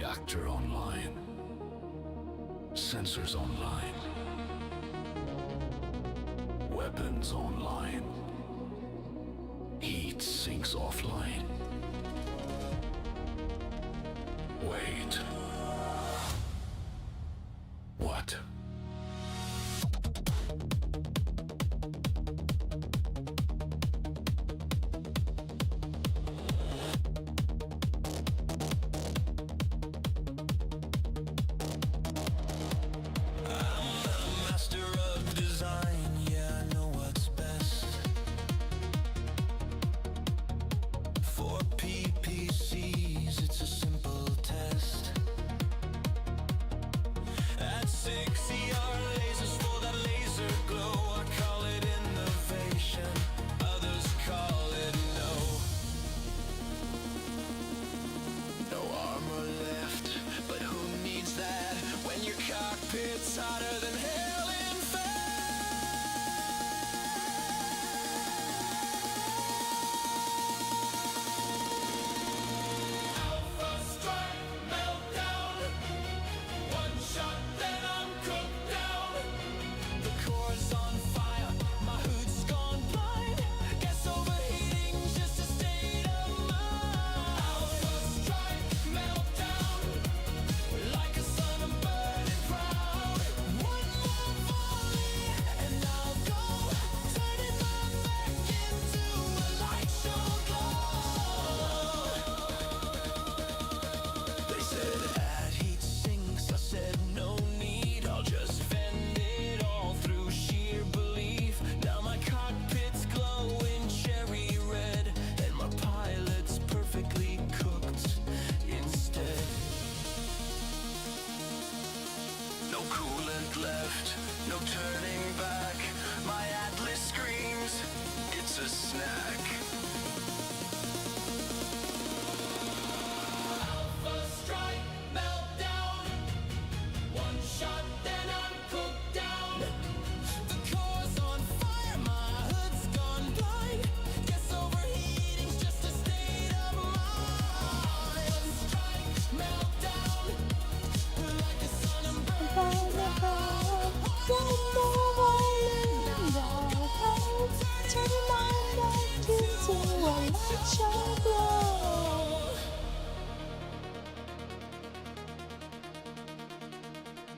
Reactor online. Sensors online. Weapons online. Heat sinks offline. Wait. What?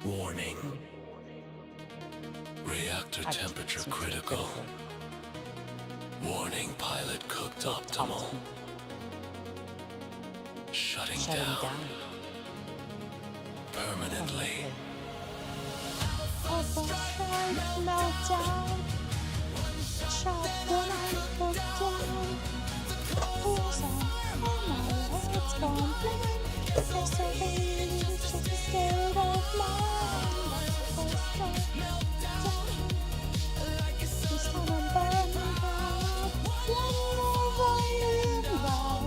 Warning. Reactor temperature critical. Warning, pilot cooked optimal. Shutting down. Permanently. Meltdown. Shot when I put down. Wheels on fire, my head's gone blank. There's a rage, just a state of mind. First meltdown. Just wanna burn down. One more violin vow.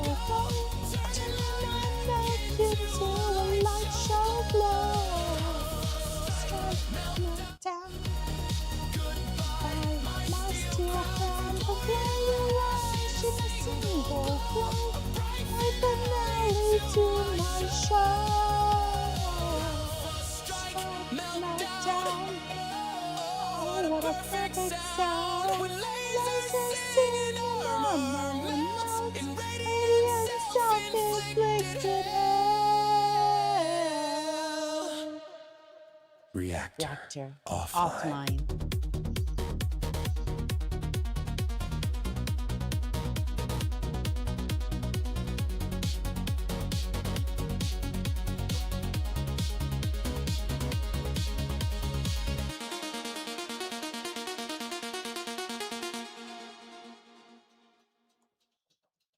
Turn my neck into a light show glow. Strike meltdown. By my steel hand, a flare rush in a single blow. I finale to my show. Strike meltdown. Oh, what a perfect sound. Lasers in our mouths. Radiant self-inflicted hell. Reactor Offline.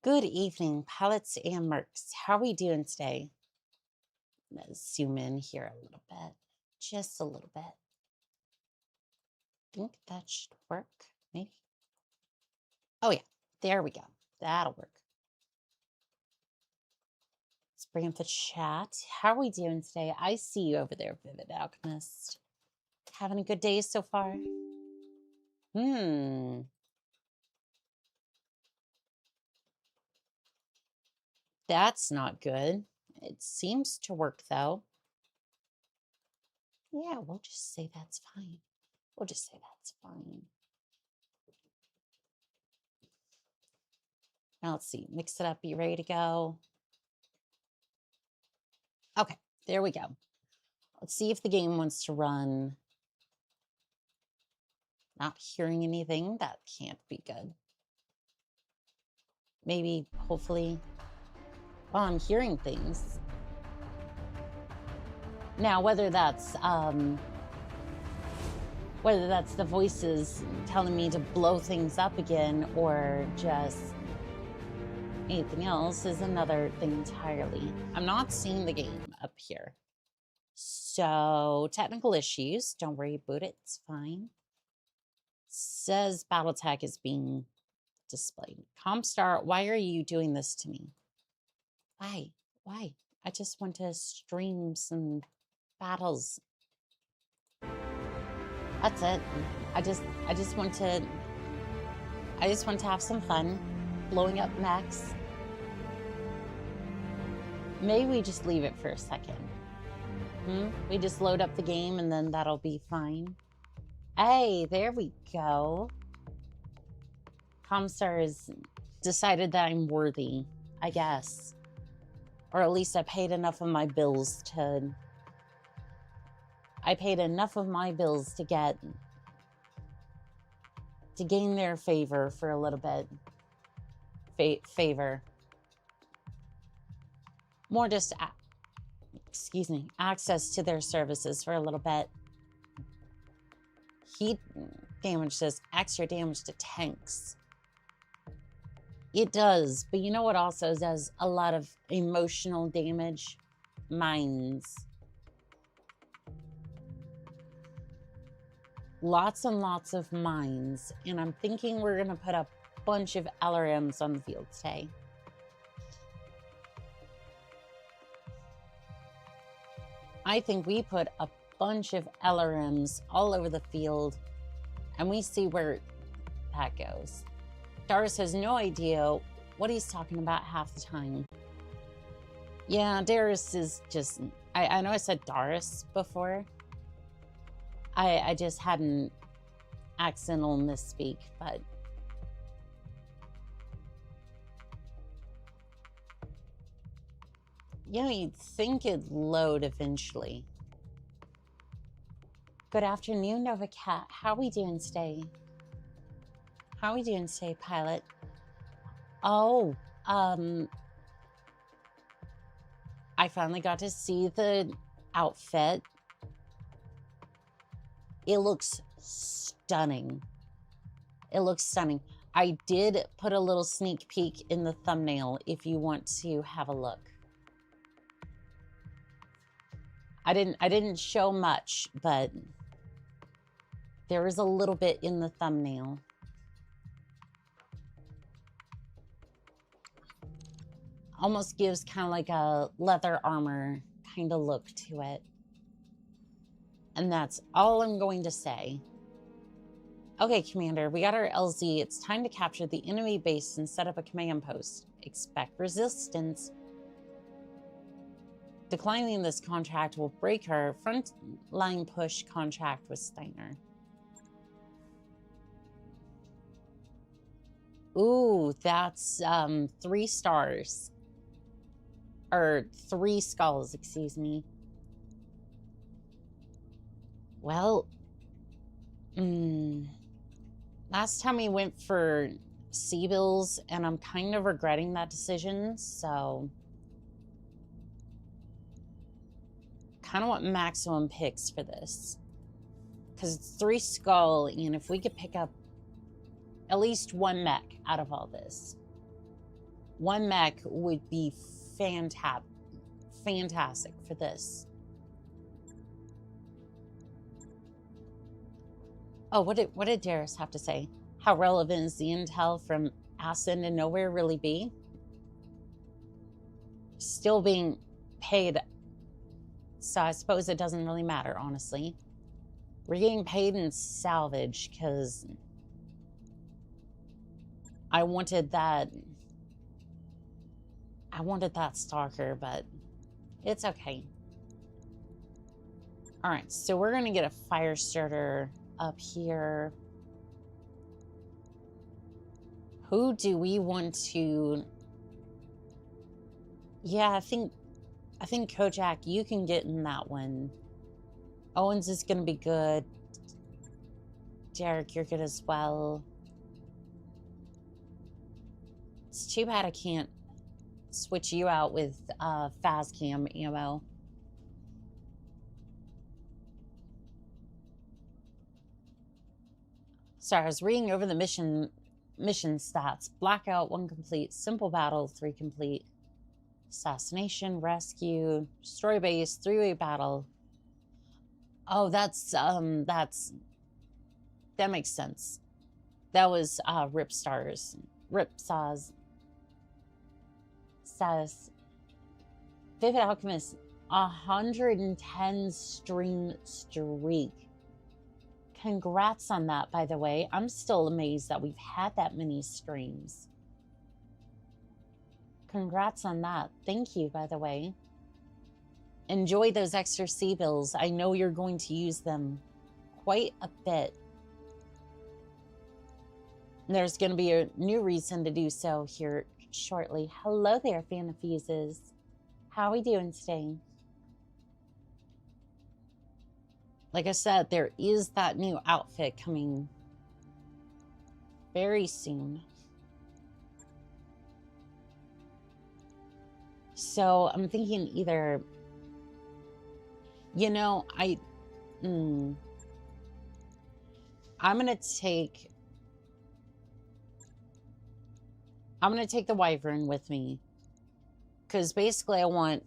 Good evening, pilots and mercs. How are we doing today? I'm going to zoom in here a little bit. Just a little bit. I think that should work, maybe. Oh yeah, there we go. That'll work. Let's bring up the chat. How are we doing today? I see you over there, Vivid Alchemist. Having a good day so far? That's not good. It seems to work, though. Yeah, we'll just say that's fine. We'll just say that's fine. Now let's see. Mix it up. Be ready to go. Okay, there we go. Let's see if the game wants to run. Not hearing anything. That can't be good. Maybe, hopefully. Well, I'm hearing things. Now, whether that's the voices telling me to blow things up again or just anything else is another thing entirely. I'm not seeing the game up here. So, technical issues. Don't worry about it. It's fine. Says Battletech is being displayed. Comstar, why are you doing this to me? Why? Why? I just want to stream some battles. That's it. I just want to have some fun blowing up mechs. Maybe we just leave it for a second. We just load up the game and then that'll be fine. Hey, there we go. Comstar has decided that I'm worthy, I guess. Or at least I paid enough of my bills to get to gain their favor for a little bit. Favor. More just access to their services for a little bit. Heat damage does extra damage to tanks. It does, but you know what also does a lot of emotional damage? Mines. Lots and lots of mines, and I'm thinking we're gonna put a bunch of LRMs on the field today. I think we put a bunch of LRMs all over the field, and we see where that goes. Darius has no idea what he's talking about half the time. Yeah, Darius is just... I know I said Darius before. I just had an accidental misspeak, but... Yeah, you'd think it'd load eventually. Good afternoon, Nova Cat. How are we doing today? How are we doing today, Pilot? Oh, I finally got to see the outfit. It looks stunning. It looks stunning. I did put a little sneak peek in the thumbnail if you want to have a look. I didn't show much, but there is a little bit in the thumbnail. Almost gives kind of like a leather armor kind of look to it. And that's all I'm going to say. Okay, Commander, we got our LZ. It's time to capture the enemy base and set up a command post. Expect resistance. Declining this contract will break our frontline push contract with Steiner. Ooh, that's 3 stars. Or 3 skulls, excuse me. Well, last time we went for C-bills, and I'm kind of regretting that decision, so... kind of want maximum picks for this. Because it's 3 skull, and if we could pick up at least 1 mech out of all this, 1 mech would be fantastic for this. Oh, what did Darius have to say? How relevant is the intel from Ascend and Nowhere really be? Still being paid, so I suppose it doesn't really matter, honestly. We're getting paid in salvage because I wanted that stalker, but It's okay. All right, so we're gonna get a fire starter up here. Who do we want to? Yeah, I think Kojak, you can get in that one. Owens is gonna be good. Derek, you're good as well. It's too bad I can't switch you out with Fazcam ammo. Sorry, I was reading over the mission stats. Blackout, 1 complete. Simple battle, 3 complete. Assassination, rescue, destroy base, 3-way battle. Oh, that makes sense. That was Ripsaw's status. Vivid Alchemist, 110 stream streak. Congrats on that, by the way. I'm still amazed that we've had that many streams. Congrats on that. Thank you, by the way. Enjoy those extra C-bills. I know you're going to use them quite a bit. There's going to be a new reason to do so here shortly. Hello there, Fan of Fuses. How are we doing today? Like I said, there is that new outfit coming very soon. So I'm thinking either, you know, I'm gonna take the Wyvern with me, because basically I want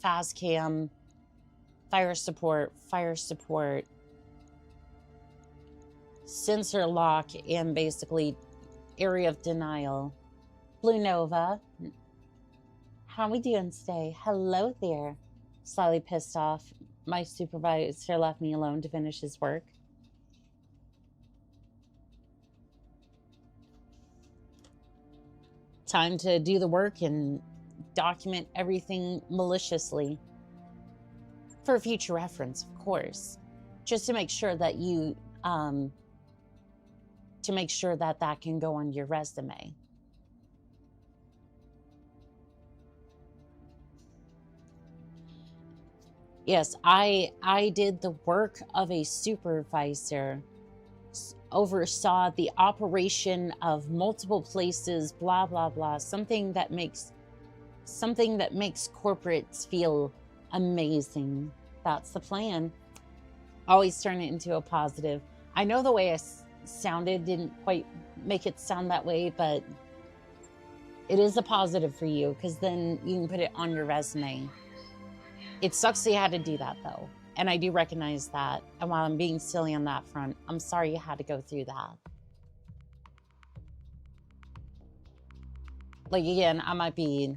Fazcam, fire support, sensor lock, and basically area of denial. Blue Nova, how are we doing today? Hello there. Slightly pissed off. My supervisor left me alone to finish his work. Time to do the work and document everything maliciously. For future reference, of course. Just to make sure that you, that can go on your resume. Yes, I did the work of a supervisor, oversaw the operation of multiple places, blah, blah, blah. Something that makes corporates feel amazing. That's the plan. Always turn it into a positive. I know the way I sounded didn't quite make it sound that way, but it is a positive for you, because then you can put it on your resume. It sucks that you had to do that, though. And I do recognize that. And while I'm being silly on that front, I'm sorry you had to go through that. Like, again, I might be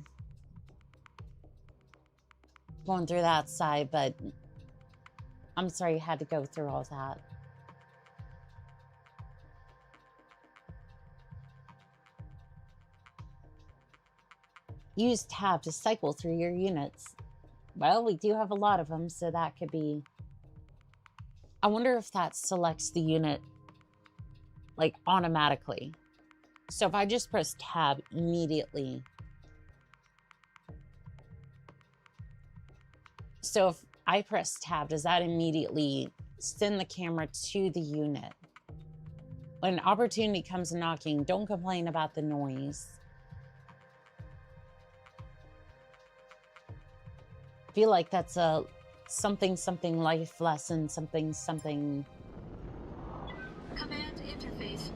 going through that side, but I'm sorry you had to go through all that. Use tab to cycle through your units. Well, we do have a lot of them, so that could be... I wonder if that selects the unit, like, automatically. So if I just press tab immediately... So if I press tab, does that immediately send the camera to the unit? When an opportunity comes knocking, don't complain about the noise. I feel like that's a something life lesson, something Command interface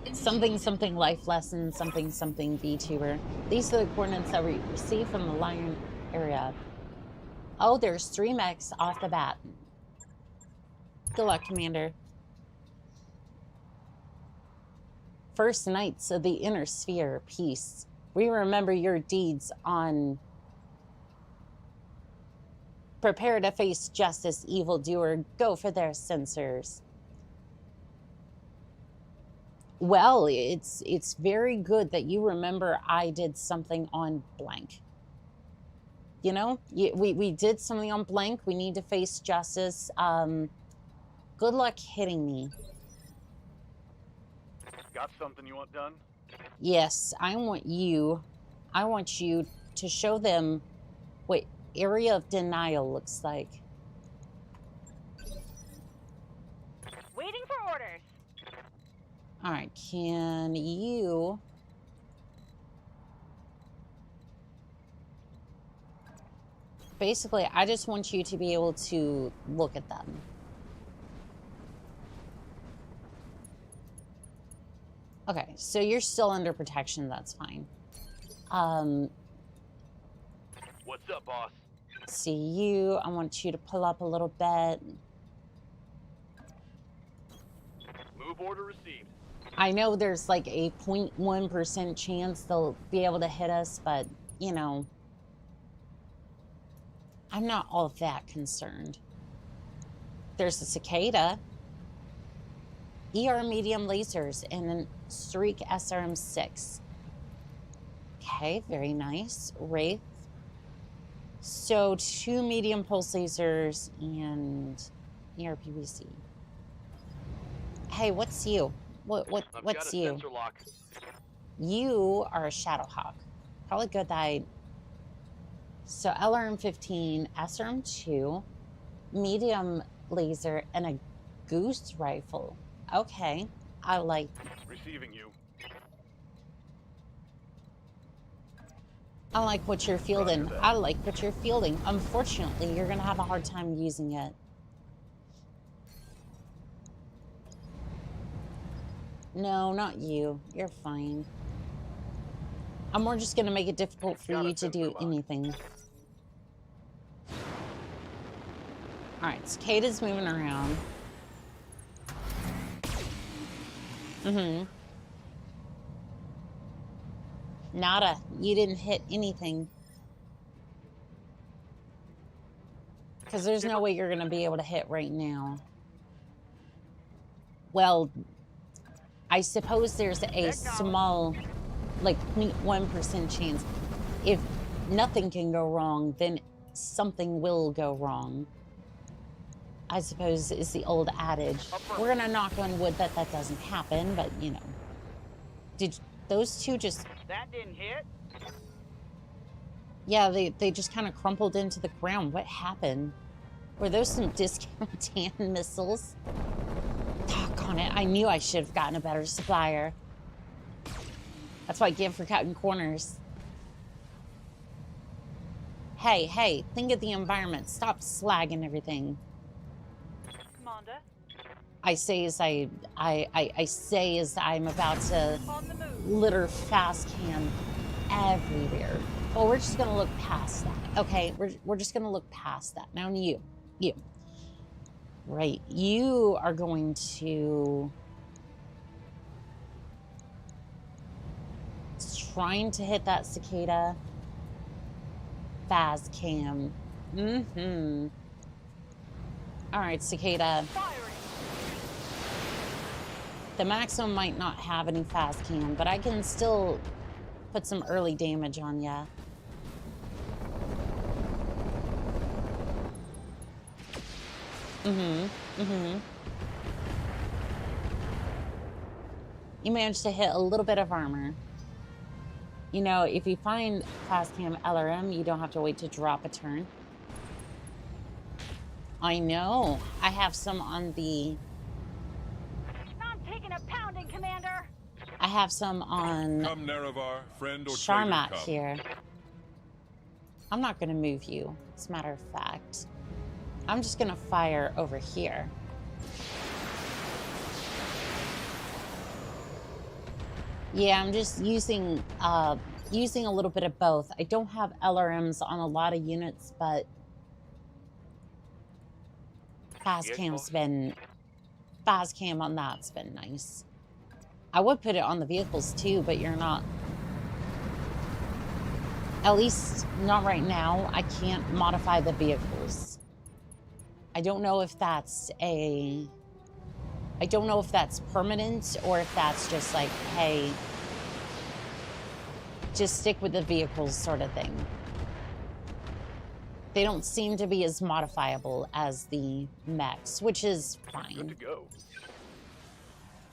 something life lesson, something VTuber. These are the coordinates that we received from the Lion area. Oh, there's 3 mechs off the bat. Good luck, Commander. First Knights of the Inner Sphere, peace. We remember your deeds on... Prepare to face justice, evildoer. Go for their censors. Well, it's very good that you remember I did something on blank. you know, we did something on blank. We need to face justice. Good luck hitting me. Got something you want done? Yes, I want you to show them what area of denial looks like. Waiting for orders. All right, can you... Basically, I just want you to be able to look at them. Okay, so you're still under protection, that's fine. What's up, boss? See you, I want you to pull up a little bit. Move order received. I know there's like a 0.1% chance they'll be able to hit us, but, you know, I'm not all that concerned. There's a cicada. ER medium lasers and a streak SRM6. Okay, very nice. Wraith. So 2 medium pulse lasers and ERPVC. Hey, what's you? What's you? Sensor lock. You are a Shadowhawk. Probably good that So LRM-15, SRM-2, medium laser, and a goose rifle. Okay, I like... Receiving you. I like what you're fielding. I like what you're fielding. Unfortunately, you're going to have a hard time using it. No, not you. You're fine. I'm more just going to make it difficult for you to do anything. Alright, Cicada's moving around. Nada. You didn't hit anything. Because there's no way you're going to be able to hit right now. Well, I suppose there's a small, like 0.1% chance. If nothing can go wrong, then something will go wrong. I suppose is the old adage. We're going to knock on wood that that doesn't happen, but, you know. Did those two just... That didn't hit. Yeah, they just kind of crumpled into the ground. What happened? Were those some discount tan missiles? Doggone it. I knew I should have gotten a better supplier. That's what I give for cutting corners. Hey, think of the environment. Stop slagging everything. Commander. I say as I'm about to On the move. litter fast cam everywhere. Well, we're just gonna look past that. Okay, we're just gonna look past that. Now you. Right, you are going to... trying to hit that cicada. Fast cam. Alright, cicada. Firing. The maximum might not have any fast cam, but I can still put some early damage on ya. You managed to hit a little bit of armor. You know, if you find fast cam LRM, you don't have to wait to drop a turn. I know. I have some on the... I'm taking a pounding, Commander. I have some on Come, Nerevar, friend or Sharmat traitor, come. here. I'm not going to move you, as a matter of fact. I'm just going to fire over here. Yeah, I'm just using a little bit of both. I don't have LRMs on a lot of units, but fast cam on that's been nice. I would put it on the vehicles too, but you're not. At least not right now. I can't modify the vehicles. I don't know if that's permanent or if that's just like, hey, just stick with the vehicles sort of thing. They don't seem to be as modifiable as the mechs, which is Good fine. to go.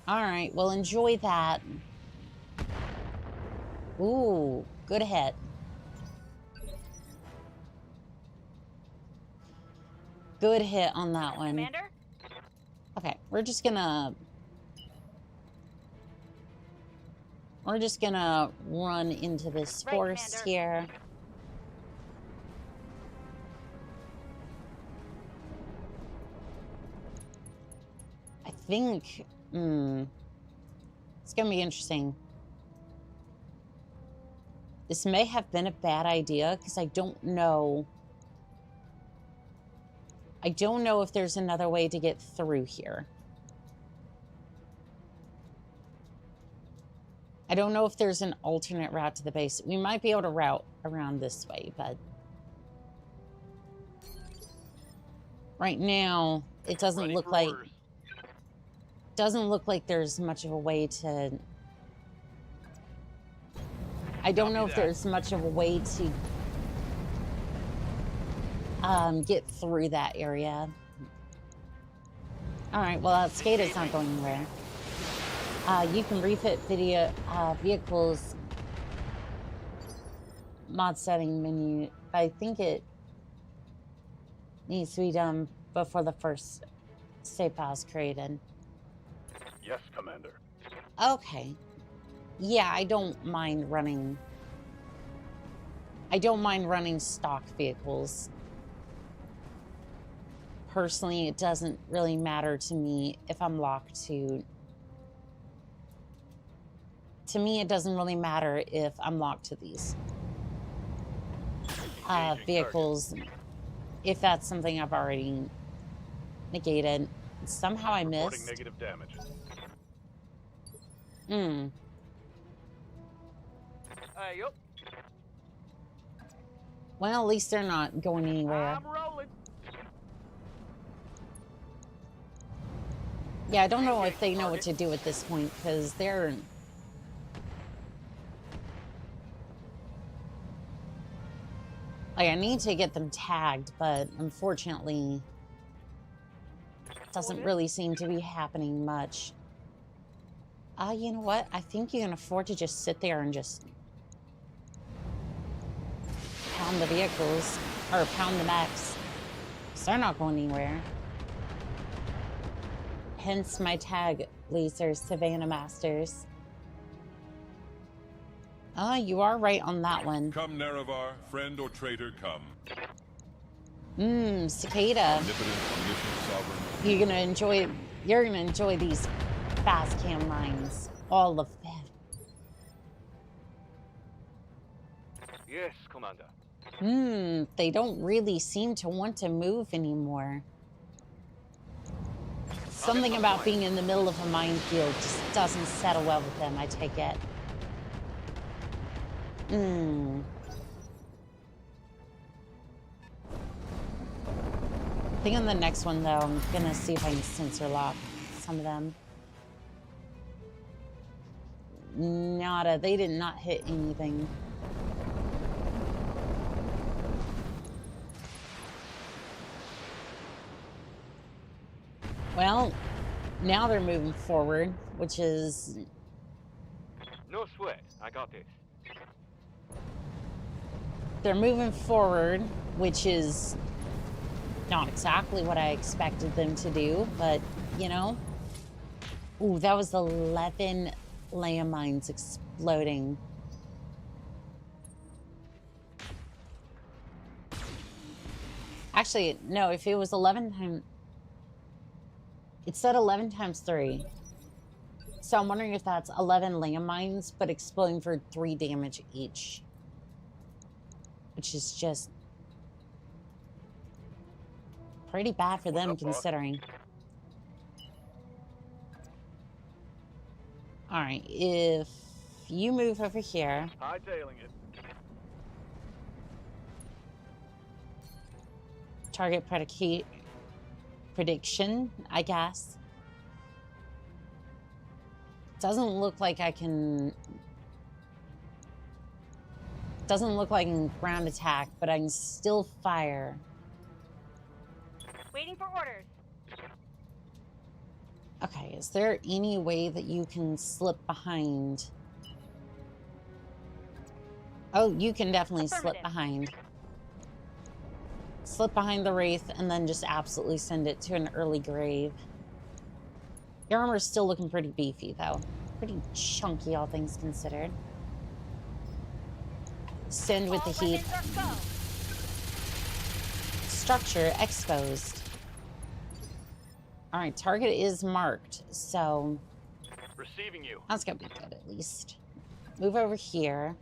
All right, well, enjoy that. Ooh, good hit. Good hit on that one. Commander? Okay, we're just gonna run into this Right, forest Commander. here. I think, it's gonna be interesting. This may have been a bad idea because I don't know. I don't know if there's another way to get through here. I don't know if there's an alternate route to the base. We might be able to route around this way, but right now it doesn't Ready look for like orders. there's much of a way to. I don't know Copy if that. there's much of a way to get through that area. All right, well, that SCADA's not going anywhere. You can refit vehicles mod setting menu, but I think it needs to be done before the first save file is created. Yes, Commander. Okay. Yeah, I don't mind running stock vehicles. Personally, it doesn't really matter to me if I'm locked to... To me, it doesn't really matter if I'm locked to these Engaging vehicles, if that's something I've already negated. Somehow I Reporting missed. negative damage. Yup. Well, at least they're not going anywhere. I'm rolling. Yeah, I don't know if they know what to do at this point, because they're... Like, I need to get them tagged, but unfortunately, it doesn't really seem to be happening much. You know what? I think you can afford to just sit there and just pound the vehicles, or pound the mechs. 'Cause they're not going anywhere. Hence my tag, Lasers, Savannah Masters. You are right on that one. Come, Nerevar, friend or traitor, come. Cicada. Omnipotent, omniscient, sovereign. You're gonna enjoy these fast cam mines. All of them. Yes, Commander. They don't really seem to want to move anymore. Something about being in the middle of a minefield just doesn't settle well with them, I take it. I think on the next one, though, I'm gonna see if I can sensor lock some of them. Nada. They did not hit anything. Well, now they're moving forward, which is... No sweat. I got this. They're moving forward, which is not exactly what I expected them to do, but, you know. Ooh, that was 11 landmines exploding. Actually, no, if it was 11 times... It said 11 times 3. So I'm wondering if that's 11 landmines, but exploding for 3 damage each. Which is just pretty bad for them, considering. Alright, if you move over here. Hightailing it. Target prediction, I guess. Doesn't look like I can Doesn't look like a ground attack, but I can still fire. Waiting for orders. Okay, is there any way that you can slip behind? Oh, you can definitely slip behind. Slip behind the Wraith and then just absolutely send it to an early grave. Your armor's still looking pretty beefy, though. Pretty chunky, all things considered. Send with the heat. Structure exposed. Alright, target is marked, so... Receiving you. That's gonna be good, at least. Move over here.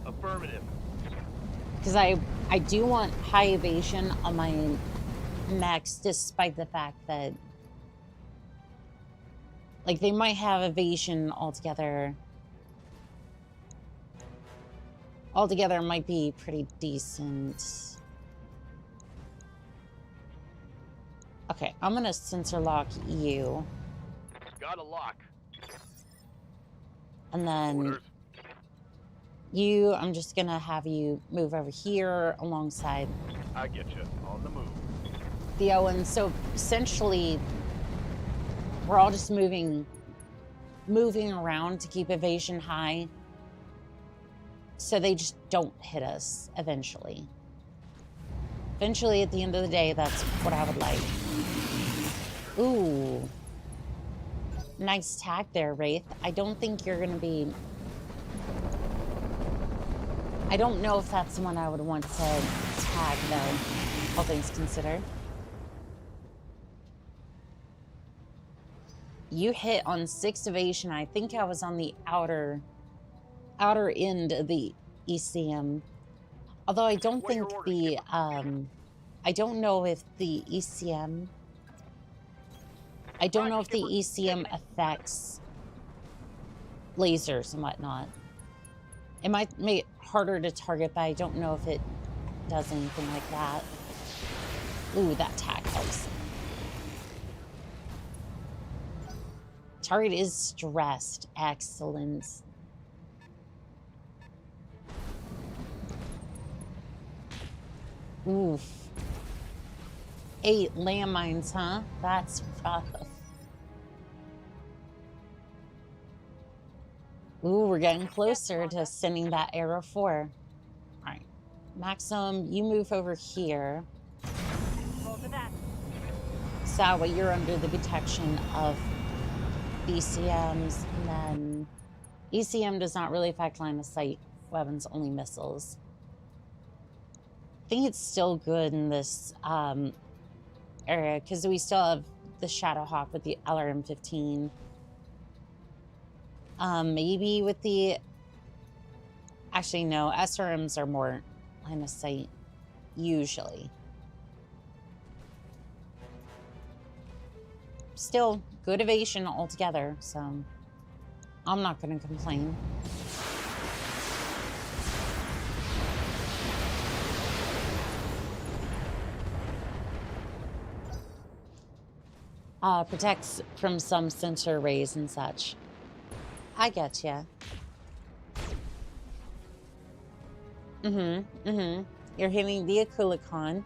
Affirmative. Because I do want high evasion on my mechs, despite the fact that... Like, they might have evasion altogether. Altogether might be pretty decent. Okay, I'm gonna sensor lock you. Got a lock. And then Orders. you, I'm just gonna have you move over here alongside I get you. On the move. the Owen. So essentially, we're all just moving around to keep evasion high. So they just don't hit us eventually. Eventually, at the end of the day, that's what I would like. Ooh. Nice tag there, Wraith. I don't think you're going to be... I don't know if that's the one I would want to tag, though, all things considered. You hit on 6 evasion. I think I was on the outer end of the ECM. Although I don't think the, I don't know if the ECM... I don't know if the ECM affects lasers and whatnot. It might make it harder to target, but I don't know if it does anything like that. Ooh, that tack helps. Target is stressed. Excellent. Oof. 8 landmines, huh? That's rough. Ooh, we're getting closer to sending that arrow 4. All right. Maxim, you move over here. Roll to that. Sawa, you're under the protection of ECMs. And then ECM does not really affect line of sight weapons, only missiles. I think it's still good in this area because we still have the Shadowhawk with the LRM-15. Maybe with the... Actually, no. SRMs are more line of sight, usually. Still, good evasion altogether, so I'm not going to complain. Protects from some sensor rays and such. I get ya. You're hitting the Akulikon.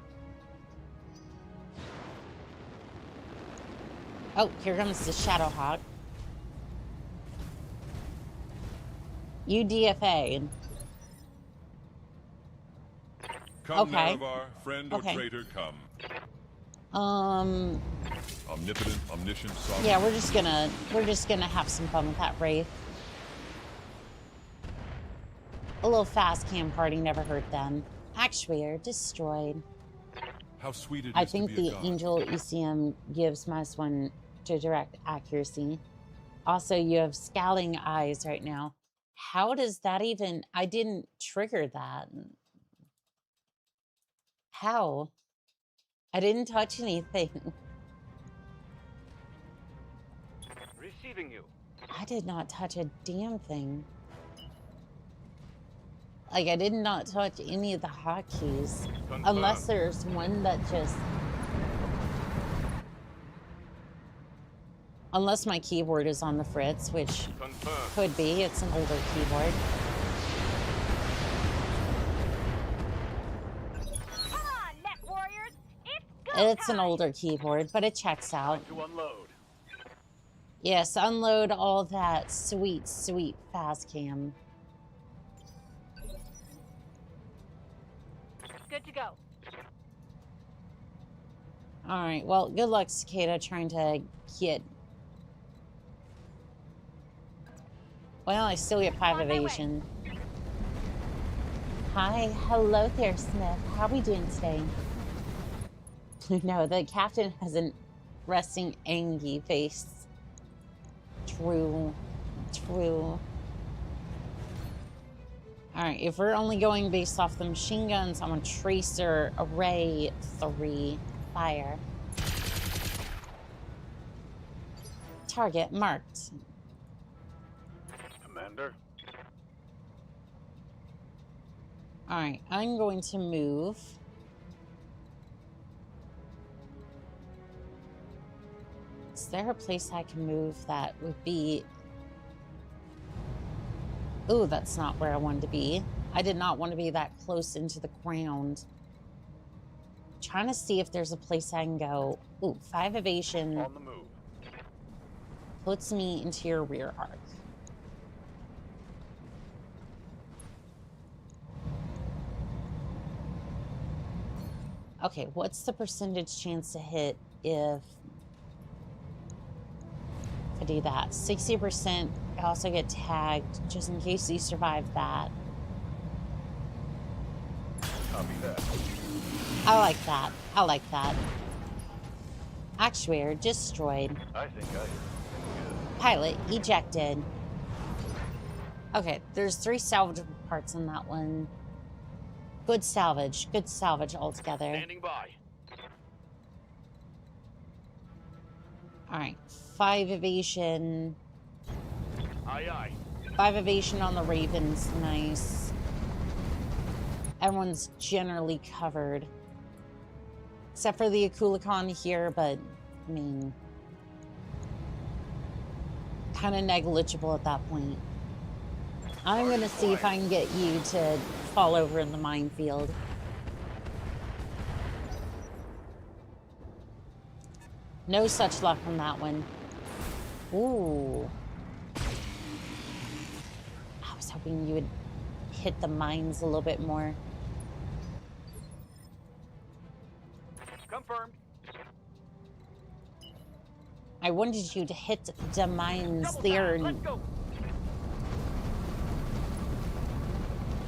Oh, here comes the Shadowhawk. You DFA. Come, Okay. Naravar, friend or Okay. traitor, come. Omnipotent, omniscient, sovereign. Yeah, we're just gonna have some fun with that Wraith. A little fast cam party never hurt them. Actuator destroyed. How sweet it is I to think be the a god. Angel ECM gives -1 to direct accuracy. Also, you have scowling eyes right now. How does that even... I didn't trigger that. How? I didn't touch anything. Receiving you. I did not touch a damn thing. Like, I did not touch any of the hotkeys. Confirmed. Unless there's one that just... Unless my keyboard is on the fritz, which Confirmed. could be. It's an older keyboard. Come on, mech warriors! It's go It's an time! older keyboard, but it checks out. To unload. Yes, unload all that sweet, sweet fast cam. Good to go. Alright, well, good luck, Cicada, trying to get... Well, I still get 5 On my way. evasion. Hi, hello there, Smith. How are we doing today? No, the captain has an resting angry face. True. True. Alright, if we're only going based off the machine guns, I'm on Tracer, Array, 3, Fire. Target marked. Commander. Alright, I'm going to move. Is there a place I can move that would be... Ooh, that's not where I wanted to be. I did not want to be that close into the ground. Trying to see if there's a place I can go. Ooh, 5 evasion On the move. puts me into your rear arc. Okay, what's the percentage chance to hit if I do that? 60%. I also get tagged just in case you survive that. Copy that. I like that. I like that. Actuator destroyed. I think I did. Pilot ejected. Okay, there's 3 salvageable parts in that one. Good salvage. Good salvage altogether. Standing by. Alright, 5 evasion. Aye, aye. 5 evasion on the Ravens. Nice. Everyone's generally covered. Except for the Akulakon here, but, I mean... kind of negligible at that point. I'm gonna see if I can get you to fall over in the minefield. No such luck on that one. Ooh. I was hoping you would hit the mines a little bit more. Confirmed. I wanted you to hit the mines there. Let's go.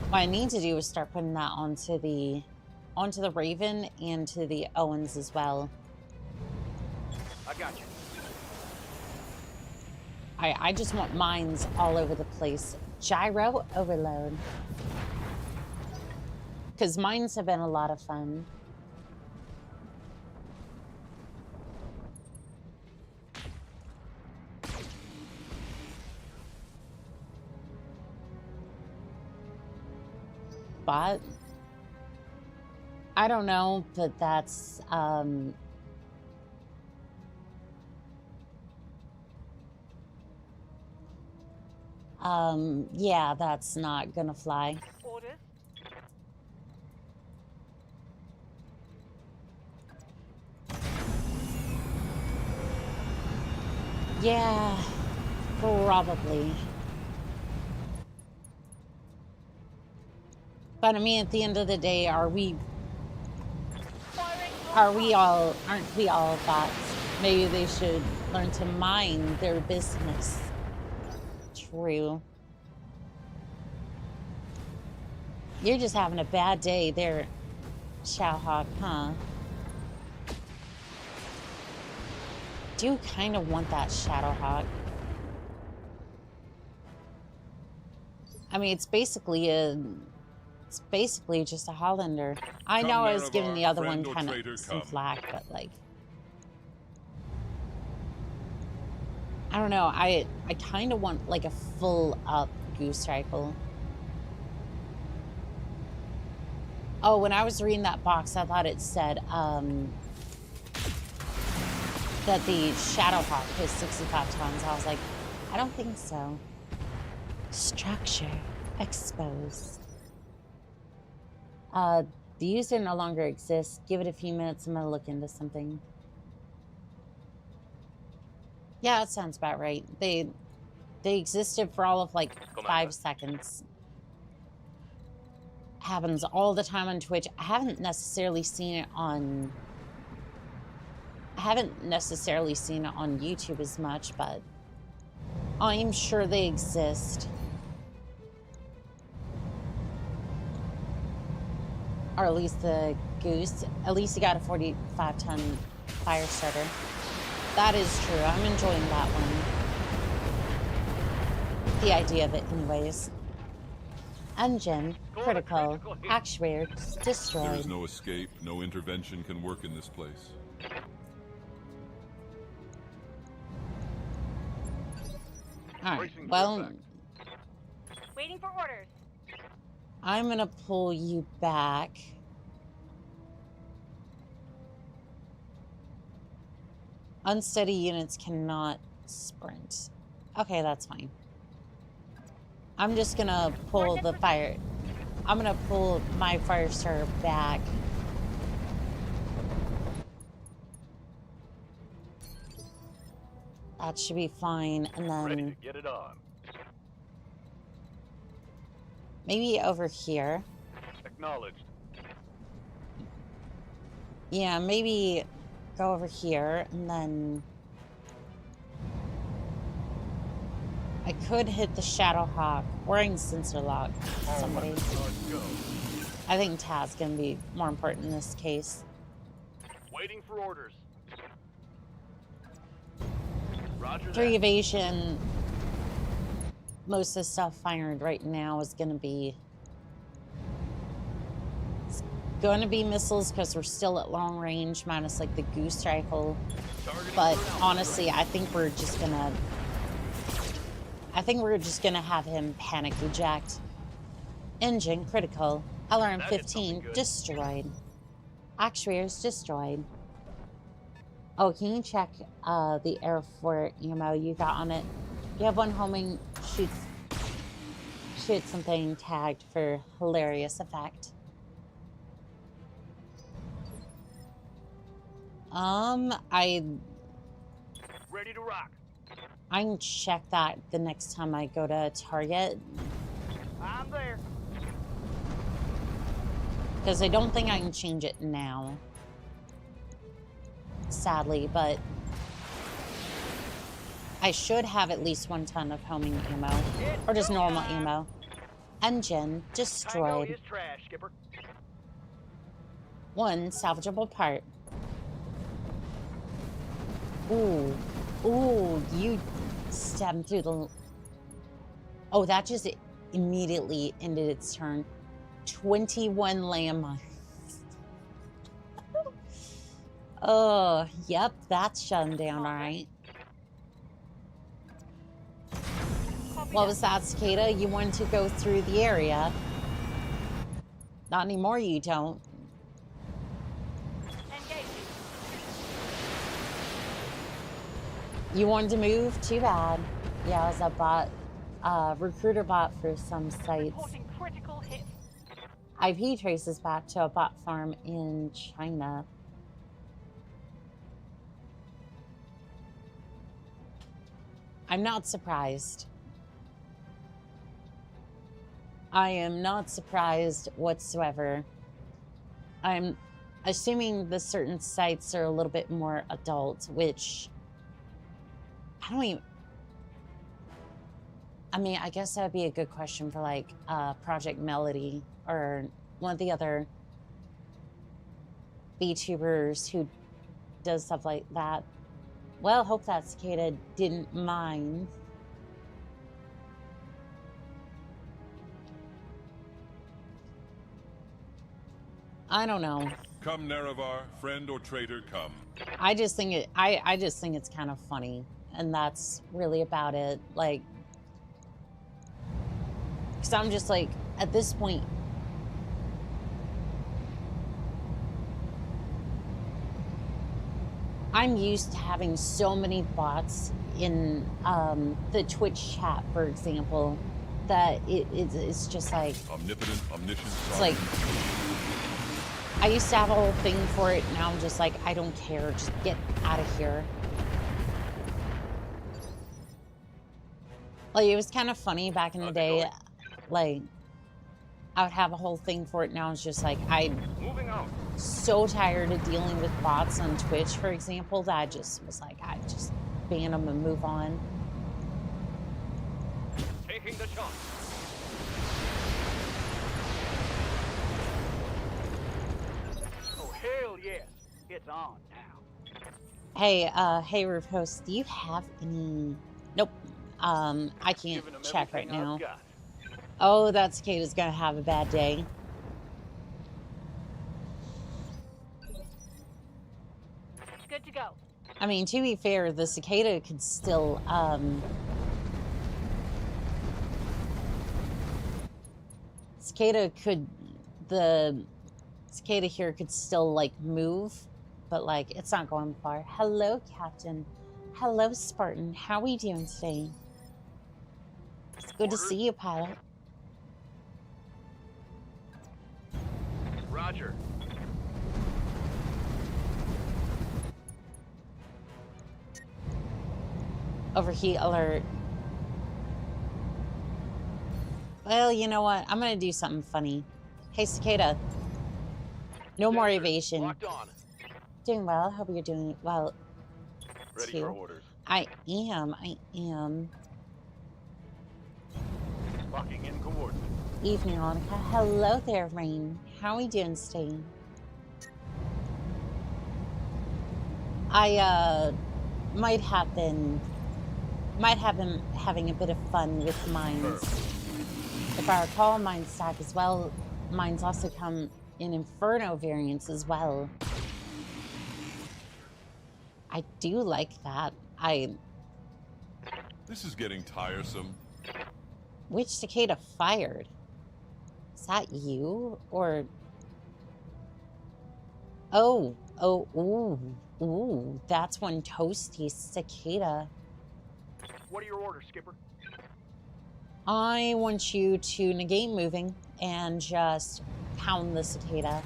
What I need to do is start putting that onto the Raven and to the Owens as well. I got you. I just want mines all over the place. Gyro overload. Because mines have been a lot of fun. But I don't know, but that's yeah, that's not gonna fly. Orders. Yeah, probably. But I mean, at the end of the day, aren't we all bots? Maybe they should learn to mind their business. True. You're just having a bad day there, Shadowhawk, huh? Do kind of want that Shadowhawk. I mean, it's basically just a Hollander. I know I was giving the other one kind of some flack, but like, I don't know. I kind of want like a full up goose rifle. Oh, when I was reading that box, I thought it said that the Shadowhawk is 65 tons. I was like, I don't think so. Structure exposed. The user no longer exists. Give it a few minutes. I'm gonna look into something. Yeah, that sounds about right. They existed for all of like 5 seconds. Happens all the time on Twitch. I haven't necessarily seen it on YouTube as much, but I'm sure they exist. Or at least the goose. At least he got a 45-ton fire starter. That is true. I'm enjoying that one. The idea of it anyways. Engine, critical, actuators There destroyed. is no escape, no intervention can work in this place. Alright, well, Waiting for orders. I'm gonna pull you back. Unsteady units cannot sprint. Okay, that's fine. I'm just gonna pull the fire. I'm gonna pull my fire starter back. That should be fine. And Ready then to get it on. maybe over here. Acknowledged. Yeah, maybe go over here and then I could hit the Shadowhawk or I can sensor lock somebody. Go. I think Taz's gonna be more important in this case. Waiting for orders. Roger 3 that. evasion. Most of the stuff fired right now is gonna be missiles because we're still at long range, minus like the goose rifle. Targeting But for an honestly, I think we're just gonna have him panic eject. Engine critical. LRM That hit 15 something good. destroyed. Actuators destroyed. Oh, can you check the air for ammo you got on it? You have one homing. Shoot something tagged for hilarious effect. Ready to rock. I can check that the next time I go to Target. I'm there. Because I don't think I can change it now. Sadly, but I should have at least 1 ton of homing ammo. Or just normal ammo. Engine Tango destroyed. is trash, Skipper. 1 salvageable part. Ooh. Ooh, you stabbed through the... Oh, that just immediately ended its turn. 21 landmines. Oh, yep, that's shut him down, all right. What was that, Cicada? You wanted to go through the area. Not anymore, you don't. Engage. You wanted to move? Too bad. Yeah, I was a bot, recruiter bot for some sites. Reporting critical hit. IP traces back to a bot farm in China. I'm not surprised. I am not surprised whatsoever. I'm assuming the certain sites are a little bit more adult, which I don't even... I mean, I guess that would be a good question for like Project Melody or one of the other VTubers who does stuff like that. Well, hope that Cicada didn't mind. I don't know. Come, Nerevar, friend or traitor, come. I just think it's kind of funny, and that's really about it. Like, because I'm just like, at this point, I'm used to having so many bots in the Twitch chat, for example, that it's just like, Omnipotent, omniscient. it's like, I used to have a whole thing for it. Now I'm just like, I don't care. Just get out of here. Like, it was kind of funny back in the day. Like, I would have a whole thing for it. Now it's just like, I'm so tired of dealing with bots on Twitch, for example, that I just was like, I just ban them and move on. Taking the shot. Oh, hell yes. It's on now. Hey, hey, Roof Host, do you have any... Nope. I can't Giving 'em check right everything now. I've got. Oh, that cicada's gonna have a bad day. Good to go. I mean, to be fair, the cicada could still, the cicada here could still, like, move, but, like, it's not going far. Hello, Captain. Hello, Spartan. How are we doing today? It's good to see you, pilot. Roger. Overheat alert. Well, you know what? I'm gonna do something funny. Hey, cicada. No more evasion. Locked on. Doing well. Hope you're doing well, Ready too. for orders. I am. Locking in coordinates. Evening, Monica. Hello there, Rain. How are we doing today? I might have been having a bit of fun with mines. If I recall, mine stack as well. Mines also come in Inferno variants as well. I do like that. This is getting tiresome. Which cicada fired? Is that you? Or... Oh, ooh, that's one toasty cicada. What are your orders, Skipper? I want you to negate moving and just pound the cicada.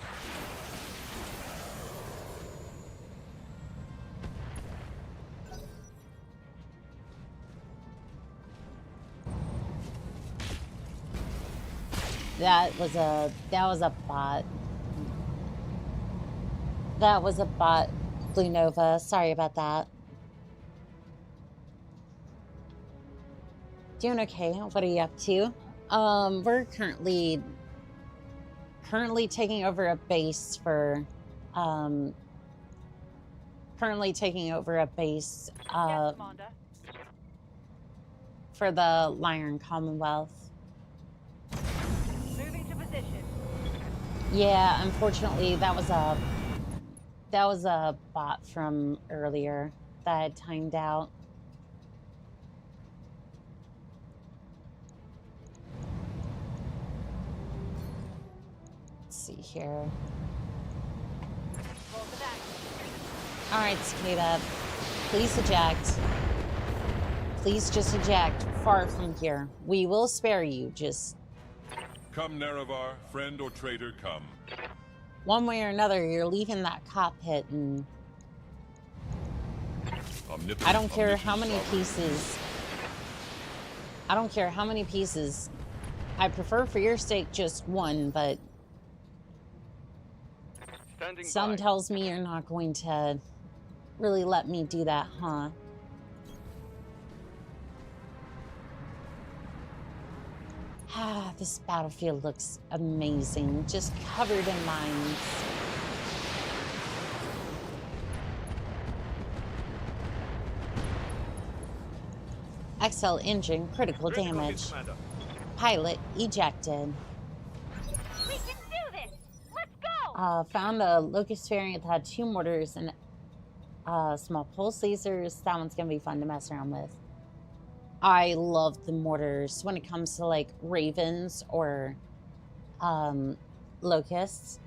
That was a bot. That was a bot, Blue Nova. Sorry about that. Doing okay. What are you up to? We're currently taking over a base for Yes, Commander. for the Lion Commonwealth. Moving to position. Yeah, unfortunately, that was a bot from earlier that had timed out. Let's see here. Roll the dice. All right, cicada, please eject. Please just eject far from here. We will spare you. Just Come, Nerevar, friend or traitor, come. one way or another, you're leaving that cockpit, and Omnipotent, I don't care how omniscient many sovereign. pieces. I don't care how many pieces. I prefer, for your sake, just one, but Standing some by. tells me you're not going to really let me do that, huh? Ah, this battlefield looks amazing, just covered in mines. XL engine, critical damage. Commander. Pilot ejected. We can do this. Let's go. Found a Locust variant that had 2 mortars and small pulse lasers. That one's gonna be fun to mess around with. I love the mortars when it comes to like ravens or locusts.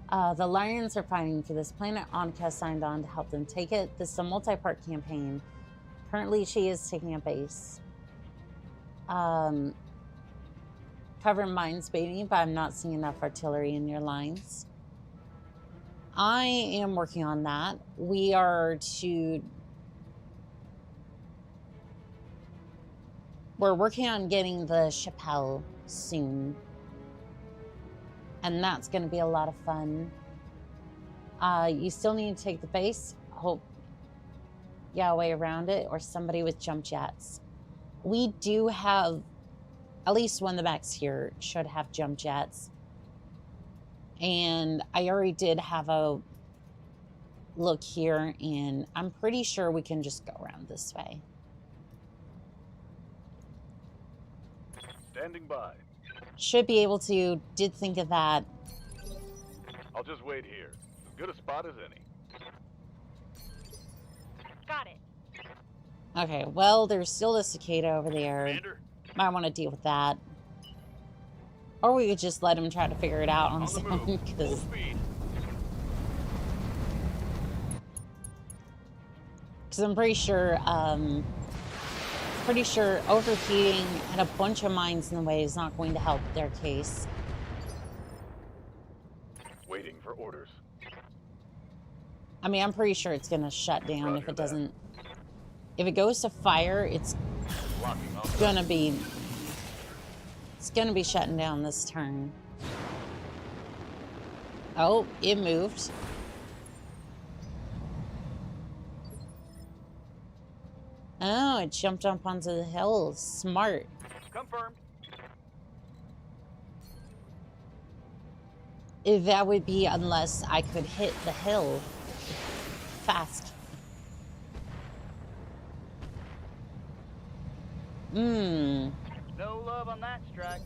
The Lions are fighting for this planet. Annika signed on to help them take it. This is a multi-part campaign. Currently, she is taking a base. Cover mines, baby, but I'm not seeing enough artillery in your lines. I am working on that. We're working on getting the Chappelle soon. And that's going to be a lot of fun. You still need to take the base. Hope a way around it, or somebody with jump jets. We do have, at least one of the mechs here should have jump jets. And I already did have a look here, and I'm pretty sure we can just go around this way. Standing by. Should be able to. Did think of that. I'll just wait here. As good a spot as any. Got it. Okay, well, there's still a cicada over there. Commander, Might want to deal with that. Or we could just let him try to figure it out on on his the own. move. Full Because speed. I'm pretty sure overheating and a bunch of mines in the way is not going to help their case. Waiting for orders. I mean, I'm pretty sure it's going to shut down if Roger it that. doesn't. If it goes to fire, it's Locking on. gonna be shutting down this turn. Oh, it moved. Oh, it jumped up onto the hill. Smart. Confirmed. If that would be unless I could hit the hill fast. No love on that strike.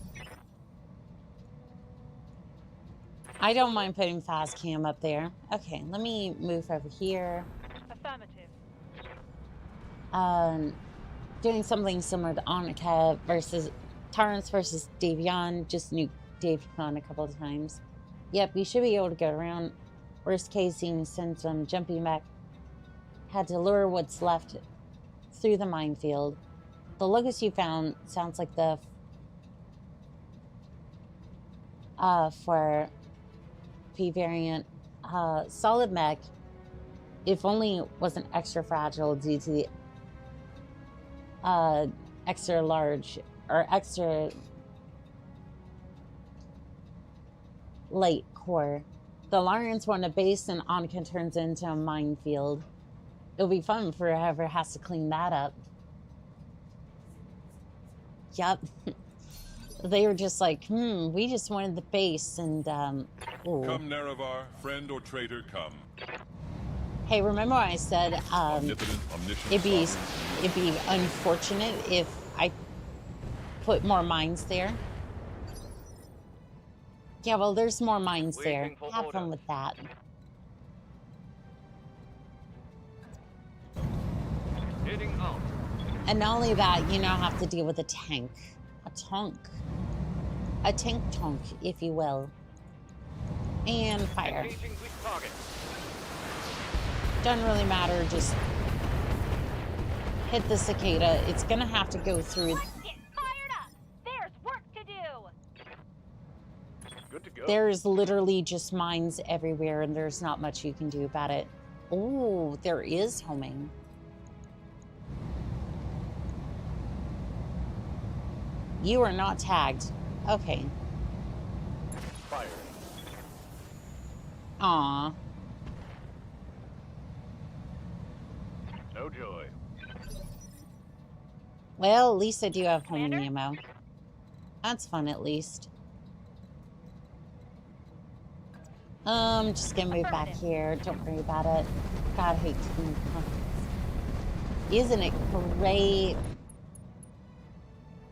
I don't mind putting fast cam up there. Okay, let me move over here. Affirmative. Doing something similar to Annika versus Torrance versus Davion. Just nuked Davion a couple of times. Yep, you should be able to go around. Worst case, you can send some jumping back. Had to lure what's left through the minefield. The locust you found sounds like the for P variant solid mech. If only it wasn't extra fragile due to the extra large or extra light core. The Lions want a base and Annika turns into a minefield. It'll be fun for whoever has to clean that up. Yep. They were just like, we just wanted the base and Come, Nerevar, friend or traitor, come. Hey, remember when I said Omnipotent, omniscient, it'd be sovereign. unfortunate if I put more mines there? Yeah, well, there's more mines there. Waiting for Have fun orders. with that. Hitting out. And not only that, you now have to deal with a tank. A tank, if you will. And fire. Engaging weak target. Doesn't really matter, just hit the cicada. It's gonna have to go through. Let's get fired up. There's work to do. Good to go. There's literally just mines everywhere, and there's not much you can do about it. Oh, there is homing. You are not tagged. Okay. Fire. Aw. No joy. Well, at least I do have homing Commander? ammo. That's fun, at least. Just gonna move back here. Don't worry about it. God, I hate taking Isn't it great?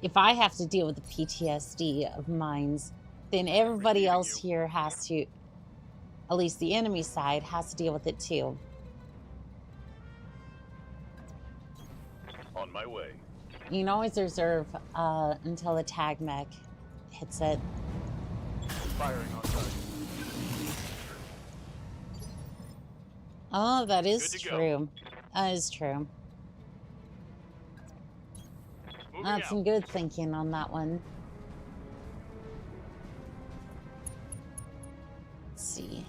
If I have to deal with the PTSD of mines, then everybody else here has to, at least the enemy side, has to deal with it too. On my way. You can always reserve until the tag mech hits it. Firing on sight. Oh, that is Good to go. true. That is true. Moving That's out. some good thinking on that one. Let's see.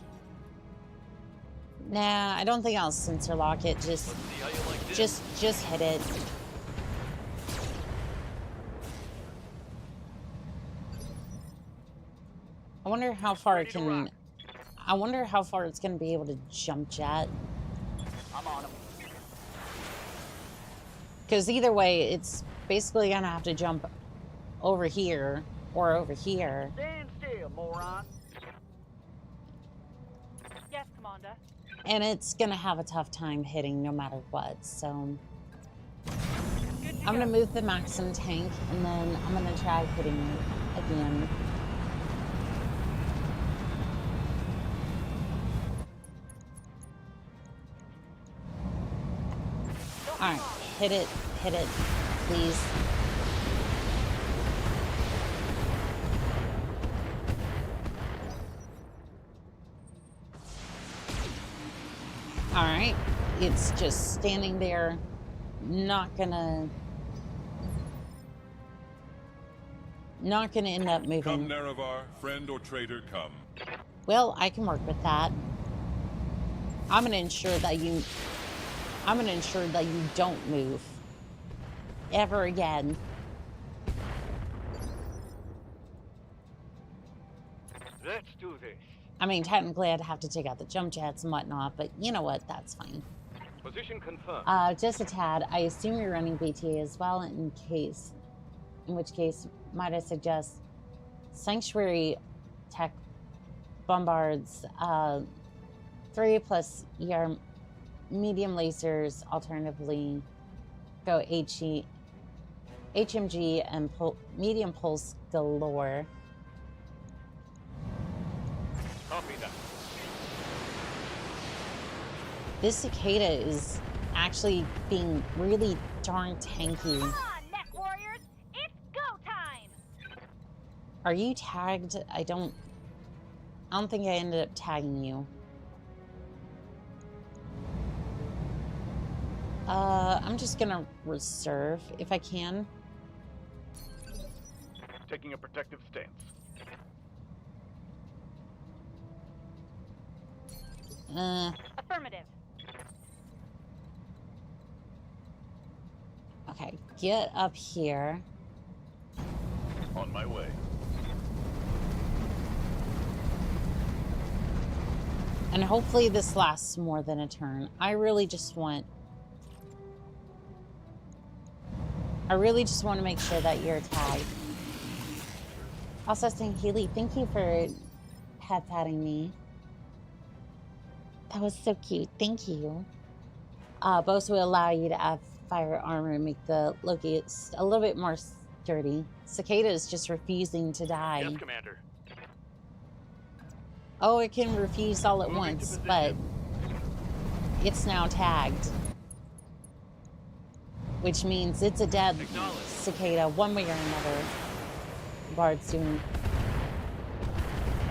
Nah, I don't think I'll sensor lock it. Let's see how you like this. Just hit it. I wonder how far it Ready to can. rock. I wonder how far it's going to be able to jump jet. I'm on him. Because either way, it's basically going to have to jump over here or over here. Stand still, moron. Yes, Commander. And it's going to have a tough time hitting no matter what. So Good to I'm going go. to move the Maxim tank and then I'm going to try hitting it again. All right, hit it, please. All right, it's just standing there, not gonna end up Come, moving. Nerevar, friend or traitor, come. Well, I can work with that. I'm gonna ensure that you don't move ever again. Let's do this. I mean, technically, I'd have to take out the jump jets and whatnot, but you know what? That's fine. Position confirmed. Just a tad. I assume you're running BTA as well, in which case, might I suggest Sanctuary Tech Bombards, 3+ ER medium lasers, alternatively go HMG and medium pulse galore. Copy that. This cicada is actually being really darn tanky. Come on, neck warriors! It's go time! Are you tagged? I don't think I ended up tagging you. I'm just gonna reserve if I can. Taking a protective stance. Affirmative. Okay, get up here. On my way. And hopefully this lasts more than a turn. I really just want to make sure that you're tagged. Also saying, Haley, thank you for patting me. That was so cute. Thank you. Both will allow you to add fire armor and make the locusts a little bit more sturdy. Cicada is just refusing to die. Yes, Commander. Oh, it can refuse all at Moving to once, but it's now tagged. Which means it's a dead Acknowledged. cicada one way or another. Bards doing...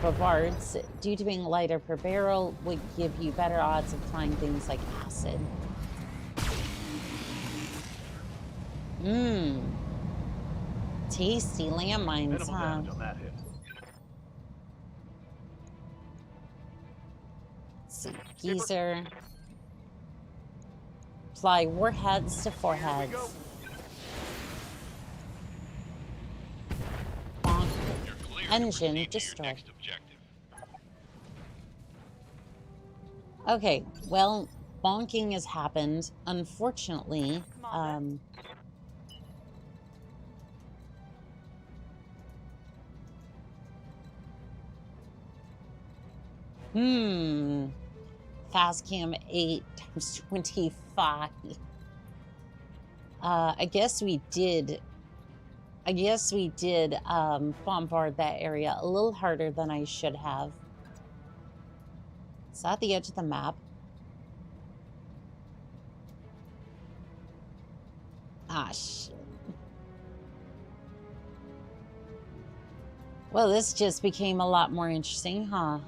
But bards, due to being lighter per barrel, would give you better odds of flying things like acid. Mmm. Tasty landmines, Minimal huh? damage on that hit. Let's see. Geezer. Fly warheads to foreheads. go. Bonk. You're clear to Engine proceed to your destroyed. next objective. Okay, well, bonking has happened. Unfortunately, Commander? Fastcam 8 times 25. I guess we did bombard that area a little harder than I should have. It's at the edge of the map. Ah, shit. Well, this just became a lot more interesting, huh?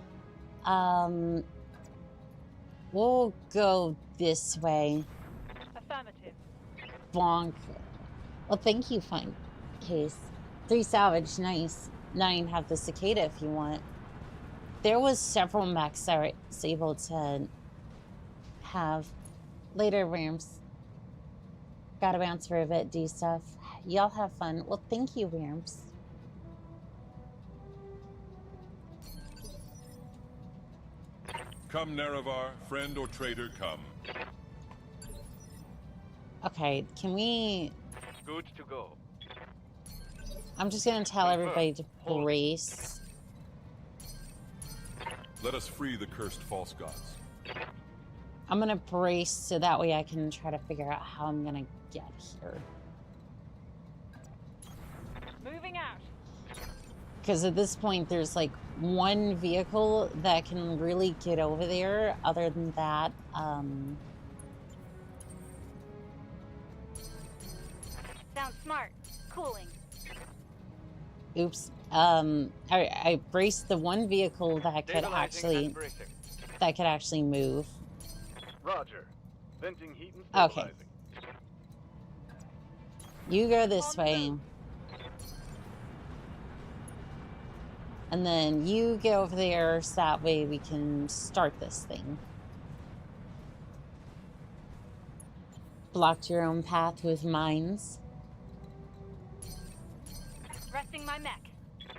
We'll go this way. Affirmative. Bonk. Well, thank you, fine case. 3 salvage, nice. 9 have the cicada if you want. There was several mechs I was able to have. Later, Rams. Gotta bounce for a bit, do stuff. Y'all have fun. Well, thank you, Rams. Come, Nerevar, friend or traitor, come. Okay, can we... Good to go. I'm just gonna tell everybody to brace. Let us free the cursed false gods. I'm gonna brace so that way I can try to figure out how I'm gonna get here. Moving out. Because at this point, there's like one vehicle that can really get over there. Other than that, Sounds smart. Cooling. oops. I braced the one vehicle that could Stabilizing and actually move. Roger. Venting heat and Okay. stabilizing. You go this On the way. move. And then you go over there so that way we can start this thing. Blocked your own path with mines. Resting my mech.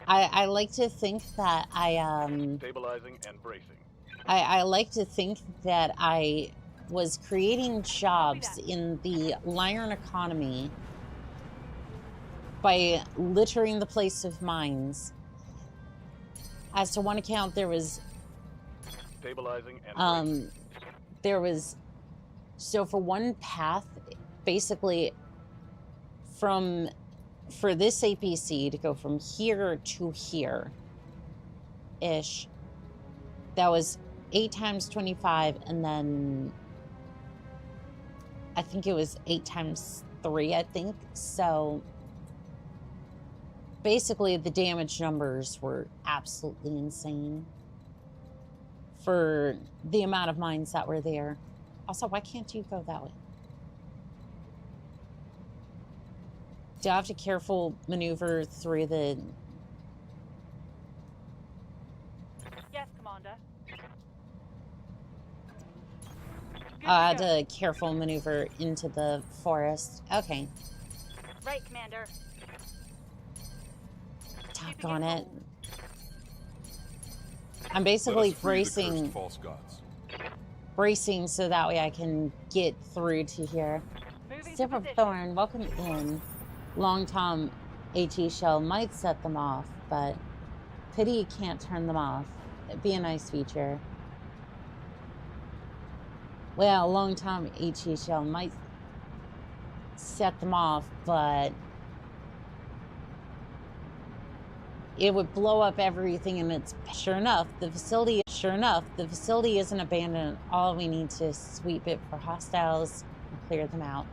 I like to think that Stabilizing and bracing. I like to think that I was creating jobs in the Lyran economy by littering the place with mines. As to one account, there was Stabilizing and bracing. there was, so for one path, basically for this APC to go from here to here ish, that was 8 times 25, and then I think it was 8 times 3, I think. So basically the damage numbers were absolutely insane for the amount of mines that were there. Also, why can't you go that way? Do I have to careful maneuver through the... Yes, Commander. Good I had to go. to careful maneuver into the forest. Okay. Right, Commander. Talk on it. Cool. I'm Let basically us free the cursed bracing false gods. so that way I can get through to here. Moving to Silver position. Thorn, welcome in. Long Tom HE shell might set them off, but pity you can't turn them off. It'd be a nice feature. Well, Long Tom HE shell might set them off, but it would blow up everything in its... Sure enough, the facility isn't abandoned. All we need to sweep it for hostiles and clear them out.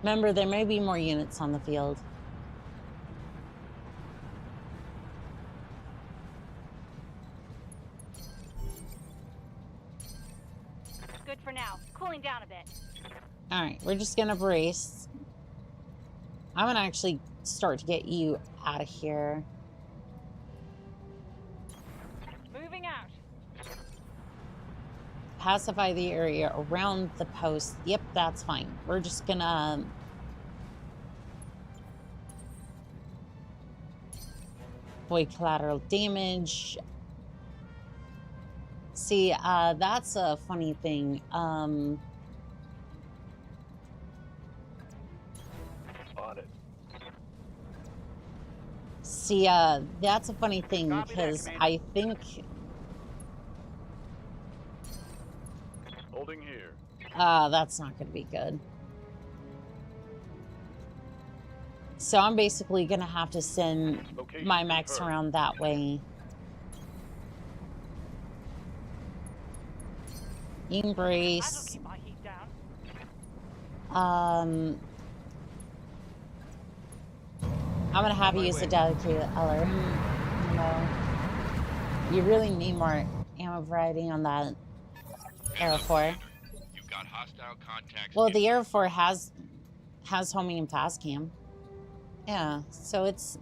Remember, there may be more units on the field. Good for now. Cooling down a bit. All right, we're just gonna brace. I'm gonna actually start to get you out of here. Moving out. Pacify the area around the post. Yep, that's fine. We're just gonna... avoid collateral damage. See, that's a funny thing. On it. See, that's a funny thing Copy that, because Commander. I think... Holding here. that's not going to be good. So I'm basically going to have to send Location my mechs confirmed. around that way. That'll Embrace. keep my heat down. I'm going to have you use a dedicated alert. No. You really need more ammo. overriding on that Air 4. You've got hostile contacts. Well, the Air 4 has homing and fast cam. Yeah, so it's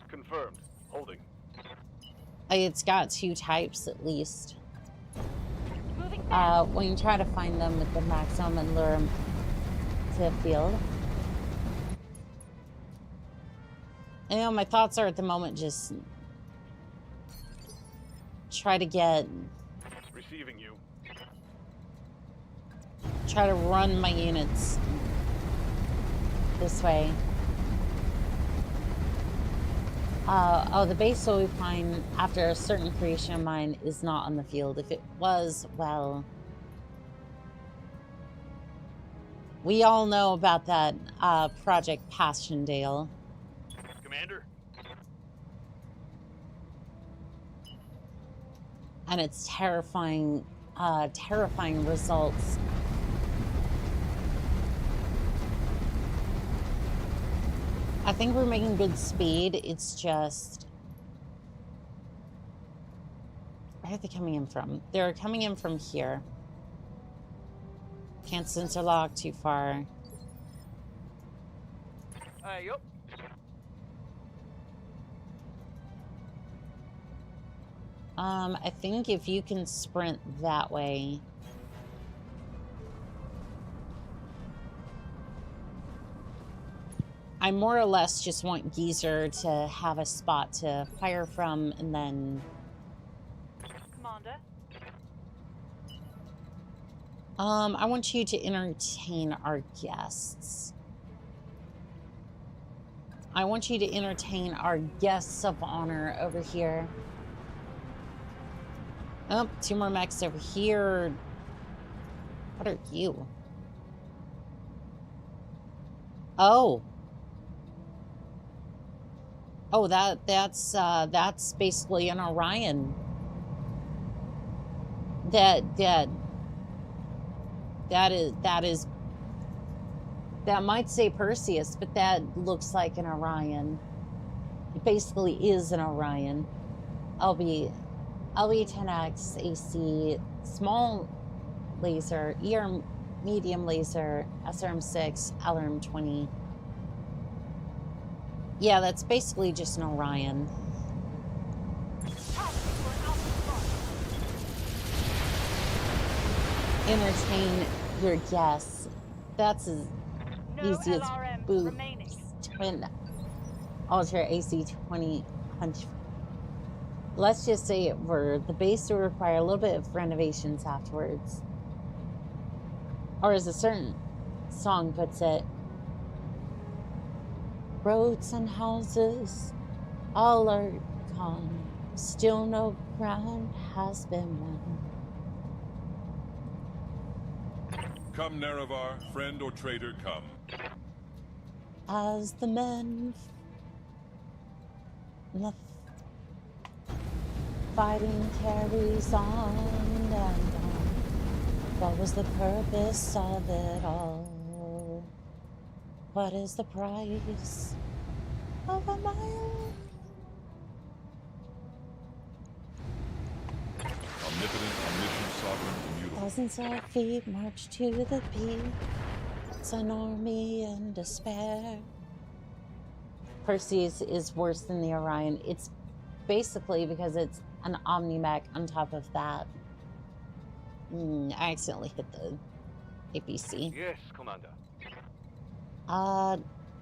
Confirmed. Holding. it's got 2 types at least. Moving fast. When you try to find them with the maximum and lure them to the field. And, you know, my thoughts are at the moment just try to Receiving you. try to run my units this way. Oh, the base will be fine after a certain creation of mine is not on the field. If it was, well, we all know about that Project Passchendaele. Commander? And its terrifying results. I think we're making good speed. It's just... Where are they coming in from? They're coming in from here. Can't sensor lock too far. Yup. I think if you can sprint that way... I more or less just want Geezer to have a spot to fire from, and then... Commander. I want you to entertain our guests. I want you to entertain our guests of honor over here. Oh, 2 more mechs over here. What are you? Oh. Oh, that's basically an Orion. That might say Perseus, but that looks like an Orion. It basically is an Orion. LB 10X AC, small laser, ER medium laser, SRM6, LRM 20. Yeah, that's basically just an Orion. Entertain your guests. That's as easy as remaining. Twin Ultra AC-20 punch. Let's just say it were. The base will require a little bit of renovations afterwards. Or as a certain song puts it, roads and houses all are gone, still no ground has been won. Come, Nerevar, friend or traitor, come. As the men the fighting carries on and on, what was the purpose of it all? What is the price of a mile? Omnipotent, omniscient, sovereign, immutable. Thousands of feet march to the beat. It's an army in despair. Perseus is worse than the Orion. It's basically because it's an Omni-mech on top of that. I accidentally hit the APC. Yes, Commander.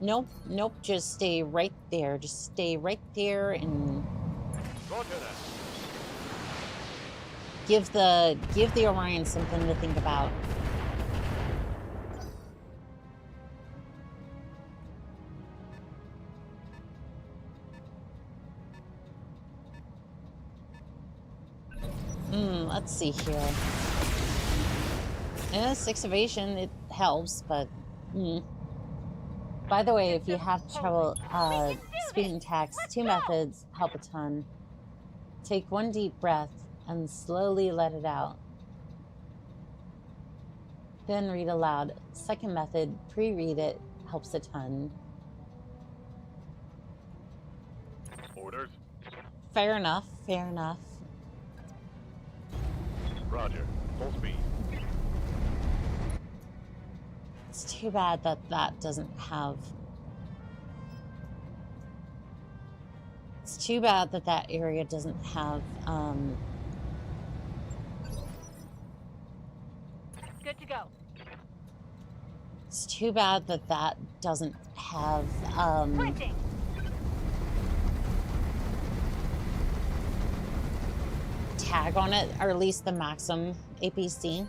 Nope, just stay right there. Just stay right there and Roger that. give the Orion something to think about. Let's see here. 6 evasion, it helps, but By the way, if you have trouble speeding text, 2 methods help a ton. Take 1 deep breath and slowly let it out. Then read aloud. Second method, pre-read it, helps a ton. Orders. Fair enough, fair enough. Roger. Full speed. It's too bad that that doesn't have... It's too bad that that area doesn't have, Good to go. It's too bad that that doesn't have, Printing. tag on it, or at least the maximum APC.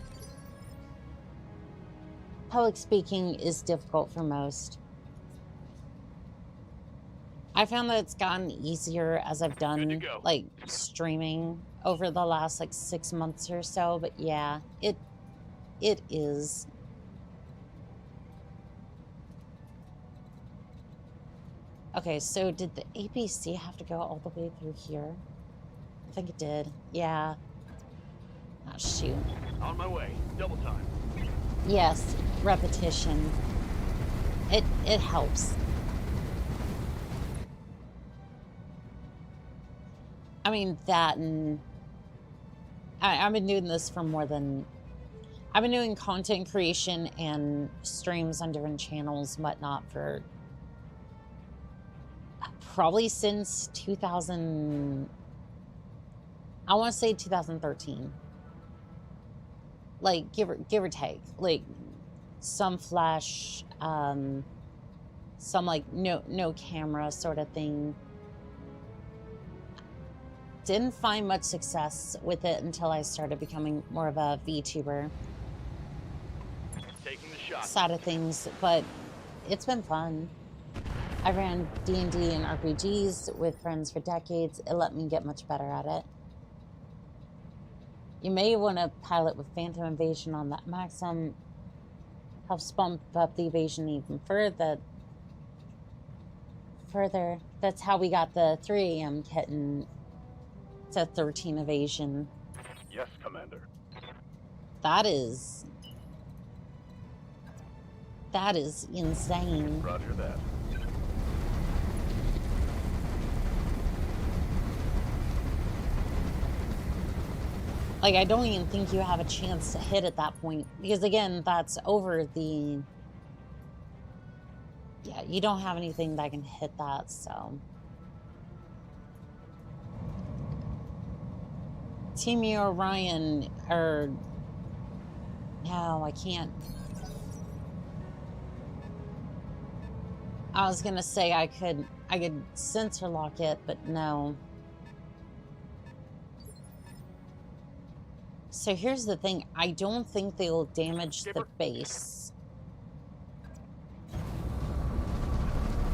Public speaking is difficult for most. I found that it's gotten easier as I've done like streaming over the last like 6 months or so, but yeah, it is. Okay, so did the APC have to go all the way through here? I think it did. Yeah. Oh, shoot. On my way. Double time. Yes, repetition. It helps. I mean, that and... I've been doing this for more than... I've been doing content creation and streams on different channels and whatnot for... probably since 2000... I want to say 2013. Like, give or take. Like, some flash, some, like, no camera sort of thing. Didn't find much success with it until I started becoming more of a VTuber Taking the shot. side of things, but it's been fun. I ran D&D and RPGs with friends for decades. It let me get much better at it. You may want to pilot with Phantom Invasion on that maximum. Helps bump up the evasion even further. That's how we got the 3 AM kitten to 13 evasion. Yes, Commander. That is insane. Roger that. Like, I don't even think you have a chance to hit at that point. Because, again, that's over the... Yeah, you don't have anything that can hit that, so... Team Orion, or... No, I can't... I was gonna say I could sensor lock it, but no. So here's the thing, I don't think they will damage the base.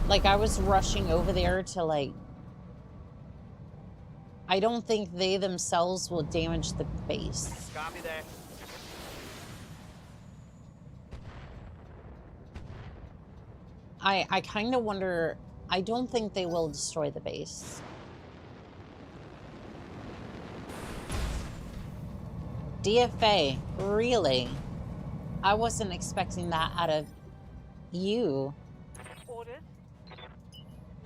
Like, I was rushing over there to, like... I don't think they themselves will damage the base. Copy that. I kind of wonder... I don't think they will destroy the base. DFA, really? I wasn't expecting that out of you. Orders.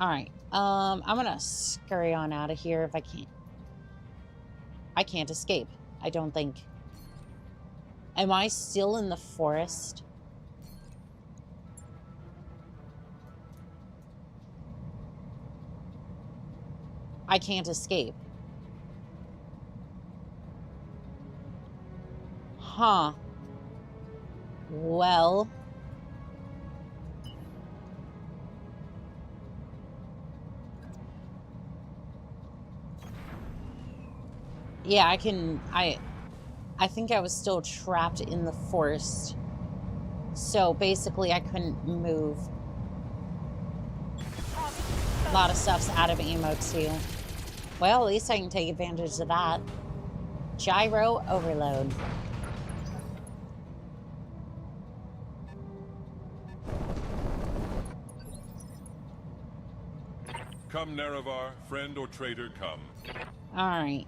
All right, I'm gonna scurry on out of here if I can't. I can't escape, I don't think. Am I still in the forest? I can't escape. Huh. Well. Yeah, I think I was still trapped in the forest. So basically I couldn't move. A lot of stuff's out of ammo too. Well, at least I can take advantage of that. Gyro overload. Come, Nerevar, friend or traitor, come. Alright.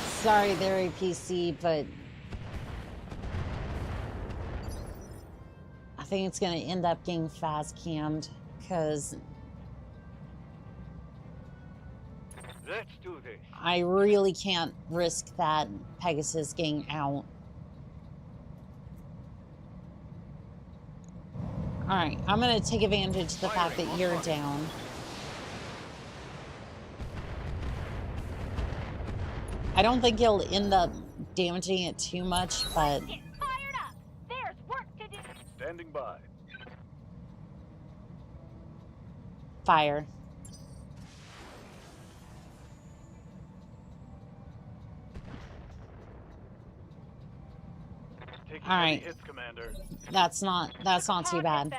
Sorry there, APC, but... I think it's gonna end up getting fast cammed, because... Let's do this. I really can't risk that Pegasus getting out. Alright, I'm gonna take advantage of the fact that you're down. I don't think he'll end up damaging it too much, but... Get fired up! There's work to do! Standing by. Fire. Taking All heavy right. hits, Commander. That's not too bad.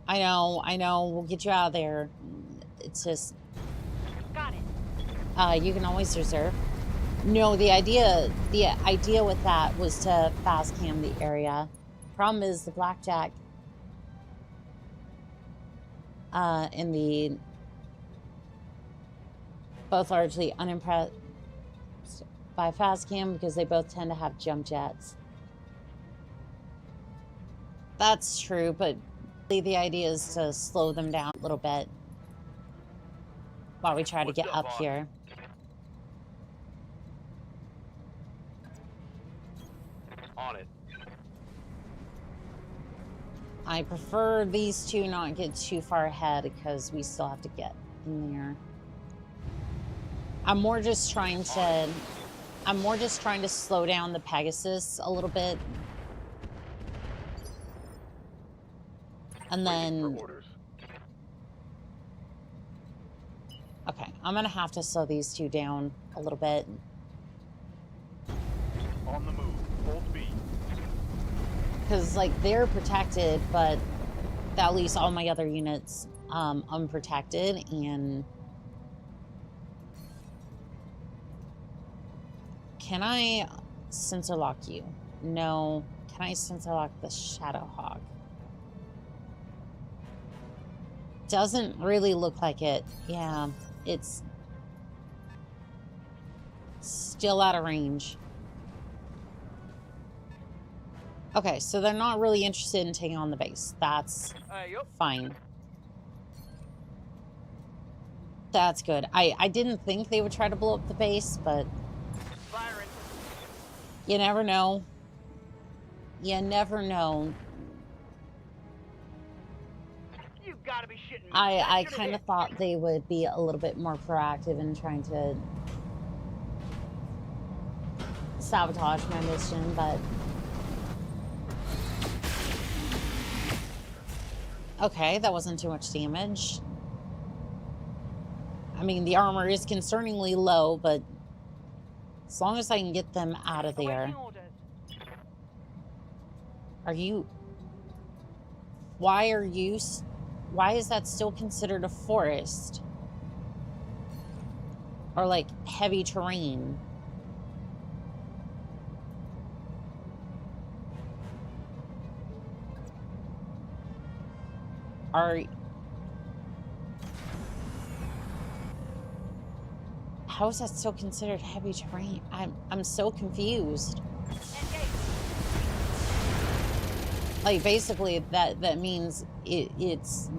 I know, we'll get you out of there. It's just... Got it. You can always reserve. No, the idea with that was to fast cam the area. Problem is the blackjack and the both largely unimpressed by fast cam because they both tend to have jump jets. That's true, but the idea is to slow them down a little bit while we try to get up here. On it. I prefer these two not get too far ahead because we still have to get in there. I'm more just trying to slow down the Pegasus a little bit. And then... Okay, I'm gonna have to slow these two down a little bit. On the move. Full speed. Because, like, they're protected, but that leaves all my other units unprotected, and... Can I sensor lock you? No. Can I sensor lock the Shadowhawk? Doesn't really look like it. Yeah, it's still out of range. Okay, so they're not really interested in taking on the base. That's fine. That's good. I didn't think they would try to blow up the base, but you never know. You never know. You gotta be shitting me. I kind of thought they would be a little bit more proactive in trying to sabotage my mission, but... Okay, that wasn't too much damage. I mean, the armor is concerningly low, but as long as I can get them out of there. Are you... Why is that still considered a forest? Or, like, heavy terrain? How is that still considered heavy terrain? I'm so confused. Like, basically, that means it's...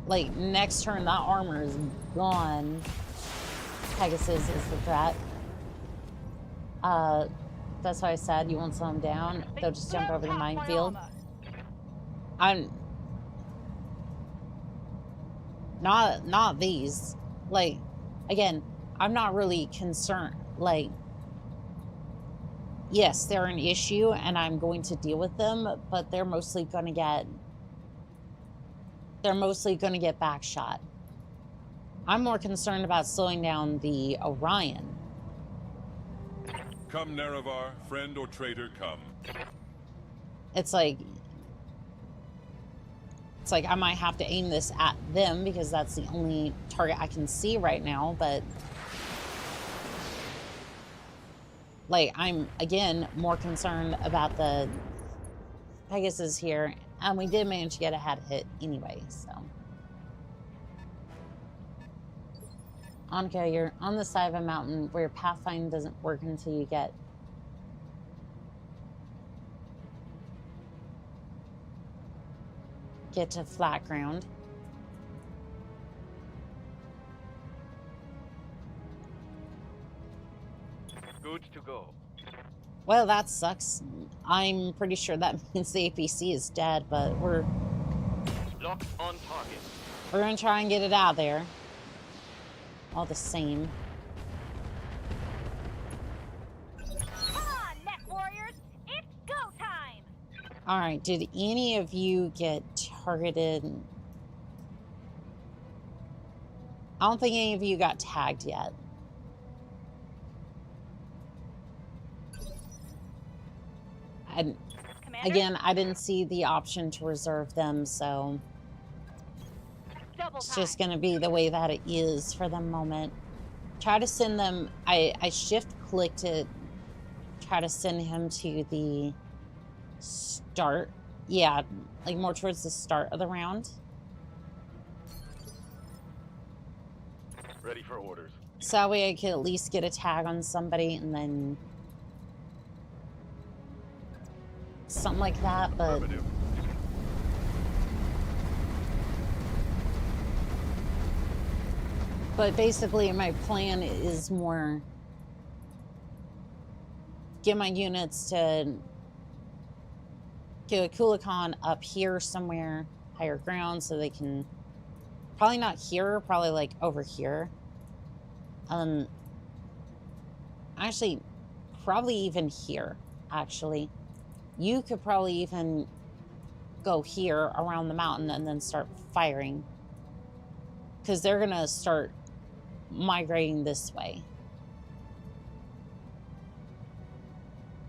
Like, next turn, that armor is gone. Pegasus is the threat. That's why I said you won't slow them down. They'll just jump over the minefield. I'm... Not these. Like, again, I'm not really concerned. Like, yes, they're an issue, and I'm going to deal with them, but they're mostly going to get... They're mostly going to get backshot. I'm more concerned about slowing down the Orion. Come, Nerevar, friend or traitor, come. It's like I might have to aim this at them because that's the only target I can see right now, but... Like, I'm, again, more concerned about the Pegasus here. And we did manage to get a head hit anyway, so. Annika, you're on the side of a mountain where pathfinding doesn't work until you get to flat ground. Good to go. Well, that sucks. I'm pretty sure that means the APC is dead, but we're Locked on target. gonna try and get it out of there. All the same. Come on, mech warriors! It's go time! All right, did any of you get targeted? I don't think any of you got tagged yet. And Commander, again, I didn't see the option to reserve them, so double it's time. just going to be the way that it is for the moment. Try to send them. I shift clicked it. Try to send him to the start. Yeah, like more towards the start of the round. Ready for orders. So that way I could at least get a tag on somebody and then something like that, but Affirmative. basically my plan is more get my units to get a Cool-a-con up here somewhere, higher ground, so they can probably not here, probably like over here. Actually, probably even here, actually. You could probably even go here around the mountain and then start firing. Because they're going to start migrating this way.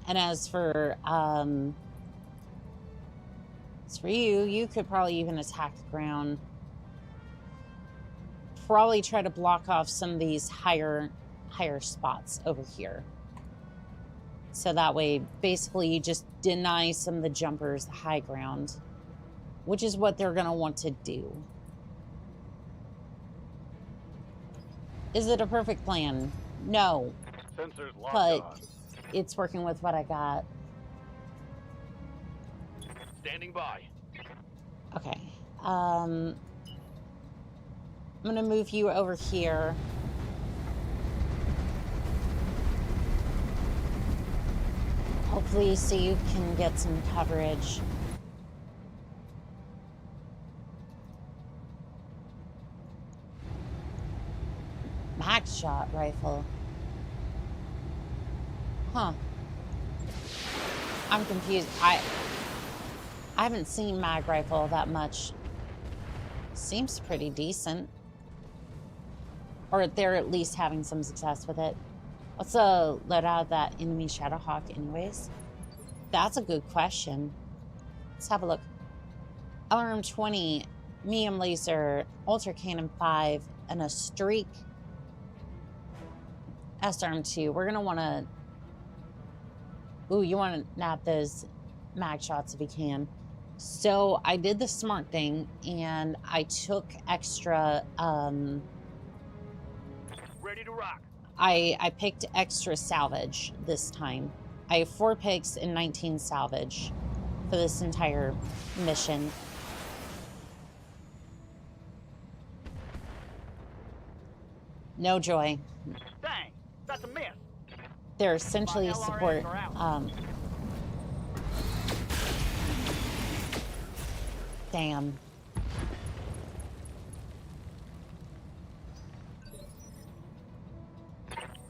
And as for you, you could probably even attack the ground. Probably try to block off some of these higher spots over here. So that way, basically, you just deny some of the jumpers the high ground, which is what they're going to want to do. Is it a perfect plan? No, Sensors locked but on. it's working with what I got. Standing by. Okay. I'm going to move you over here. Hopefully so you can get some coverage. Max shot rifle. Huh. I'm confused. I haven't seen mag rifle that much. Seems pretty decent. Or they're at least having some success with it. What's the loadout of that enemy Shadowhawk anyways? That's a good question. Let's have a look. LRM 20, medium laser, ultra cannon 5, and a streak SRM 2. We're gonna want to. Ooh, you want to nab those mag shots if you can. So I did the smart thing and I took extra. Ready to rock. I picked extra salvage this time. I have 4 picks and 19 salvage for this entire mission. No joy. Dang, that's a miss. They're essentially support. Damn.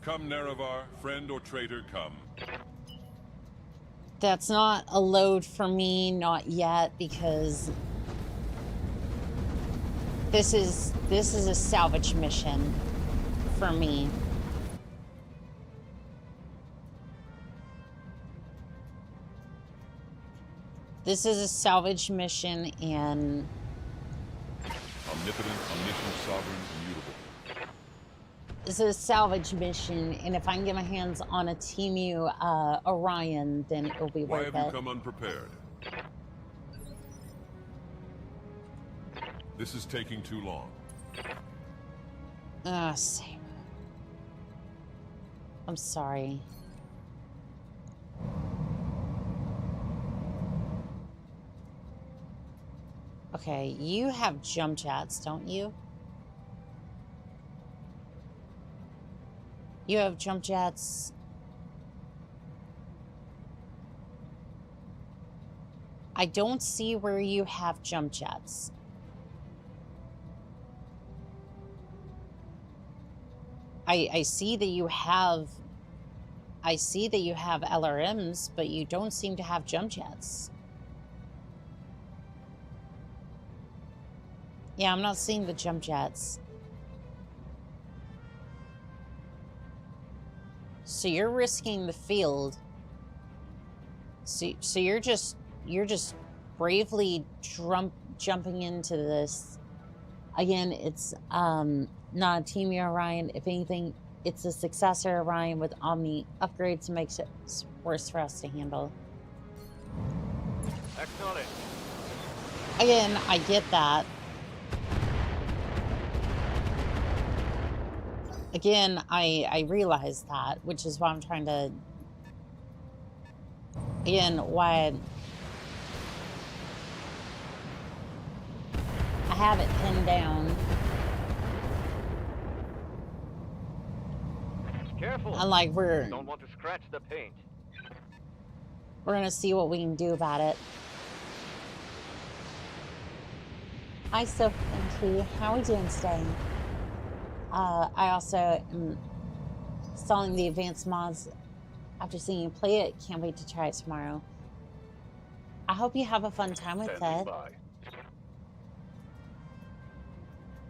Come, Nerevar, friend or traitor, come. That's not a load for me, not yet, because this is a salvage mission for me. This is a salvage mission, and Omnipotent, omniscient, sovereign, immutable. this is a salvage mission, and if I can get my hands on a Temu Orion, then it'll be Why worth have you it. come unprepared? This is taking too long. Same. I'm sorry. Okay, you have jump jets, don't you? You have jump jets. I don't see where you have jump jets. I see that you have... I see that you have LRMs, but you don't seem to have jump jets. Yeah, I'm not seeing the jump jets. So you're risking the field. So you're just bravely jumping into this. Again, it's not a Team Orion. If anything, it's a successor Orion with Omni upgrades, makes it worse for us to handle. Excellent. Again, I get that. Again, I realize that, which is why I'm trying to... Again, why I have it pinned down. Careful. And like Don't want to scratch the paint. we're gonna see what we can do about it. Hi, Sophie. How are we doing today? I also am installing the advanced mods after seeing you play it. Can't wait to try it tomorrow. I hope you have a fun time with Standing it. by.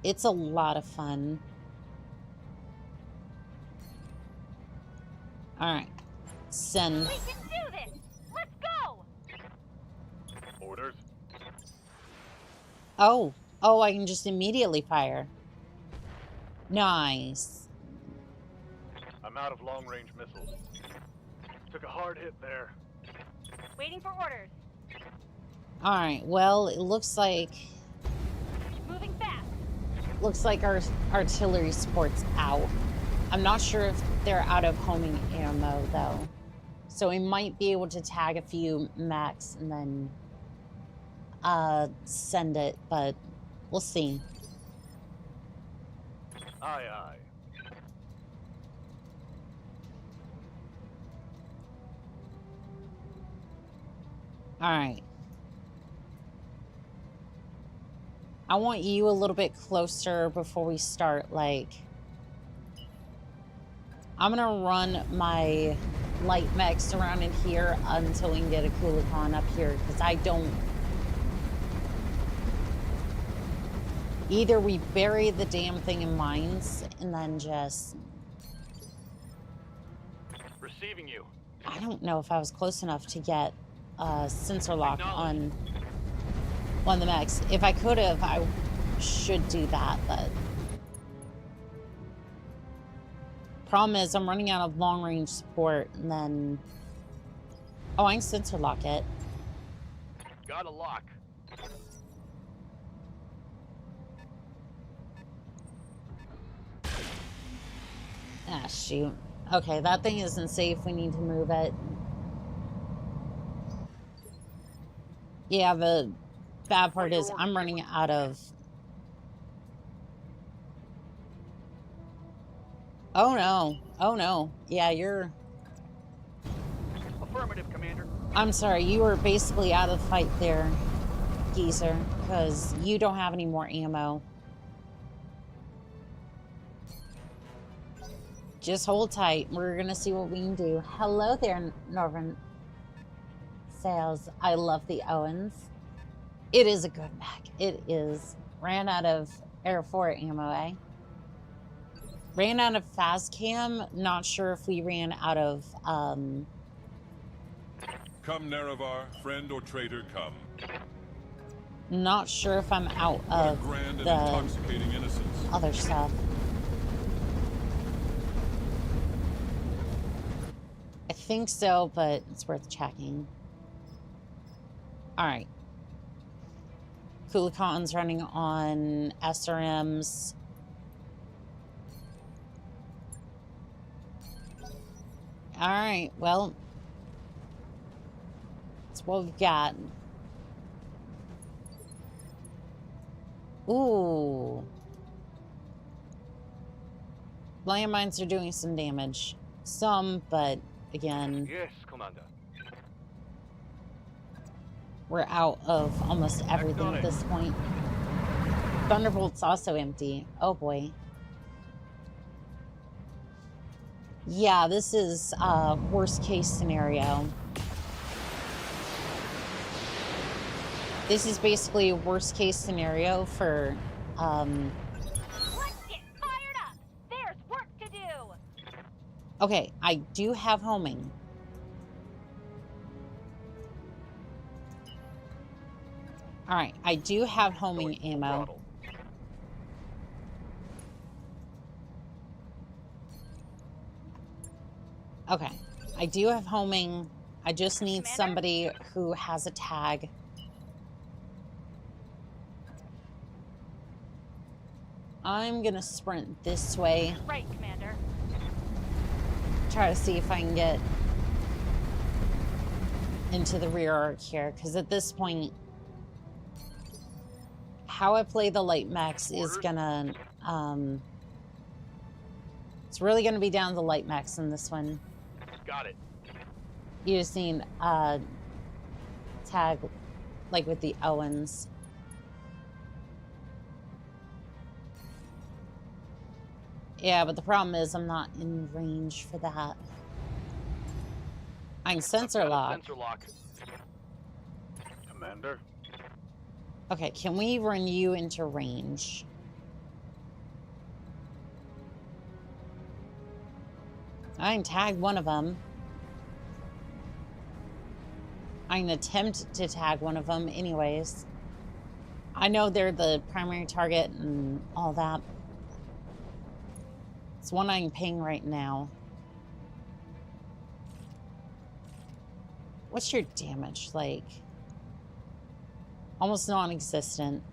It's a lot of fun. All right, send. We can do this! Let's go! Orders. Oh, I can just immediately fire. Nice. I'm out of long-range missiles. Took a hard hit there. Waiting for orders. All right, well, it looks like Moving fast. our artillery support's out. I'm not sure if they're out of homing ammo though, so we might be able to tag a few mechs and then send it, but we'll see. Aye, aye. All right. I want you a little bit closer before we start, like... I'm gonna run my light mechs around in here until we can get a Kulikon up here, because I don't... Either we bury the damn thing in mines and then just... Receiving you. I don't know if I was close enough to get sensor lock on one of the mechs. If I could have, I should do that, but... Problem is, I'm running out of long-range support, and then... Oh, I can sensor lock it. Got a lock. Ah, shoot. Okay, that thing isn't safe. We need to move it. Yeah, the bad part is I'm running out of... Oh, no. Oh, no. Yeah, you're... Affirmative, Commander. I'm sorry, you were basically out of the fight there, geezer, because you don't have any more ammo. Just hold tight. We're gonna see what we can do. Hello there, Northern Sales. I love the Owens. It is a good mech. It is. Ran out of Air 4 ammo, eh? Ran out of fast cam. Not sure if we ran out of Come, Nerevar, friend or traitor, come. not sure if I'm out What a of grand and the intoxicating innocence. other stuff. I think so, but it's worth checking. All right. Kulikon's running on SRMs. All right, well, that's what we've got. Ooh. Landmines are doing some damage. Some, but again... Yes, Commander. We're out of almost everything at this point. Thunderbolt's also empty. Oh boy. Yeah, this is worst case scenario. This is basically worst case scenario for Let's get fired up. There's work to do. okay, I do have homing. All right, I do have homing ammo. Okay, I do have homing. I just need Commander? somebody who has a tag. I'm gonna sprint this way. Right, Commander. Try to see if I can get into the rear arc here, because at this point, how I play the light mechs is gonna, it's really gonna be down to the light mechs in this one. Got it. You just need tag, like with the Owens. Yeah, but the problem is I'm not in range for that. I can sensor lock. Sensor lock. Commander. Okay, can we run you into range? I can tag one of them. I can attempt to tag one of them anyways. I know they're the primary target and all that. It's one I can ping right now. What's your damage like? Almost non-existent.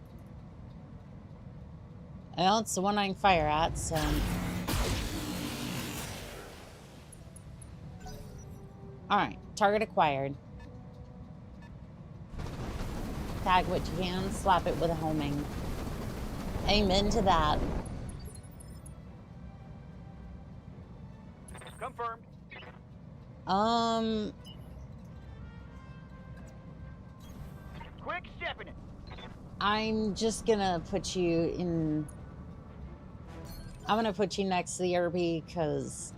Well, it's the one I can fire at, so... Alright, target acquired. Tag what you can, slap it with a homing. Amen to that. Confirmed. Quick stepping it. I'm just gonna put you in... I'm gonna put you next to the Irby, because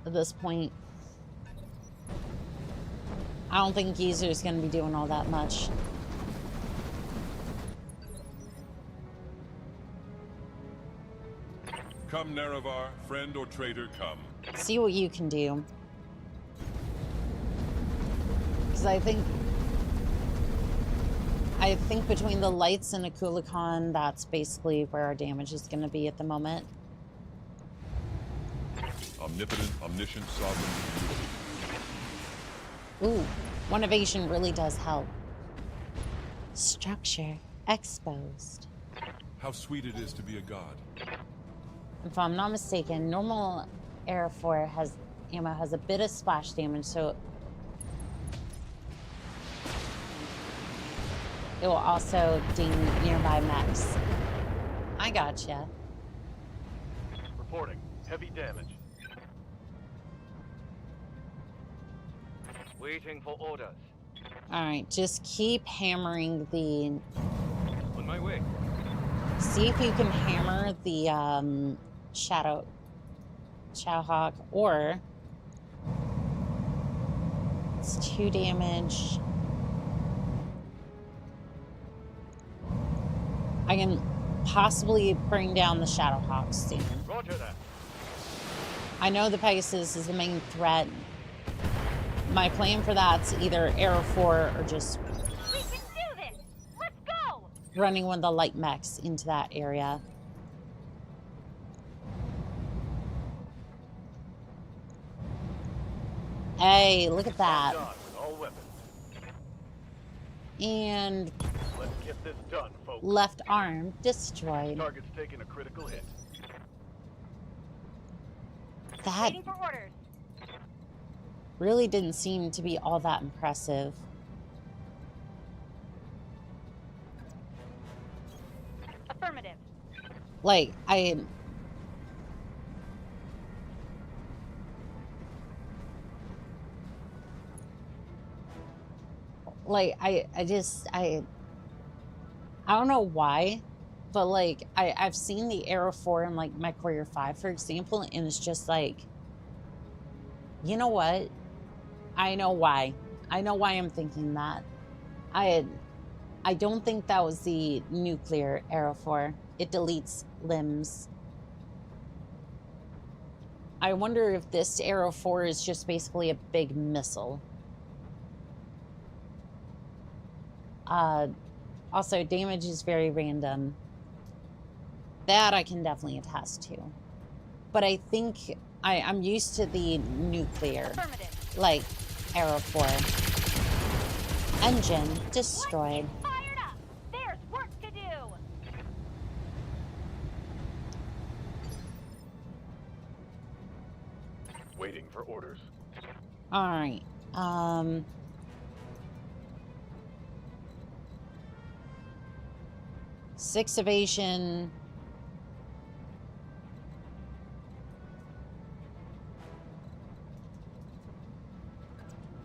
at this point, I don't think Geezer's gonna be doing all that much. Come, Nerevar, friend or traitor, come. See what you can do. Because I think between the lights and Akulikon, that's basically where our damage is going to be at the moment. Omnipotent, omniscient, sovereign, Ooh, one evasion really does help. Structure exposed. how sweet it is to be a god. If I'm not mistaken, normal Air 4 ammo has a bit of splash damage, so it will also ding nearby mechs. I gotcha. Reporting. Heavy damage. Waiting for orders. Alright, just keep hammering the... On my way. See if you can hammer the Shadowhawk, or it's 2 damage. I can possibly bring down the Shadowhawk soon. Roger that. I know the Pegasus is the main threat. My plan for that's either Air 4 or just We can do this. Let's go. running one of the light mechs into that area. Hey, look at that. Done with all weapons. And Let's get this done, folks. left arm destroyed. Target's taking a critical hit. That Waiting for orders. really didn't seem to be all that impressive. Affirmative. Like, Like, I don't know why, but like, I've seen the Arrow 4 in like MechWarrior 5, for example, and it's just like, you know what? I know why. I know why I'm thinking that. I don't think that was the nuclear Arrow 4. It deletes limbs. I wonder if this Arrow 4 is just basically a big missile. Also, damage is very random. That I can definitely attest to. But I think I'm used to the nuclear, like Arrow 4. Engine destroyed. Fired up. There's work to do. Waiting for orders. All right. 6 evasion.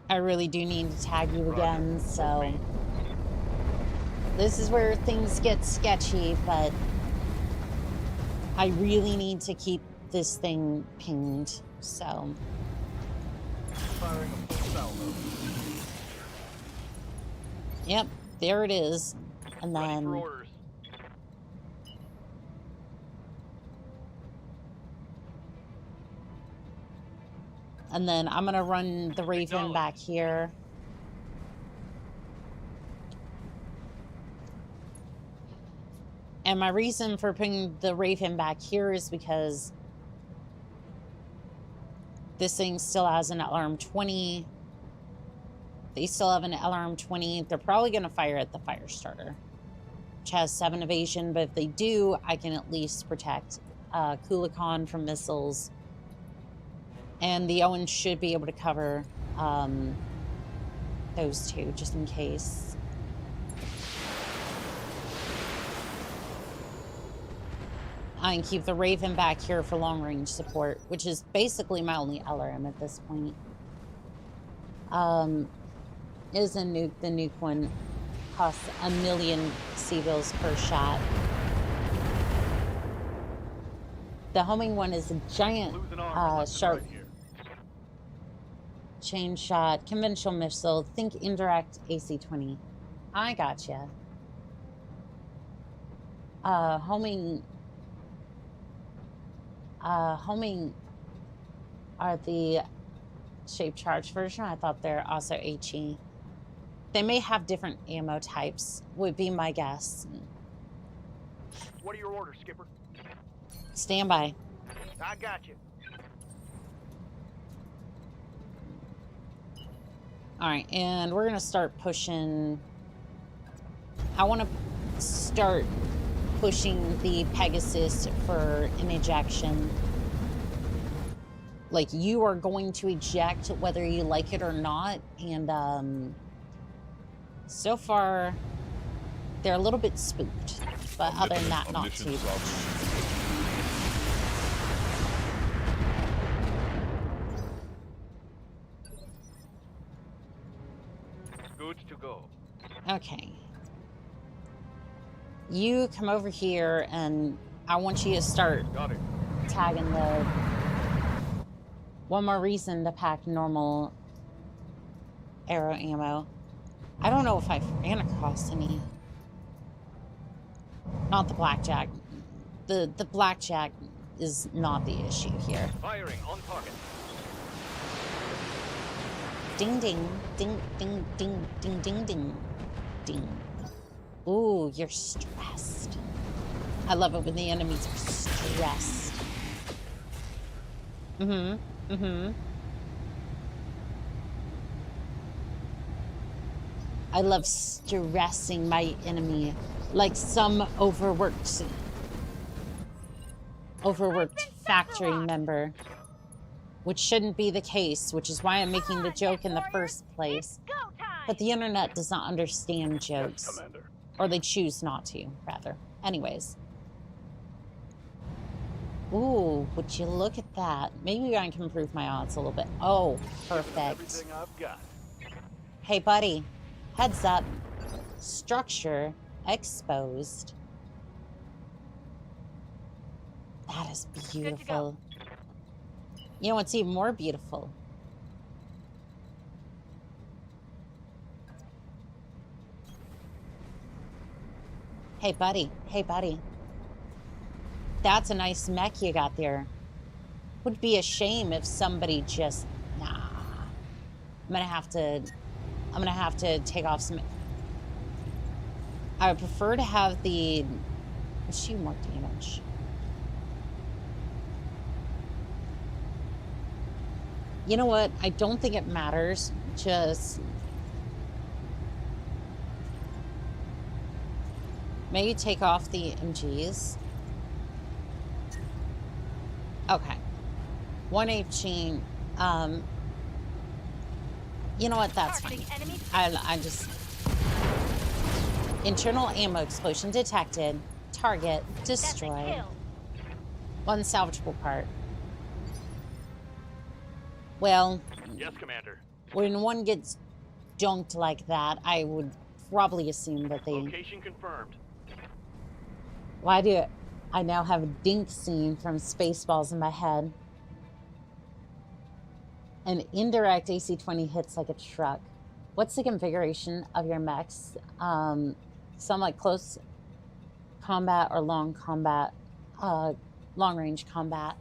I really do need to tag you again, so this is where things get sketchy, but I really need to keep this thing pinged, so. Firing a full salvo. Yep, there it is. And Ready then for orders. I'm gonna run the Raven back here. And my reason for putting the Raven back here is because this thing still has an alarm 20. They still have an alarm 20. They're probably gonna fire at the fire starter, which has 7 evasion, but if they do, I can at least protect Kulikon from missiles. And the Owen should be able to cover those two, just in case. I can keep the Raven back here for long-range support, which is basically my only LRM at this point. Is a nuke. The nuke one costs 1,000,000 C-bills per shot. The homing one is a giant sharp chain shot, conventional missile. Think indirect AC-20. I gotcha. Homing are the shape charge version. I thought they're also HE. They may have different ammo types, would be my guess. What are your orders, Skipper? Stand by. I got you. All right, and we're gonna start pushing. I want to start pushing the Pegasus for an ejection. Like, you are going to eject whether you like it or not, and so far they're a little bit spooked, but other than that, not too much. Good to go. Okay. You come over here, and I want you to start Got it. tagging the... One more reason to pack normal arrow ammo. I don't know if I ran across any. Not the blackjack. The blackjack is not the issue here. Firing on target. Ding ding, ding ding ding ding ding ding ding. Ooh, you're stressed. I love it when the enemies are stressed. I love stressing my enemy like some overworked factory member, which shouldn't be the case, which is why I'm making the joke in the first place. But the internet does not understand jokes, Commander. or they choose not to, rather. Anyways. Ooh, would you look at that? Maybe I can improve my odds a little bit. Oh, perfect. Everything I've got. Hey, buddy. Heads up. Structure exposed. That is beautiful. You know what's even more beautiful? Hey, buddy. Hey, buddy. That's a nice mech you got there. Would be a shame if somebody just... Nah. I'm gonna have to take off some... I would prefer to have the... She more damage. You know what? I don't think it matters. Just... Maybe take off the MGs. Okay. 118. You know what? That's fine. I just... Internal ammo explosion detected. Target destroyed. One salvageable part. Well... Yes, Commander. When one gets dunked like that, I would probably assume that they... Location confirmed. Why do I now have a dink scene from Spaceballs in my head? An indirect AC-20 hits like a truck. What's the configuration of your mechs? Some like close combat or long combat, long-range combat.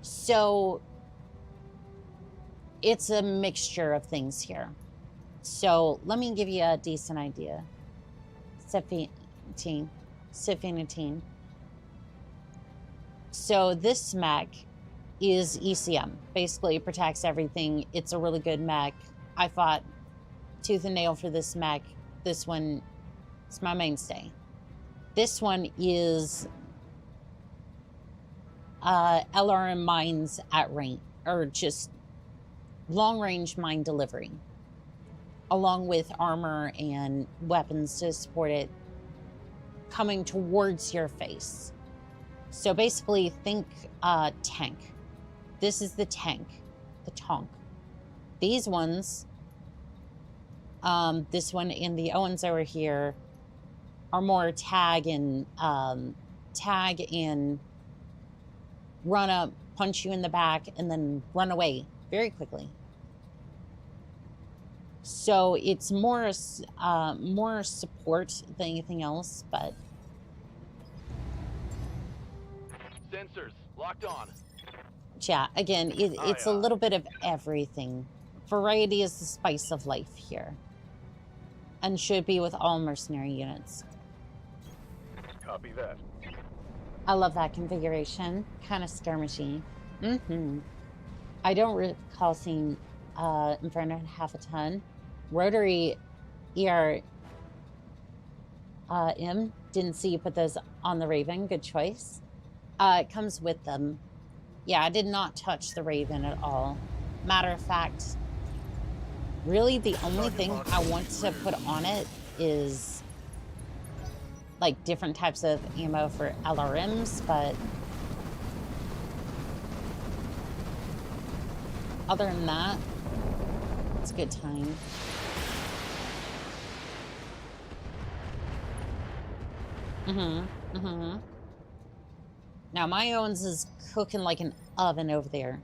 So it's a mixture of things here. So let me give you a decent idea. Siphinatine. So this mech is ECM. Basically, it protects everything. It's a really good mech. I fought tooth and nail for this mech. This one is my mainstay. This one is LRM mines at range, or just long-range mine delivery, along with armor and weapons to support it coming towards your face. So basically, think tank. This is the tank, the tonk. These ones, this one and the Owens over here, are more tag and run up, punch you in the back, and then run away very quickly. So it's more support than anything else, but Sensors locked on. yeah, again, it's a little bit of everything. Variety is the spice of life here, and should be with all mercenary units. Copy that. I love that configuration. Kind of skirmishy. I don't recall seeing Inferno at half a ton. Rotary ERM. Didn't see you put those on the Raven. Good choice. It comes with them. Yeah, I did not touch the Raven at all. Matter of fact, really the only thing I want to put on it is like different types of ammo for LRMs, but other than that, it's a good time. Now my Owens is cooking like an oven over there.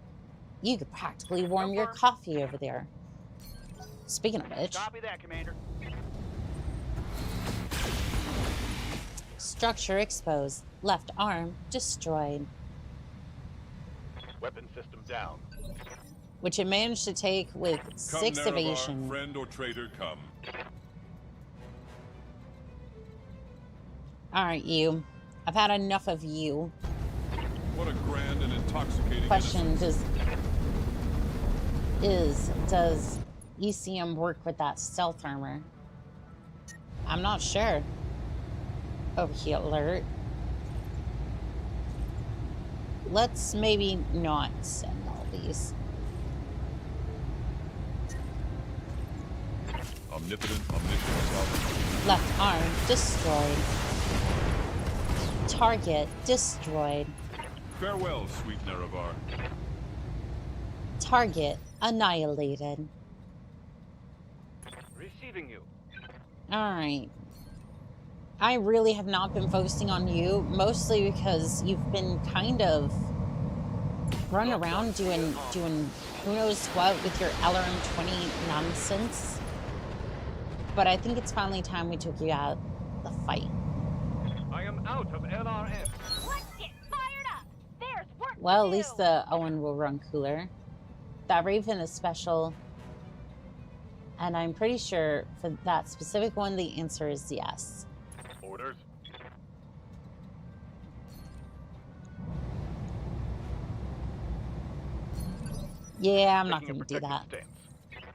You could practically warm your coffee over there. Speaking of which, Copy that, Commander. structure exposed. Left arm destroyed. Weapon system down. Which it managed to take with Come, 6 Nerevar, evasion. friend or traitor, come. Alright, you. I've had enough of you. What a grand and intoxicating Question, innocence. does ECM work with that stealth armor? I'm not sure. Overheat alert. Let's maybe not send all these. Omnipotent, omniscient. Left arm destroyed. Target destroyed. Farewell, sweet Nerevar. Target annihilated. Receiving you. Alright. I really have not been focusing on you, mostly because you've been kind of running around doing who knows what with your LRM-20 nonsense. But I think it's finally time we took you out the fight. I am out of LRM. Let's get fired up. There's work to Well, at do. least the Owen will run cooler. That Raven is special. And I'm pretty sure for that specific one, the answer is yes. Orders. Yeah, I'm not Taking a going to do that. protective stance.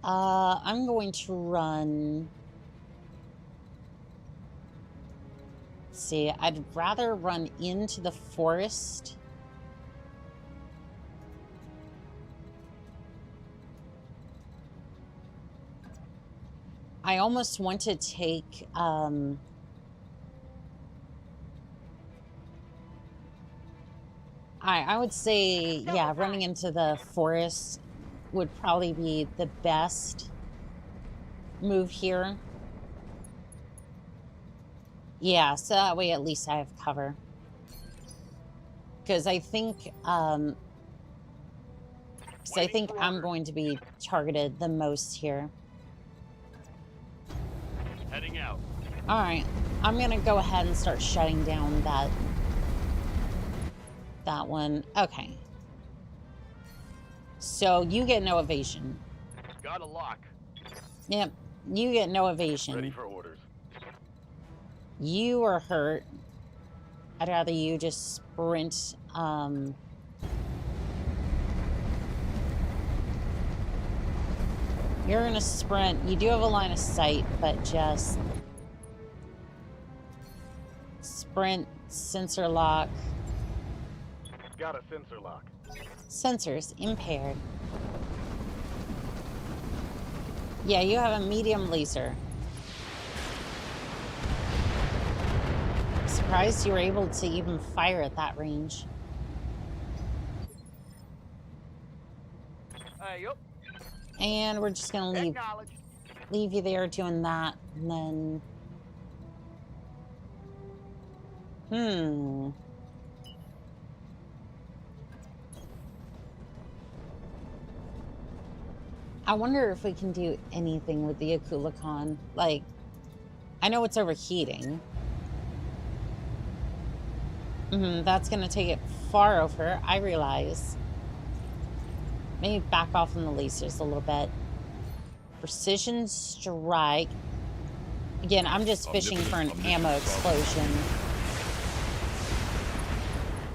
I'm going to run... Let's see, I'd rather run into the forest. I almost want to take, I would say, yeah, running into the forest would probably be the best move here. Yeah, so that way at least I have cover. Because I think, I'm going to be targeted the most here. Heading out. All right, I'm gonna go ahead and start shutting down that one. Okay. So you get no evasion. Got a lock. Yep, you get no evasion. Ready for orders. You are hurt. I'd rather you just sprint. You're gonna sprint. You do have a line of sight, but just sprint, sensor lock. Got a sensor lock. Sensors impaired. Yeah, you have a medium laser. Surprised you were able to even fire at that range. Yup. And we're just gonna leave you there doing that, and then I wonder if we can do anything with the Akula-Khan. Like, I know it's overheating. That's gonna take it far over, I realize. Maybe back off on the lasers a little bit. Precision strike. Again, I'm just fishing for an ammo explosion.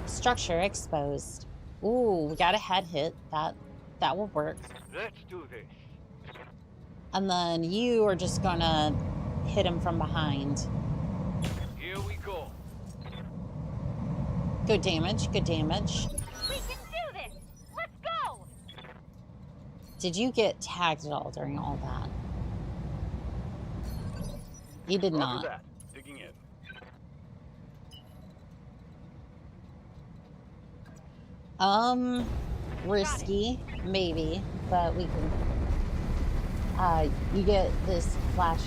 Structure exposed. Ooh, we got a head hit. That will work. Let's do this. And then you are just gonna hit him from behind. Here we go. Good damage, good damage. We can do this. Let's go. Did you get tagged at all during all that? You did Roger not. that. Digging in. Risky, maybe, but we can. You get this flash.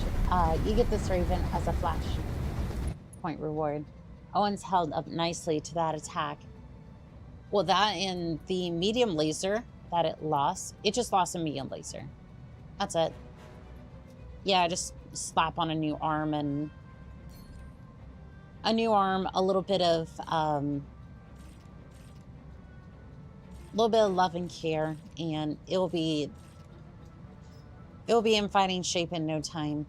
You get this Raven as a flash point reward. Owen's held up nicely to that attack. Well, that and the medium laser that it just lost a medium laser. That's it. Yeah, just slap on a new arm and a little bit of love and care, and it'll be in fighting shape in no time.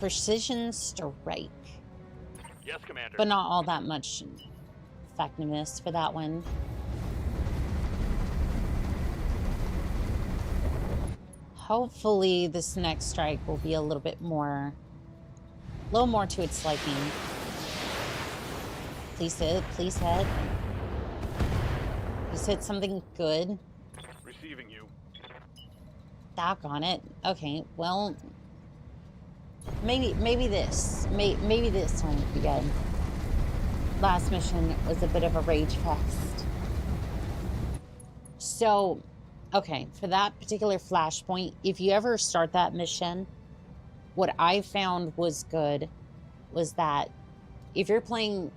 Precision strike. Yes, Commander. But not all that much effectiveness for that one. Hopefully this next strike will be a little more to its liking. Please hit, please hit. Please hit something good. Receiving you. Doggone it. Okay, well, maybe this one would be good. Last mission was a bit of a rage fest. So, Okay, for that particular flashpoint, if you ever start that mission, what I found was good was that if you're playing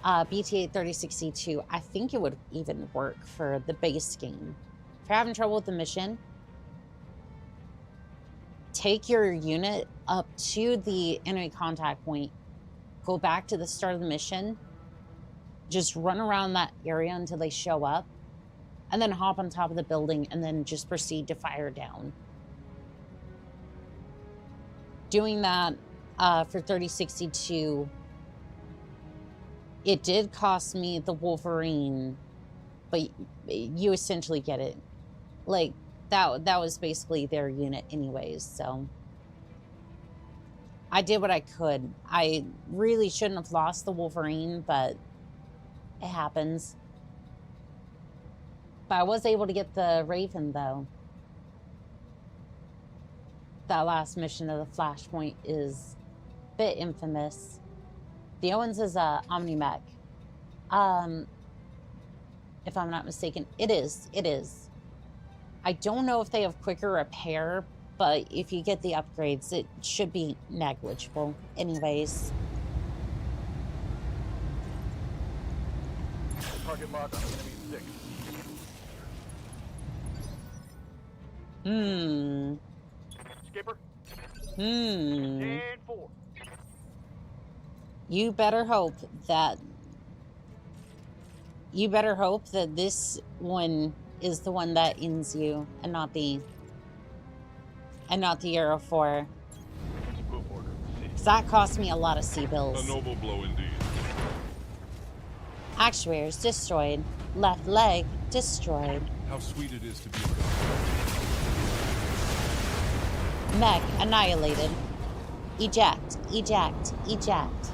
BTA 3062, I think it would even work for the base game. If you're having trouble with the mission, take your unit up to the enemy contact point, go back to the start of the mission, just run around that area until they show up, and then hop on top of the building and then just proceed to fire down. Doing that for 3062, it did cost me the Wolverine, but you essentially get it. Like, that was basically their unit anyways, so I did what I could. I really shouldn't have lost the Wolverine, but it happens. But I was able to get the Raven, though. That last mission of the Flashpoint is a bit infamous. The Owens is a Omni-mech. If I'm not mistaken. It is. It is. I don't know if they have quicker repair, but if you get the upgrades, it should be negligible. Anyways. Target lock on enemy 6. Skipper. 10-4. You better hope that this one is the one that ends you and not the Arrow 4. Move order. Because that cost me a lot of sea A bills. noble blow indeed. Actuators destroyed. Left leg destroyed. How sweet it is to be a god. Mech annihilated. Eject, eject, eject.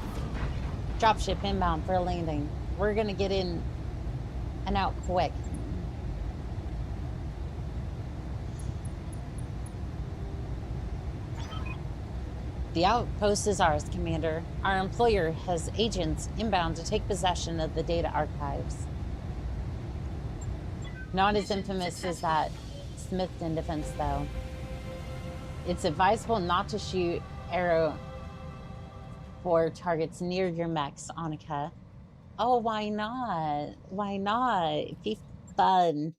Dropship inbound for a landing. We're gonna get in and out quick. The outpost is ours, Commander. Our employer has agents inbound to take possession of the data archives. Not as infamous as that Smithton defense, though. It's advisable not to shoot arrow for targets near your mechs, Annika. Oh, why not? Why not? It'd be fun.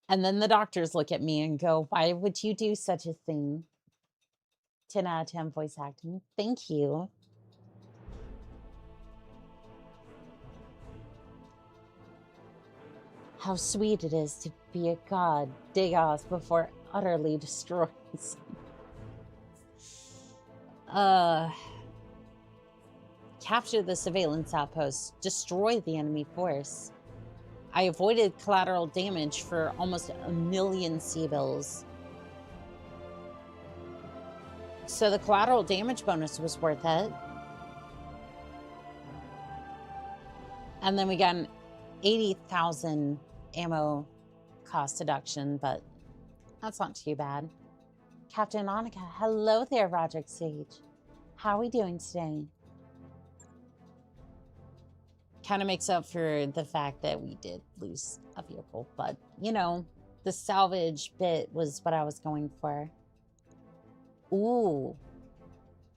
And then the doctors look at me and go, why would you do such a thing? 10 out of 10 voice acting. Thank you. How sweet it is to be a god. Dig off before utterly destroys. Capture the surveillance outpost. Destroy the enemy force. I avoided collateral damage for almost 1 million sea bills. So the collateral damage bonus was worth it. And then we got an 80,000 ammo cost deduction, but that's not too bad. Captain Annika, hello there, Roderick Sage. How are we doing today? Kind of makes up for the fact that we did lose a vehicle, but you know, the salvage bit was what I was going for. Ooh,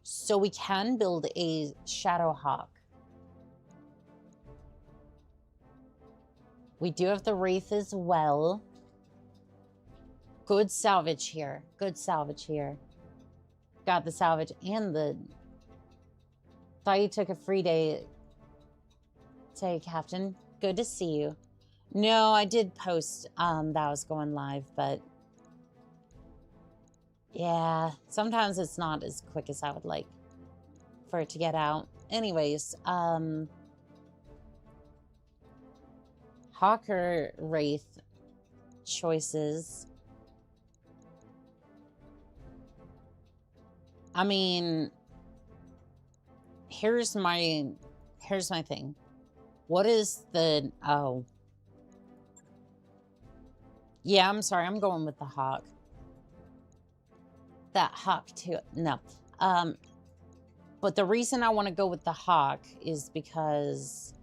so we can build a Shadowhawk. We do have the Wraith as well. Good salvage here. Good salvage here. Got the salvage and the... Thought you took a free day. Say, Captain. Good to see you. No, I did post that I was going live, but... Yeah, sometimes it's not as quick as I would like for it to get out. Anyways, Hawker Wraith choices. I mean, here's my thing. What is the... Oh. Yeah, I'm sorry. I'm going with the Hawk. That Hawk too. No. But the reason I want to go with the Hawk is because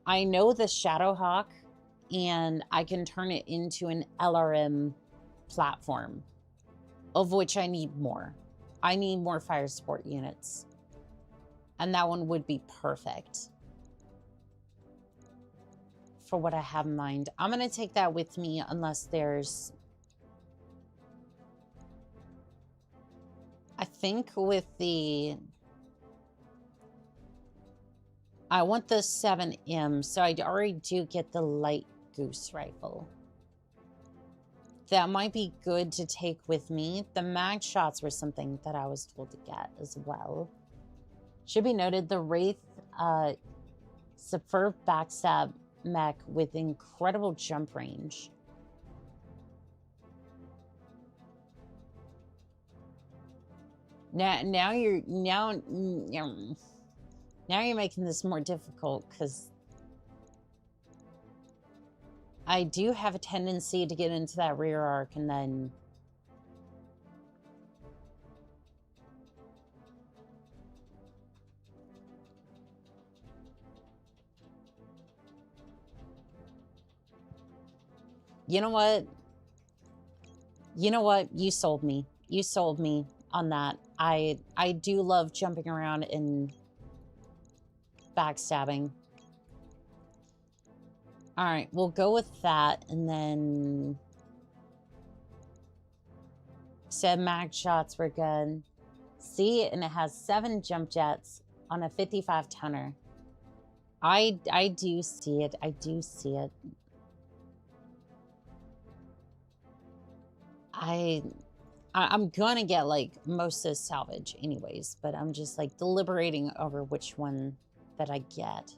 I know the Shadowhawk, and I can turn it into an LRM platform, of which I need more. I need more fire support units. And that one would be perfect for what I have in mind. I'm going to take that with me unless there's... I think with the... I want the 7M, so I already do get the light goose rifle. That might be good to take with me. The mag shots were something that I was told to get as well. Should be noted, the Wraith superb backstab mech with incredible jump range. Now you're making this more difficult, because I do have a tendency to get into that rear arc and then you know what? You know what? You sold me. You sold me on that. I do love jumping around and backstabbing. All right, we'll go with that, and then said mag shots were good. See, and it has 7 jump jets on a 55 tonner. I do see it. I do see it. I'm gonna get like most of salvage anyways, but I'm just like deliberating over which one that I get.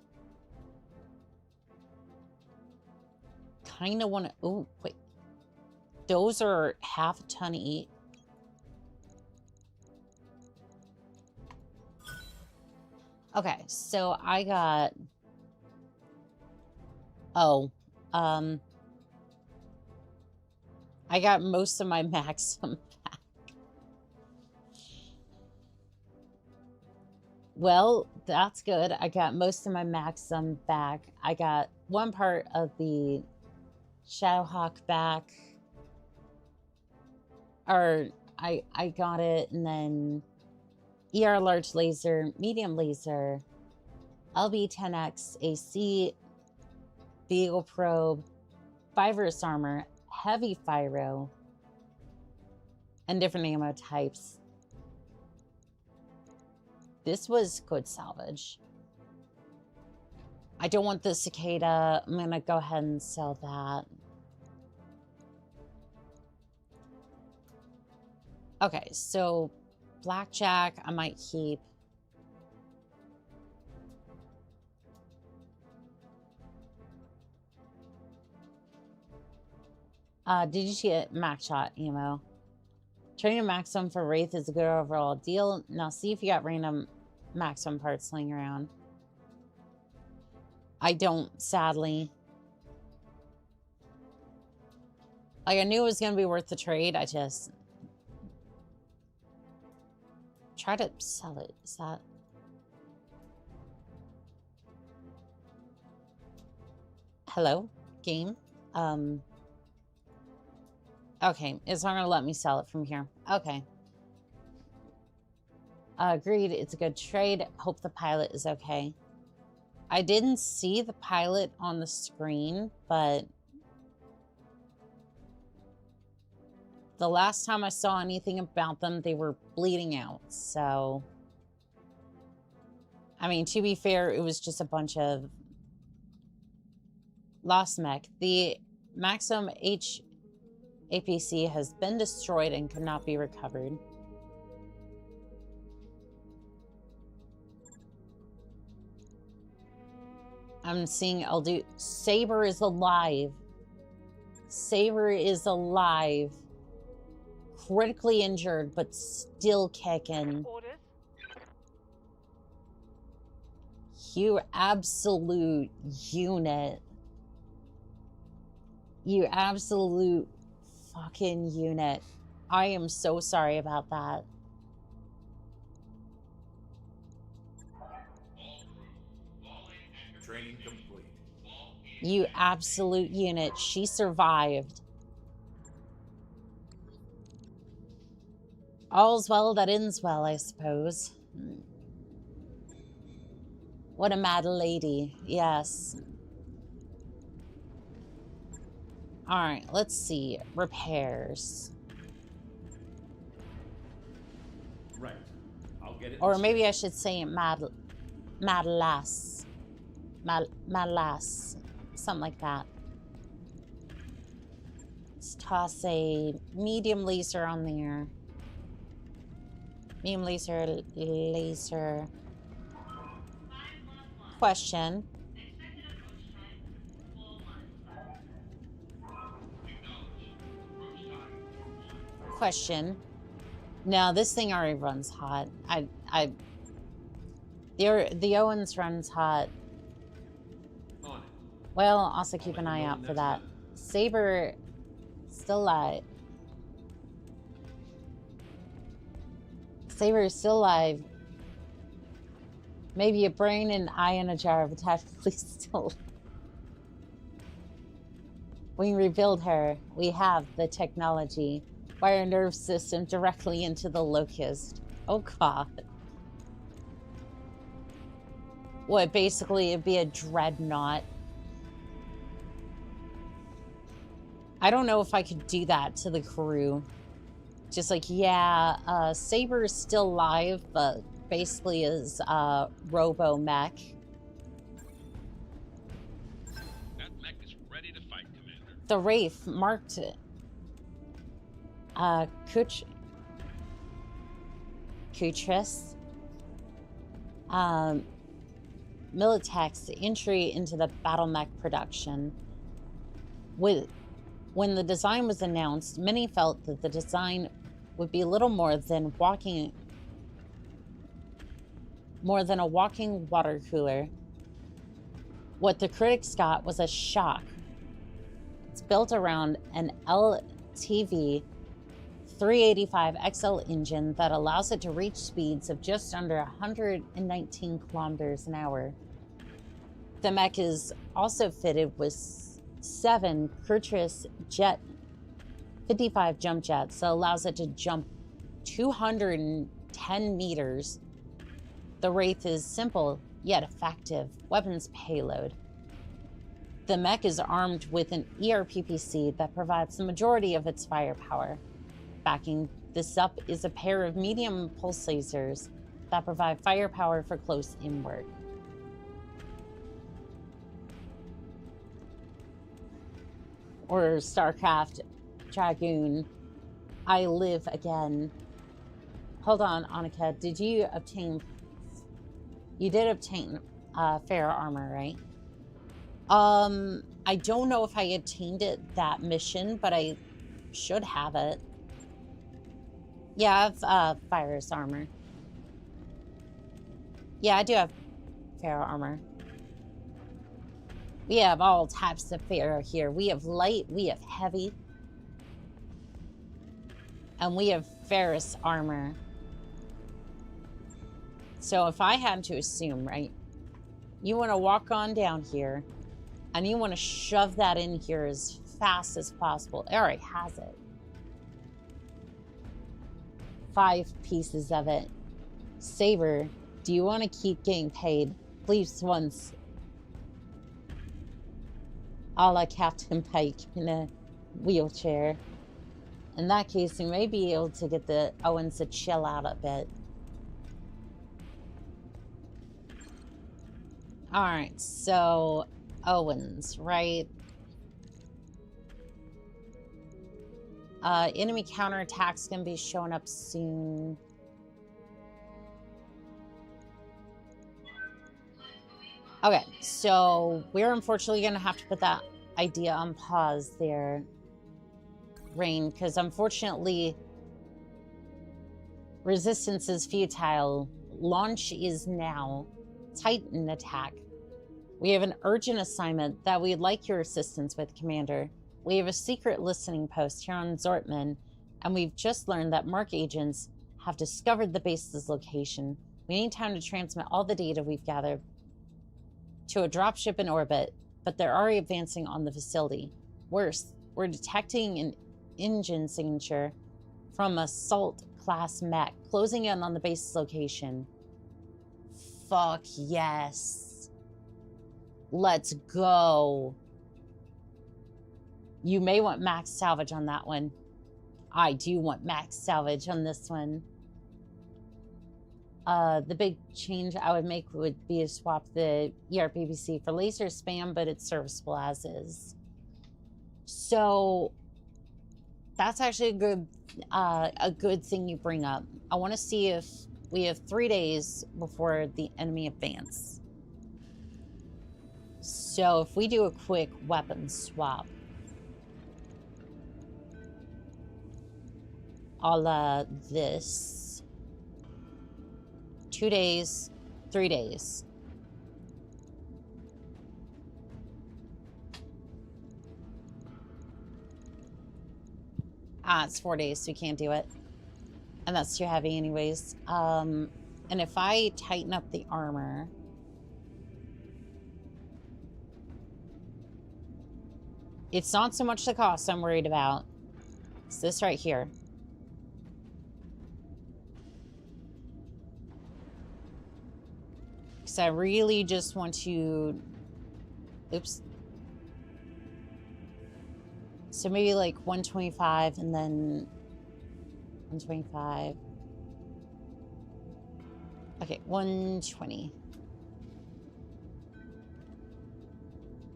Kind of want to... Oh, wait. Those are half a ton each. Okay, so I got... Oh, I got most of my maximum back. Well, that's good. I got most of my maximum back. I got one part of the Shadowhawk back. Or I got it, and then ER large laser, medium laser, LB-10X, AC, vehicle probe, fibrous armor, heavy pyro, and different ammo types. This was good salvage. I don't want the cicada. I'm gonna go ahead and sell that. Okay, so blackjack I might keep. Did you get max shot ammo? Trading maximum for Wraith is a good overall deal. Now see if you got random maximum parts laying around. I don't, sadly. Like, I knew it was going to be worth the trade. I just... try to sell it. Is that... Hello? Game? Okay, it's not going to let me sell it from here. Okay. Agreed, it's a good trade. Hope the pilot is okay. I didn't see the pilot on the screen, but the last time I saw anything about them, they were bleeding out, so... I mean, to be fair, it was just a bunch of lost mech. The Maxim H APC has been destroyed and could not be recovered. I'm seeing Saber is alive. Saber is alive. Critically injured, but still kicking. Orders. You absolute unit. You absolute fucking unit. I am so sorry about that. Training complete. You absolute unit. She survived. All's well that ends well, I suppose. What a mad lady. Yes. All right, let's see. Repairs. Right. I'll get it. Or maybe I should say mad lass. Mad lass. Something like that. Let's toss a medium laser on there. Medium laser. Question. Question. No, this thing already runs hot. The Owens runs hot. Well, also keep an eye out for that. Saber still alive. Saber is still alive. Maybe a brain and eye in a jar, but technically still. We can rebuild her. We have the technology. Wire nerve system directly into the locust. Oh god. What, basically it'd be a dreadnought. I don't know if I could do that to the crew. Just like, yeah, Saber is still alive, but basically is robo mech. That mech is ready to fight, Commander. The Wraith marked Kutris Militech's entry into the battle mech production. When the design was announced, many felt that the design would be little more than a walking water cooler. What the critics got was a shock. It's built around an LTV 385 XL engine that allows it to reach speeds of just under 119 kilometers an hour. The mech is also fitted with 7 Kurtris Jet 55 jump jets that allows it to jump 210 meters. The Wraith is simple yet effective weapons payload. The mech is armed with an ERPPC that provides the majority of its firepower. Backing this up is a pair of medium pulse lasers that provide firepower for close-in work. Or StarCraft Dragoon, I live again. Hold on, Annika, did you obtain... You did obtain fair armor, right? I don't know if I obtained it that mission, but I should have it. Yeah, I have Fire's armor. Yeah, I do have fair armor. We have all types of fair here. We have light, we have heavy. And we have ferrous armor. So if I had to assume, right? You want to walk on down here. And you want to shove that in here as fast as possible. It already has it. 5 pieces of it. Saber, do you want to keep getting paid? Please once. A la Captain Pike in a wheelchair. In that case, you may be able to get the Owens to chill out a bit. Alright, so Owens, right? Enemy counterattacks gonna be showing up soon. Okay, so we're unfortunately gonna have to put that idea on pause there, Rain, because unfortunately resistance is futile. Launch is now. Titan attack. We have an urgent assignment that we'd like your assistance with, Commander. We have a secret listening post here on Zortman, and we've just learned that Merc agents have discovered the base's location. We need time to transmit all the data we've gathered to a dropship in orbit, but they're already advancing on the facility. Worse, we're detecting an engine signature from assault class mech closing in on the base's location. Fuck yes. Let's go. You may want max salvage on that one. I do want max salvage on this one. The big change I would make would be to swap the ERPBC for laser spam, but it's serviceable as is. So that's actually a good thing you bring up. I want to see if we have 3 days before the enemy advance. So if we do a quick weapon swap, a la this, 2 days, 3 days. It's 4 days, so you can't do it. And that's too heavy anyways. And if I tighten up the armor, it's not so much the cost I'm worried about. It's this right here. Because I really just want to... Oops. So maybe like 125 and then 125. Okay, 120.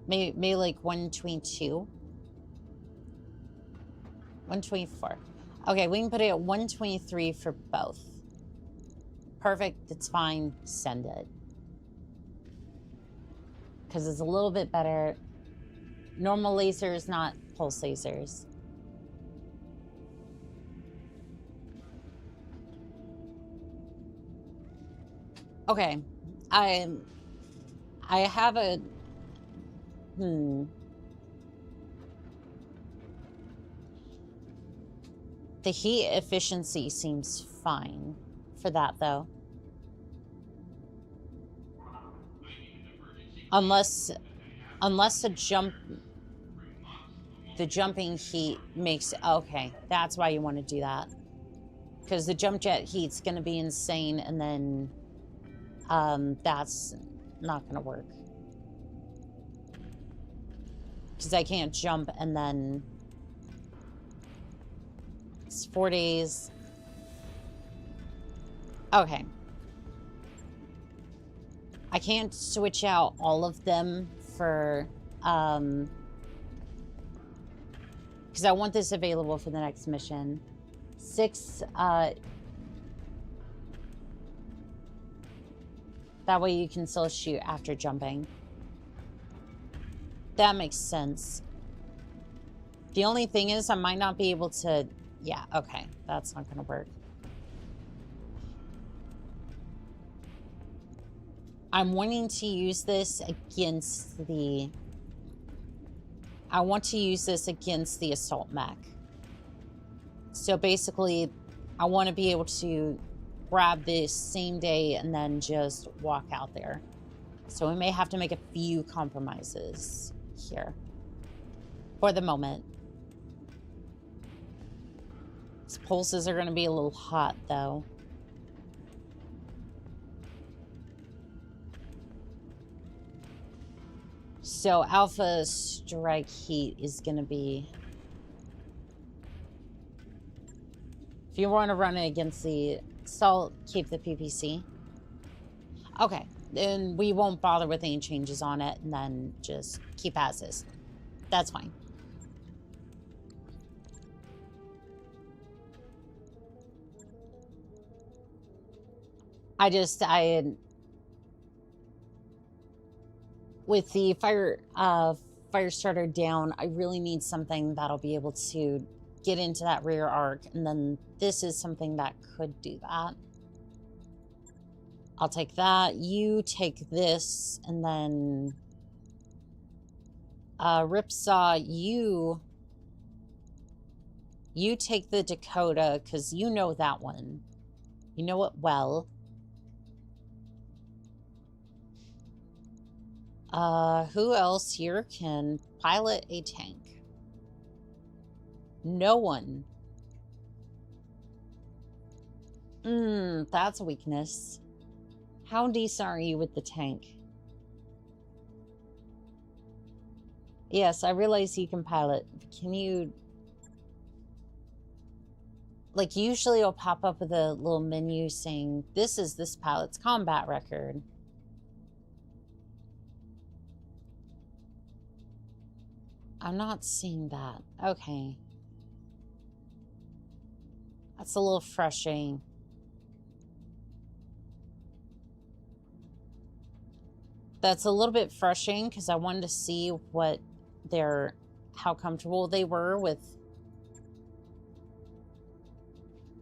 Maybe like 122. 124. Okay, we can put it at 123 for both. Perfect, it's fine. Send it. Because it's a little bit better. Normal lasers, not pulse lasers. Okay, I have a the heat efficiency seems fine for that though, unless the jumping heat makes... Okay, that's why you want to do that, because the jump jet heat's going to be insane, and then that's not going to work, because I can't jump and then it's 4 days. Okay, I can't switch out all of them for because I want this available for the next mission. 6, that way you can still shoot after jumping. That makes sense. The only thing is I might not be able to... Yeah, okay. That's not gonna work. I'm wanting to use this against the... I want to use this against the assault mech. So basically, I want to be able to grab this same day and then just walk out there. So we may have to make a few compromises here for the moment. These pulses are going to be a little hot though. So alpha strike heat is going to be... If you want to run it against the assault, keep the PPC. Okay, then we won't bother with any changes on it, and then just keep as is. That's fine. With the fire starter down, I really need something that'll be able to get into that rear arc, and then this is something that could do that. I'll take that. You take this, and then Ripsaw, you take the Dakota, because you know that one. You know it well. Who else here can pilot a tank? No one. That's a weakness. How decent are you with the tank? Yes, I realize you can pilot. Can you... Like, usually it'll pop up with a little menu saying, this is this pilot's combat record. I'm not seeing that. Okay. That's a little frustrating. That's a little bit frustrating because I wanted to see what how comfortable they were with.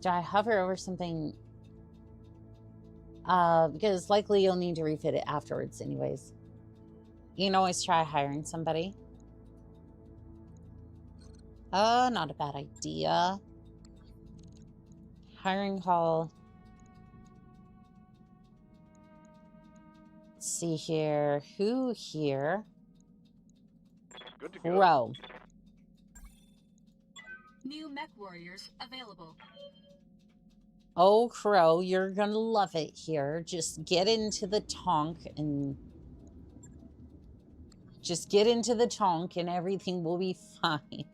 Do I hover over something? Because likely you'll need to refit it afterwards anyways. You can always try hiring somebody. Not a bad idea. Hiring hall. Let's see here. Who here? Good to go. Crow. New mech warriors available. Oh, Crow, you're gonna love it here. Just get into the tonk and... Just get into the tonk and everything will be fine.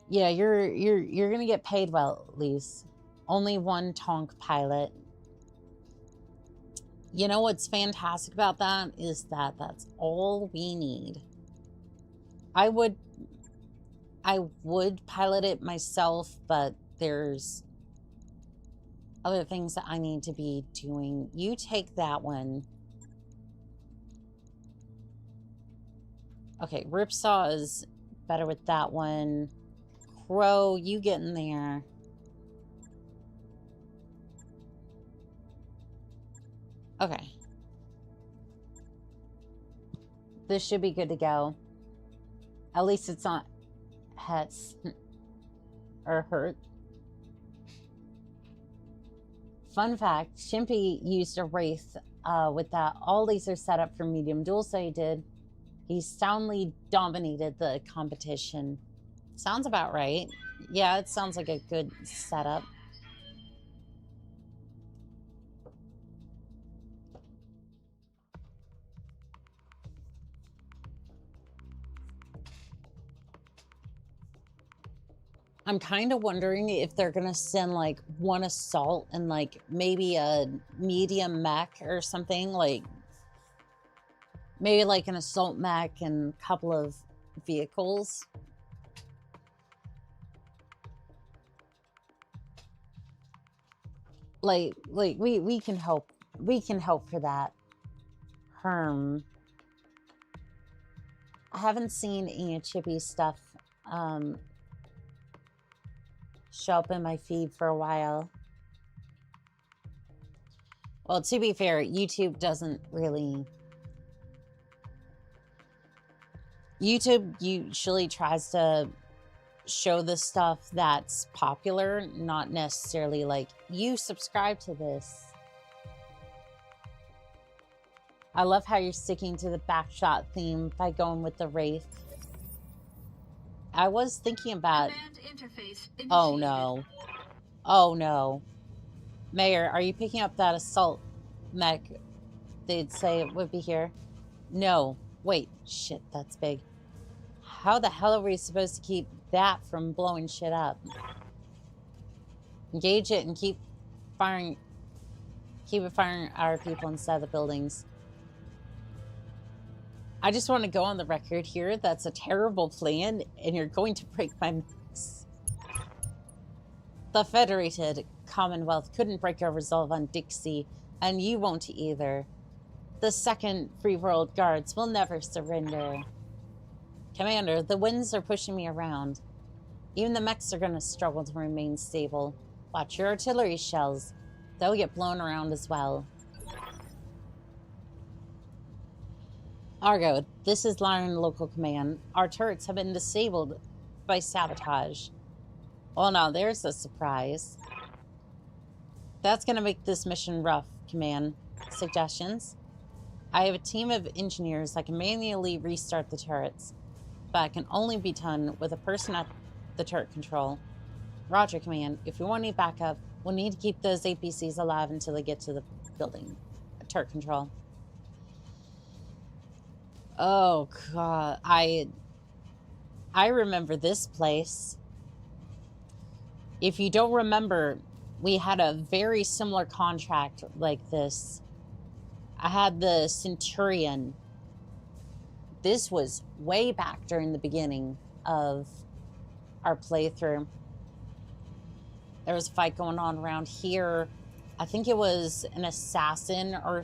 Yeah, you're gonna get paid well, at least. Only one tonk pilot. You know what's fantastic about that is that that's all we need. I would pilot it myself, but there's other things that I need to be doing. You take that one. Okay, Ripsaw is better with that one. Crow, you get in there. Okay. This should be good to go. At least it's not hets or hurt. Fun fact, Shimpy used a Wraith with that. All these are set up for medium duel, so he did. He soundly dominated the competition. Sounds about right. Yeah, it sounds like a good setup. I'm kind of wondering if they're gonna send like one assault and like maybe a medium mech or something, like maybe like an assault mech and a couple of vehicles. Like we can help. We can help for that. I haven't seen any Chippy stuff show up in my feed for a while. Well, to be fair, YouTube doesn't really... YouTube usually tries to show the stuff that's popular, not necessarily like, you subscribe to this. I love how you're sticking to the backshot theme by going with the Wraith. I was thinking about... Oh no. Oh no. Mayor, are you picking up that assault mech? They'd say it would be here. No. Wait. Shit, that's big. How the hell are we supposed to keep that from blowing shit up? Engage it and keep firing... Keep it firing our people inside the buildings. I just want to go on the record here. That's a terrible plan, and you're going to break my mess. The Federated Commonwealth couldn't break our resolve on Dixie, and you won't either. The Second Free World Guards will never surrender. Commander, the winds are pushing me around. Even the mechs are going to struggle to remain stable. Watch your artillery shells. They'll get blown around as well. Argo, this is Lyron Local Command. Our turrets have been disabled by sabotage. Well, now there's a surprise. That's going to make this mission rough, Command. suggestions. I have a team of engineers that can manually restart the turrets, but it can only be done with a person at the turret control. Roger, Command. If we want any backup, we'll need to keep those APCs alive until they get to the building. Turret control. Oh, God. I remember this place. If you don't remember, we had a very similar contract like this. I had the Centurion. This was way back during the beginning of our playthrough. There was a fight going on around here. I think it was an assassin or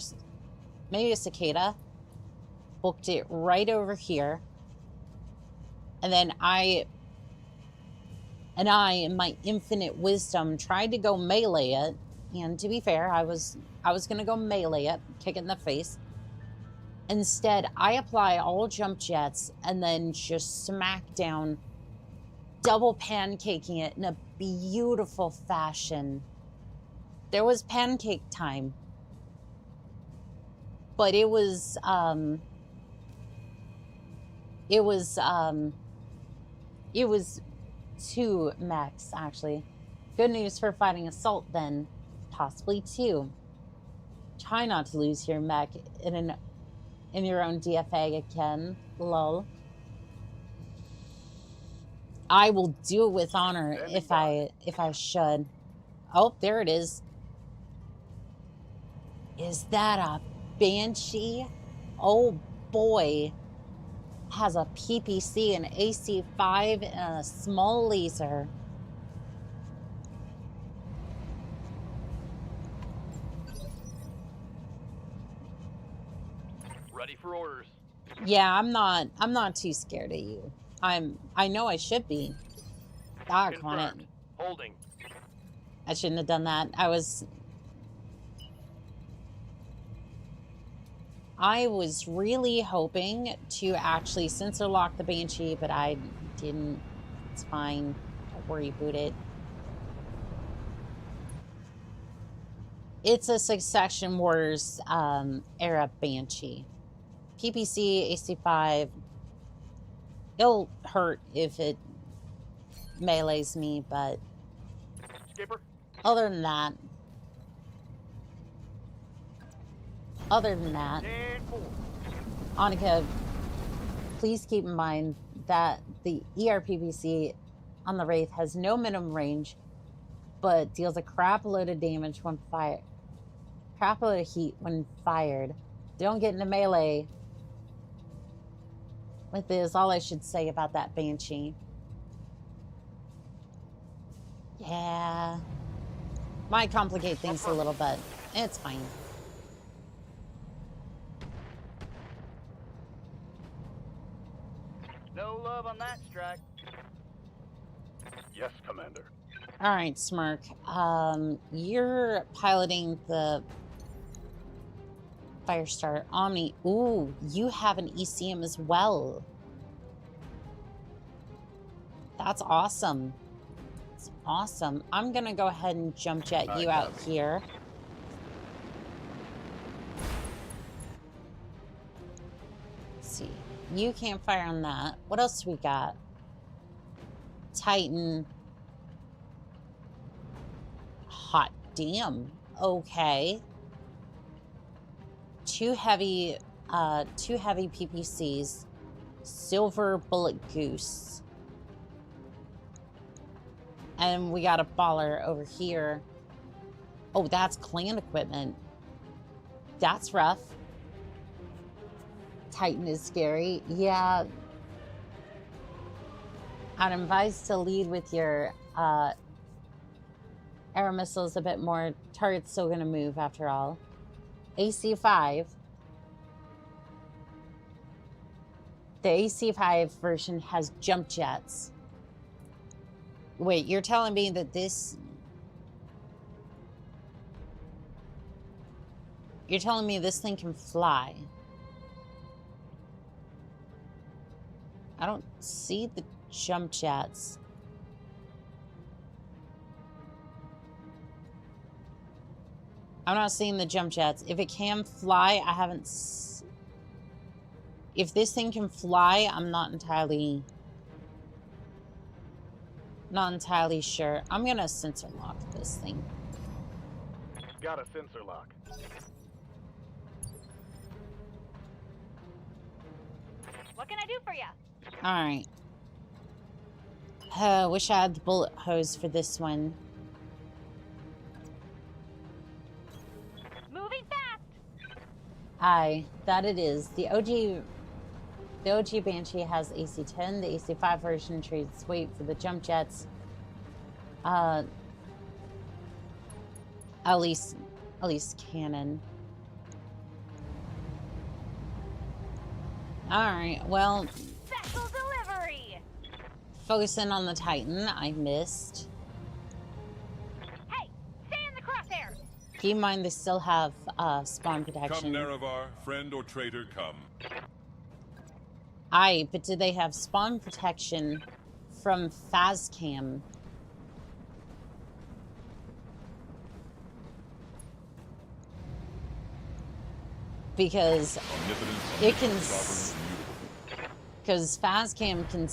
maybe a cicada. Booked it right over here. And then I, in my infinite wisdom, tried to go melee it. And to be fair, I was going to go melee it, kick it in the face. Instead, I apply all jump jets and then just smack down, double pancaking it in a beautiful fashion. There was pancake time. But it was two mechs, actually. Good news for fighting assault, then. Possibly two. Try not to lose your mech in your own DFA again. Lol. I will do it with honor if I should. Oh, there it is. Is that a Banshee? Oh boy. Has a PPC, an AC5, and a small laser. Ready for orders. Yeah, I'm not too scared of you. I know I should be. Doggone it. Holding. I shouldn't have done that. I was really hoping to actually sensor lock the Banshee, but I didn't. It's fine. Don't worry about it. It's a Succession Wars era Banshee. PPC, AC5. It'll hurt if it melees me, but Skipper. other than that, Annika, please keep in mind that the ERPPC on the Wraith has no minimum range, but deals a crap load of damage when fired. Crap load of heat when fired. Don't get into melee with this. All I should say about that Banshee. Yeah. Might complicate things a little bit. It's fine. No love on that strike. Yes, Commander. All right, Smirk. You're piloting the Firestar Omni. Ooh, you have an ECM as well. That's awesome. That's awesome. I'm gonna go ahead and jump jet you out here. Let's see. You can't fire on that. What else we got? Titan. Hot damn. Okay. Two heavy PPCs. Silver Bullet Goose. And we got a baller over here. Oh, that's clan equipment. That's rough. Titan is scary. Yeah. I'd advise to lead with your air missiles a bit more. Target's still going to move after all. AC5. The AC5 version has jump jets. Wait, you're telling me that this... You're telling me this thing can fly? I don't see the jump jets. I'm not seeing the jump jets. If it can fly, I haven't... If this thing can fly, I'm not entirely sure. I'm gonna sensor lock this thing. Got a sensor lock. What can I do for you? Alright. Wish I had the bullet hose for this one. Moving fast. Aye, that it is. The OG Banshee has AC-10. The AC-5 version trades weight for the jump jets. At least cannon. Alright, well, Special delivery. focusing on the Titan, I missed. Hey, stay in the crosshairs. Keep in mind they still have spawn Come, protection. Nerevar, friend or traitor, come. Aye, but do they have spawn protection from Phascam? Because Omnipotence, it can, sovereign, immutable. because Phascam can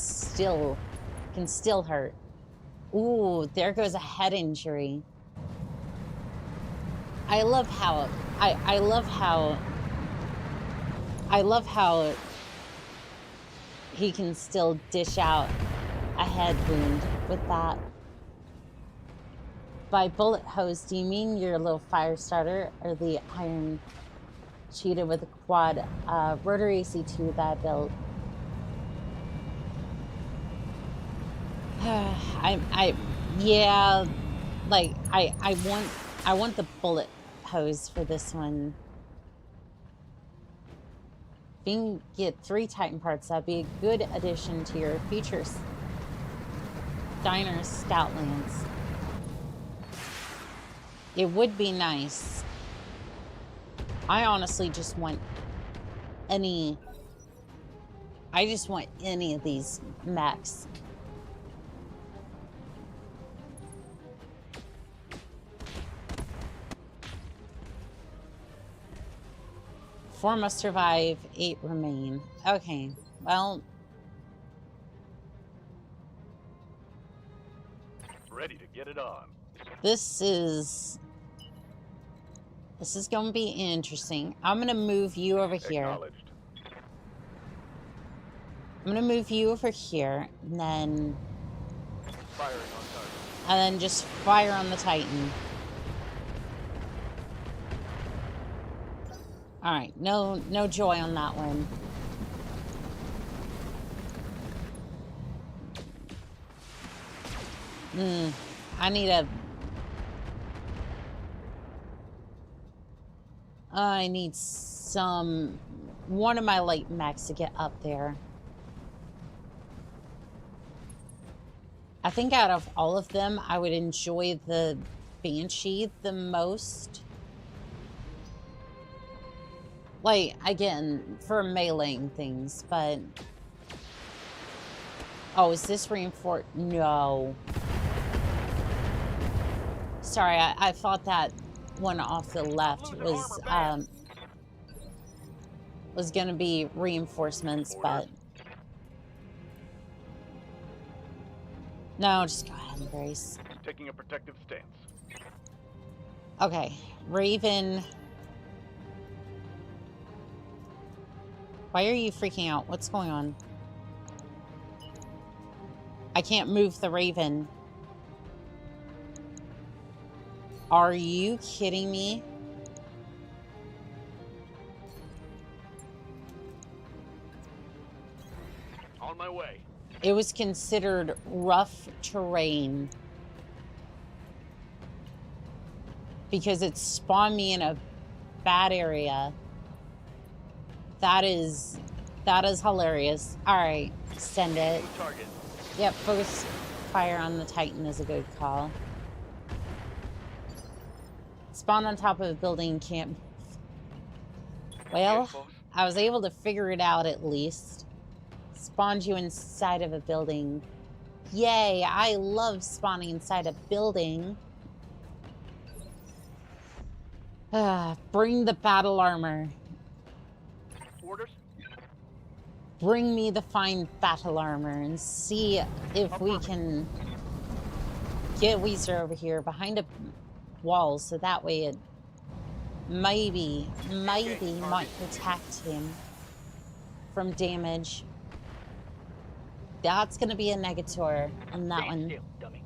still hurt. Ooh, there goes a head injury. I love how he can still dish out a head wound with that. By bullet hose, do you mean your little fire starter or the iron cheetah with a quad rotary AC2 that I built? Yeah, like I want the bullet hose for this one. If you can get 3 Titan parts, that'd be a good addition to your features. Diner Scout Lance. It would be nice. I honestly just want any... I just want any of these mechs. Four must survive, 8 remain. Okay, well... Ready to get it on. This is going to be interesting. I'm going to move you over here. Acknowledged. I'm going to move you over here, and then... Firing on target. And then just fire on the Titan. Alright, no joy on that one. I need a... I need one of my light mechs to get up there. I think out of all of them, I would enjoy the Banshee the most. Like, again, for meleeing things, but... Oh, is this reinforced? No. Sorry, I thought that one off the left was gonna be reinforcements, but... No, just go ahead and brace. Taking a protective stance. Okay, Raven... Why are you freaking out? What's going on? I can't move the Raven. Are you kidding me? On my way. It was considered rough terrain because it spawned me in a bad area. That is hilarious. All right, send it. Target. Yep, focus fire on the Titan is a good call. Spawn on top of a building can't... Well, I was able to figure it out at least. Spawned you inside of a building. Yay, I love spawning inside a building. Bring the battle armor. Orders? Bring me the fine battle armor and see if we can get Weezer over here behind a wall so that way it maybe might protect him from damage. That's gonna be a negator on that Stand one. still, dummy.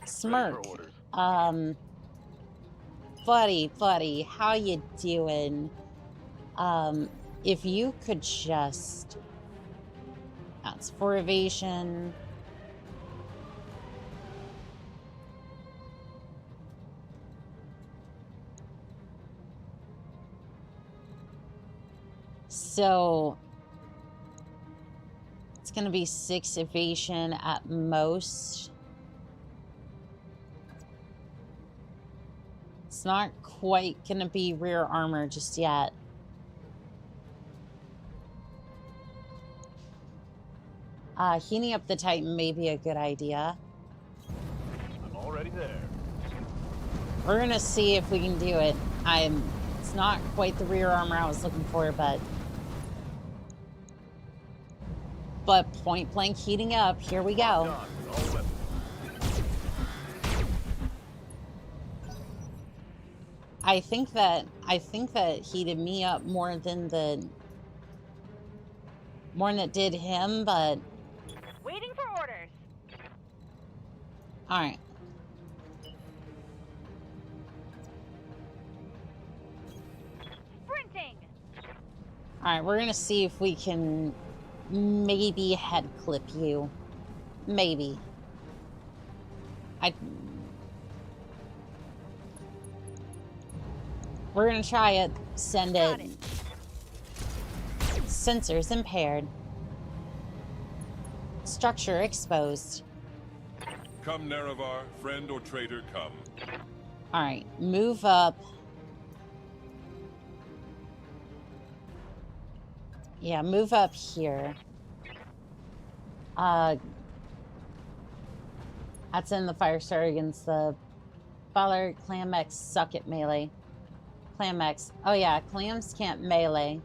Smirk. Ready for orders. Buddy, how you doing? If you could just... That's 4 evasion. So... It's gonna be 6 evasion at most. It's not quite gonna be rear armor just yet. Heating up the Titan may be a good idea. I'm already there. We're gonna see if we can do it. It's not quite the rear armor I was looking for, but point blank heating up. Here we go. Done with all weapons. I think that heated me up more than it did him, but Waiting for orders. all right. Sprinting. All right, we're gonna see if we can maybe head clip you. Maybe. We're gonna try it. Send Got it. it. Sensors impaired. Structure exposed. Come, Nerevar, friend or traitor, come. All right, move up. Yeah, move up here. That's in the Firestar against the Baller. Clamex suck at melee. Clamex. Oh yeah, clams can't melee.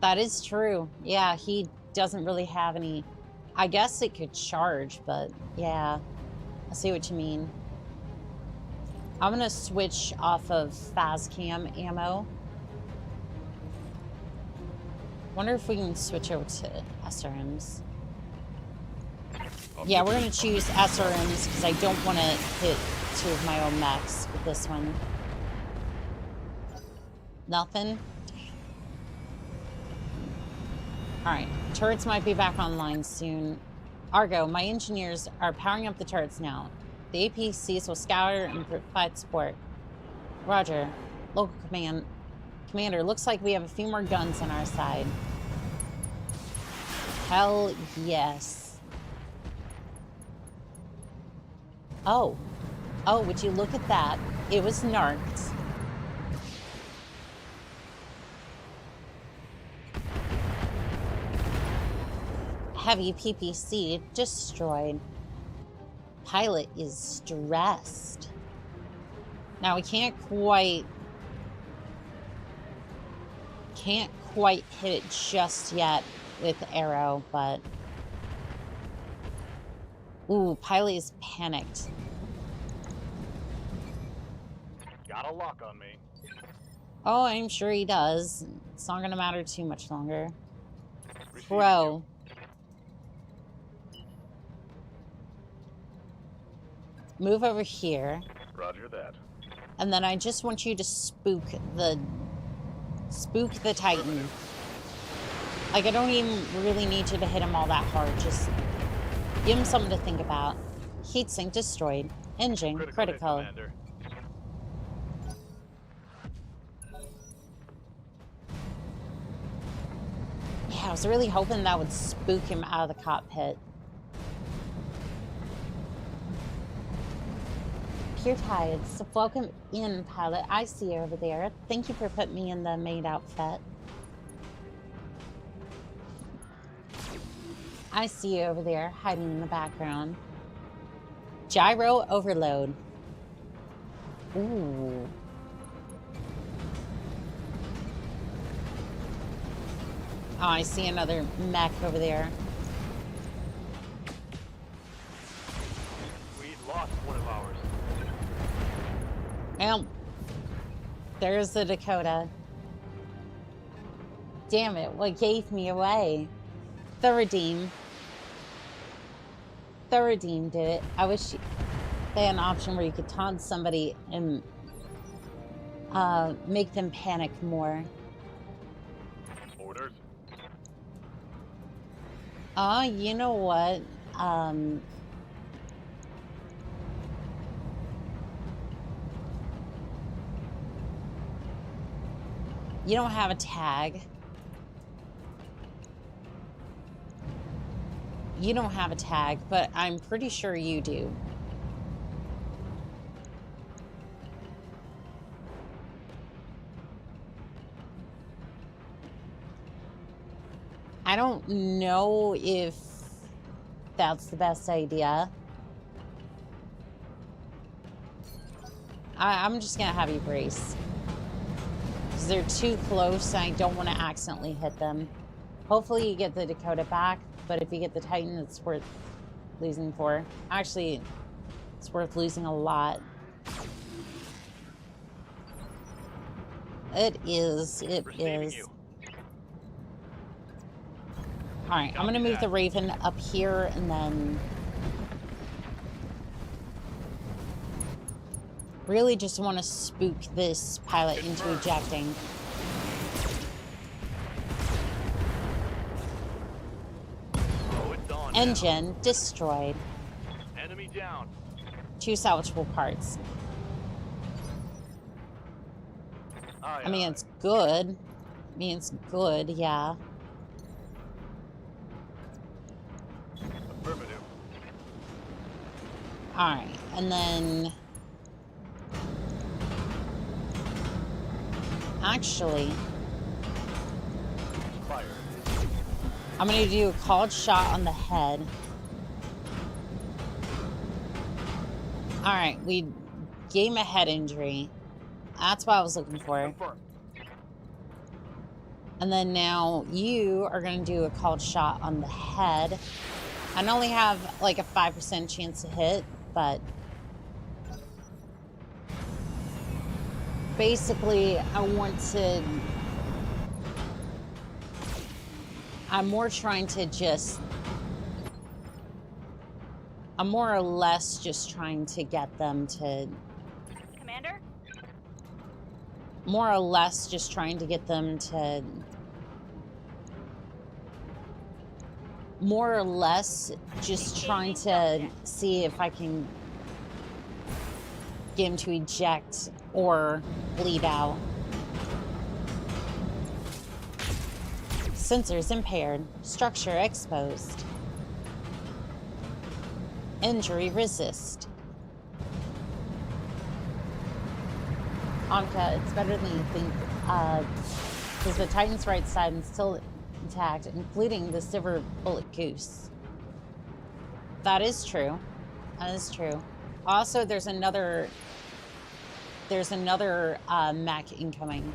That is true. Yeah, he doesn't really have any... I guess it could charge, but yeah. I see what you mean. I'm gonna switch off of Phascam ammo. Wonder if we can switch over to SRMs. Yeah, we're gonna choose SRMs because I don't want to hit 2 of my own mechs with this one. Nothing? Alright, turrets might be back online soon. Argo, my engineers are powering up the turrets now. The APCs will scour and provide support. Roger. Local command. Commander, looks like we have a few more guns on our side. Hell yes. Oh. Oh, would you look at that? It was narked. Heavy PPC destroyed. Pilot is stressed. Now we can't quite hit it just yet with arrow, but ooh, Pilot is panicked. Got a lock on me. Oh, I'm sure he does. It's not gonna matter too much longer. Receiving Bro. Move over here. you. Roger that. And then I just want you to spook the Titan. Like, I don't even really need you to hit him all that hard. Just give him something to think about. Heatsink destroyed. Engine critical. Hit, Commander. Yeah, I was really hoping that would spook him out of the cockpit. Pure Tides, welcome in, Pilot. I see you over there. Thank you for putting me in the maid outfit. I see you over there, hiding in the background. Gyro overload. Ooh. Oh, I see another mech over there. We lost one of ours. Well, there's the Dakota. Damn it, what gave me away? The Redeem. The Redeem did it. I wish they had an option where you could taunt somebody and make them panic more. Orders. You know what? You don't have a tag. You don't have a tag, but I'm pretty sure you do. I don't know if that's the best idea. I'm just gonna have you brace. Because they're too close and I don't want to accidentally hit them. Hopefully you get the Dakota back, but if you get the Titan, it's worth losing for. Actually, it's worth losing a lot. It is. It is. Alright, I'm gonna move the Raven up here and then really just want to spook this pilot into ejecting. Oh, it's on Engine now. destroyed. Enemy down. 2 salvageable parts. Aye, I mean, aye. it's good. I mean, it's good, yeah. Affirmative. Alright, and then... Actually, Fire. I'm gonna do a called shot on the head. Alright, we gave him a head injury. That's what I was looking for. Confirmed. And then now you are gonna do a called shot on the head. I only have like a 5% chance to hit, but basically I'm more or less just trying to get them to Commander? more or less just trying to get them to more or less just trying to see if I can get him to eject or bleed out. Sensors impaired. Structure exposed. Injury resist. Anka, it's better than you think. Because the Titan's right side is still intact, including the silver bullet goose. That is true. That is true. Also, there's another mech incoming.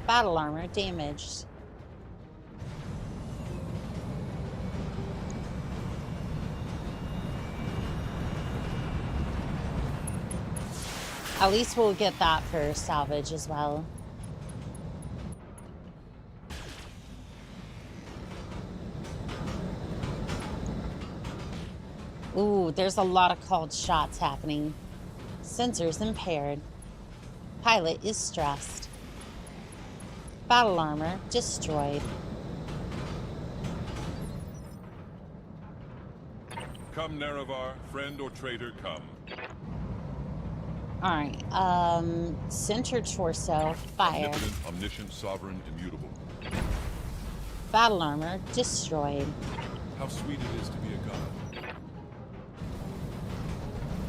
Battle armor damaged. At least we'll get that for salvage as well. Ooh, there's a lot of called shots happening. Sensors impaired. Pilot is stressed. Battle armor destroyed. Come, Nerevar, friend or traitor, come. Alright, center torso, fire. Omnipotent, omniscient, sovereign, immutable. Battle armor destroyed. How sweet it is to be a god.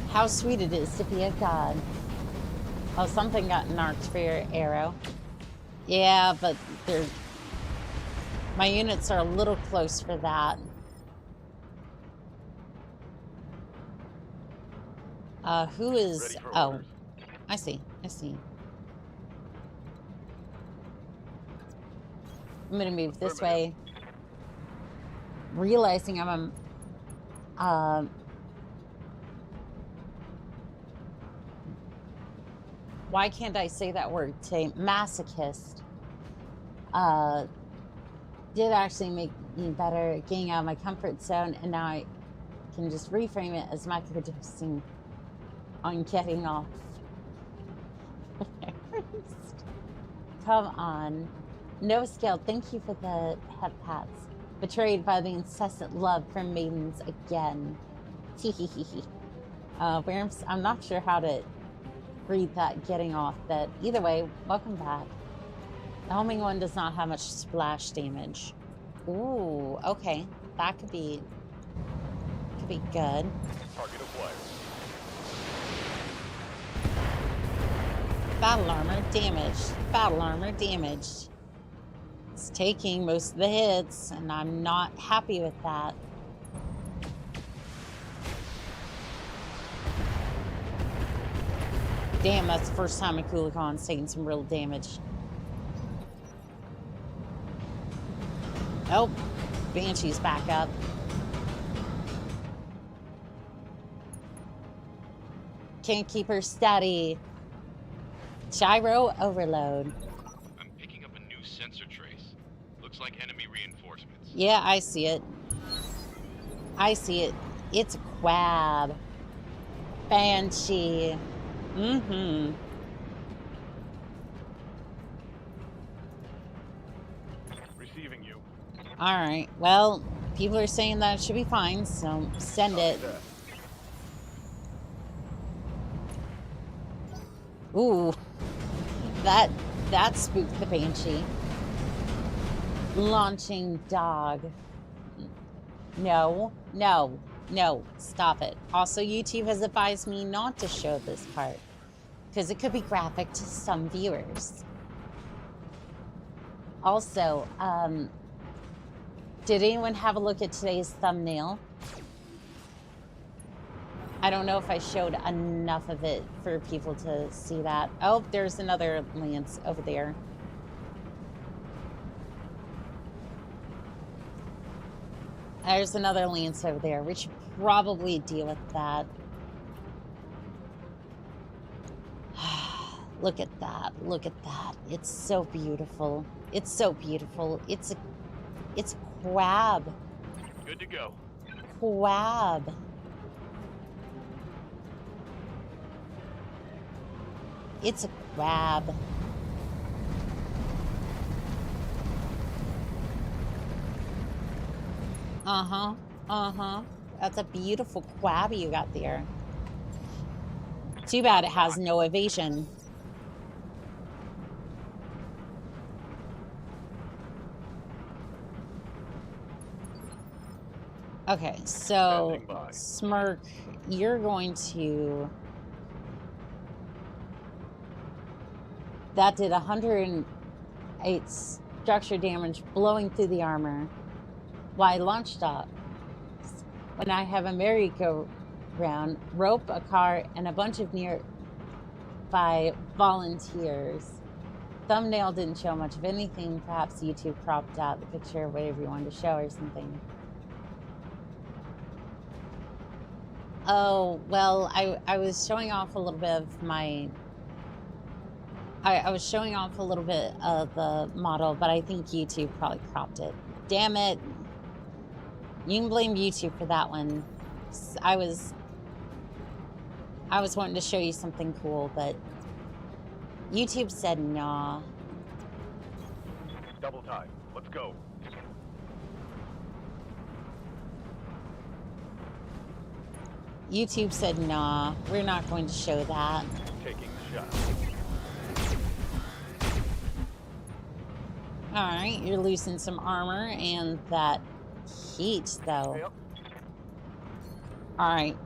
How sweet it is to be a god. Oh, something got narked for your arrow. Yeah, but my units are a little close for that. Who is... Ready for Oh, orders. I see. I see. I'm gonna move this way. Realizing I'm a... why can't I say that word today? Masochist. Did actually make me better at getting out of my comfort zone, and now I can just reframe it as microdosing on getting off. Come on. No scale, thank you for the head pats. Betrayed by the incessant love from maidens again. Worms, I'm not sure how to read that getting off, but either way, welcome back. The homing one does not have much splash damage. Ooh, okay. That could be good. Target acquired. Battle armor damaged. Battle armor damaged. It's taking most of the hits, and I'm not happy with that. Damn, that's the first time a Coolicon's taking some real damage. Oh, Banshee's back up. Can't keep her steady. Gyro overload. I'm picking up a new sensor trace. Looks like enemy reinforcements. Yeah, I see it. I see it. It's a quab. Banshee. Mm-hmm. Receiving you. Alright, well, people are saying that it should be fine, so send it. Ooh. That spooked the Banshee. Launching dog. No, no, no, stop it. Also, YouTube has advised me not to show this part, because it could be graphic to some viewers. Also, did anyone have a look at today's thumbnail? I don't know if I showed enough of it for people to see that. Oh, there's another lance over there. There's another lance over there. We should probably deal with that. Look at that. Look at that. It's so beautiful. It's so beautiful. It's a crab. Good to go. Crab. It's a crab. Uh-huh. Uh-huh. That's a beautiful crab you got there. Too bad it has no evasion. Okay, so Smirk, you're going to... That did 108 structure damage blowing through the armor. Why launch stop? When I have a merry-go-round, rope, a car, and a bunch of nearby volunteers. Thumbnail didn't show much of anything. Perhaps YouTube cropped out the picture of whatever you wanted to show or something. Oh, well, I was showing off a little bit of my... I was showing off a little bit of the model, but I think YouTube probably cropped it. Damn it. You can blame YouTube for that one. I was wanting to show you something cool, but YouTube said nah. Double time. Let's go. YouTube said nah, we're not going to show that. Taking the shot. Alright, you're losing some armor and that heat, though. Yep. Alright.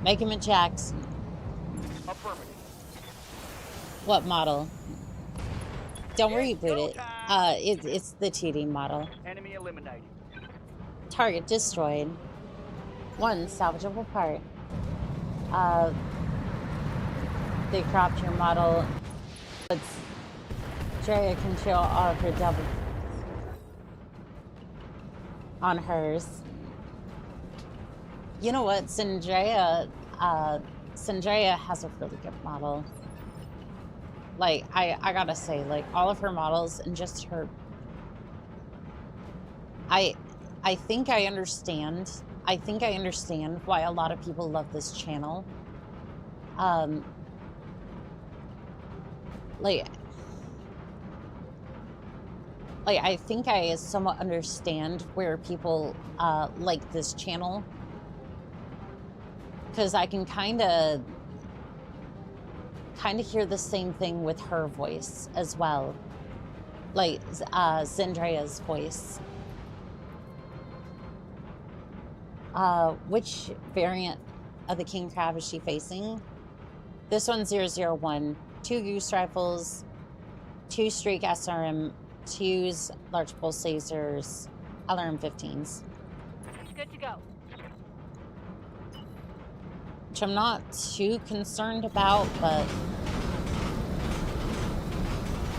Make him eject. Affirmative. What model? Don't reboot it. It's the 2D model. Enemy eliminated. Target destroyed. One salvageable part. they cropped your model. It's Drea can show all of her double on hers. You know what? Sandrea has a really good model. Like, I gotta say, like, all of her models and just her... I think I understand. I think I understand why a lot of people love this channel. Like, I think I somewhat understand where people like this channel. Because I can kind of hear the same thing with her voice as well. Like, Zendrea's voice. Which variant of the king crab is she facing? This one's 001. 2 goose rifles, 2 streak SRM, 2s, large pulse lasers, LRM-15s. Good to go. Which I'm not too concerned about, but...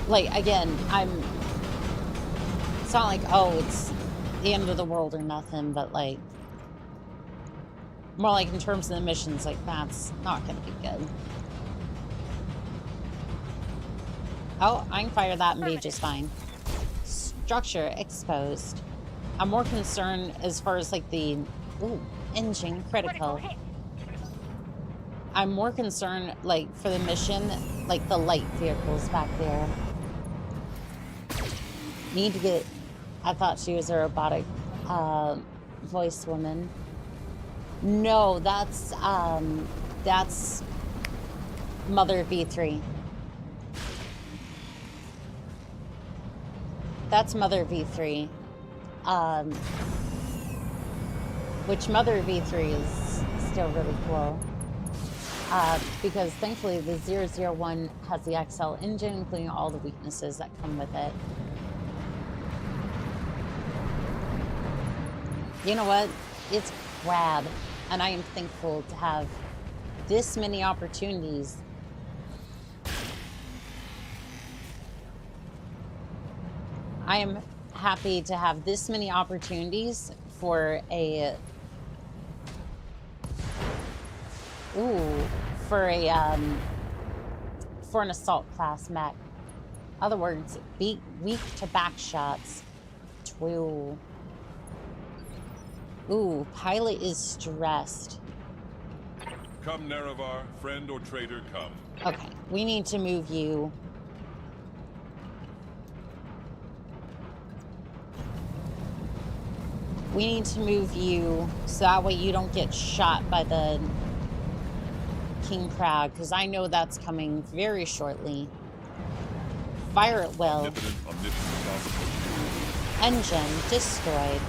Like, again, it's not like, oh, it's the end of the world or nothing, but, like... More like in terms of the missions, like, that's not gonna be good. Oh, I can fire that and be just fine. Structure exposed. I'm more concerned as far as, like, the... Ooh, engine critical. I'm more concerned, like, for the mission, like, the light vehicles back there. Need to get... I thought she was a robotic voice woman. No, that's Mother V3. That's Mother V3. Which Mother V3 is still really cool. Because thankfully the 001 has the XL engine, including all the weaknesses that come with it. You know what? It's crab, and I am thankful to have this many opportunities. I am happy to have this many opportunities for a for an assault class mech. In other words, be weak to back shots. Ooh, pilot is stressed. Come, Nerevar, friend or traitor, come. Okay, we need to move you. We need to move you so that way you don't get shot by the king crab, because I know that's coming very shortly. Fire at will. Engine destroyed.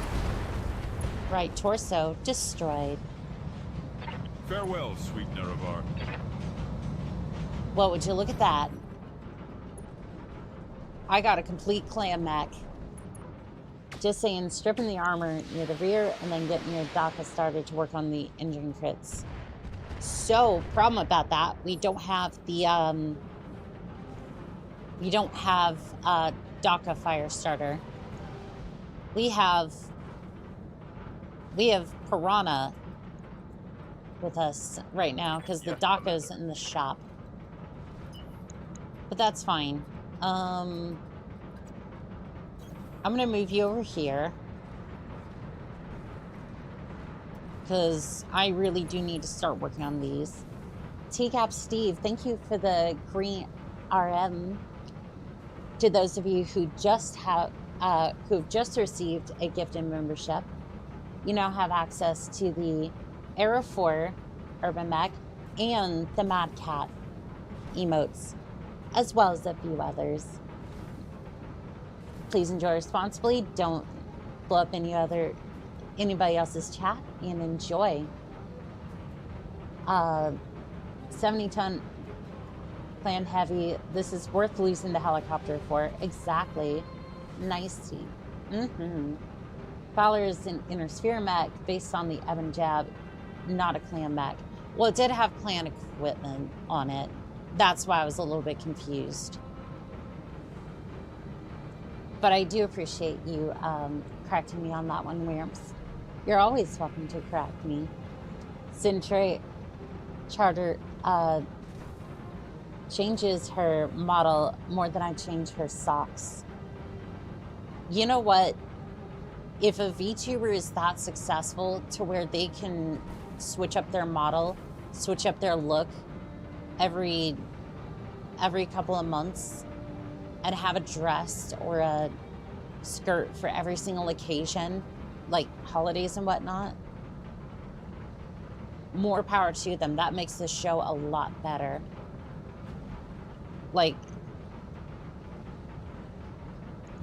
Right torso destroyed. Farewell, sweet Nerevar. Well, would you look at that? I got a complete clam mech. Just saying, stripping the armor near the rear and then getting your DACA started to work on the engine crits. So, problem about that, we don't have the DACA fire starter. We have Piranha with us right now because the DACA's in the shop. But that's fine. I'm gonna move you over here because I really do need to start working on these. TCAP Steve, thank you for the green RM. To those of you who just have who've just received a gift and membership, you now have access to the Era 4 Urban Mech and the Mad Cat emotes, as well as a few others. Please enjoy responsibly. Don't blow up anybody else's chat, and enjoy. 70-ton planned heavy. This is worth losing the helicopter for. Exactly. Nicey. Fowler is an inner sphere mech based on the Evan Jab, not a clan mech. Well, it did have clan equipment on it. That's why I was a little bit confused. But I do appreciate you correcting me on that one, Wimps. You're always welcome to correct me. Sintre Charter changes her model more than I change her socks. You know what? If a VTuber is that successful to where they can switch up their model, switch up their look every couple of months and have a dress or a skirt for every single occasion, like holidays and whatnot, more power to them. That makes the show a lot better. Like,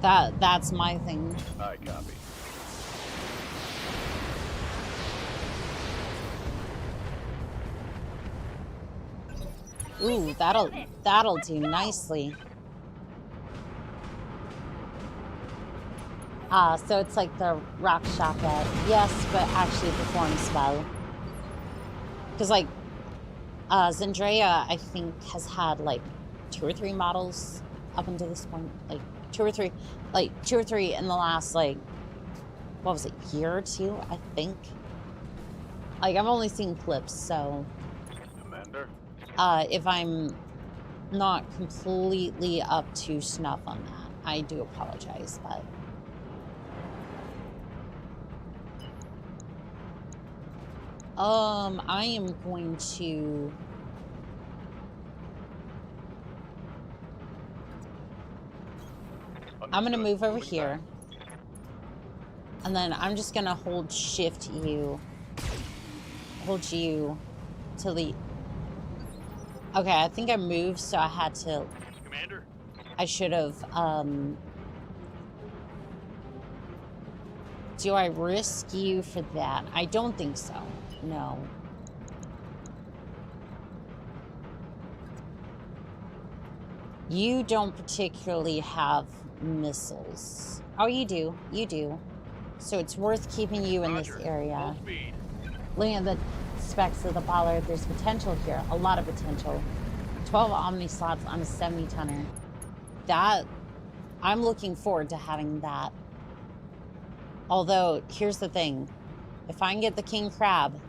that's my thing. I copy. Ooh, that'll do nicely. So it's like the rock shotgun. Yes, but actually performs well. Because like Zendrea, I think, has had like 2 or 3 models up until this point. Like 2 or 3 in the last, like, what was it, year or 2, I think. Like, I've only seen clips, so Commander? if I'm not completely up to snuff on that, I do apologize, but I am going to I'm gonna move over here, and then I'm just gonna hold you to the. Okay, I think I moved, so I had to. Commander? I should have. Do I risk you for that? I don't think so. No. You don't particularly have missiles. Oh, you do. You do. So it's worth keeping you in this area. Looking at the specs of the bollard, there's potential here. A lot of potential. 12 Omni slots on a 70-tonner. That, I'm looking forward to having that. Although, here's the thing. If I can get the King Crab,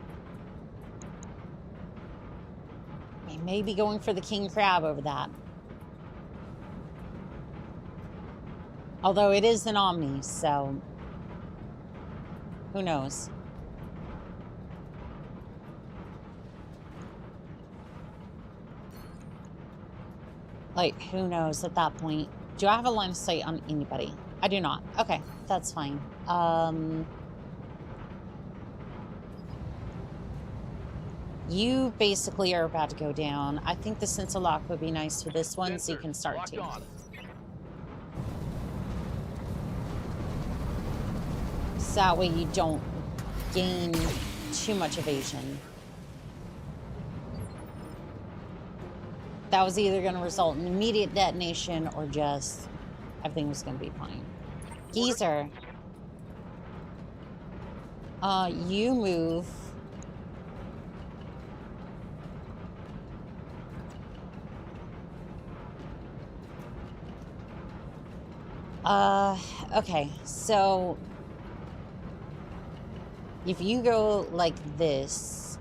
I may be going for the King Crab over that. Although it is an Omni, so who knows? Like, who knows at that point? Do I have a line of sight on anybody? I do not. Okay, that's fine. You basically are about to go down. I think the sensor lock would be nice for this one, so you can start to. So that way you don't gain too much evasion. That was either going to result in immediate detonation or just everything was going to be fine. Geezer. You move. Okay, so if you go like this,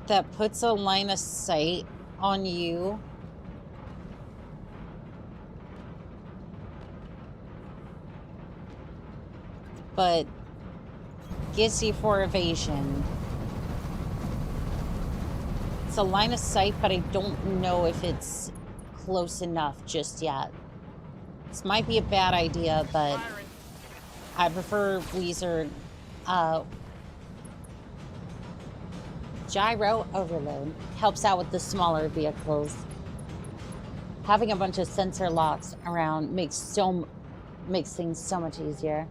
that puts a line of sight on you. But gets you for evasion. It's a line of sight, but I don't know if it's close enough just yet. This might be a bad idea, but I prefer Weezer. Gyro overload helps out with the smaller vehicles. Having a bunch of sensor locks around makes things so much easier.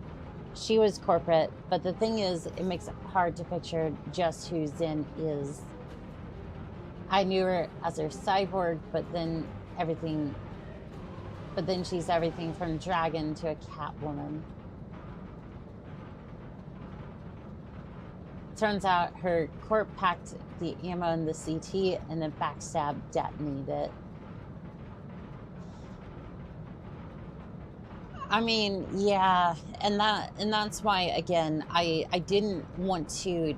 She was corporate, but the thing is, it makes it hard to picture just who Zen is. I knew her as her cyborg, but then she's everything from dragon to a cat woman. Turns out her corp packed the ammo in the CT and then backstab detonated it. I mean, yeah, and that's why, again, I didn't want to,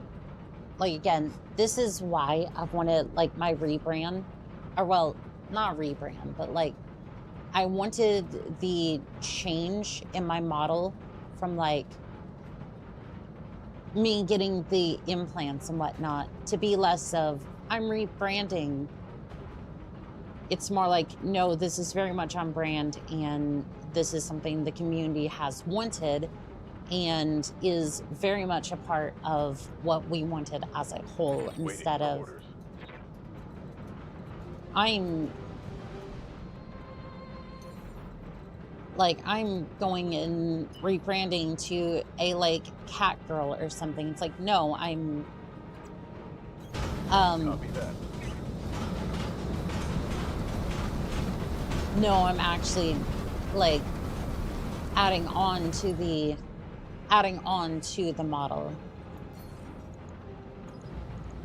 like, again, this is why I've wanted, like, my rebrand, or, well, not rebrand, but, like, I wanted the change in my model from, like, me getting the implants and whatnot to be less of, I'm rebranding. It's more like, no, this is very much on brand, and this is something the community has wanted and is very much a part of what we wanted as a whole, instead of I'm going and rebranding to a, like, cat girl or something. It's like, no, I'm Copy that. no, I'm actually, like, adding on to the model.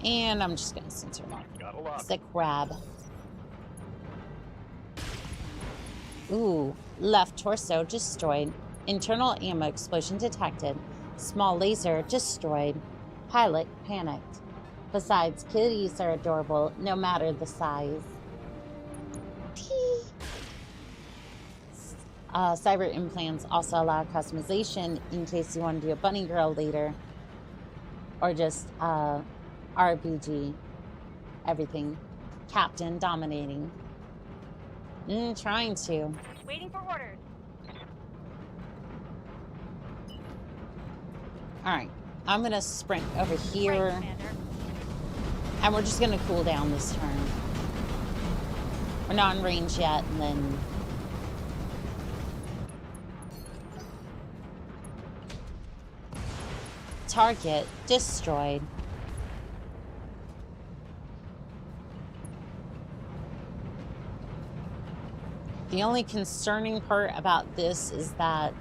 And I'm just gonna censor that. Got a lot. Sick crab. Ooh, left torso destroyed. Internal ammo explosion detected. Small laser destroyed. Pilot panicked. Besides, kitties are adorable no matter the size. Cyber implants also allow customization in case you want to do a bunny girl later. Or just RBG. Everything. Captain dominating. Trying to. Waiting for orders. Alright. I'm gonna sprint over here. Right, Commander. And we're just gonna cool down this turn. We're not in range yet, and then target destroyed. The only concerning part about this is that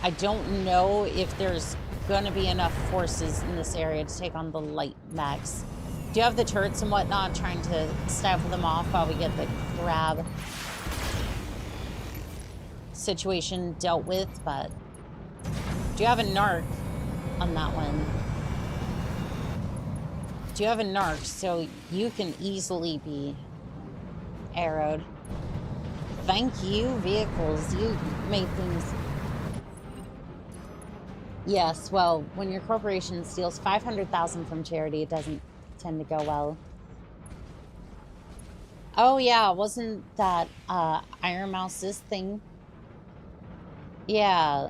I don't know if there's gonna be enough forces in this area to take on the light mechs. Do you have the turrets and whatnot trying to stifle them off while we get the crab situation dealt with? But do you have a narc on that one? Do you have a narc so you can easily be arrowed? Thank you, vehicles. You made things. Yes, well, when your corporation steals $500,000 from charity, it doesn't tend to go well. Oh yeah, wasn't that Iron Mouse's thing? Yeah.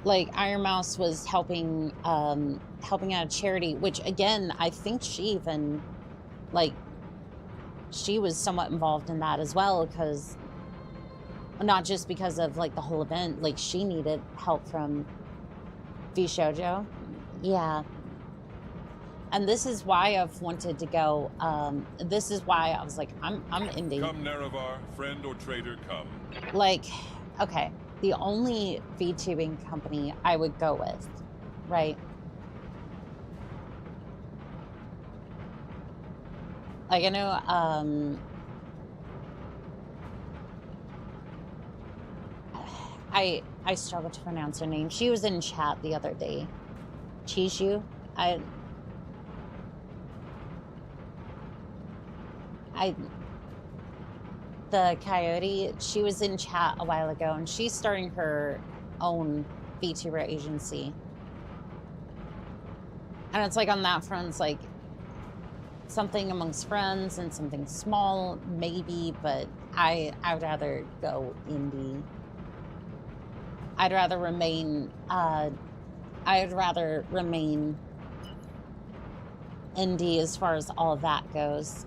Like, Iron Mouse was helping helping out a charity, which, again, I think she even, like, she was somewhat involved in that as well, because not just because of, like, the whole event, like, she needed help from Vtuber. Yeah. And this is why I've wanted to go, this is why I was like, I'm indie. Come, Nerevar, friend or traitor, come. Like, okay, the only VTubing company I would go with, right? Like, I know, I struggle to pronounce her name. She was in chat the other day. Chishu? The coyote, she was in chat a while ago, and she's starting her own VTuber agency. And it's like, on that front, it's like something amongst friends and something small, maybe, but I would rather go indie. I'd rather remain indie as far as all that goes.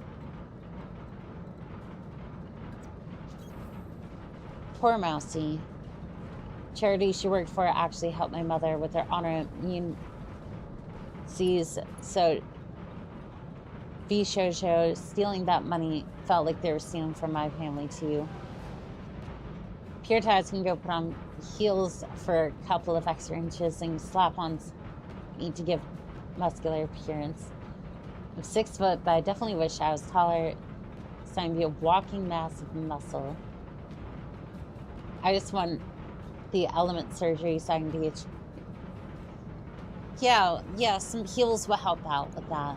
Poor Mousy. Charity she worked for actually helped my mother with her autoimmune disease, so Vtuber stealing that money felt like they were stealing from my family too. Pure Ties can go put on heels for a couple of extra inches and slap-ons need to give muscular appearance. I'm 6 foot, but I definitely wish I was taller so I can be a walking mass of muscle. I just want the element surgery so I can be a... Yeah, some heels will help out with that.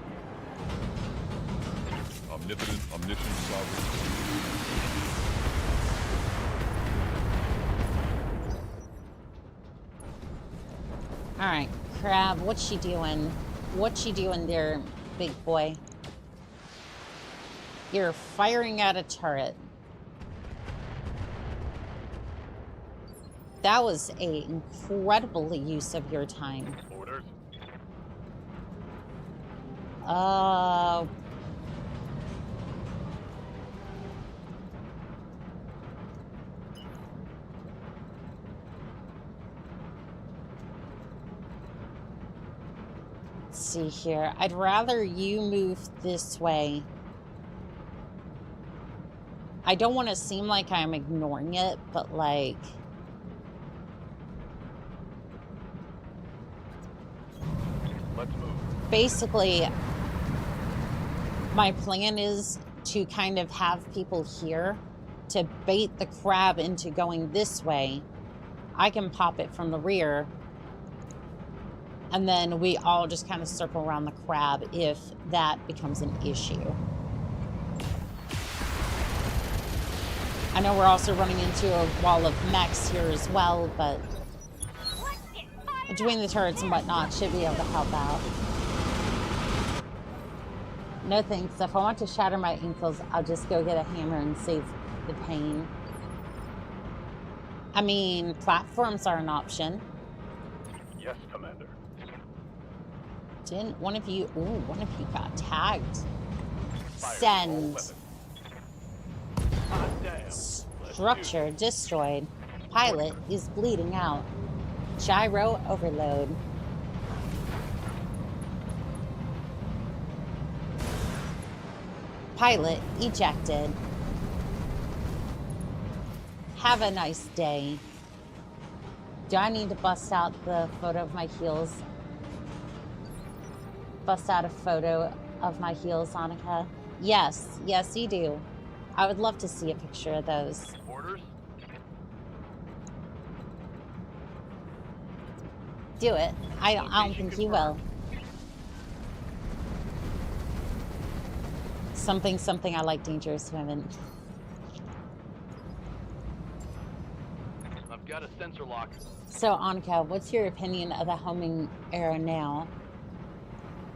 Omnipotent, omniscient, sovereign. Alright, Crab, what's she doing? What's she doing there, big boy? You're firing at a turret. That was a incredible use of your time. Orders. Let's see here. I'd rather you move this way. I don't want to seem like I'm ignoring it, but like... Let's move. Basically, my plan is to kind of have people here to bait the crab into going this way. I can pop it from the rear. And then we all just kind of circle around the crab if that becomes an issue. I know we're also running into a wall of mechs here as well, but between the turrets and whatnot, should be able to help out. No thanks. If I want to shatter my ankles, I'll just go get a hammer and save the pain. I mean, platforms are an option. Yes, Commander. Didn't one of you... Ooh, one of you got tagged. Fire Send. all weapons. Hot damn. Let's Structure destroyed. Pilot is bleeding out. Gyro overload. Pilot ejected. Have a nice day. Do I need to bust out the photo of my heels? Bust out a photo of my heels, Annika? Yes, yes, you do. I would love to see a picture of those. Orders. Do it. I don't think you will. Something I like dangerous women. I've got a sensor lock. So, Annika, what's your opinion of the homing era now?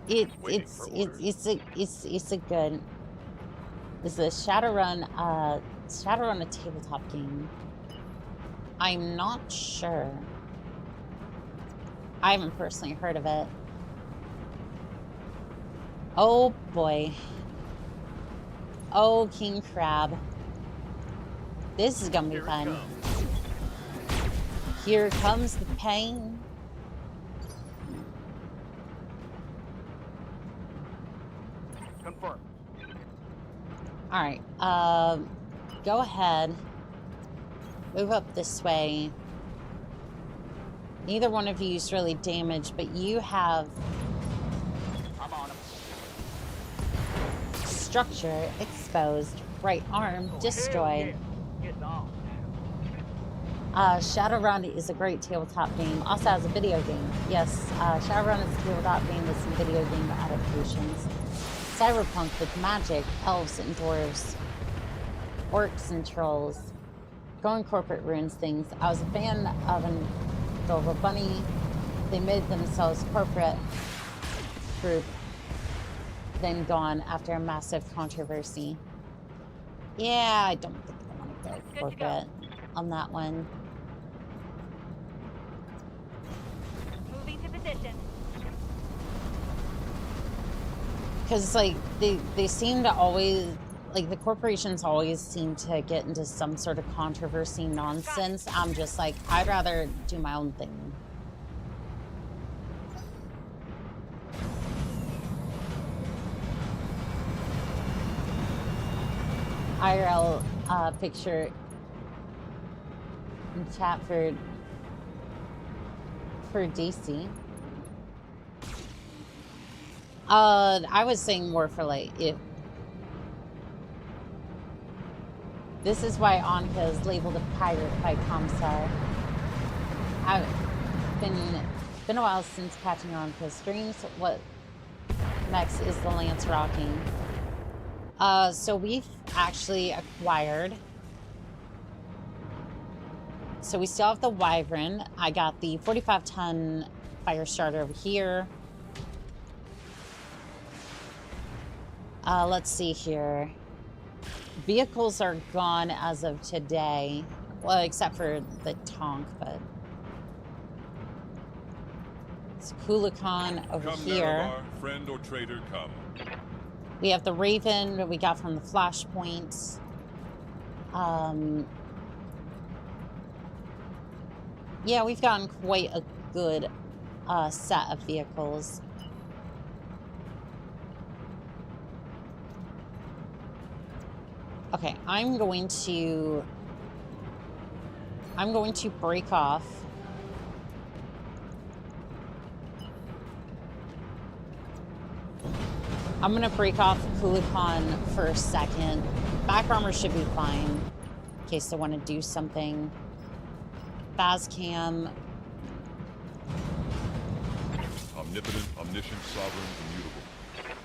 It's a good. Is the Shadowrun a tabletop game? I'm not sure. I haven't personally heard of it. Oh boy. Oh, King Crab. This is gonna be fun. Here comes the pain. Confirm. Alright, go ahead. Move up this way. Neither one of you is really damaged, but you have... I'm on him. Structure exposed. Right arm destroyed. Getting off. Shadowrun is a great tabletop game. Also has a video game. Yes, Shadowrun is a tabletop game with some video game adaptations. Cyberpunk with magic, elves and dwarves, orcs and trolls. Going corporate ruins things. I was a fan of an Adorable Bunny. They made themselves corporate group, then gone after a massive controversy. Yeah, I don't think I want to go corporate on that one. Moving to position. Because, like, they seem to always... Like, the corporations always seem to get into some sort of controversy nonsense. I'm just like, I'd rather do my own thing. IRL picture. in chat for DC. I was saying more for like if this is why Anka is labeled a pirate by Comstar. I've been a while since catching Anka's streams. What next is the Lance rocking? So we've actually acquired. So we still have the Wyvern. I got the 45-ton fire starter over here. Let's see here. Vehicles are gone as of today. Well, except for the Tonk, but... It's Coolican over Come, here. Nerevar, friend or traitor, come. We have the Raven we got from the Flashpoint. Yeah, we've gotten quite a good set of vehicles. Okay, I'm going to break off. I'm going to break off Coolican for a second. Back armor should be fine in case I want to do something. Fazcam. Omnipotent, omniscient, sovereign, immutable.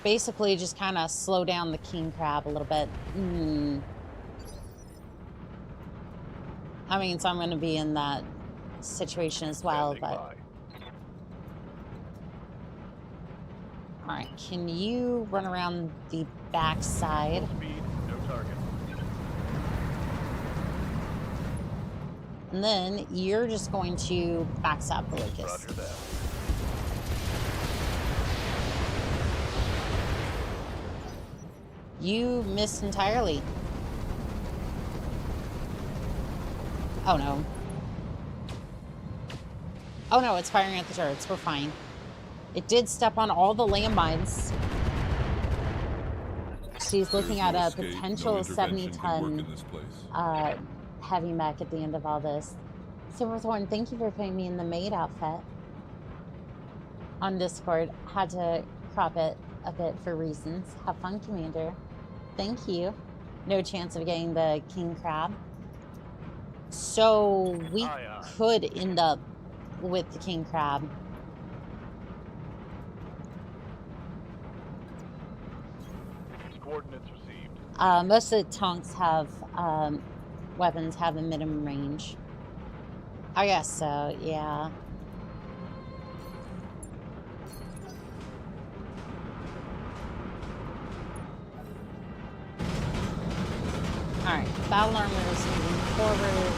Basically, just kind of slow down the king crab a little bit. I mean, so I'm going to be in that situation as well, but... Alright, can you run around the back side? Speed, no target. And then you're just going to backstab the Locust. Roger that. You missed entirely. Oh no. Oh no, it's firing at the turrets. We're fine. It did step on all the landmines. She's looking at a potential 70-ton heavy mech at the end of all this. Silverthorn, thank you for putting me in the maid outfit on Discord. Had to crop it a bit for reasons. Have fun, Commander. Thank you. No chance of getting the king crab. So we could end up with the king crab. Coordinates received. Most of the Tonks have weapons have a minimum range. I guess so, yeah. Alright, battle armor is moving forward.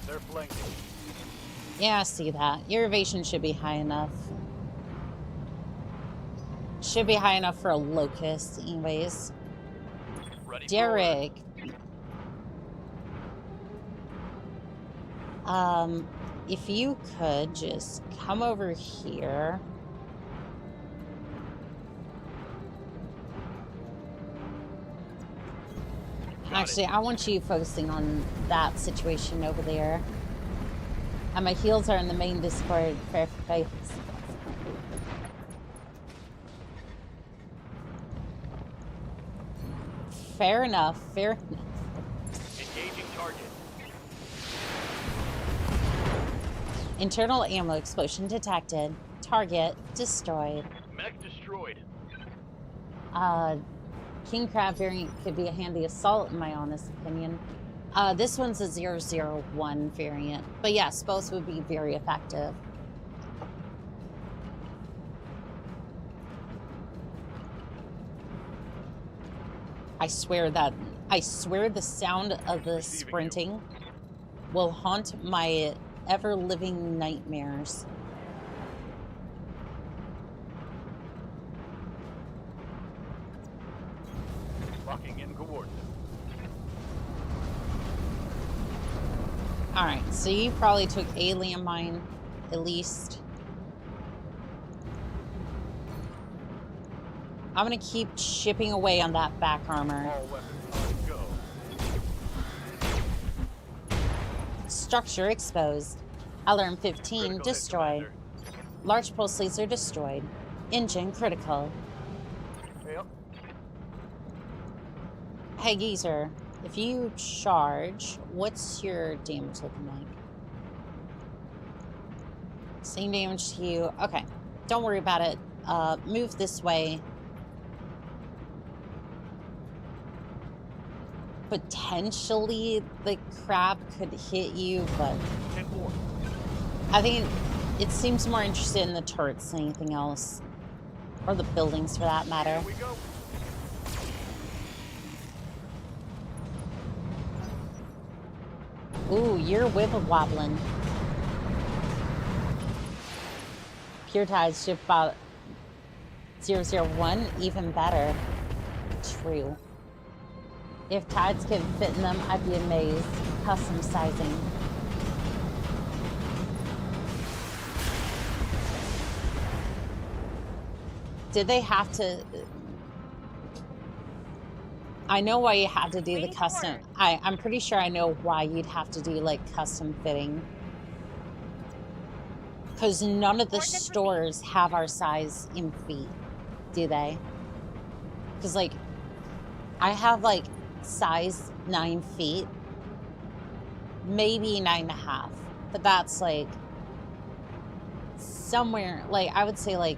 They're flanking. Yeah, I see that. Your evasion should be high enough. Should be high enough for a Locust, anyways. Ready. Derek. If you could just come over here. Actually, I want you focusing on that situation over there. And my heels are in the main Discord. Fair enough. Fair enough. Engaging target. Internal ammo explosion detected. Target destroyed. Mech destroyed. King Crab variant could be a handy assault, in my honest opinion. This one's a 001 variant. But yes, both would be very effective. I swear the sound of the sprinting will haunt my ever-living nightmares. Locking in coordinates. Alright, so you probably took a landmine, at least. I'm gonna keep chipping away on that back armor. All weapons on go. Structure exposed. Alarm 15 Critical hit, destroyed. Commander. Large pulse laser destroyed. Engine critical. Yep. Hey Geezer, if you charge, what's your damage looking like? Same damage to you. Okay, don't worry about it. Move this way. Potentially the crab could hit you, but I think it seems more interested in the turrets than anything else. Or the buildings for that matter. Here we go. Ooh, you're wibble wobbling. Pure tides shift about 001, even better. True. If tides could fit in them, I'd be amazed. Custom sizing. Did they have to... I know why you had to do the custom... I'm pretty sure I know why you'd have to do, like, custom fitting. Because none of the stores have our size in feet, do they? Because, like, I have, like, size 9 feet. Maybe 9.5. But that's, like, somewhere... Like, I would say, like,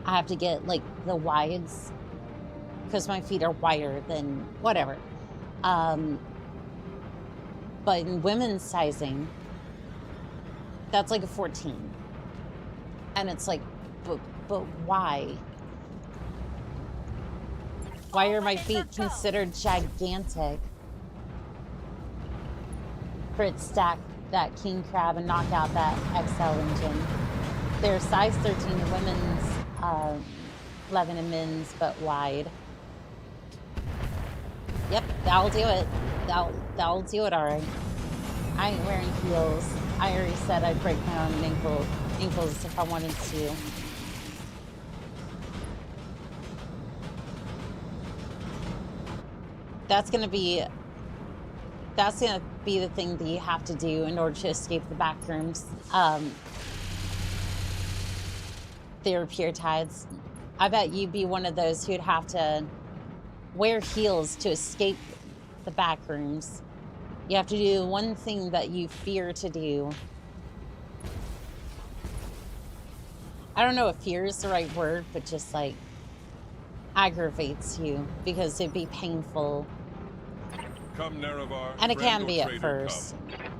I have to get, like, the wides. Because my feet are wider than... Whatever. But in women's sizing... That's like a 14. And it's like, but why? Why are my feet considered gigantic? Crit stack that king crab and knock out that XL engine. They're size 13 in women's, 11 in men's, but wide. Yep, that'll do it. That'll do it, alright. I ain't wearing heels. I already said I'd break my own ankles if I wanted to. That's gonna be the thing that you have to do in order to escape the back rooms. They were pure tides. I bet you'd be one of those who'd have to wear heels to escape the back rooms. You have to do one thing that you fear to do. I don't know if fear is the right word, but just like aggravates you because it'd be painful. Come, Nerevar, And it friend can or be at traitor, first. come.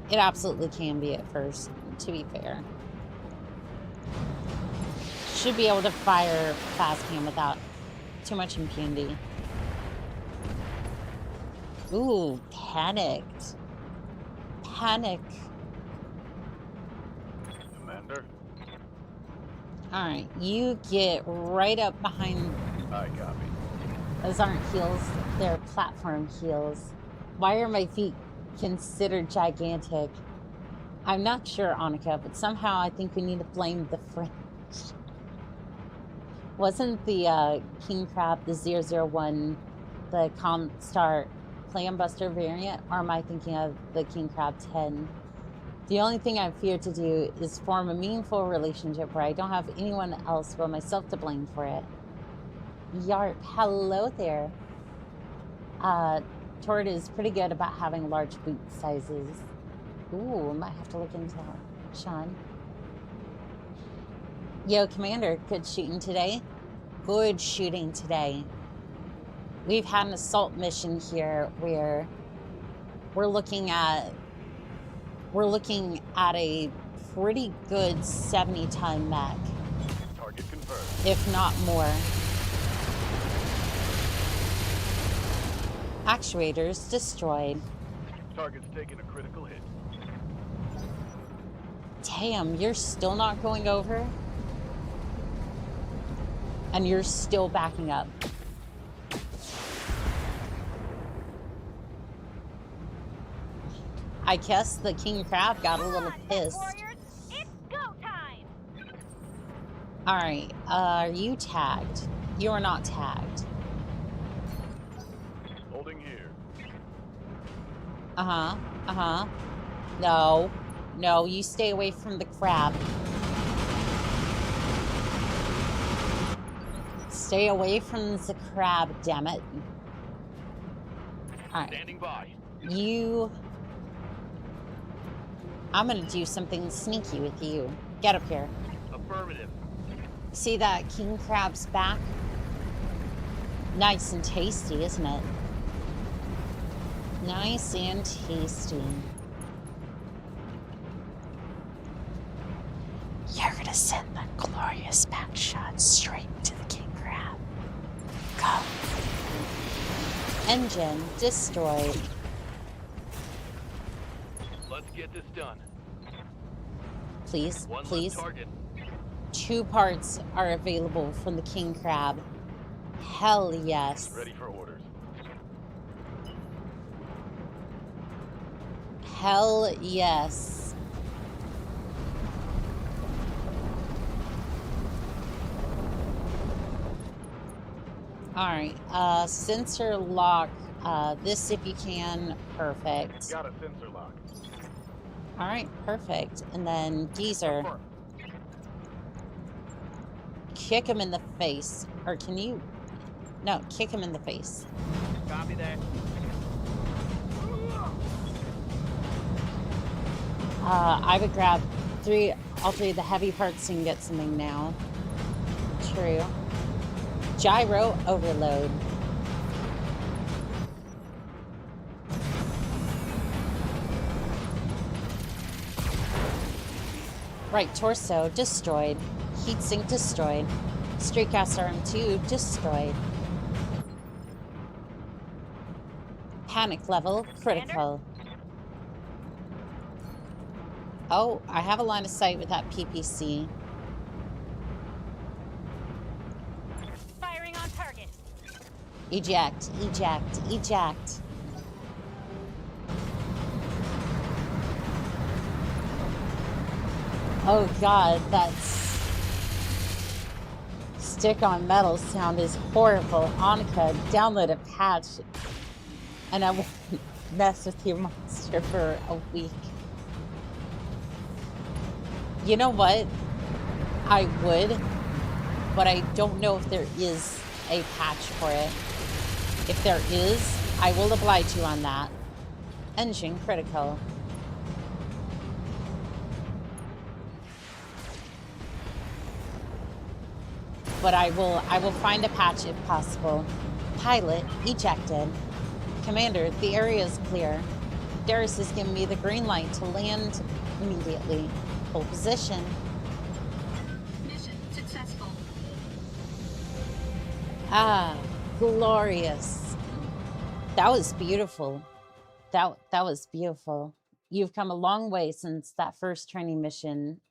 It absolutely can be at first, to be fair. Should be able to fire fast cam without too much impunity. Ooh, panicked. Panic. Commander, Alright, you get right up behind. I copy. Those aren't heels, they're platform heels. Why are my feet considered gigantic? I'm not sure, Annika, but somehow I think we need to blame the French. Wasn't the King Crab, the 001, the Comstar Clam Buster variant, or am I thinking of the King Crab 10? The only thing I fear to do is form a meaningful relationship where I don't have anyone else but myself to blame for it. Yarp, hello there. Tord is pretty good about having large boot sizes. Ooh, might have to look into that. Sean. Yo, Commander, good shooting today. Good shooting today. We've had an assault mission here where we're looking at a pretty good 70-ton mech, Target confirmed. if not more. Actuators destroyed. Target's taking a critical hit. Damn, you're still not going over? And you're still backing up. I guess the King Crab got a little pissed. Warriors, it's go time. Alright, are you tagged? You are not tagged. Holding here. Uh-huh. Uh-huh. No. No, you stay away from the crab. Stay away from the crab, damn it. All right. Standing by. You... I'm gonna do something sneaky with you. Get up here. Affirmative. See that king crab's back? Nice and tasty, isn't it? Nice and tasty. You're gonna send that glorious back shot straight to the king crab. Go. Engine destroyed. Let's get this done. Please, One please. less target. 2 parts are available from the king crab. Hell yes. Ready for orders. Hell yes. Alright, sensor lock. This if you can. Perfect. Got a sensor lock. Alright, perfect. And then geezer. Confirm. Kick him in the face. Or can you? No, kick him in the face. Copy that. I would grab all three of the heavy parts and get something now. True. Gyro overload. Right torso destroyed. Heatsink destroyed. Streetcast RM2 destroyed. Panic level critical. Oh, I have a line of sight with that PPC. Firing on target. Eject, eject, eject. Oh god, that's... stick on metal sound is horrible. Annika, download a patch and I won't mess with your monster for a week. You know what? I would, but I don't know if there is a patch for it. If there is, I will oblige you on that. Engine critical. But I will find a patch if possible. Pilot ejected. Commander, the area is clear. Darius has given me the green light to land immediately. Full position. Mission successful. Ah, glorious. That was beautiful. That was beautiful. You've come a long way since that first training mission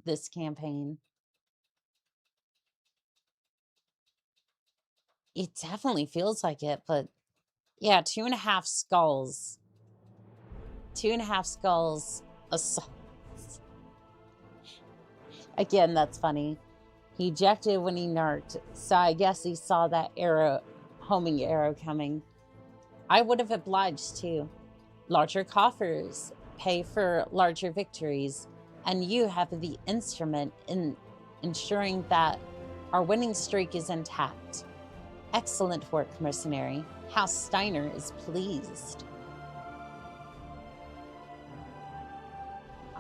this campaign. It definitely feels like it, but yeah, 2.5 skulls. 2.5 skulls assaults. Again, that's funny. He ejected when he narked, so I guess he saw that arrow, homing arrow coming. I would have obliged too. Larger coffers pay for larger victories, and you have the instrument in ensuring that our winning streak is intact. Excellent work, mercenary. House Steiner is pleased.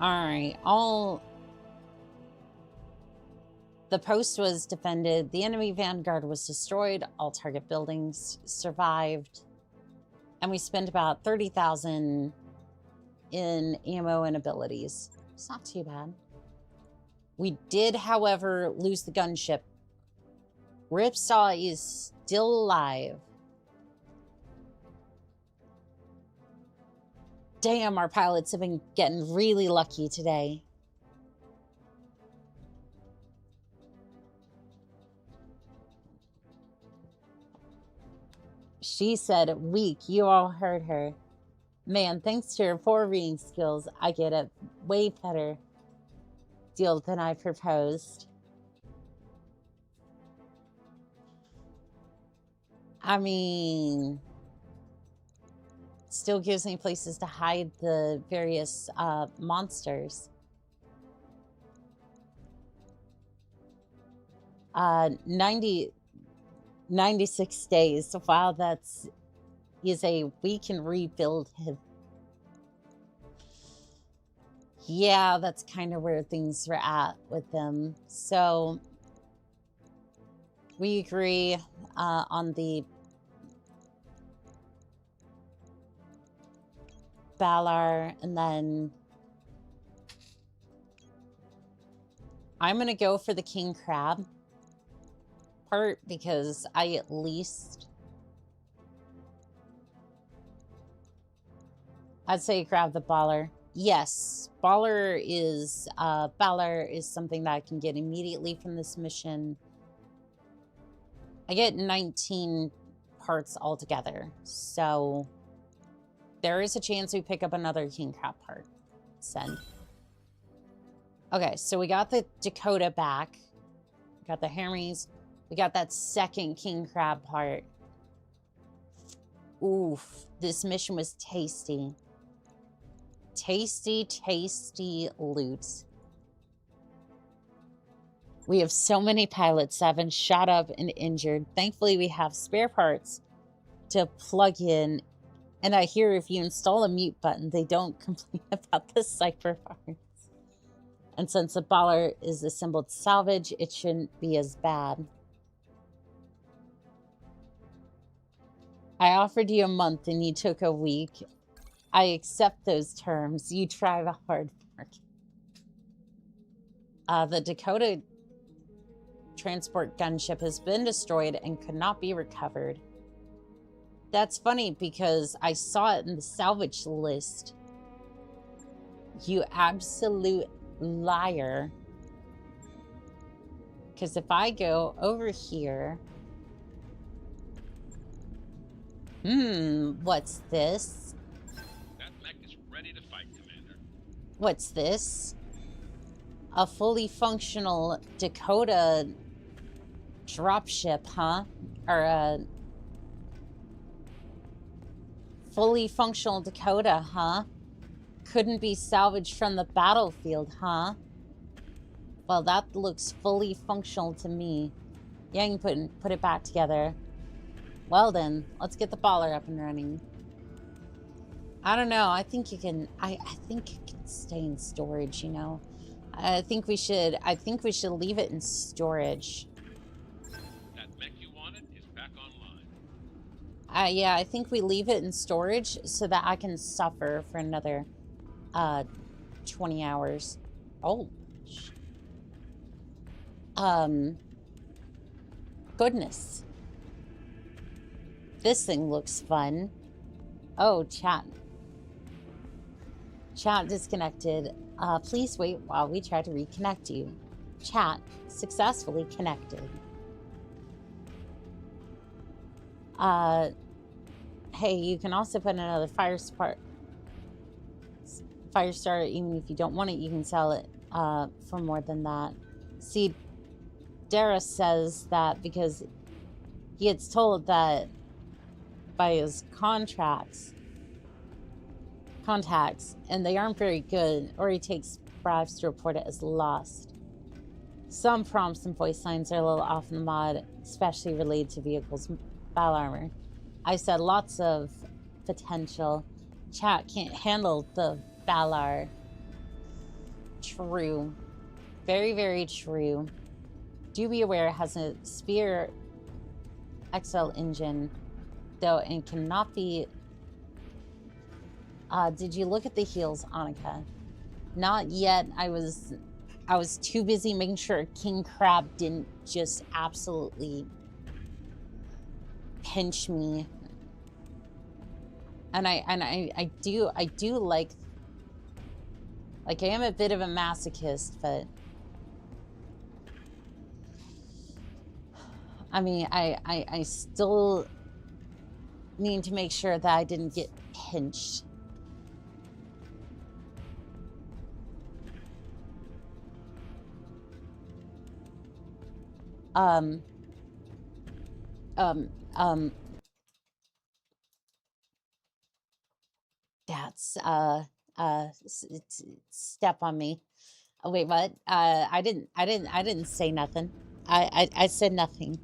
Alright, the post was defended, the enemy vanguard was destroyed, all target buildings survived, and we spent about 30,000 in ammo and abilities. It's not too bad. We did, however, lose the gunship. Ripsaw is still alive. Damn, our pilots have been getting really lucky today. She said, weak, you all heard her. Man, thanks to your 4 reading skills, I get a way better deal than I proposed. I mean, still gives me places to hide the various monsters. 96 days. Wow, that's we can rebuild him. Yeah, that's kind of where things were at with them. So we agree on the Balar, and then I'm gonna go for the king crab part because I at least, I'd say grab the baller. Yes, baller is something that I can get immediately from this mission. I get 19 parts altogether, so there is a chance we pick up another king crab part. Send. Okay, so we got the Dakota back. We got the Hermes. We got that second king crab part. Oof, this mission was tasty. Tasty, tasty loot. We have so many pilots that have been shot up and injured. Thankfully, we have spare parts to plug in. And I hear if you install a mute button, they don't complain about the cipher parts. And since the baller is assembled salvage, it shouldn't be as bad. I offered you a month and you took a week. I accept those terms. You try the hard work. The Dakota transport gunship has been destroyed and could not be recovered. That's funny because I saw it in the salvage list. You absolute liar. Because if I go over here... what's this? That mech is ready to fight, Commander. What's this? A fully functional Dakota dropship, huh? Or a fully functional Dakota, huh? Couldn't be salvaged from the battlefield, huh? Well, that looks fully functional to me. Yeah, you can put it back together. Well then, let's get the baller up and running. I don't know. I think you can. I think it can stay in storage. You know, I think we should leave it in storage. That mech you wanted is back online. Yeah, I think we leave it in storage so that I can suffer for another 20 hours. Oh. Goodness. This thing looks fun. Oh, chat. Chat disconnected. Please wait while we try to reconnect you. Chat successfully connected. Hey, you can also put another fire starter, even if you don't want it, you can sell it for more than that. See, Dara says that because he gets told that by his contacts, and they aren't very good, or he takes bribes to report it as lost. Some prompts and voice lines are a little off in the mod, especially related to vehicles' battle armor. I said lots of potential. Chat can't handle the Valar. True. Very, very true. Do be aware it has a Spear XL engine, though, and cannot be... did you look at the heels, Annika? Not yet. I was too busy making sure King Crab didn't just absolutely pinch me. And I do like I am a bit of a masochist, but I mean I still need to make sure that I didn't get pinched. cats step on me. Oh, wait, what? I didn't say nothing. I said nothing.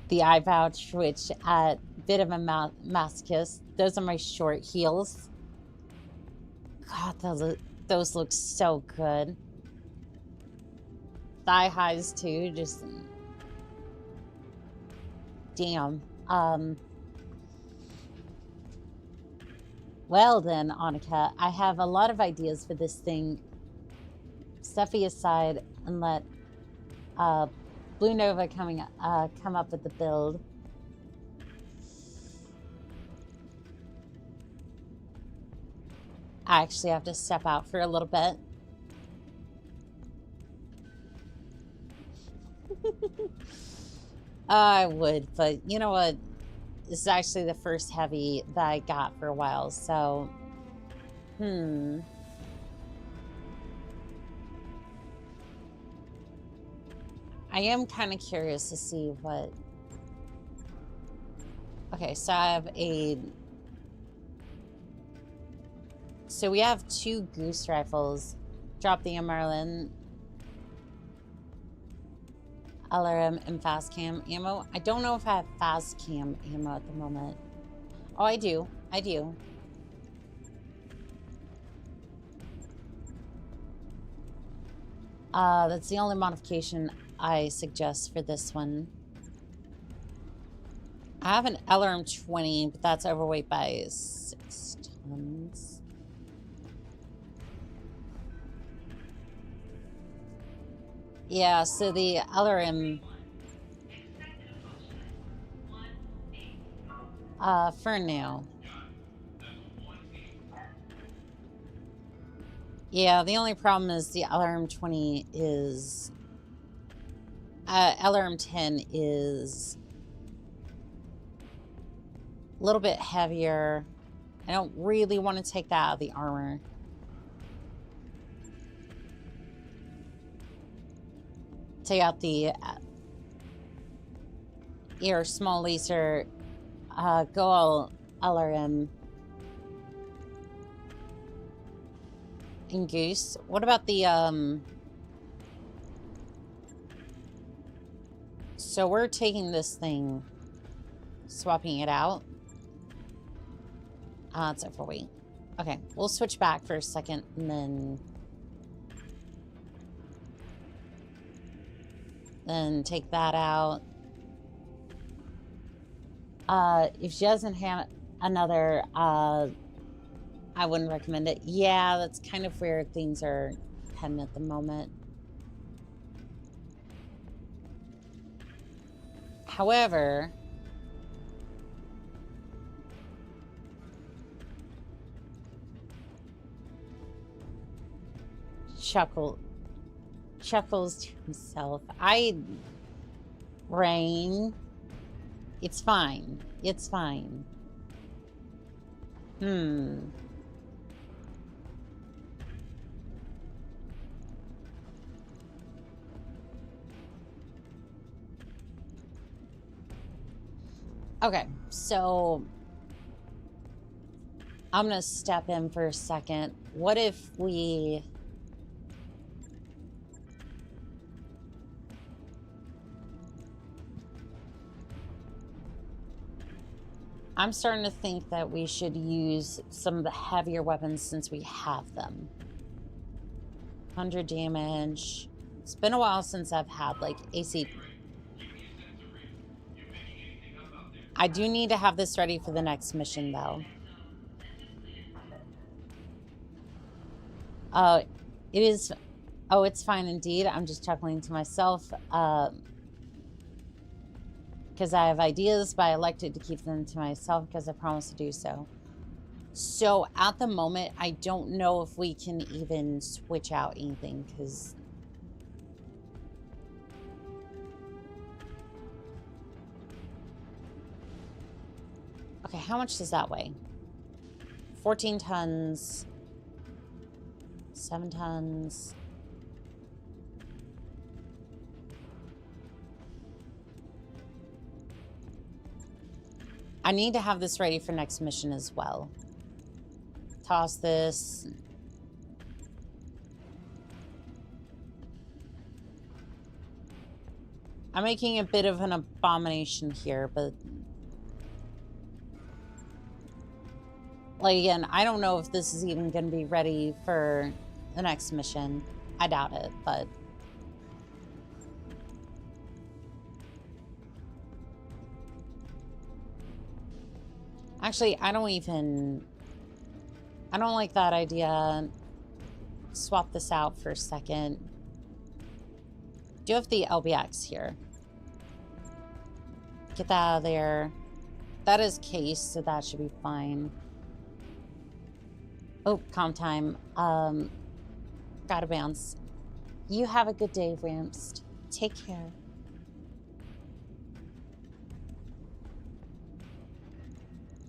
The eye pouch, which bit of a masochist. Those are my short heels. God, those look so good. Thigh highs too, just damn. Well then, Annika, I have a lot of ideas for this thing. Stuffy aside, and let Blue Nova come up with the build. I actually have to step out for a little bit. I would, but you know what? This is actually the first heavy that I got for a while, so... I am kind of curious to see what... Okay, so I have a... So we have 2 goose rifles. Drop the Merlin, LRM, and fast cam ammo. I don't know if I have fast cam ammo at the moment. Oh, I do. I do. That's the only modification I suggest for this one. I have an LRM 20, but that's overweight by 6 tons. Yeah, so the LRM for now. Yeah, the only problem is the LRM 20 is LRM 10 is a little bit heavier. I don't really want to take that out of the armor. Take out the ear small laser, go all LRM and goose. What about the so we're taking this thing, swapping it out. It's overweight. Okay, we'll switch back for a second and then take that out. If she doesn't have another, I wouldn't recommend it. Yeah, that's kind of where things are heading at the moment. However, chuckles to himself. Rain. It's fine. It's fine. Okay, so I'm gonna step in for a second. What if we... I'm starting to think that we should use some of the heavier weapons since we have them. 100 damage. It's been a while since I've had, like, AC. I do need to have this ready for the next mission, though. It is... Oh, it's fine indeed. I'm just chuckling to myself. Because I have ideas, but I elected to keep them to myself because I promised to do so. So at the moment, I don't know if we can even switch out anything because... Okay, how much does that weigh? 14 tons. 7 tons. I need to have this ready for next mission as well. Toss this. I'm making a bit of an abomination here, but... like, again, I don't know if this is even going to be ready for the next mission. I doubt it, but... actually, I don't like that idea. Swap this out for a second. Do have the LBX here. Get that out of there. That is case, so that should be fine. Oh, calm time. Gotta bounce. You have a good day, Ramps. Take care.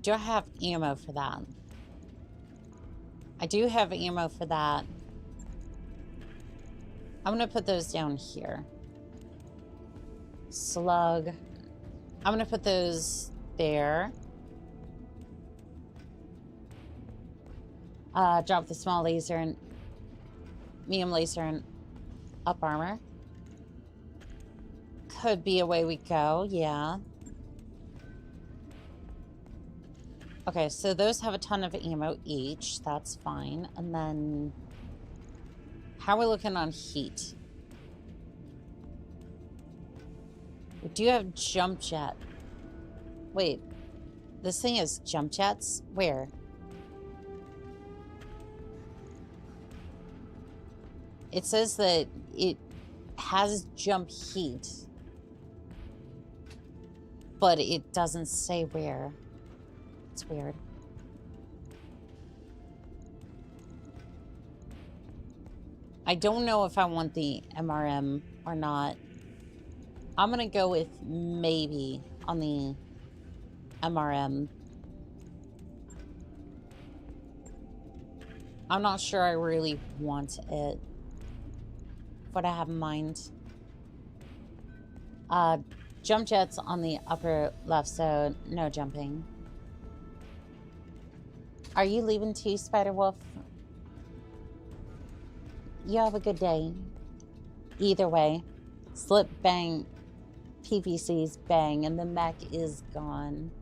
Do I have ammo for that? I do have ammo for that. I'm gonna put those down here. Slug. I'm gonna put those there. Drop the small laser and medium laser and up armor. Could be a way we go, yeah. Okay, so those have a ton of ammo each. That's fine. And then... how are we looking on heat? We do have jump jet. Wait. This thing is jump jets? Where? It says that it has jump heat. But it doesn't say where. It's weird. I don't know if I want the MRM or not. I'm gonna go with maybe on the MRM. I'm not sure I really want it. What I have in mind. Jump jets on the upper left, so no jumping. Are you leaving too, Spider-Wolf? You have a good day. Either way. Slip, bang, PVCs, bang, and the mech is gone.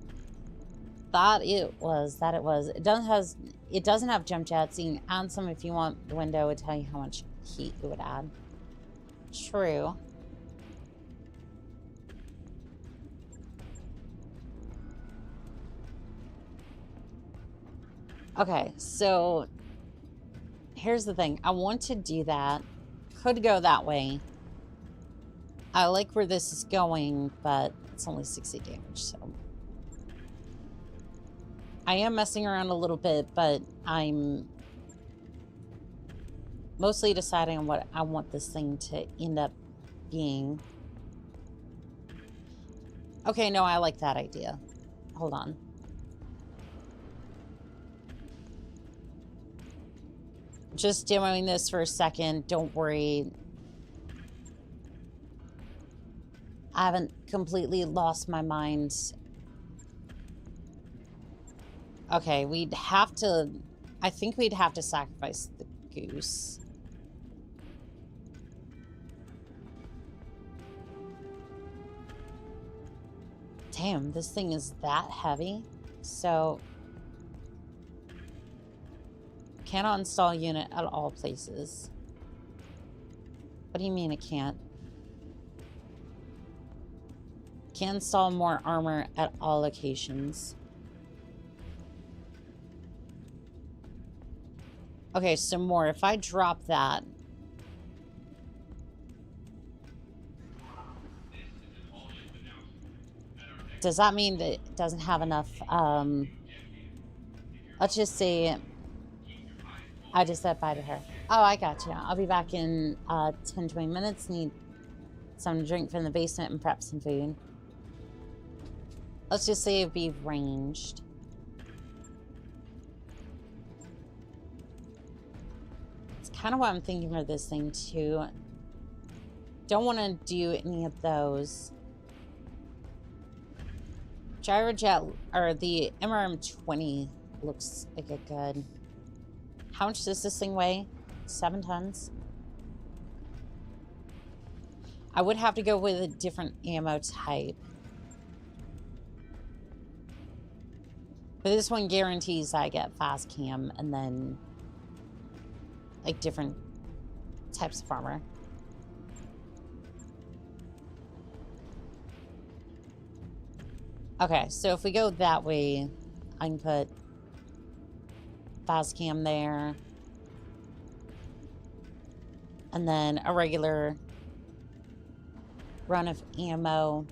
That it was. It doesn't have jump jets. You can add some if you want. The window would tell you how much heat it would add. True. Okay, so here's the thing. I want to do that. Could go that way. I like where this is going, but it's only 60 damage, so. I am messing around a little bit, but I'm mostly deciding on what I want this thing to end up being. Okay, no, I like that idea. Hold on. Just demoing this for a second. Don't worry. I haven't completely lost my mind. Okay, we'd have to... I think we'd have to sacrifice the goose. Damn, this thing is that heavy. So... cannot install unit at all places. What do you mean it can't? Can install more armor at all locations. Okay, so more. If I drop that... does that mean that it doesn't have enough... let's just say... I just said bye to her. Oh, I got you. I'll be back in 10-20 minutes. Need something to drink from the basement and prep some food. Let's just say it'd be ranged. It's kind of what I'm thinking for this thing too. Don't want to do any of those. Gyrojet, or the MRM-20 looks like a good... How much does this thing weigh? 7 tons? I would have to go with a different ammo type. But this one guarantees I get fast cam and then like different types of armor. Okay, so if we go that way, I can put fast cam there. And then a regular run of ammo.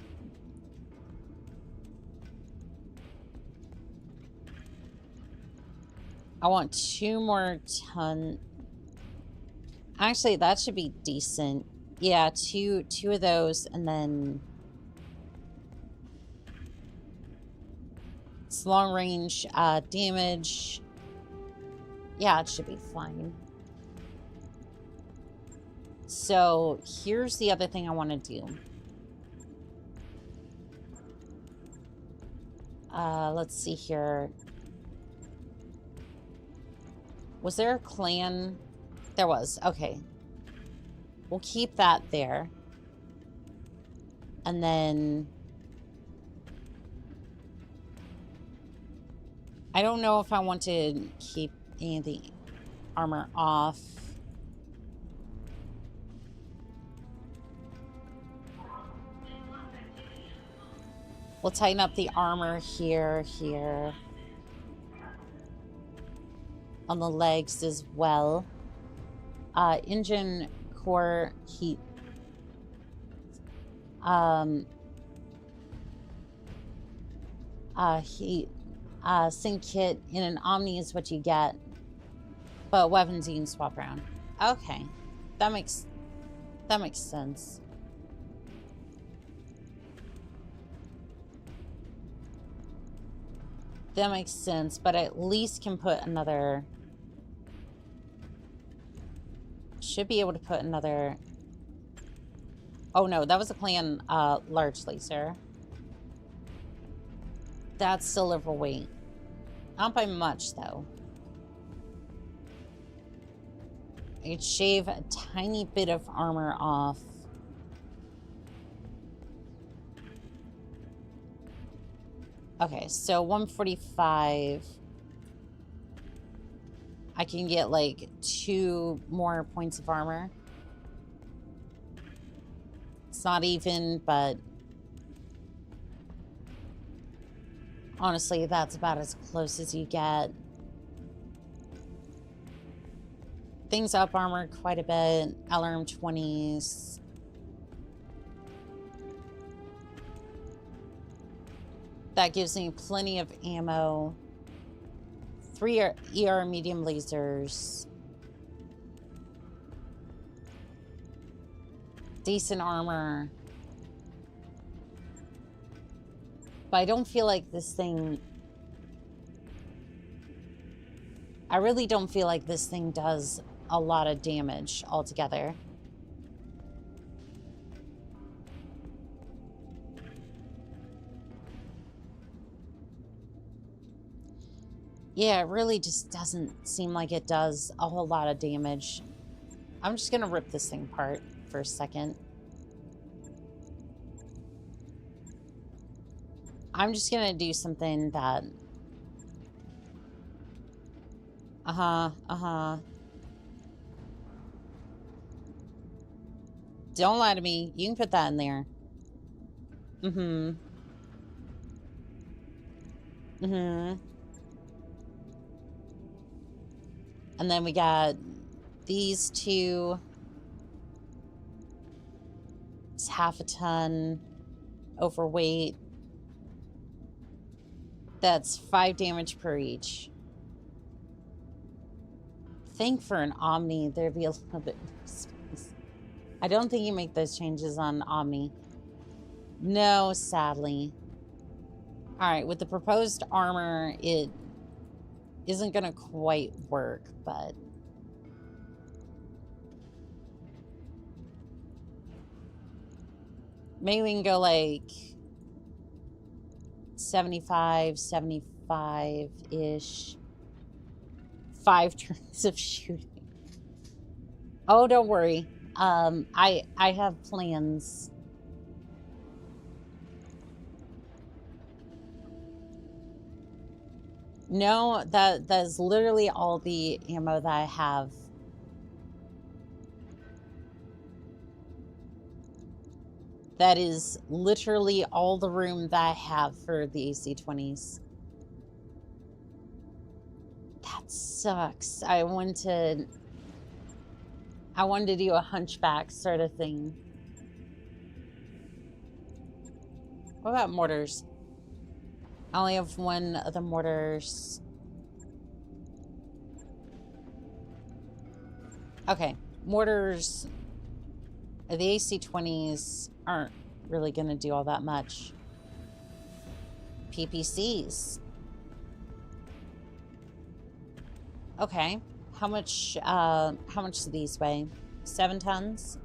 I want 2 more ton. Actually, that should be decent. Yeah, two of those, and then it's long range damage. Yeah, it should be fine. So here's the other thing I want to do. Let's see here. Was there a clan? There was. Okay. We'll keep that there. And then... I don't know if I want to keep any of the armor off. We'll tighten up the armor here. On the legs as well. Engine core heat. Sync kit in an Omni is what you get. But weapons you can swap around. Okay. That makes sense. That makes sense, but I at least can put another... Should be able to put another... Oh no, that was a clan large laser. That's still overweight. Not by much, though. I could shave a tiny bit of armor off. Okay, so 145. I can get like 2 more points of armor. It's not even, but honestly, that's about as close as you get. Things up armor quite a bit. LRM 20s. That gives me plenty of ammo. 3 ER medium lasers. Decent armor. But I don't feel like this thing... I really don't feel like this thing does a lot of damage altogether. Yeah, it really just doesn't seem like it does a whole lot of damage. I'm just gonna rip this thing apart for a second. I'm just gonna do something that... Don't lie to me. You can put that in there. And then we got these 2. It's half a ton. Overweight. That's 5 damage per each. I think for an Omni, there'd be a little bit more space. I don't think you make those changes on Omni. No, sadly. Alright, with the proposed armor, it isn't gonna quite work, but... Maybe we can go like... 75, 75-ish. 5 turns of shooting. Oh, don't worry. I have plans. No, that is literally all the ammo that I have. That is literally all the room that I have for the AC-20s. That sucks. I wanted to do a hunchback sort of thing. What about mortars? I only have one of the mortars. Okay, mortars. The AC-20s aren't really going to do all that much. PPCs. Okay, how much do these weigh? 7 tons?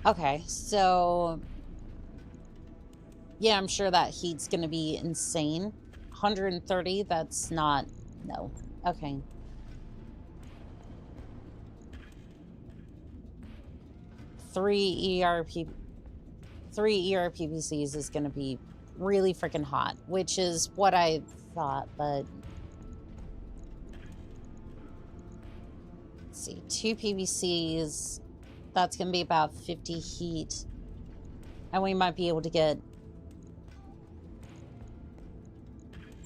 Okay, so yeah, I'm sure that heat's gonna be insane. 130, that's not, no. Okay. Three ERPPCs is gonna be really freaking hot, which is what I thought, but let's see, 2 PVCs, that's gonna be about 50 heat, and we might be able to get,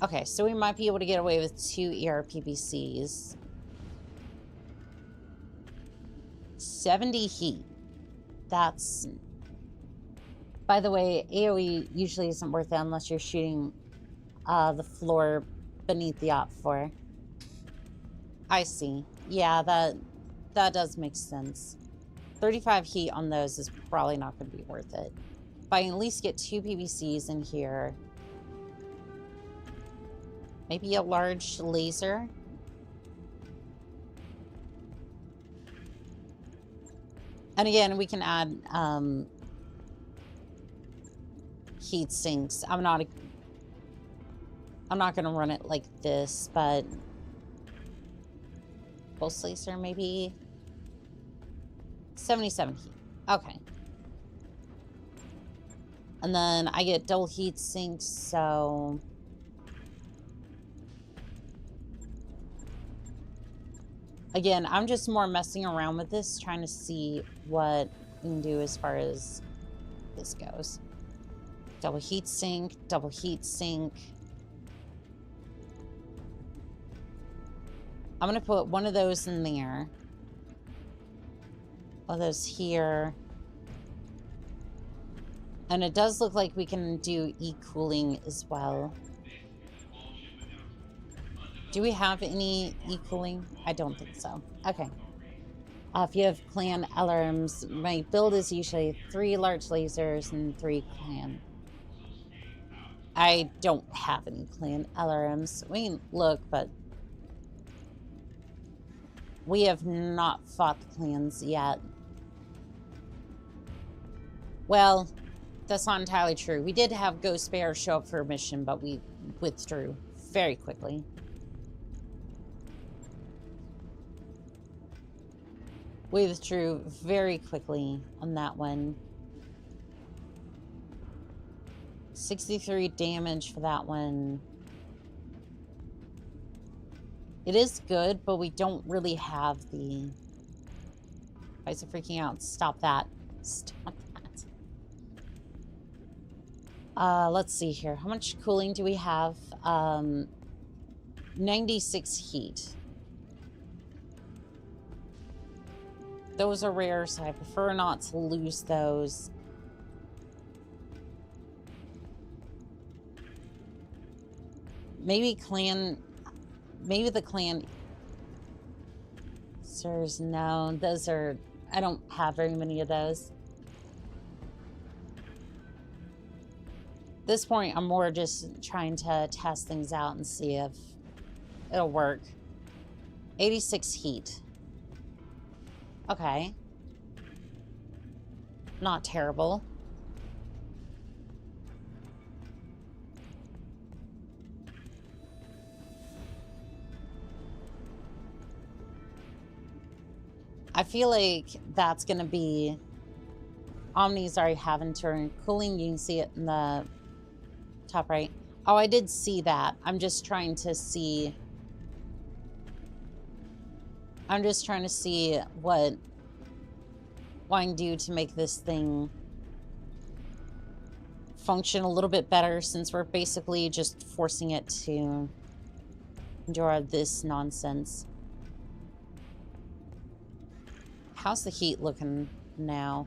okay, so we might be able to get away with 2 ERPPCs. 70 heat. That's, by the way, AoE usually isn't worth it unless you're shooting the floor beneath the op4. I see. Yeah, that does make sense. 35 heat on those is probably not going to be worth it. If I can at least get 2 PVCs in here. Maybe a large laser. And again, we can add heat sinks. I'm not going to run it like this, but pulse laser maybe 77 heat. Okay. And then I get double heat sinks, so again, I'm just more messing around with this, trying to see what we can do as far as this goes. Double heat sink, double heat sink. I'm going to put one of those in there. One of those here. And it does look like we can do e-cooling as well. Do we have any e-cooling? I don't think so. Okay. If you have clan alarms, my build is usually 3 large lasers and 3 clan. I don't have any clan alarms. We can look, but we have not fought the clans yet. Well, that's not entirely true. We did have Ghost Bear show up for a mission, but we withdrew very quickly. We withdrew very quickly on that one. 63 damage for that one. It is good, but we don't really have the... Why is it freaking out? Stop that. Stop that. Let's see here. How much cooling do we have? 96 heat. Those are rare, so I prefer not to lose those. Maybe clan... Maybe the clan... Sirs, no. Those are... I don't have very many of those. At this point, I'm more just trying to test things out and see if It'll work. 86 heat. Okay. Not terrible. I feel like that's going to be... Omni's already have internal cooling. You can see it in the top right. Oh, I did see that. I'm just trying to see... what I can do to make this thing function a little bit better, since we're basically just forcing it to endure this nonsense. How's the heat looking now?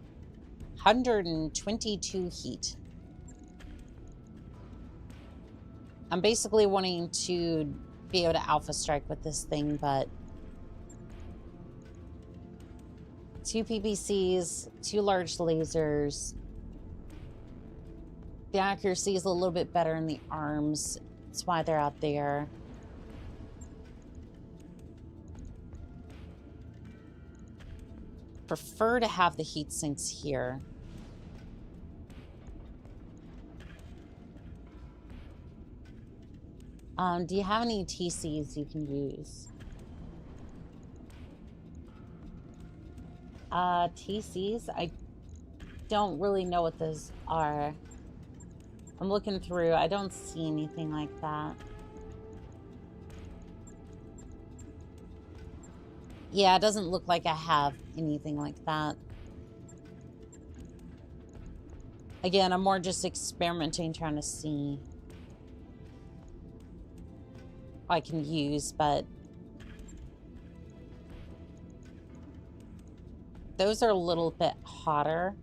122 heat. I'm basically wanting to be able to alpha strike with this thing, but 2 PPCs, 2 large lasers. The accuracy is a little bit better in the arms. That's why they're out there. Prefer to have the heat sinks here. Do you have any TCs you can use? TCs? I don't really know what those are. I'm looking through. I don't see anything like that. Yeah, it doesn't look like I have anything like that. Again, I'm more just experimenting, trying to see what I can use, but those are a little bit hotter.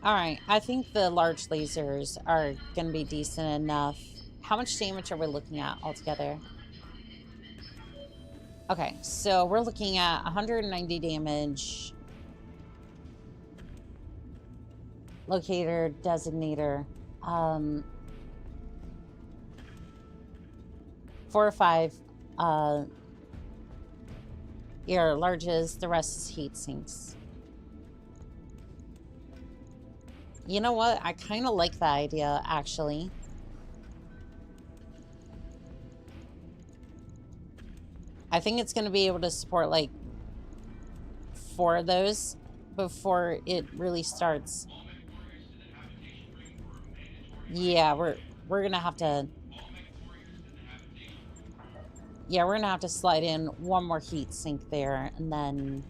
All right, I think the large lasers are going to be decent enough. How much damage are we looking at altogether? Okay, so we're looking at 190 damage. Locator, designator. 4 or 5 air larges, the rest is heat sinks. You know what? I kind of like that idea, actually. I think it's going to be able to support like 4 of those before it really starts. Yeah, we're gonna have to. Yeah, we're gonna have to slide in 1 more heat sink there, and then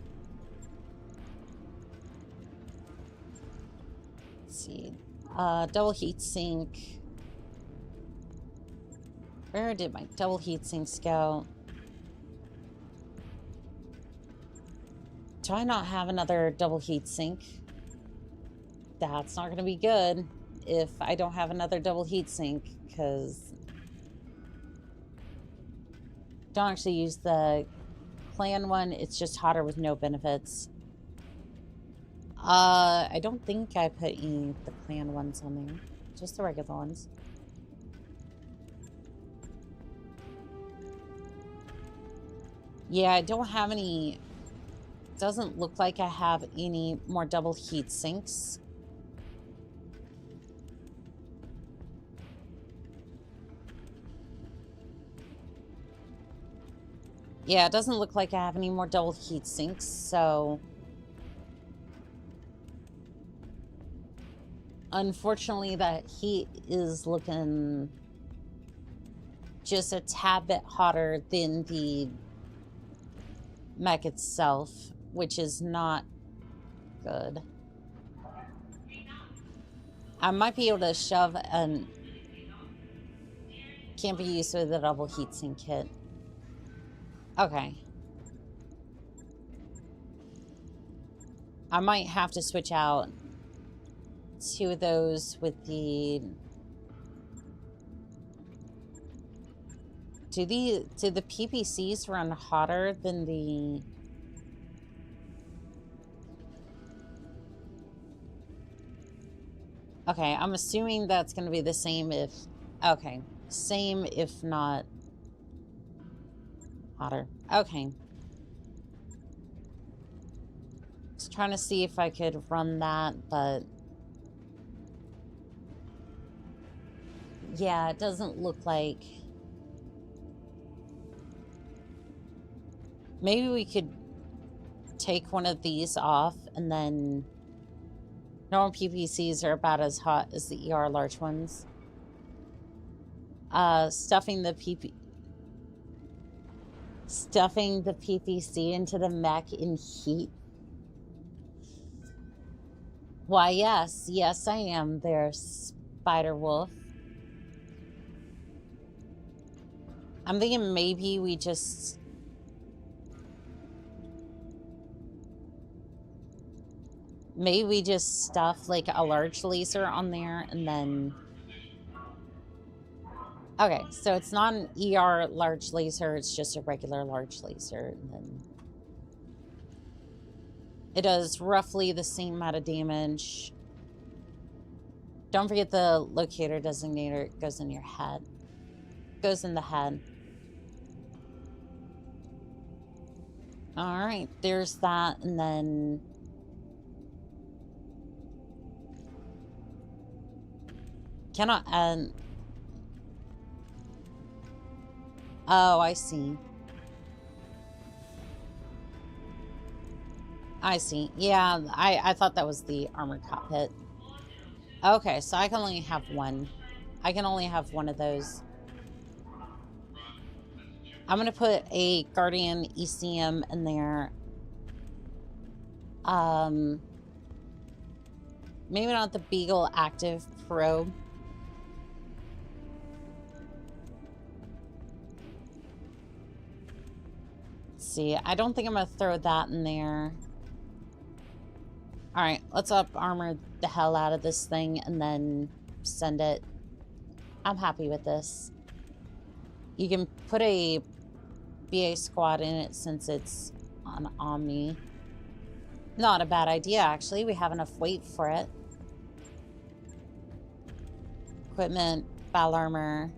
let's see. Double heat sink. Where did my double heat sinks go? Do I not have another double heat sink? That's not gonna be good if I don't have another double heat sink, because don't actually use the clan one. It's just hotter with no benefits. I don't think I put any of the clan ones on there, just the regular ones. Yeah, I don't have any. Doesn't look like I have any more double heat sinks. Yeah, it doesn't look like I have any more double heat sinks, so unfortunately that heat is looking just a tad bit hotter than the mech itself, which is not good. I might be able to shove an... Can't be used with a double heatsink kit. Okay. I might have to switch out 2 of those with the... Do the PPCs run hotter than the... Okay, I'm assuming that's going to be the same if... Okay, same if not hotter. Okay. Just trying to see if I could run that, but... Yeah, it doesn't look like... Maybe we could take one of these off and then... Normal PPCs are about as hot as the ER large ones. Stuffing the PPC into the mech in heat. Why, yes. Yes, I am there, Spider Wolf. I'm thinking maybe we just... Maybe we just stuff, like, a large laser on there and then... Okay, so it's not an ER large laser, it's just a regular large laser, and then... It does roughly the same amount of damage. Don't forget the locator designator. It goes in your head. It goes in the head. Alright, there's that, and then... Cannot add... Oh, I see. I see. Yeah, I thought that was the armored cockpit. Okay, so I can only have one. I can only have one of those. I'm going to put a Guardian ECM in there. Maybe not the Beagle Active Probe. Let's see, I don't think I'm going to throw that in there. Alright, let's up armor the hell out of this thing and then send it. I'm happy with this. You can put a BA squad in it since it's on Omni. Not a bad idea, actually. We have enough weight for it. Equipment, battle armor.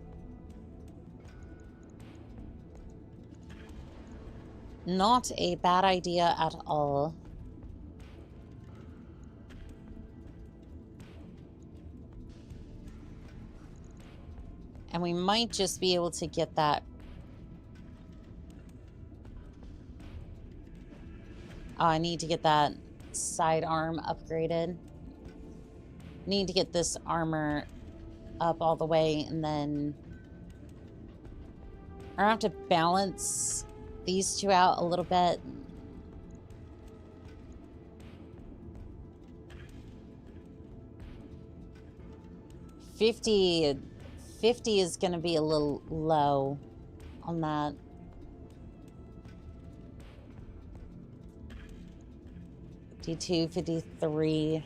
Not a bad idea at all. And we might just be able to get that. Oh, I need to get that sidearm upgraded. Need to get this armor up all the way, and then I have to balance these two out a little bit. $50 is going to be a little low on that. 52, 53.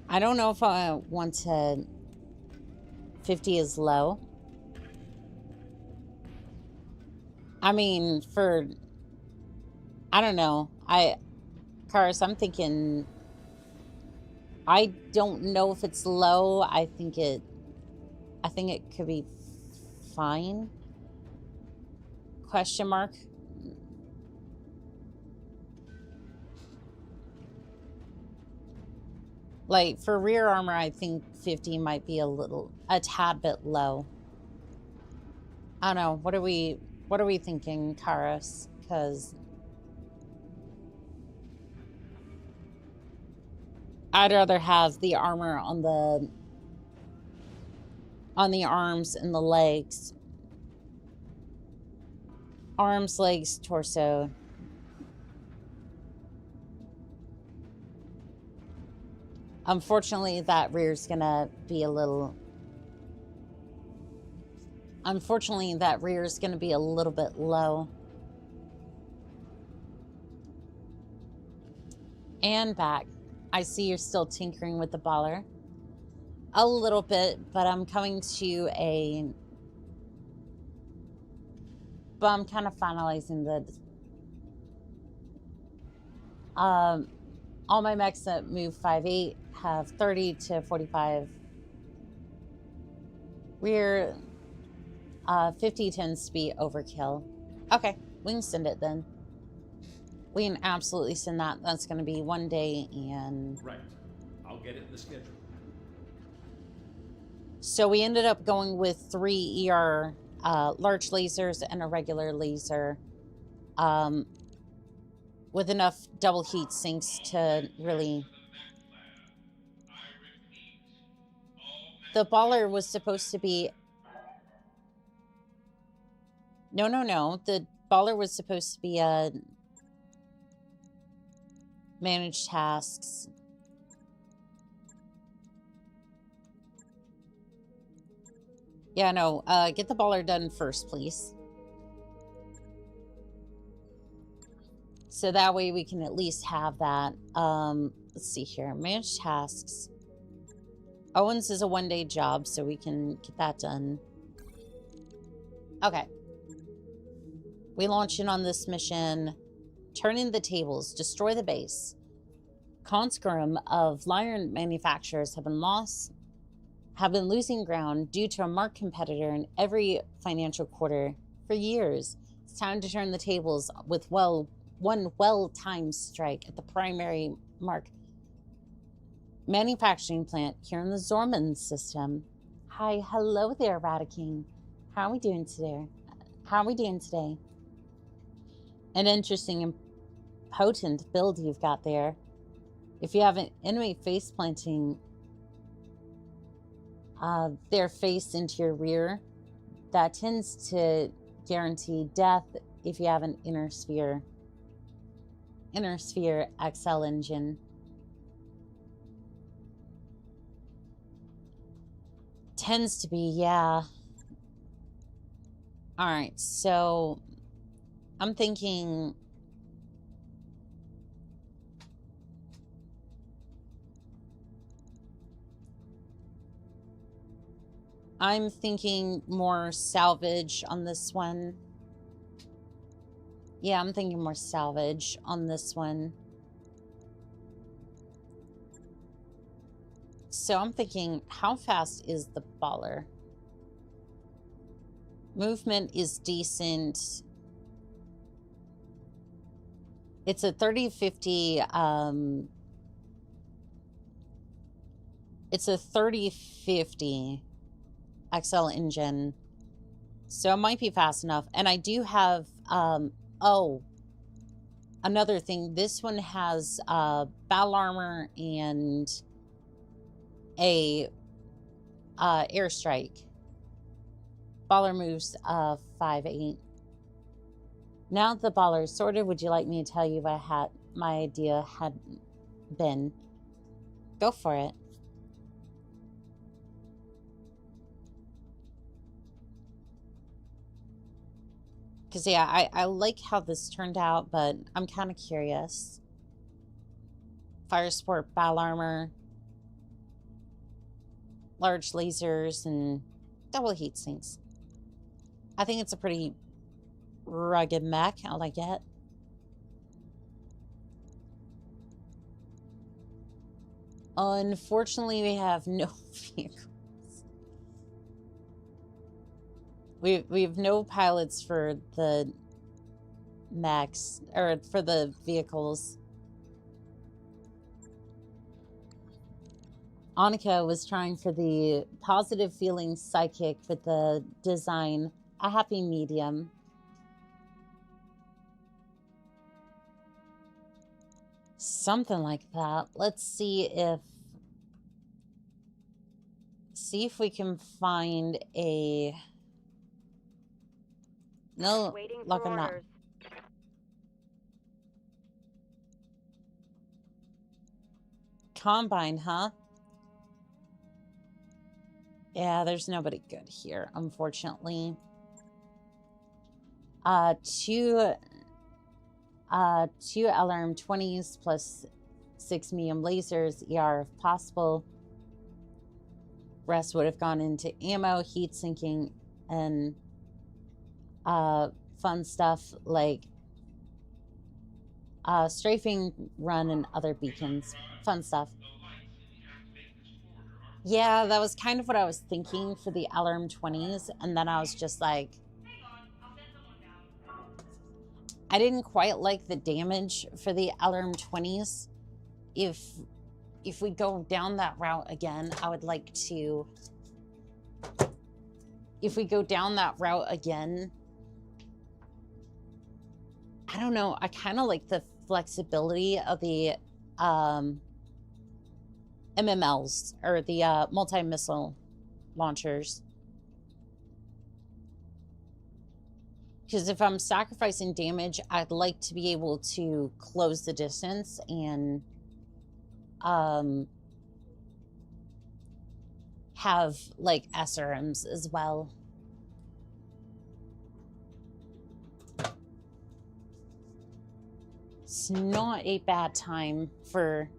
I don't know if I want to... 50 is low. I mean, for... I don't know. Cars, I'm thinking... I don't know if it's low. I think it could be fine. Question mark. Like for rear armor, I think 50 might be a tad bit low. I don't know. What are we thinking, Karos? Because I'd rather have the armor on the arms and the legs. Arms, legs, torso. Unfortunately, that rear's gonna be a little... Unfortunately, that rear's gonna be a little bit low. And back. I see you're still tinkering with the baller. A little bit, but I'm coming to a... But I'm kind of finalizing the... all my mechs that move 5'8" have 30 to 45 rear. 50 tends to be overkill. Okay, we can send it then. We can absolutely send that. That's going to be 1 day and... Right. I'll get it in the schedule. So we ended up going with 3 ER large lasers and a regular laser with enough double heat sinks to really... The baller was supposed to be... No. The baller was supposed to be manage tasks. Yeah, no. Get the baller done first, please. So that way we can at least have that. Let's see here. Manage tasks. Owens is a 1-day job, so we can get that done. Okay. We launch in on this mission. Turn in the tables. Destroy the base. Conscrium of Lyran manufacturers have been losing ground due to a Mark competitor in every financial quarter for years. It's time to turn the tables with one well-timed strike at the primary Mark manufacturing plant here in the Zorman system. Hi, hello there, Radiking. How are we doing today? An interesting and potent build you've got there. If you have an enemy face planting their face into your rear, that tends to guarantee death if you have an inner sphere XL engine. Tends to be, yeah. All right, so I'm thinking more salvage on this one. Yeah, I'm thinking more salvage on this one. So I'm thinking, how fast is the baller? Movement is decent. It's a 3050, it's a 3050 XL engine. So it might be fast enough. And I do have, oh, another thing. This one has battle armor and a airstrike. Baller moves 5'8". Now that the baller is sorted, would you like me to tell you what my idea had been? Go for it. Because, yeah, I like how this turned out, but I'm kind of curious. Fire support, battle armor, large lasers, and double heat sinks. I think it's a pretty rugged mech. I like it. Unfortunately, we have no vehicles. We have no pilots for the mechs, or for the vehicles. Annika was trying for the positive feeling psychic with the design, a happy medium. Something like that. Let's see if we can find a... No, luck on that. Combine, huh? Yeah, there's nobody good here, unfortunately. Two LRM 20s plus 6 medium lasers, ER if possible. Rest would have gone into ammo, heat sinking, and fun stuff like strafing run and other beacons. Fun stuff. Yeah, that was kind of what I was thinking for the LRM-20s, and then I was just like, I didn't quite like the damage for the LRM-20s. If we go down that route again, I would like to... If we go down that route again, I don't know, I kind of like the flexibility of the MMLs, or the multi-missile launchers. Because if I'm sacrificing damage, I'd like to be able to close the distance and have like SRMs as well. It's not a bad time for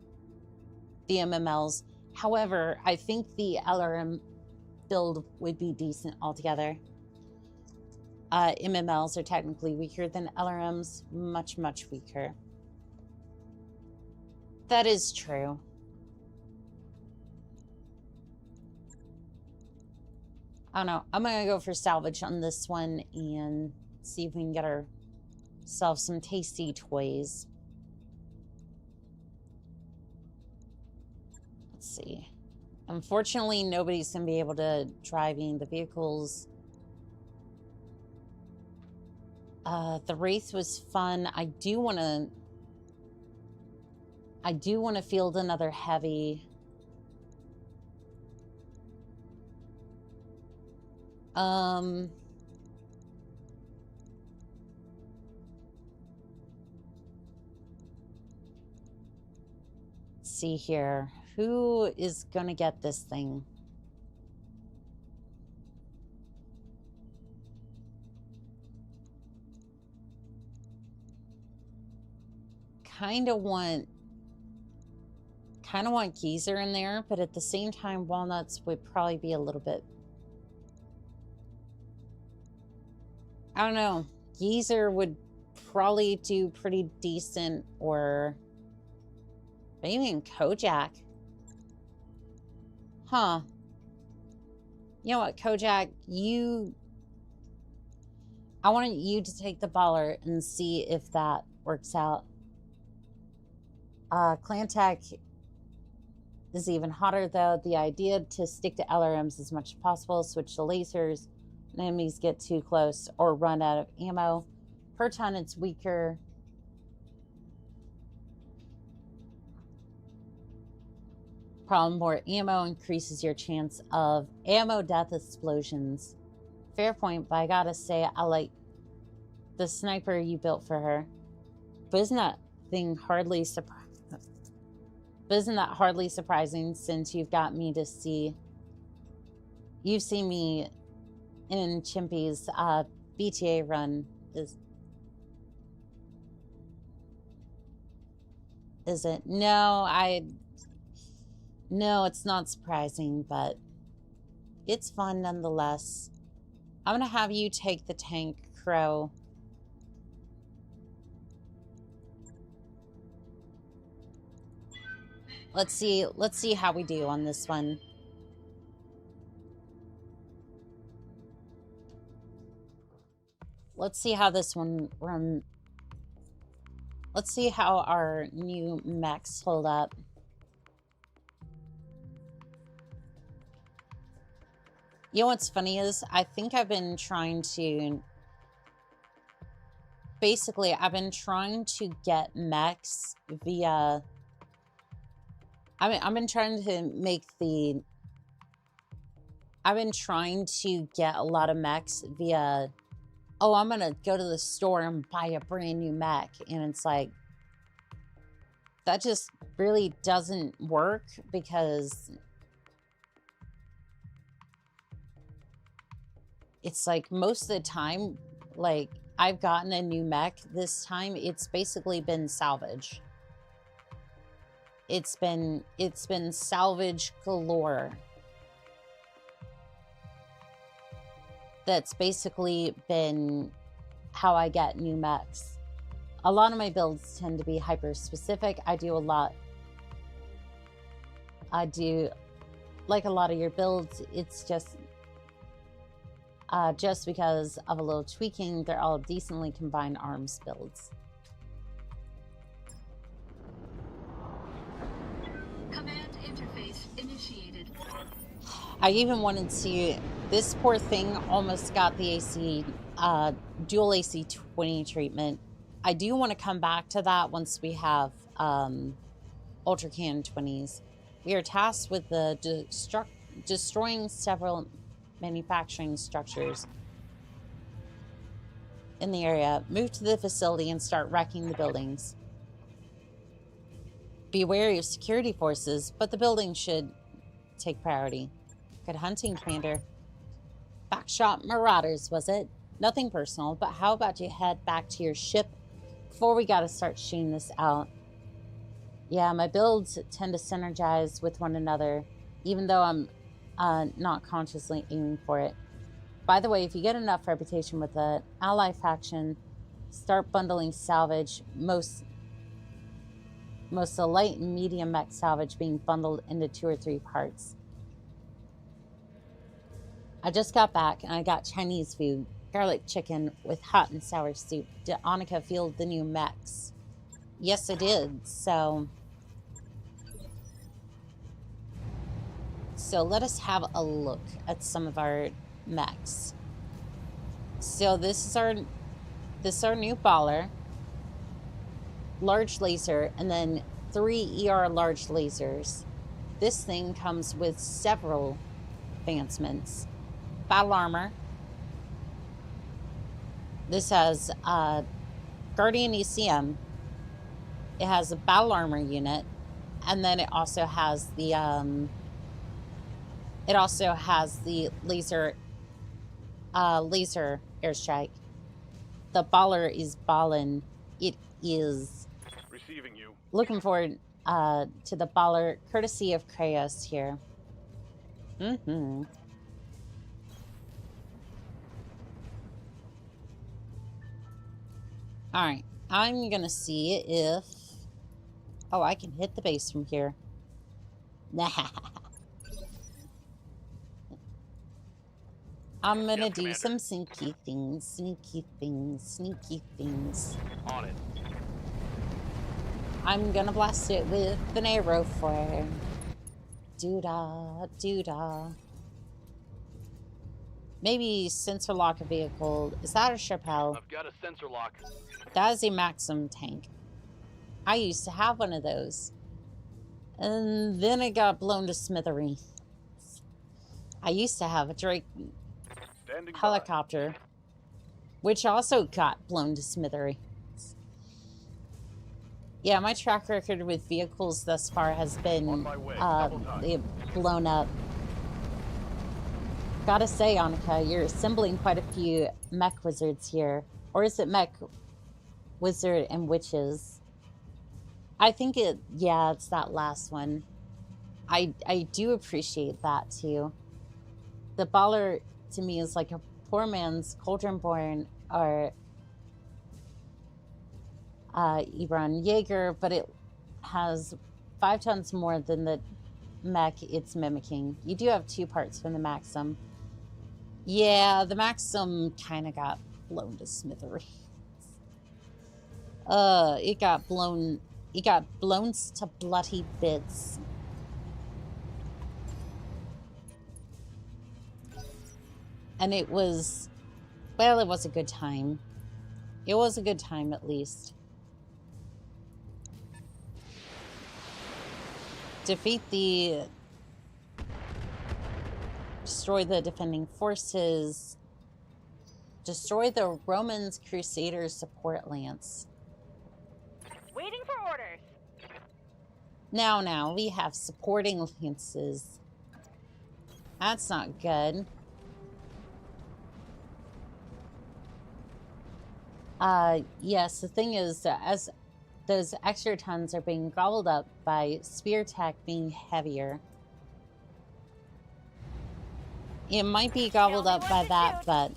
the MMLs. However, I think the LRM build would be decent altogether. MMLs are technically weaker than LRMs, much, much weaker. That is true. I don't know. I'm gonna go for salvage on this one and see if we can get ourselves some tasty toys. Let's see. Unfortunately, nobody's gonna be able to driving the vehicles. The Wraith was fun. I do want to field another heavy. Let's see here. Who is going to get this thing? Kind of want Geezer in there, but at the same time, Walnuts would probably be a little bit... I don't know. Geezer would probably do pretty decent, or maybe in Kojak. Huh. You know what, Kojak, I want you to take the baller and see if that works out. Clan Tech is even hotter, though. The idea to stick to LRMs as much as possible, switch to lasers when enemies get too close or run out of ammo. Per ton, it's weaker. Problem, more ammo increases your chance of ammo death explosions. Fair point, but I gotta say, I like the sniper you built for her. But isn't that thing hardly surprising? But isn't that hardly surprising, since you've got me to see... You've seen me in Chimpy's BTA run. Is it? No, No, it's not surprising, but it's fun nonetheless. I'm gonna have you take the tank, Crow. Let's see how we do on this one. Let's see how this one let's see how our new mechs hold up. You know what's funny is, I think I've been trying to... Basically, I've been trying to get mechs via... I've been trying to make the... I've been trying to get a lot of mechs via... Oh, I'm gonna go to the store and buy a brand new mech. And it's like... That just really doesn't work, because... It's like, most of the time, like, I've gotten a new mech this time, it's basically been salvage. It's been salvage galore. That's basically been how I get new mechs. a lot of my builds tend to be hyper specific. I do like a lot of your builds. It's just because of a little tweaking, they're all decently combined arms builds. Command interface initiated. I even wanted to, this poor thing almost got the AC, dual AC 20 treatment. I do want to come back to that once we have Ultra Cannon 20s. We are tasked with the destroying several manufacturing structures in the area. Move to the facility and start wrecking the buildings. Be wary of security forces, but the building should take priority. Good hunting, Commander. Backshot marauders, was it? Nothing personal, but how about you head back to your ship before we gotta start shooting this out? Yeah, my builds tend to synergize with one another, even though I'm not consciously aiming for it. By the way, if you get enough reputation with the ally faction, start bundling salvage, most of the light and medium mech salvage being bundled into 2 or 3 parts. I just got back and I got Chinese food, garlic chicken with hot and sour soup. Did Annika feel the new mechs? Yes, I did. So let us have a look at some of our mechs. So this is our new baller, large laser, and then 3 ER large lasers. This thing comes with several advancements. Battle armor. This has Guardian ECM. It has a battle armor unit, and then it also has the laser airstrike. The baller is ballin'. It is. Receiving you. Looking forward to the baller, courtesy of Kraos here. Mm-hmm. All right, I'm gonna see if... Oh, I can hit the base from here. Nah. I'm gonna do Commander. some sneaky things. On it. I'm gonna blast it with an arrow flare. Doo-dah, doo-dah. Maybe sensor lock a vehicle. Is that a Chappelle? I've got a sensor lock. That is a Maxim tank. I used to have one of those. And then it got blown to smithereens. I used to have a Drake Standing helicopter, which also got blown to smithereens. Yeah, my track record with vehicles thus far has been they've blown up. Gotta say, Annika, you're assembling quite a few mech wizards here. Or is it mech wizard and witches? I think it's that last one. I do appreciate that too. The baller to me is like a poor man's Cauldron-born or Ebron Jaeger, but it has 5 tons more than the mech it's mimicking. You do have 2 parts from the Maxim. Yeah, the Maxim kind of got blown to smithereens. It got blown to bloody bits. And it was, well, it was a good time. It was a good time, at least. Destroy the defending forces. Destroy the Romans Crusaders support lance. Waiting for orders. Now, we have supporting lances. That's not good. Yes, the thing is, as those extra tons are being gobbled up by spear tech being heavier. It might be gobbled up by that, but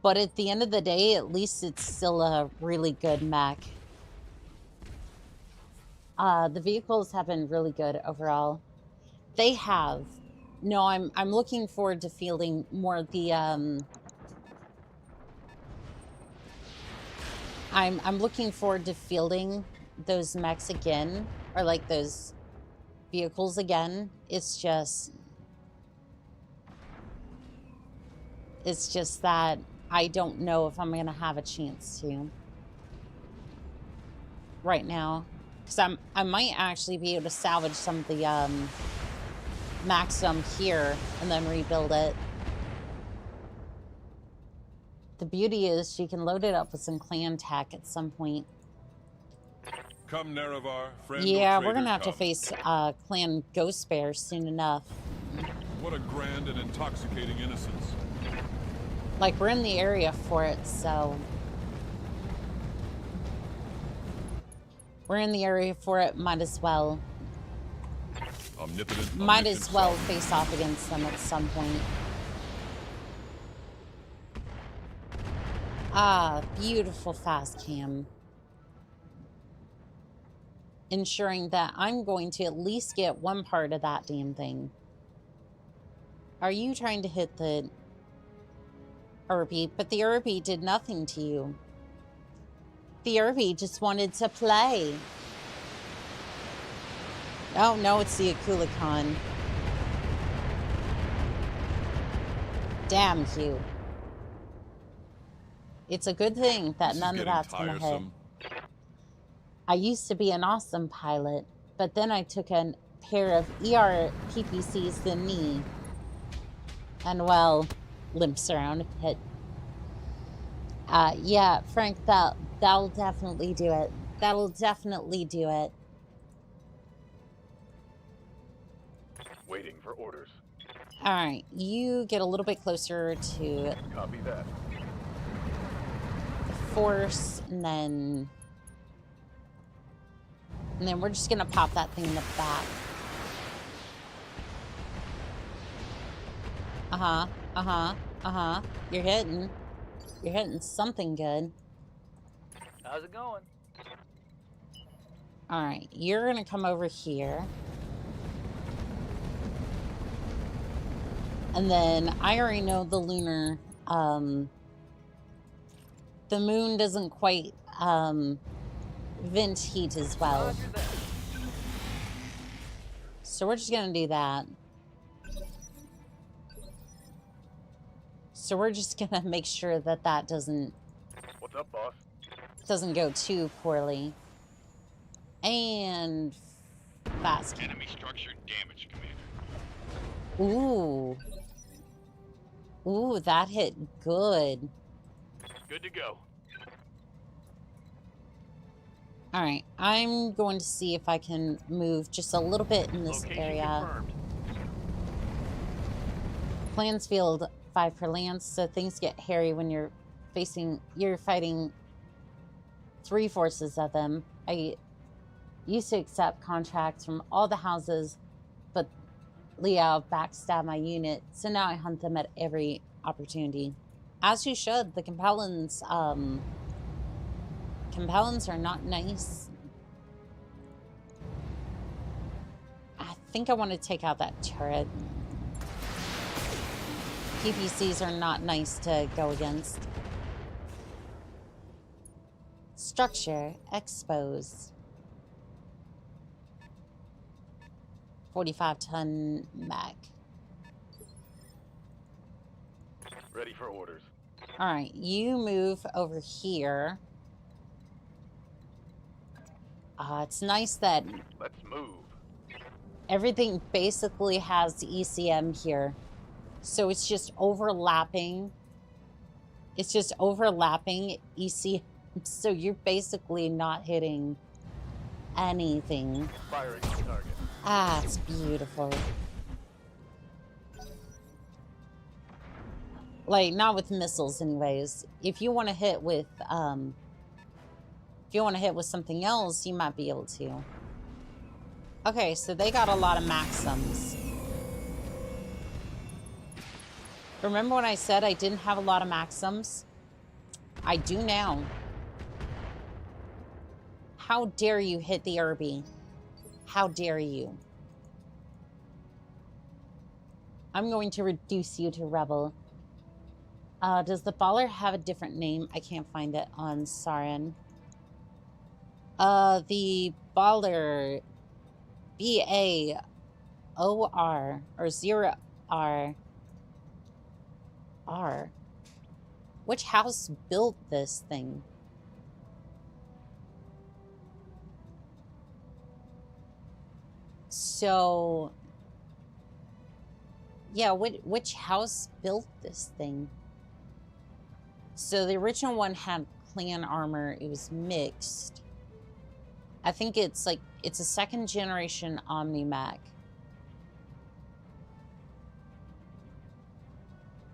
But at the end of the day, at least it's still a really good mech. The vehicles have been really good overall. They have. No, I'm looking forward to fielding more of the I'm looking forward to fielding those mechs again, or like those vehicles again. It's just that I don't know if I'm gonna have a chance to right now, because I might actually be able to salvage some of the Maxim here and then rebuild it. The beauty is she can load it up with some clan tech at some point. Come, Nerevar, friend Yeah, or we're traitor, gonna have to come. face clan Ghost Bear soon enough. What a grand and intoxicating innocence. Like, we're in the area for it, so... We're in the area for it, might as well. Omnipotent, Might as well sovereign. face off against them at some point. Ah, beautiful fast cam. Ensuring that I'm going to at least get one part of that damn thing. Are you trying to hit the Irby? But the Irby did nothing to you. The Irby just wanted to play. Oh, no, it's the Akula-Khan. Damn you. It's a good thing that This is none of getting that's going to hit. tiresome. I used to be an awesome pilot, but then I took a pair of ER PPCs the knee. And, well, limps around a bit. Yeah, Frank, that'll definitely do it. That'll definitely do it. Waiting for orders. All right, you get a little bit closer to Copy that. the force, and then we're just gonna pop that thing in the back. You're hitting something good. How's it going? All right, you're gonna come over here. And then I already know the lunar, the moon doesn't quite, vent heat as well. Roger that. So we're just gonna do that. So we're just gonna make sure that that doesn't What's up, boss? go too poorly. And fast. Enemy structure damage, Commander. Ooh. Ooh, that hit good. Good to go. All right, I'm going to see if I can move just a little bit in this Location area. confirmed. Plans field 5 per lance, so things get hairy when you're fighting 3 forces of them. I used to accept contracts from all the houses, but Liao backstabbed my unit, so now I hunt them at every opportunity. As you should. The Compellans are not nice. I think I want to take out that turret. PPCs are not nice to go against. Structure exposed. 45-ton mech. Ready for orders. All right, you move over here. It's nice that Let's move. everything basically has ECM here. So it's just overlapping. It's just overlapping ECM. So you're basically not hitting anything. Firing on target. Ah, it's beautiful. Like, not with missiles anyways. If you want to hit with, something else, you might be able to. Okay, so they got a lot of Maxims. Remember when I said I didn't have a lot of Maxims? I do now. How dare you hit the Irby? How dare you? I'm going to reduce you to rebel. Does the baller have a different name? I can't find it on Sarin. The baller, B-A-O-R, or 0-R. Which house built this thing? So, yeah, which house built this thing? So the original one had clan armor. It was mixed. I think it's like, it's a second generation Omni-Mac.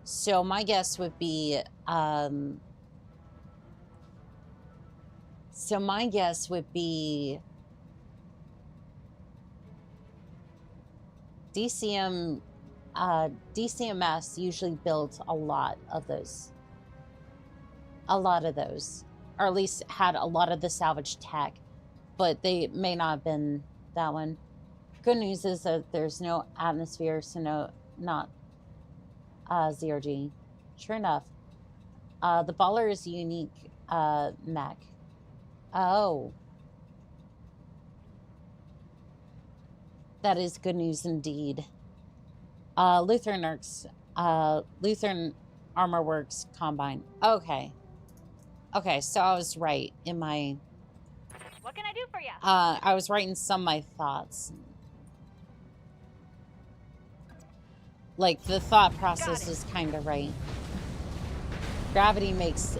So my guess would be, DCMS usually built a lot of those. Or at least had a lot of the salvage tech. But they may not have been that one. Good news is that there's no atmosphere, so not 0G. Sure enough. The baller is unique mech. Oh. That is good news indeed. Lutheran Armor Works Combine. Okay. Okay, so I was right in my... What can I do for you? I was right in some of my thoughts. Like, the thought process is kind of right. Gravity makes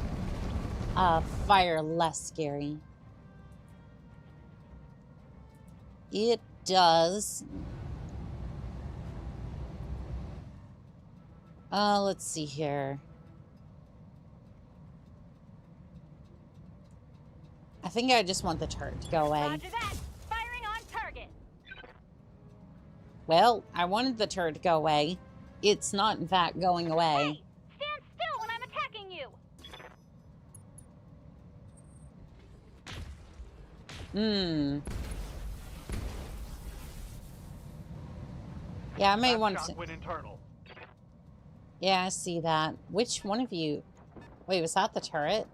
fire less scary. It does. Let's see here. I think I just want the turret to go away. Roger that. Firing on target. Well, I wanted the turret to go away. It's not, in fact, going away. Hey, stand still when I'm attacking you. Yeah, I may want to... Went internal. Yeah, I see that. Which one of you... Wait, was that the turret?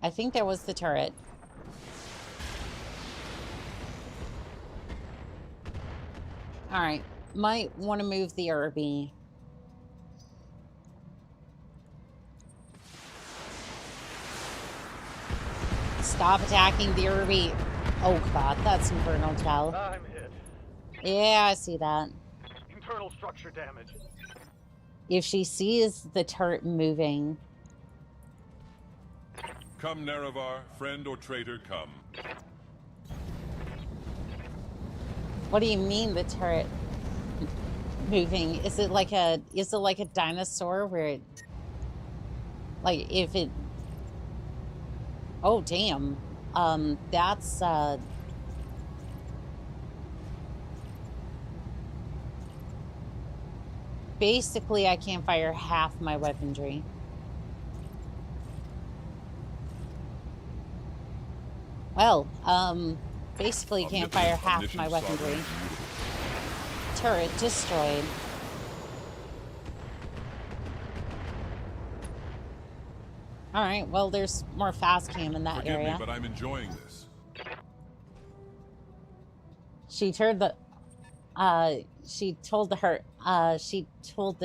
I think that was the turret. Alright. Might want to move the Irby. Stop attacking the Irby. Oh god, that's Infernal Tell. I'm hit. Yeah, I see that. Internal structure damage. If she sees the turret moving... Come, Nerevar, friend or traitor, come. What do you mean the turret moving? Is it like a dinosaur where it, like, if it... Oh, damn. That's basically I can't fire half my weaponry. Well, basically can't fire half my weaponry. Turret destroyed. Alright, well, there's more fast cam in that Forgive area. me, but I'm enjoying this. She told the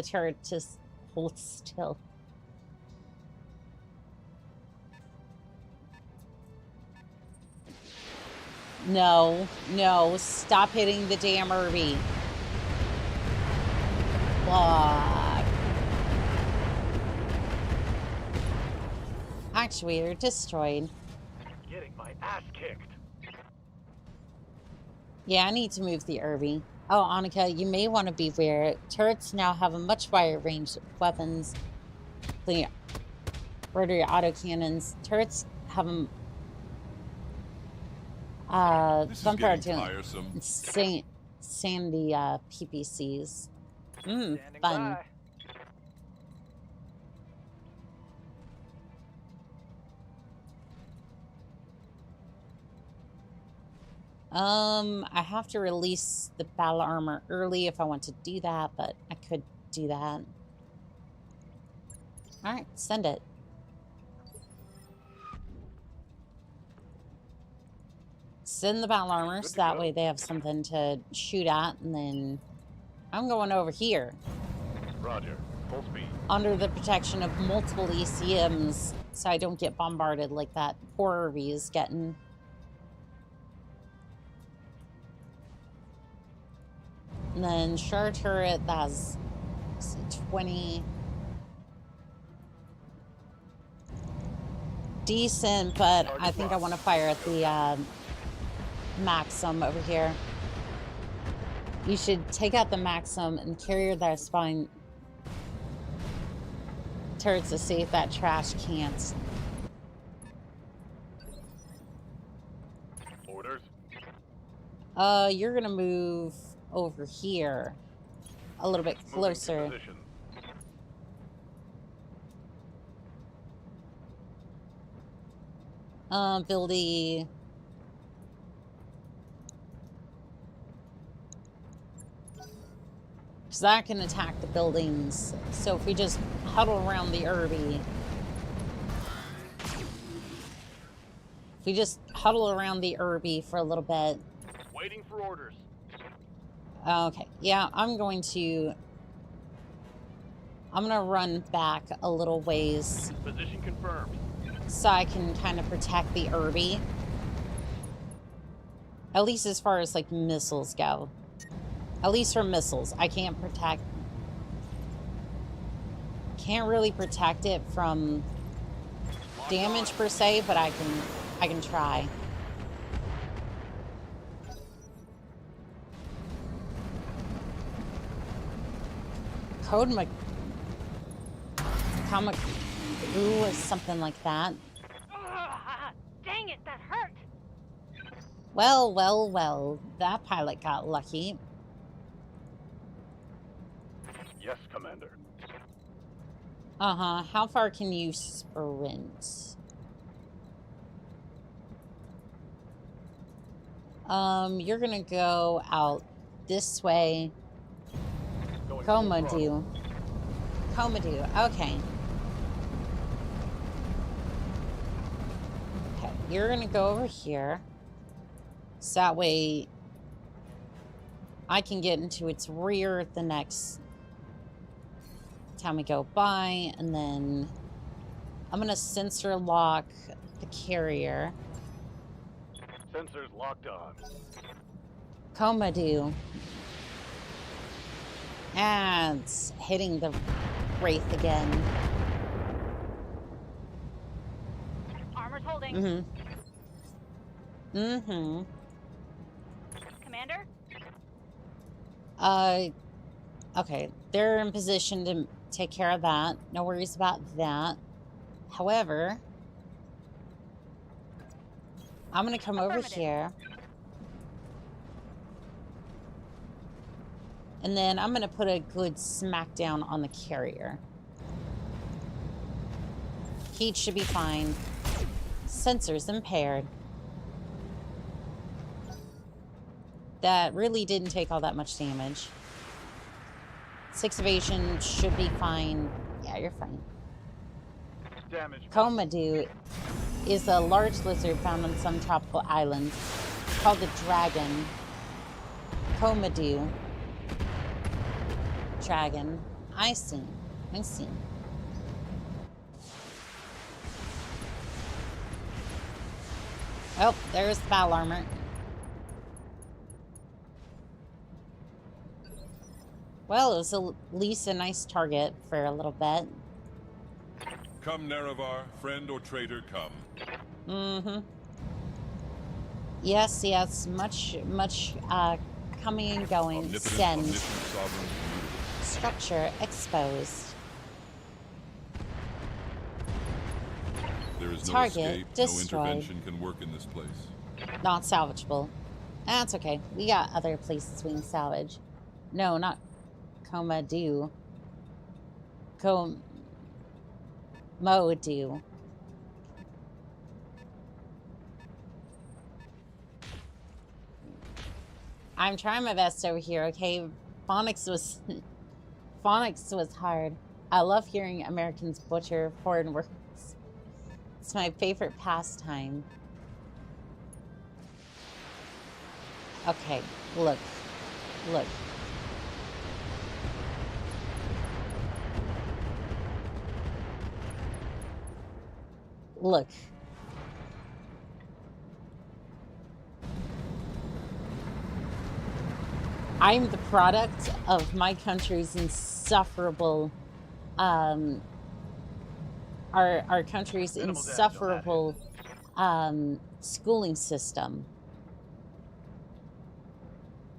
turret to hold still. No, no, stop hitting the damn Irby. Block. Actuator destroyed. Getting my ass kicked. Yeah, I need to move the Irby. Oh, Annika, you may want to beware. Turrets now have a much wider range of weapons. The rotary autocannons. Turrets have a compared to sandy PPCs. Fun. By. I have to release the battle armor early if I want to do that, but I could do that. Alright, send it. Send the battle armor so that way they have something to shoot at, and then I'm going over here. Roger. Full speed. Under the protection of multiple ECMs so I don't get bombarded like that poor Irby is getting. And then Char turret, that has 20. Decent, but I think I want to fire at the Maxim over here. You should take out the Maxim and carrier that spine turrets to see if that trash can't. Orders. You're gonna move over here a little bit closer. Buildy. Because that can attack the buildings. So if we just huddle around the Irby. If we just huddle around the Irby for a little bit. Waiting for orders. Okay, yeah, I'm gonna run back a little ways. Position confirmed. So I can kind of protect the Irby. At least as far as, like, missiles go. At least for missiles. I can't really protect it from damage per se, but I can try. Comic Ooh, or something like that. Dang it, that hurt. Well, well, well. That pilot got lucky. Yes, Commander. Uh-huh. How far can you sprint? You're gonna go out this way. Komadu. Okay. Okay, you're gonna go over here. So that way I can get into its rear the next time we go by, and then I'm gonna sensor lock the carrier. Sensors locked on. Komadu. And it's hitting the Wraith again. Armor's holding. Commander? Okay. They're in position to take care of that. No worries about that. However, I'm gonna come over here. And then I'm gonna put a good smackdown on the carrier. Heat should be fine. Sensors impaired. That really didn't take all that much damage. 6 evasion should be fine. Yeah, you're fine. Damage. Komadu is a large lizard found on some tropical islands called the dragon. Komadu. Dragon. I see. Oh, there's the battle armor. Well, it was at least a nice target for a little bit. Come, Nerevar, friend or traitor, come. Yes, much, coming and going. Send. Sovereign. Structure exposed. There is no Target escape, destroyed. no intervention can work in this place. Not salvageable. That's okay. We got other places we can salvage. No, not Komadu. Komodu. I'm trying my best over here, okay? Phonics was hard. I love hearing Americans butcher foreign words. It's my favorite pastime. Okay, look. Look. Look. I'm the product of my country's insufferable, our country's insufferable, schooling system.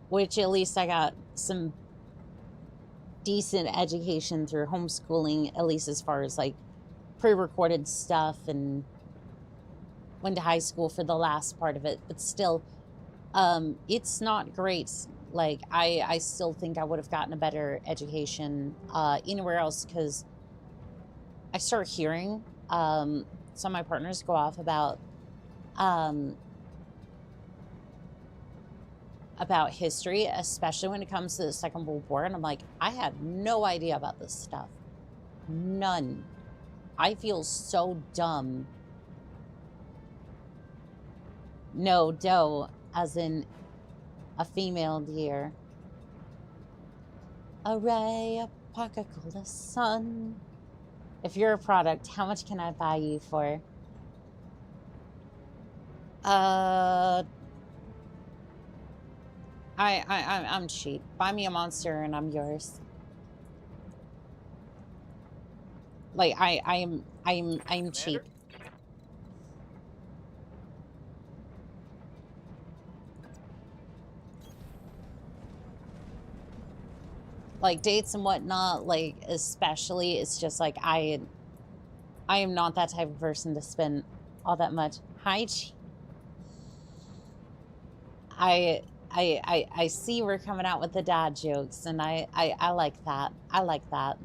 Which at least I got some decent education through homeschooling, at least as far as like pre-recorded stuff, and went to high school for the last part of it, but still, it's not great. Like, I still think I would have gotten a better education anywhere else, because I start hearing some of my partners go off about history, especially when it comes to the Second World War, and I'm like, I had no idea about this stuff. None. I feel so dumb. No, doe, as in a female deer. A ray of Coca-Cola sun. If you're a product, how much can I buy you for? I'm cheap. Buy me a monster and I'm yours. Like I'm cheap. Like dates and whatnot, like especially, it's just like I am not that type of person to spend all that much. Hi, I see we're coming out with the dad jokes, and I like that. I like that.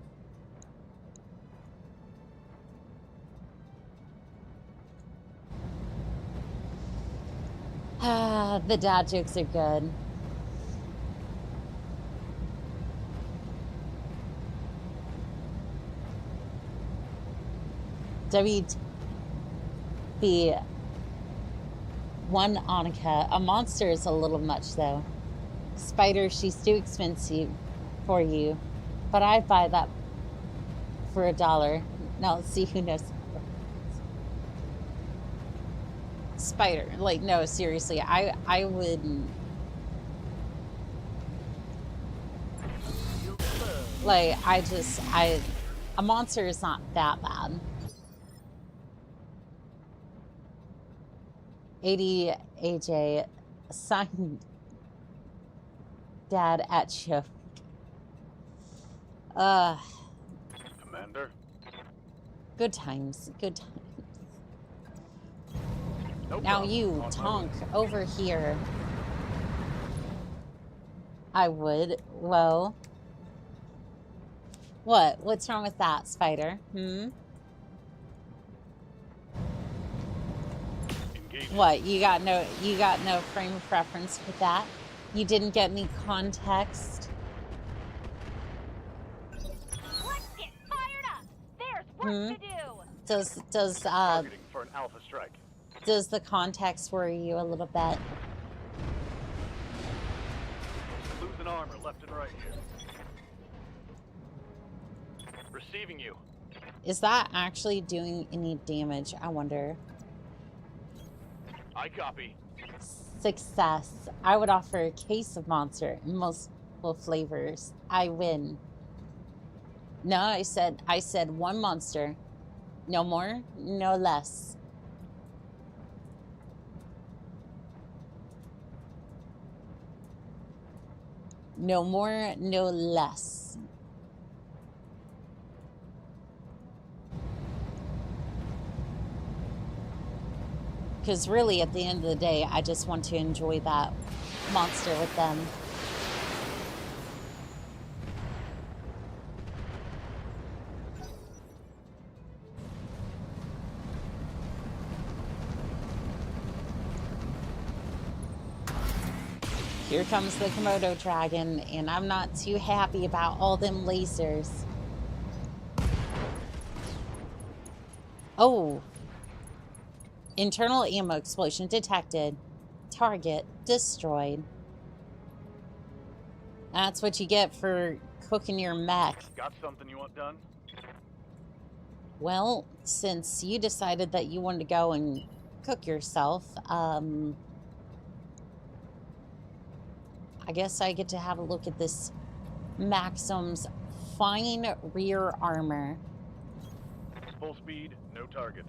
The dad jokes are good. WB one Onica. A monster is a little much though. Spider, she's too expensive for you, but I'd buy that for $1. Now let's see who knows. Spider, like, no, seriously, I wouldn't. Like, a monster is not that bad. 80 AJ signed dad at show. Commander. Good times, good times. No Now problem. you, Tonk, over here. I would. Well. What? What's wrong with that, Spider? Hmm? What? You got no frame of reference with that? You didn't get any context? Let's get fired up. There's work to do. Does Targeting for an alpha strike. Does the context worry you a little bit? Losing armor left and right here. Receiving you. Is that actually doing any damage? I wonder. I copy. Success. I would offer a case of monster in multiple flavors. I win. No, I said one monster. No more, no less. No more, no less. Because really, at the end of the day, I just want to enjoy that monster with them. Here comes the Komodo dragon, and I'm not too happy about all them lasers. Oh. Internal ammo explosion detected. Target destroyed. That's what you get for cooking your mech. Got something you want done? Well, since you decided that you wanted to go and cook yourself, I guess I get to have a look at this Maxim's fine rear armor. Full speed, no target.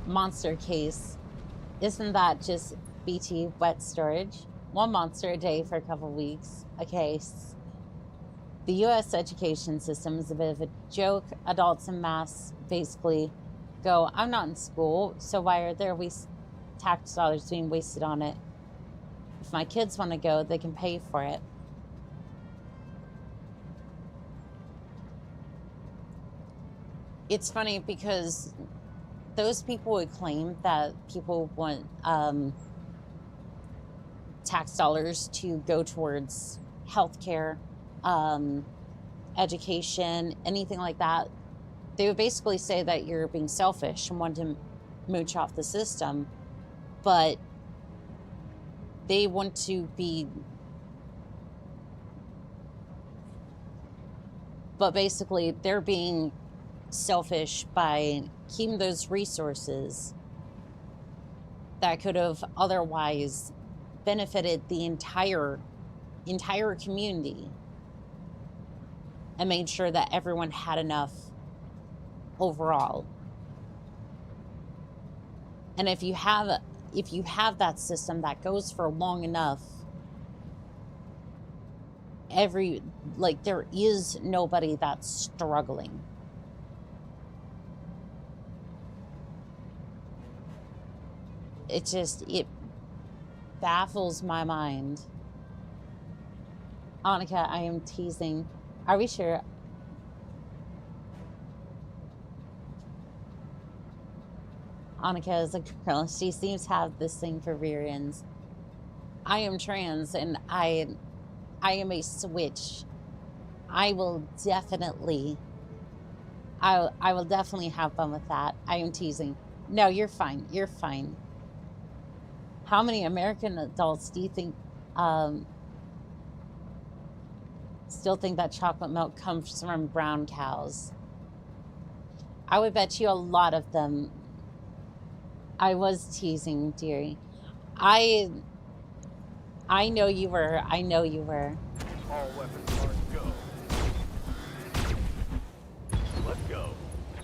Monster case. Isn't that just BT wet storage? One monster a day for a couple weeks. A case. The U.S. education system is a bit of a joke. Adults en masse basically go, I'm not in school, so why are there tax dollars being wasted on it? If my kids want to go, they can pay for it. It's funny because those people would claim that people want tax dollars to go towards healthcare, education, anything like that. They would basically say that you're being selfish and want to mooch off the system, but they want to be, but basically they're being selfish by keeping those resources that could have otherwise benefited the entire community and made sure that everyone had enough overall. And if you have that system that goes for long enough, there is nobody that's struggling. It baffles my mind. Annika, I am teasing. Are we sure? Annika is a girl. She seems to have this thing for rear ends. I am trans and I am a switch. I will definitely have fun with that. I am teasing. No, you're fine. You're fine. How many American adults do you think still think that chocolate milk comes from brown cows? I would bet you a lot of them. I was teasing, dearie. I know you were. I know you were. All weapons are go. Let's go.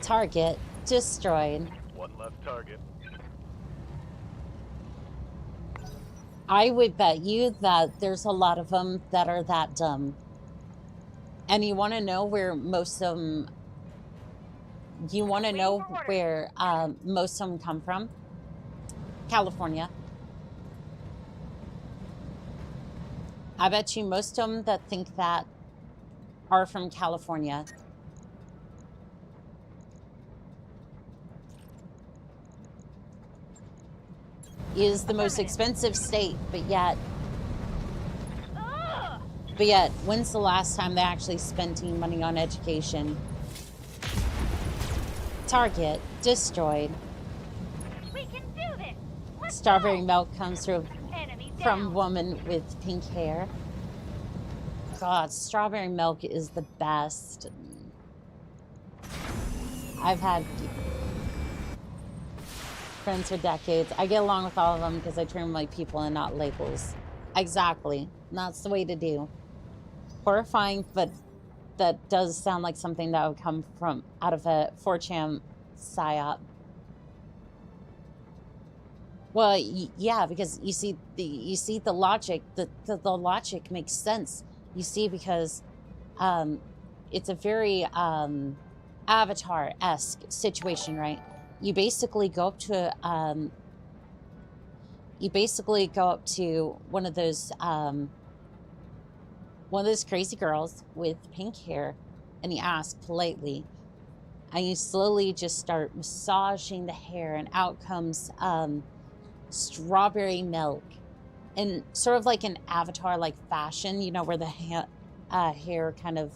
Target destroyed. One left target. I would bet you that there's a lot of them that are that dumb. And you want to know where most of them... You want to know where most of them come from? California. I bet you most of them that think that are from California. Is the most expensive state, but yet, when's the last time they actually spent any money on education? Target destroyed. We can do this. Let's Strawberry go. milk comes from Down. woman with pink hair. God, strawberry milk is the best. I've had friends for decades. I get along with all of them because I treat them like people and not labels. Exactly. That's the way to do. Horrifying, but that does sound like something that would come from out of a 4chan psyop. Well, yeah, because you see the logic. The logic makes sense. You see, because it's a very Avatar-esque situation, right? You basically go up to one of those crazy girls with pink hair, and you ask politely, and you slowly just start massaging the hair, and out comes strawberry milk. And sort of like an Avatar-like fashion, you know, where the hair kind of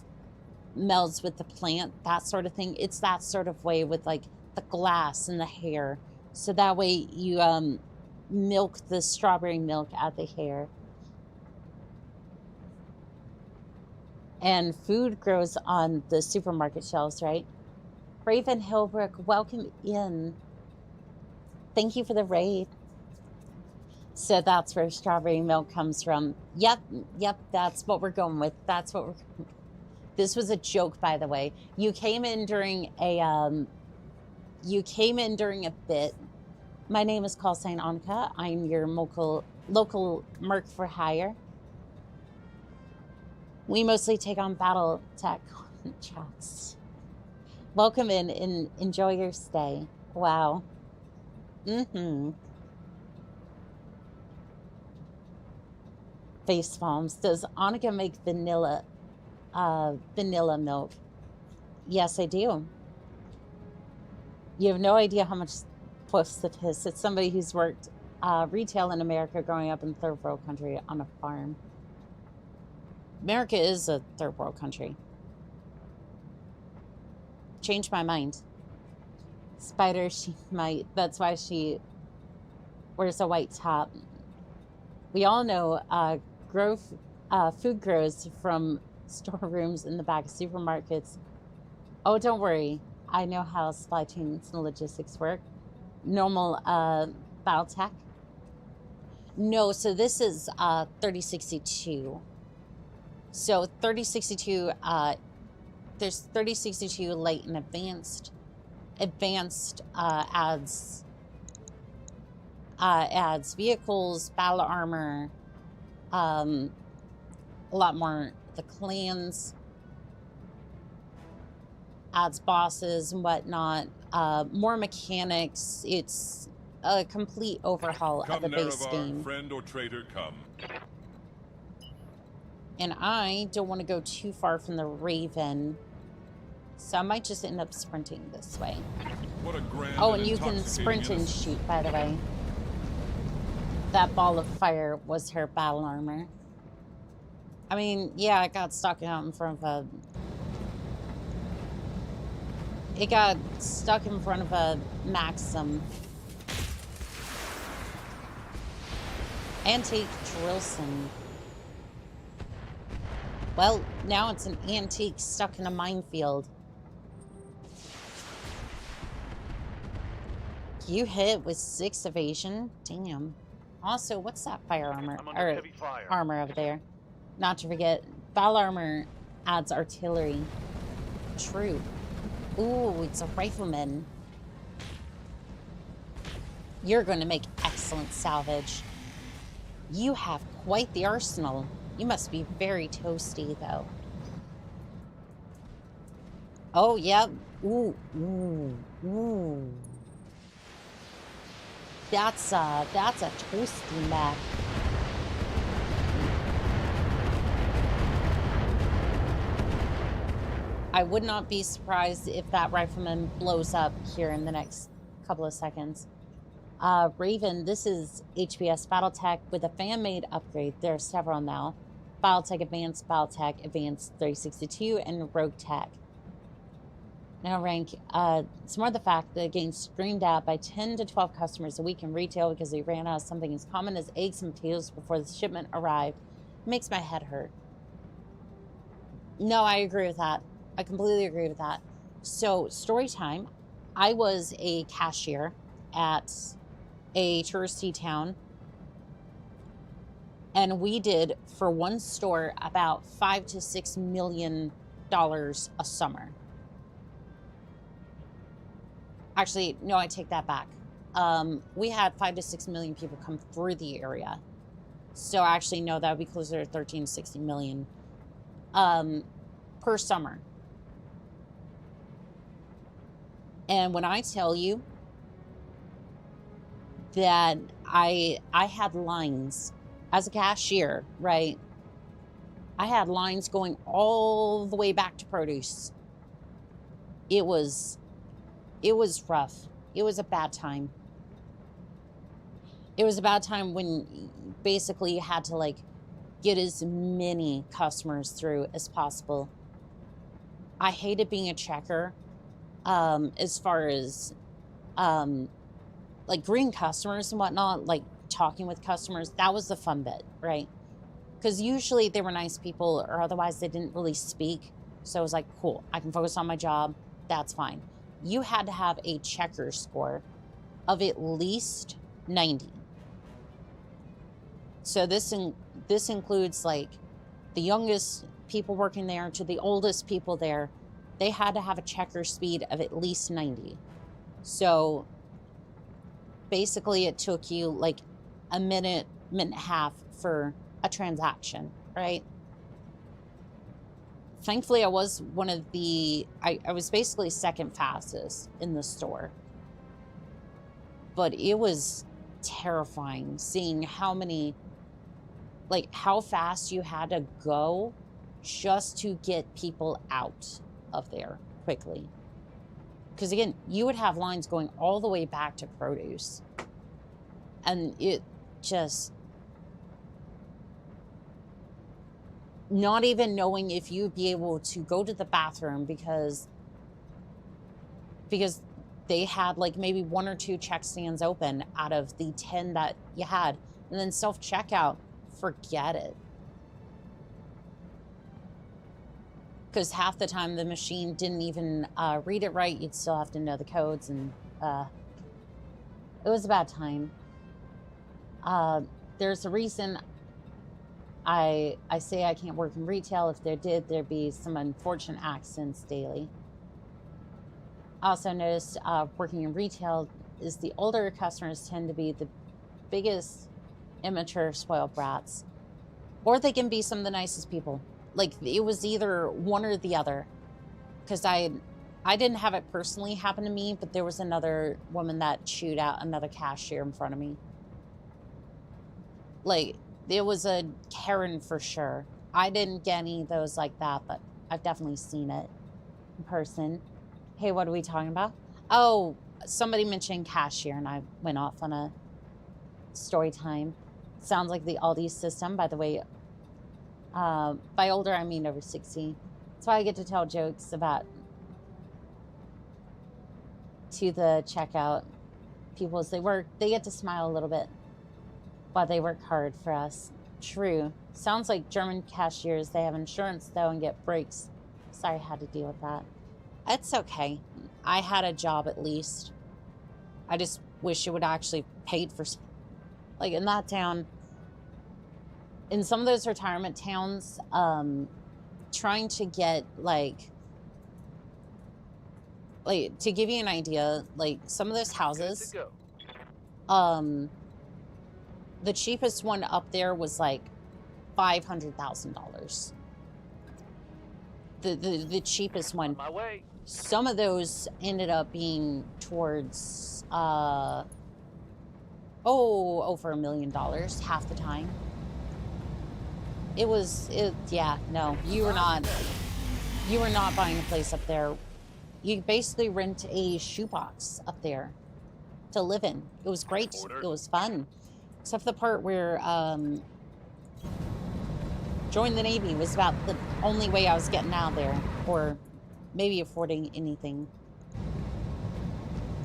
melds with the plant, that sort of thing. It's that sort of way with like the glass and the hair. So that way you milk the strawberry milk out the hair. And food grows on the supermarket shelves, right? Raven Hillbrook, welcome in. Thank you for the raid. So that's where strawberry milk comes from. Yep, that's what we're going with. That's what we're going with. This was a joke, by the way. You came in during a bit. My name is callsign Annika. I'm your local merc for hire. We mostly take on Battletech chats. Welcome in and enjoy your stay. Wow. Face palms. Does Annika make vanilla milk? Yes, I do. You have no idea how much puss it is. It's somebody who's worked retail in America growing up in third world country on a farm. America is a third world country. Changed my mind. Spider, she might. That's why she wears a white top. We all know food grows from storerooms in the back of supermarkets. Oh, don't worry. I know how supply chains and logistics work. Normal Battletech. No, so this is 3062. So 3062, there's 3062 light and advanced. Advanced adds vehicles, battle armor, a lot more the clans, adds bosses and whatnot, more mechanics. It's a complete overhaul of the base game. Friend or traitor, come. And I don't want to go too far from the Raven, so I might just end up sprinting this way. What a grand and you can sprint and shoot, by the way. That ball of fire was her battle armor. I mean, yeah, it got stuck out in front of a... It got stuck in front of a Maxim. Antique Drillson. Well, now it's an antique stuck in a minefield. You hit with 6 evasion? Damn. Also, what's that fire armor? Or heavy fire. Armor over there. Not to forget, battle armor adds artillery. True. Ooh, it's a rifleman. You're going to make excellent salvage. You have quite the arsenal. You must be very toasty, though. Oh, yep. Ooh, ooh, ooh. That's a toasty map. I would not be surprised if that rifleman blows up here in the next couple of seconds. Raven, this is HBS Battletech with a fan-made upgrade. There are several now. Battletech Advanced, Battletech Advanced 3062, and Rogue Tech. Now rank, it's more the fact that it gains streamed out by 10 to 12 customers a week in retail because they ran out of something as common as eggs and potatoes before the shipment arrived. It makes my head hurt. No, I agree with that. I completely agree with that. So, story time. I was a cashier at a touristy town, and we did, for one store, about $5 to $6 million a summer. Actually, no, I take that back. We had 5 to 6 million people come through the area. So actually, no, that would be closer to 13 to 60 million per summer. And when I tell you that I had lines as a cashier, right? I had lines going all the way back to produce. It was rough. It was a bad time. it was a bad time when basically you had to like get as many customers through as possible. I hated being a checker as far as like greeting customers and whatnot, like talking with customers. That was the fun bit, right? Because usually they were nice people or otherwise they didn't really speak. So I was like, cool, I can focus on my job. That's fine. You had to have a checker score of at least 90. So this includes like the youngest people working there to the oldest people there. They had to have a checker speed of at least 90. So basically it took you like a minute and a half for a transaction, right? Thankfully, I was one of the... I was basically second fastest in the store. But it was terrifying seeing how many... like, how fast you had to go just to get people out of there quickly. Because, again, you would have lines going all the way back to produce. And it just... not even knowing if you'd be able to go to the bathroom because they had like maybe 1 or 2 check stands open out of the 10 that you had. And then self-checkout, forget it. Because half the time the machine didn't even read it right. You'd still have to know the codes, and it was a bad time. There's a reason I say I can't work in retail. If there did, there'd be some unfortunate accidents daily. I also noticed working in retail is the older customers tend to be the biggest immature spoiled brats. Or they can be some of the nicest people. Like, it was either one or the other. Because I didn't have it personally happen to me, but there was another woman that chewed out another cashier in front of me. Like, it was a Karen for sure. I didn't get any of those like that, but I've definitely seen it in person. Hey, what are we talking about? Oh, somebody mentioned cashier, and I went off on a story time. Sounds like the Aldi system, by the way. By older, I mean over 60. That's why I get to tell jokes about to the checkout people as they work. They get to smile a little bit while they work hard for us. True. Sounds like German cashiers. They have insurance, though, and get breaks. Sorry I had to deal with that. It's okay. I had a job at least. I just wish it would actually paid for... like, in that town... in some of those retirement towns, trying to get, like, to give you an idea, like, some of those houses, the cheapest one up there was, like, $500,000. The cheapest one. On my way. Some of those ended up being towards, over $1 million half the time. Yeah, no, you were not buying a place up there. You basically rent a shoebox up there to live in. It was great. It was fun. Except for the part where joining the Navy was about the only way I was getting out of there, or maybe affording anything.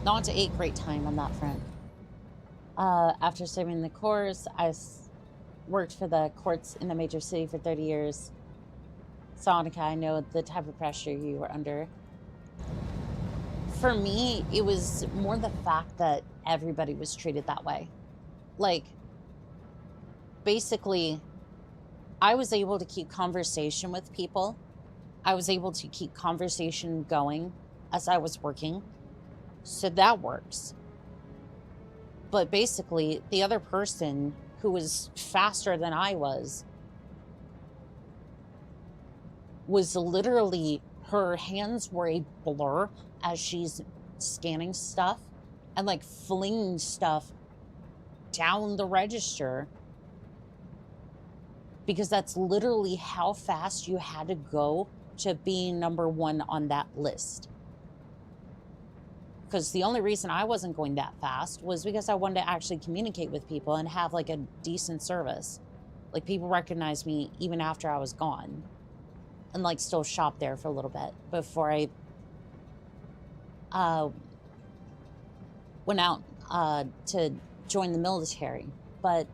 Not a great time on that front. After serving the Corps, I worked for the courts in a major city for 30 years. Sonica, I know the type of pressure you were under. For me, it was more the fact that everybody was treated that way. Like, basically, I was able to keep conversation with people. I was able to keep conversation going as I was working. So that works. But basically, the other person who was faster than I was literally, her hands were a blur as she's scanning stuff and like flinging stuff down the register, because that's literally how fast you had to go to being number 1 on that list. Because the only reason I wasn't going that fast was because I wanted to actually communicate with people and have like a decent service. Like people recognized me even after I was gone, and like still shop there for a little bit before I went out to join the military. But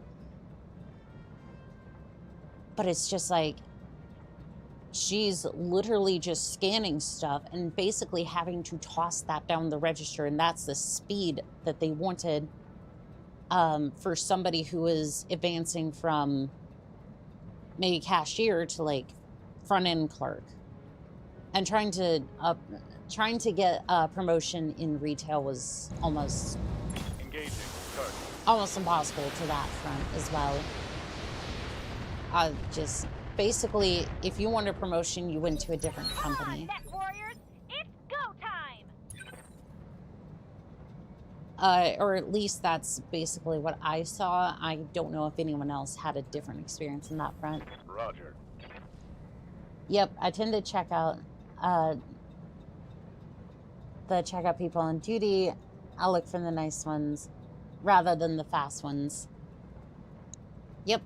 it's just like, she's literally just scanning stuff and basically having to toss that down the register, and that's the speed that they wanted for somebody who is advancing from maybe cashier to like front end clerk. And trying to get a promotion in retail was almost impossible to that front as well. Just basically, if you wanted a promotion, you went to a different company. Come on, Mech Warriors, it's go time. Or at least that's basically what I saw. I don't know if anyone else had a different experience in that front. Roger. Yep, I tend to check out the checkout people on duty. I'll look for the nice ones rather than the fast ones. Yep.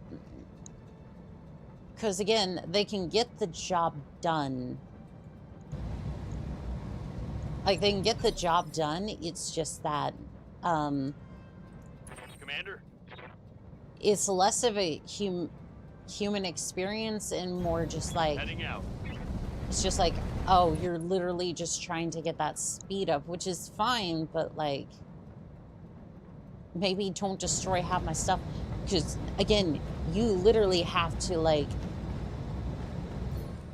Because again, they can get the job done. Like, they can get the job done. It's just that, Commander? it's less of a human experience and more just like, Heading out. it's just like, oh, you're literally just trying to get that speed up, which is fine, but like, maybe don't destroy half my stuff. Because again, you literally have to like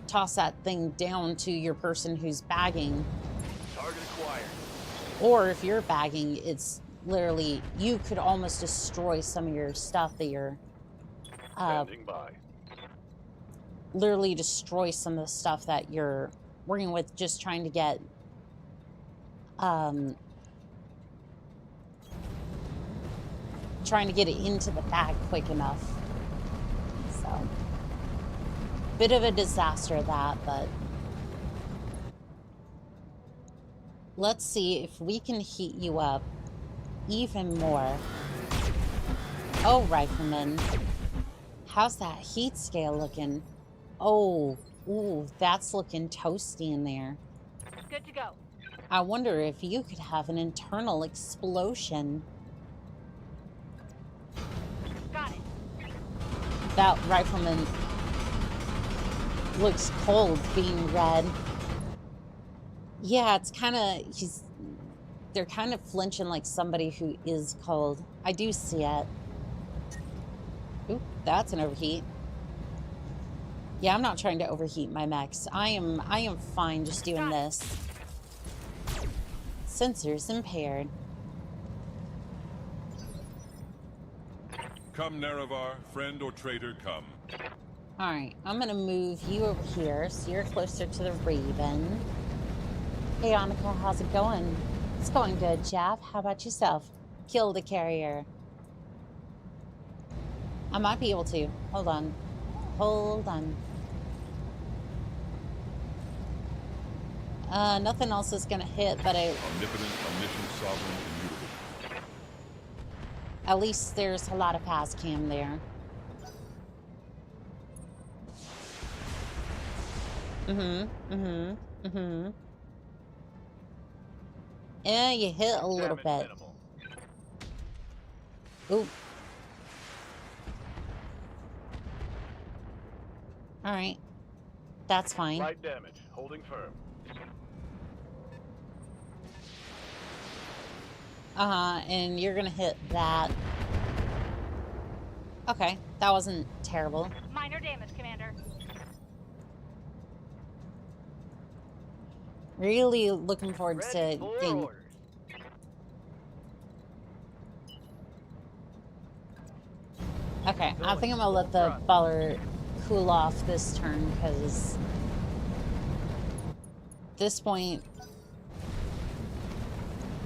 toss that thing down to your person who's bagging. Target acquired. Or if you're bagging, it's literally, you could almost destroy some of your stuff that you're Standing by. literally destroy some of the stuff that you're working with, just trying to get it into the bag quick enough. So, bit of a disaster that, but let's see if we can heat you up even more. Oh, Rifleman, how's that heat scale looking? Oh, ooh, that's looking toasty in there. Good to go. I wonder if you could have an internal explosion. Got it. That Rifleman looks cold being red. Yeah, it's kind of, they're kind of flinching like somebody who is cold. I do see it. Oop, that's an overheat. Yeah, I'm not trying to overheat my mechs. I am fine just doing this. Sensors impaired. Come, Nerevar, friend or traitor, come. Alright, I'm gonna move you over here so you're closer to the Raven. Hey, Annika, how's it going? It's going good, Jeff. How about yourself? Kill the carrier. I might be able to. Hold on. Hold on. Nothing else is gonna hit, but Omnipotent, omniscient, sovereign, immutable. at least there's a lot of pass cam there. Yeah, you hit a little Damage bit. minimal. Ooh. Alright. That's fine. Light damage. Holding firm. And you're gonna hit that. Okay, that wasn't terrible. Minor damage, Commander. Really looking forward Ready to for getting... orders. Okay, I think I'm gonna let the baller cool off this turn, because at this point,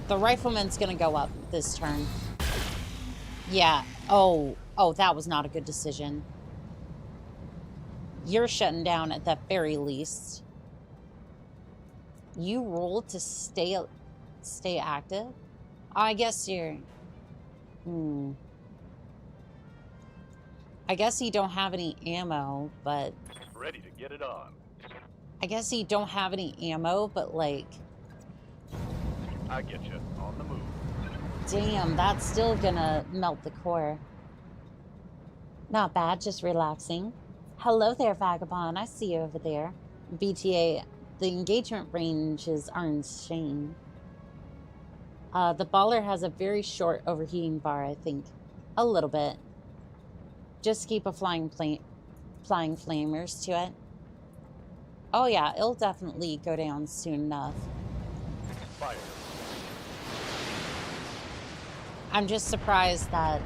the Rifleman's gonna go up this turn. Yeah, oh, that was not a good decision. You're shutting down at the very least. You rolled to stay stay active. I guess you're... I guess you don't have any ammo, but... Ready to get it on. I guess you don't have any ammo, but like... I get you. On the move. Damn, that's still gonna melt the core. Not bad, just relaxing. Hello there, Vagabond. I see you over there. BTA, the engagement ranges are insane. The baller has a very short overheating bar, I think. A little bit. Just keep a flying flamers to it. Oh yeah, it'll definitely go down soon enough. Fire. I'm just surprised that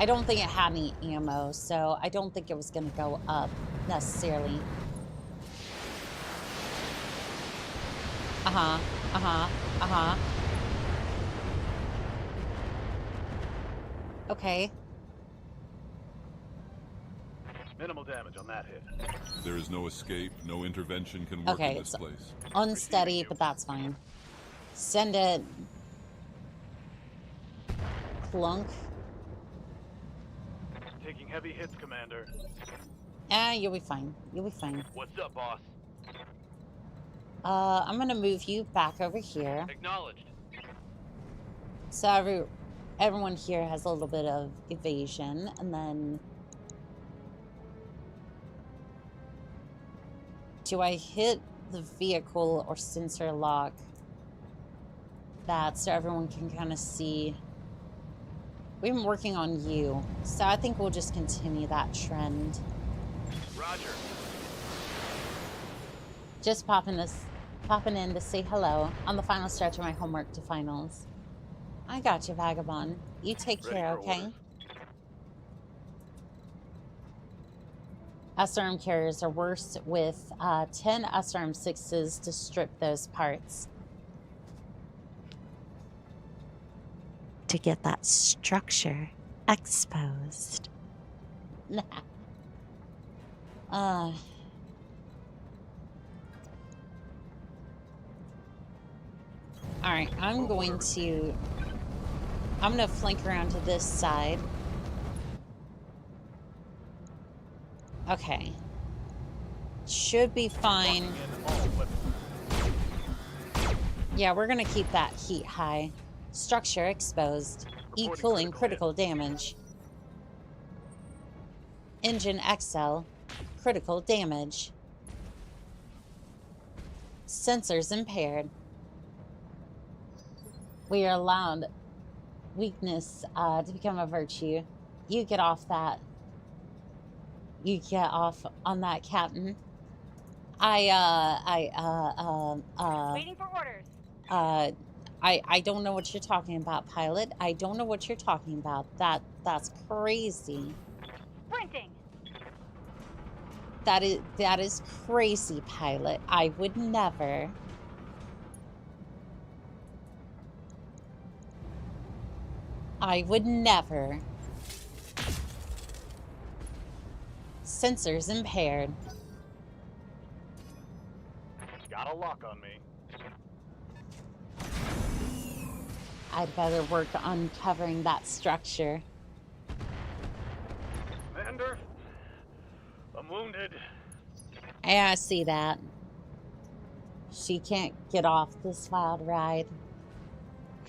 I don't think it had any ammo, so I don't think it was going to go up necessarily. Okay. Minimal damage on that hit. There is no escape, no intervention can work Okay, in this it's place. unsteady, but that's fine. Send it. Clunk. Taking heavy hits, Commander. You'll be fine. You'll be fine. What's up, boss? I'm gonna move you back over here. Acknowledged. So everyone here has a little bit of evasion, and then... Do I hit the vehicle or sensor lock? That so everyone can kind of see. We've been working on you, so I think we'll just continue that trend. Roger. Just popping in to say hello on the final stretch of my homework to finals. I got you, Vagabond. You take Ready care, for okay? orders. SRM carriers are worse with 10 SRM 6s to strip those parts. To get that structure exposed. All right, I'm going to flank around to this side. Okay. Should be fine. Yeah, we're gonna keep that heat high. Structure exposed. Equaling critical damage. Engine XL. Critical damage. Sensors impaired. We are allowed weakness to become a virtue. You get off that. You get off on that, Captain. Waiting for orders. I don't know what you're talking about, pilot. I don't know what you're talking about. That's crazy. Sprinting. That is crazy, pilot. I would never. I would never. Sensors impaired. Got a lock on me. I'd better work on covering that structure. Commander, I'm wounded. Yeah, I see that. She can't get off this wild ride.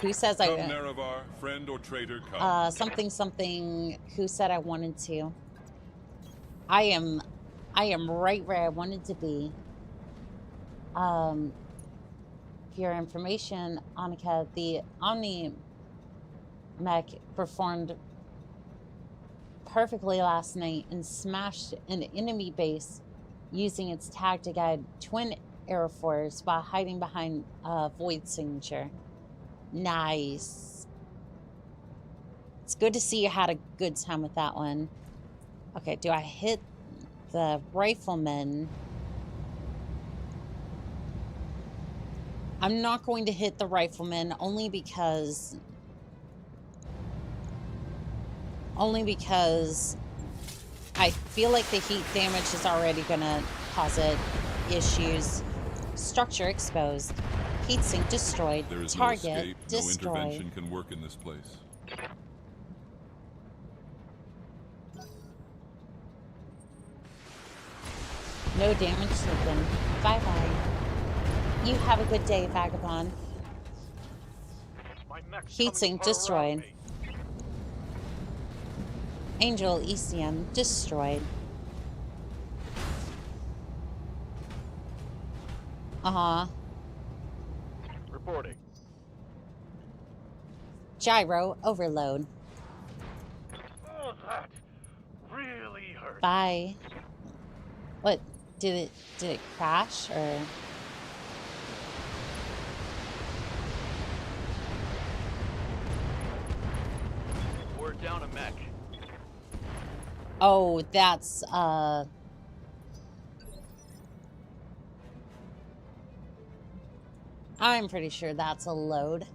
Who says Come, Nerevar, friend or traitor, come. something. Who said I wanted to? I am right where I wanted to be. For your information, Annika, the Oni-mech performed perfectly last night and smashed an enemy base using its tag to guide twin aerofoils while hiding behind a void signature. Nice. It's good to see you had a good time with that one. Okay, do I hit the rifleman? I'm not going to hit the rifleman only because I feel like the heat damage is already gonna cause it issues. Structure exposed. Heatsink destroyed. There is Target no escape, destroyed. no intervention can work in this place. No damage taken. Bye-bye. You have a good day, Vagabond. My mech's Heatsink coming apart around destroyed. me. Angel ECM destroyed. Uh-huh. Reporting. Gyro overload. Oh, that really hurt. Bye. What? Did it crash or? We're down a mech. Oh, that's I'm pretty sure that's a load.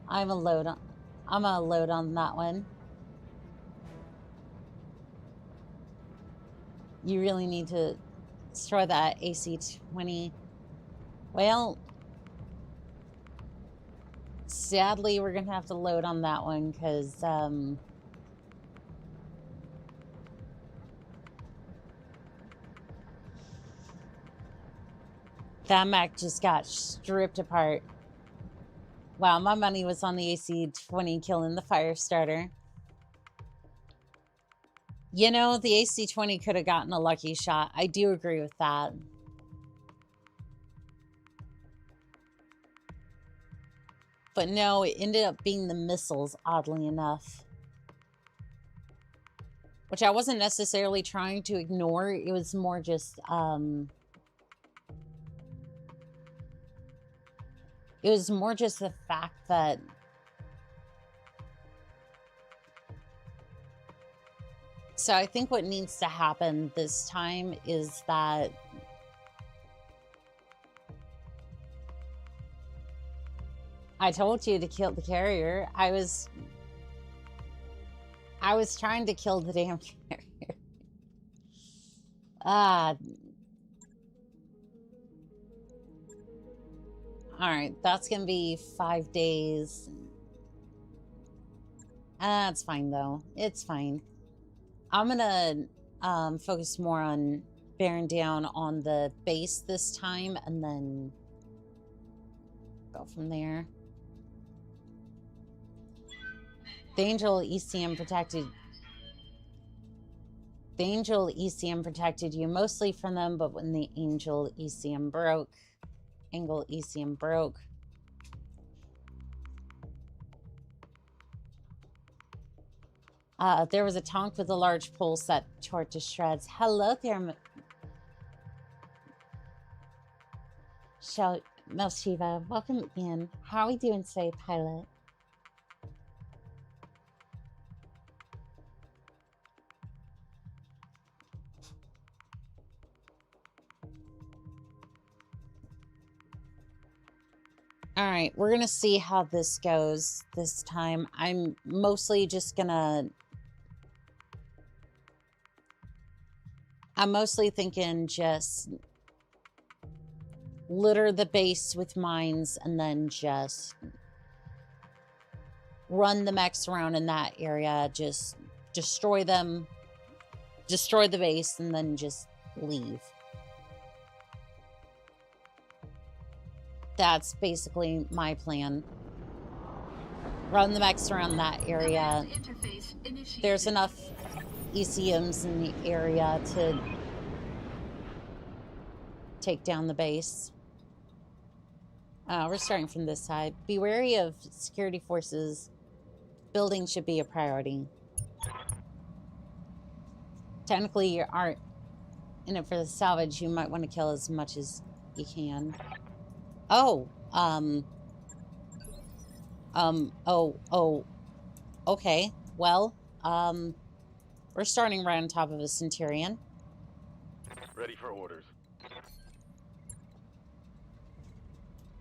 I'm a load on that one. You really need to destroy that AC-20. Well, sadly, we're gonna have to load on that one because that mech just got stripped apart. Wow, my money was on the AC-20 killing the fire starter. You know, the AC-20 could have gotten a lucky shot. I do agree with that. But no, it ended up being the missiles, oddly enough. Which I wasn't necessarily trying to ignore. It was more just, it was more just the fact that so I think what needs to happen this time is that I told you to kill the carrier. I was trying to kill the damn carrier. All right, that's gonna be 5 days. It's fine though. It's fine. I'm gonna focus more on bearing down on the base this time, and then go from there. The Angel ECM protected. The Angel ECM protected you mostly from them, but when the Angel ECM broke. Angle ECM broke. There was a tonk with a large pulse that tore it to shreds. Hello there, Melshiva. Welcome in. How are we doing today, pilot? All right, we're gonna see how this goes this time. I'm mostly thinking just litter the base with mines and then just run the mechs around in that area, just destroy them, destroy the base, and then just leave. That's basically my plan. Run the mechs around that area. There's enough ECMs in the area to take down the base. We're starting from this side. Be wary of security forces. Building should be a priority. Technically, you aren't in it for the salvage. You might want to kill as much as you can. Oh, okay. Well, we're starting right on top of a Centurion. Ready for orders.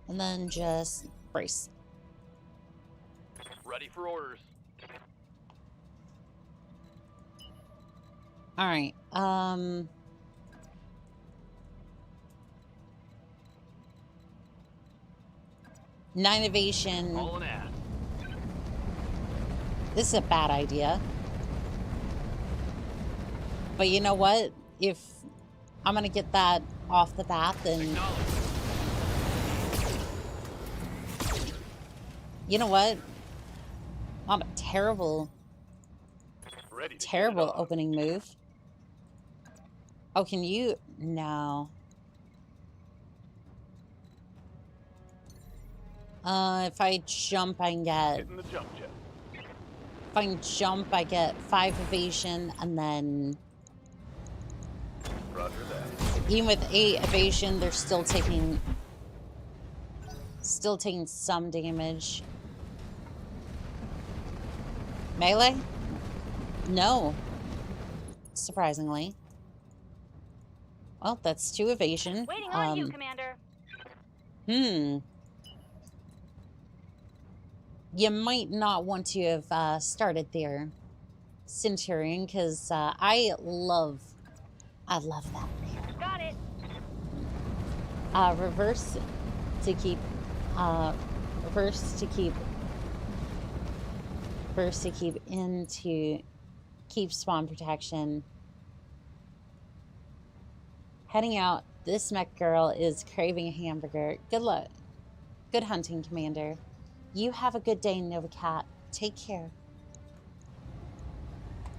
And then just brace. Ready for orders. All right. 9 evasion. Hauling ass. This is a bad idea. But you know what? If I'm gonna get that off the bat, then you know what? Not a terrible opening move. Oh, can you? No. If I jump, I can get... Hitting the jump jet. If I can jump, I get 5 evasion, and then... Roger that. Even with 8 evasion, they're still taking... Still taking some damage. Melee? No. Surprisingly. Well, that's 2 evasion. Waiting on you, Commander. You might not want to have started there, Centurion, because I love that there. Got it. Reverse to keep keep spawn protection. Heading out, this mech girl is craving a hamburger. Good luck. Good hunting, Commander. You have a good day, Nova Cat. Take care.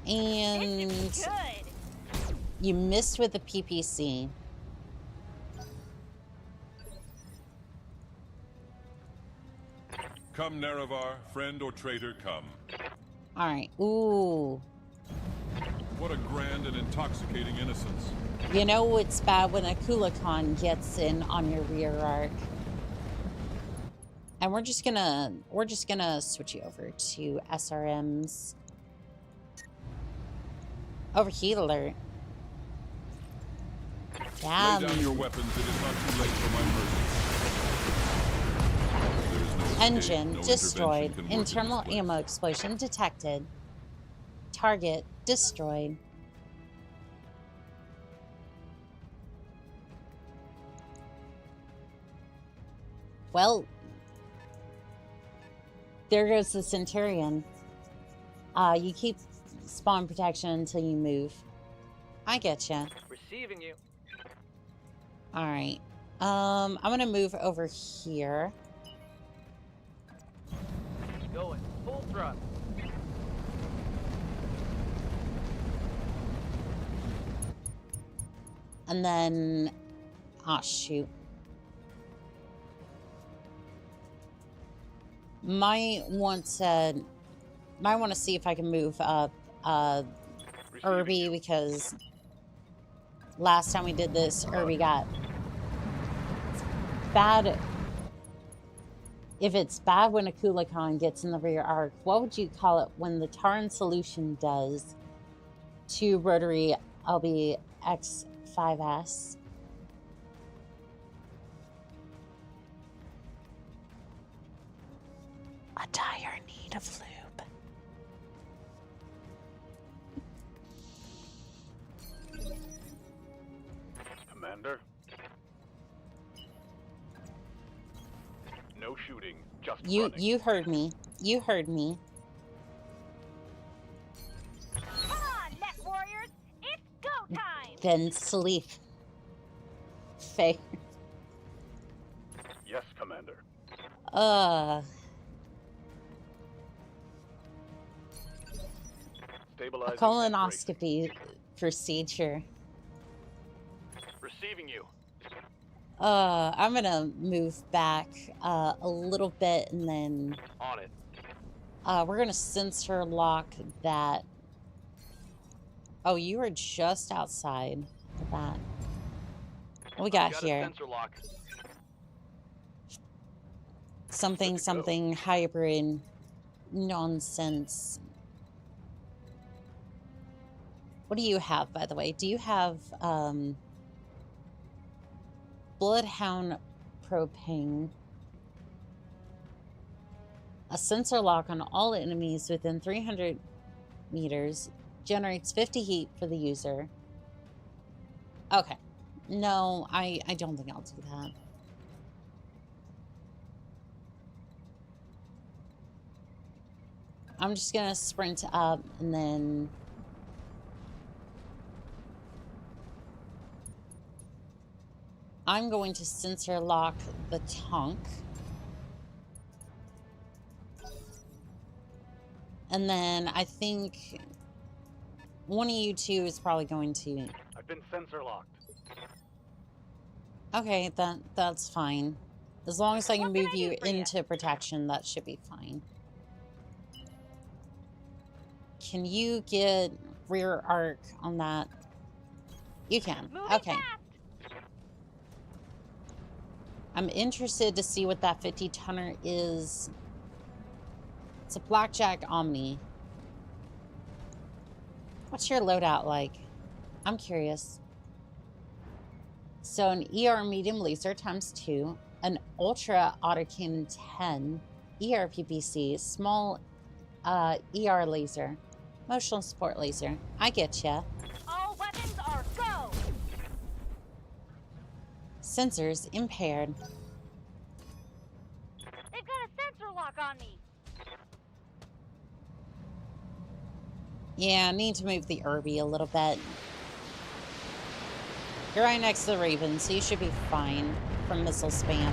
And This is good. you missed with the PPC. Come, Nerevar, friend or traitor, come. All right. Ooh. What a grand and intoxicating innocence. You know it's bad when a Kulakan gets in on your rear arc. And we're just gonna switch you over to SRMs. Overheat alert. Damn. Lay down your weapons, it is not too late for my mercy. There is no escape, Engine no destroyed. intervention can work in Internal this place. ammo explosion detected. Target destroyed. Well, there goes the Centurion. You keep spawn protection until you move. I get ya. Receiving you. All right. I'm gonna move over here. Going full thrust. And then, oh shoot. Might want to see if I can move up Irby, because last time we did this, Irby got bad. If it's bad when a Kulakan gets in the rear arc, what would you call it when the Tarn solution does to rotary LBX5S? A dire need of lube. Commander? No shooting, just running. You heard me. You heard me. Come on, Mech Warriors. It's go time. Then sleep. Fair. Yes, Commander. A Stabilizing. colonoscopy procedure. Receiving you. I'm gonna move back a little bit, and then On it. we're gonna sensor lock that. Oh, you were just outside of that. What we got A here? sensor lock. Something hybrid nonsense. What do you have, by the way? Do you have Bloodhound Propane? A sensor lock on all enemies within 300 meters. Generates 50 heat for the user. Okay. No, I don't think I'll do that. I'm just gonna sprint up and then I'm going to sensor lock the tonk. And then I think one of you two is probably going to... I've been sensor locked. Okay, that's fine. As long as I can What can move I you do for ya? into protection, that should be fine. Can you get rear arc on that? You can. Moving Okay. fast. I'm interested to see what that 50-tonner is. It's a Blackjack Omni. What's your loadout like? I'm curious. So an ER medium laser ×2, an ultra autocannon 10, ER PPC, small ER laser, motional support laser. I get ya. All weapons are go. Sensors impaired. They've got a sensor lock on me. Yeah, I need to move the Irby a little bit. You're right next to the Raven, so you should be fine from missile spam.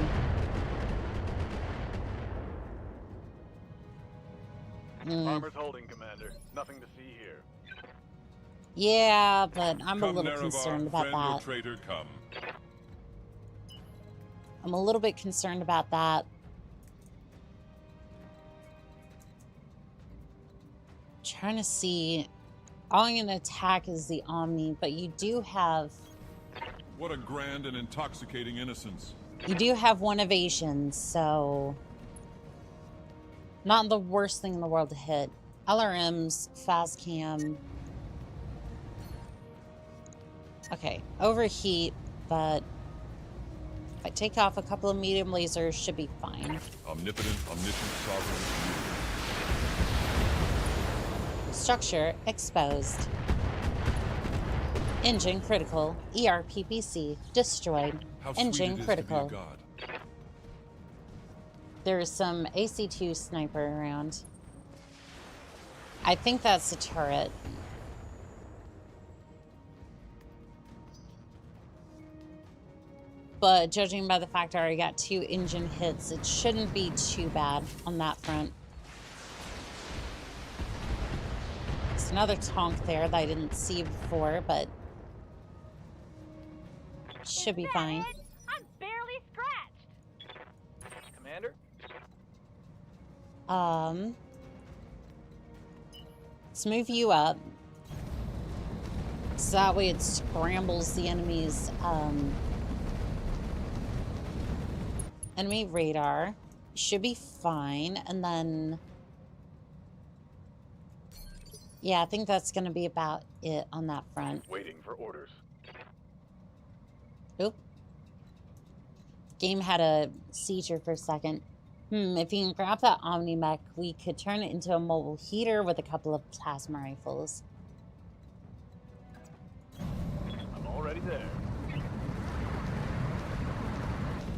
Armor's holding, Commander. Nothing to see here. Yeah, but I'm a Come, little Nerevar, concerned about friend or that. traitor, come. I'm a little bit concerned about that. Trying to see. All I'm going to attack is the Omni, but you do have... What a grand and intoxicating innocence. You do have one evasion, so... Not the worst thing in the world to hit. LRMs, fast cam. Okay, overheat, but... If I take off a couple of medium lasers, should be fine. Omnipotent, omniscient, sovereign. Structure exposed. Engine critical. ER PPC destroyed. How sweet Engine it is to be a critical. god. There's some AC2 sniper around. I think that's a turret. But judging by the fact I already got 2 engine hits, it shouldn't be too bad on that front. There's another tonk there that I didn't see before, but should be fine. I'm barely scratched. Commander? Let's move you up. So that way it scrambles the enemy's enemy radar. Should be fine. And then yeah, I think that's gonna be about it on that front. Waiting for orders. Oop. Game had a seizure for a second. If you can grab that Omni-Mech, we could turn it into a mobile heater with a couple of plasma rifles. I'm already there.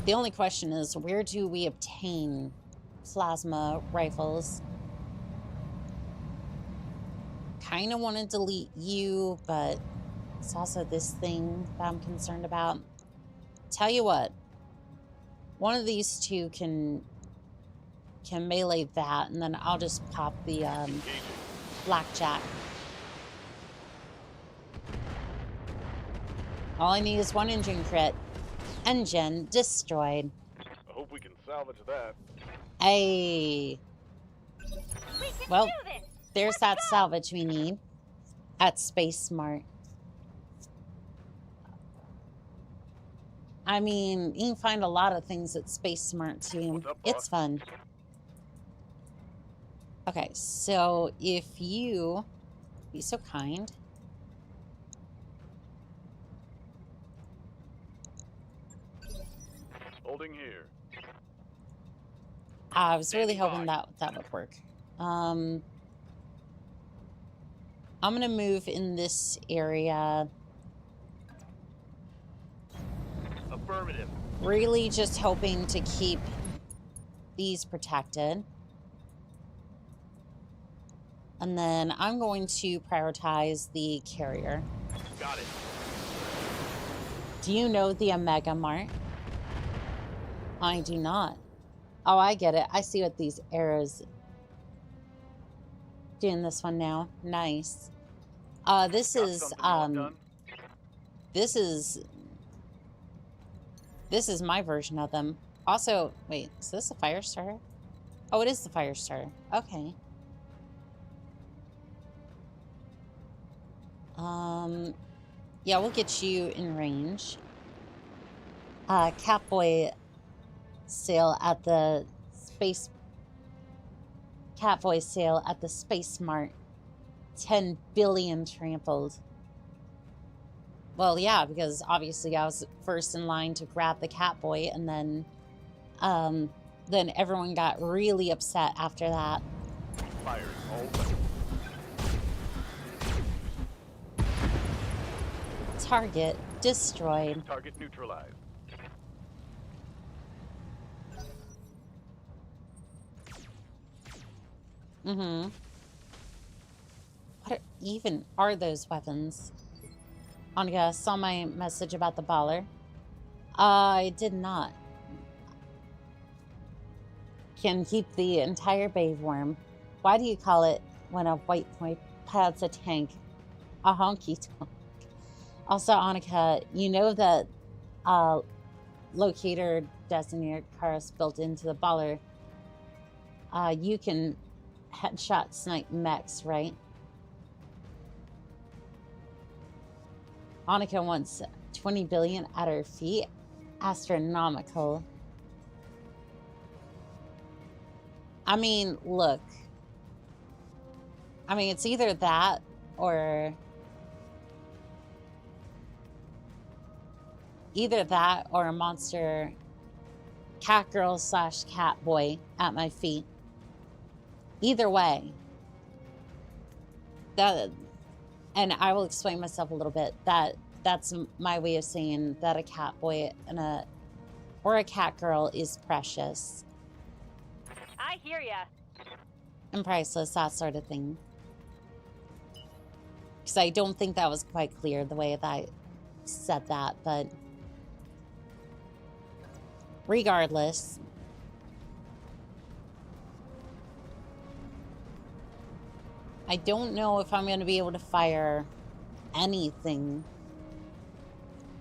The only question is, where do we obtain plasma rifles? Kind of want to delete you, but it's also this thing that I'm concerned about. Tell you what, one of these two can melee that, and then I'll just pop the Blackjack. All I need is 1 engine crit. Engine destroyed. I hope we can salvage that. Hey. We can Well, do this. there's that salvage we need at Space Smart. I mean, you can find a lot of things at Space Smart too. What's up, boss? It's fun. Okay, so if you be so kind. Holding here. I was really Standing hoping by. that would work. I'm gonna move in this area. Affirmative. Really just hoping to keep these protected. And then I'm going to prioritize the carrier. Got it. Do you know the Omega Mart? I do not. Oh, I get it. I see what these arrows... Doing this one now. Nice. This Got is, something you want done? this is my version of them. Also, wait, is this a fire starter? Oh, it is the fire starter. Okay. Yeah, we'll get you in range. Catboy sale at the space. Catboy sale at the Space Mart. 10 billion trampled. Well, yeah, because obviously I was first in line to grab the Catboy, and then everyone got really upset after that. Fire all done. Target destroyed. Target neutralized. Mm-hmm. What even are those weapons? Annika, saw my message about the baller. I did not. Can keep the entire bave worm. Why do you call it when a white point pads a tank? A honky tonk. Also, Annika, you know that locator designator cars built into the baller. You can headshot snipe mechs, right? Annika wants 20 billion at her feet. Astronomical. I mean, look. I mean, it's either that or... Either that or a monster cat girl / cat boy at my feet. Either way. That, and I will explain myself a little bit. That's my way of saying that a cat boy and a cat girl is precious. I hear ya. And priceless, that sort of thing. Because I don't think that was quite clear the way that I said that, but regardless. I don't know if I'm going to be able to fire anything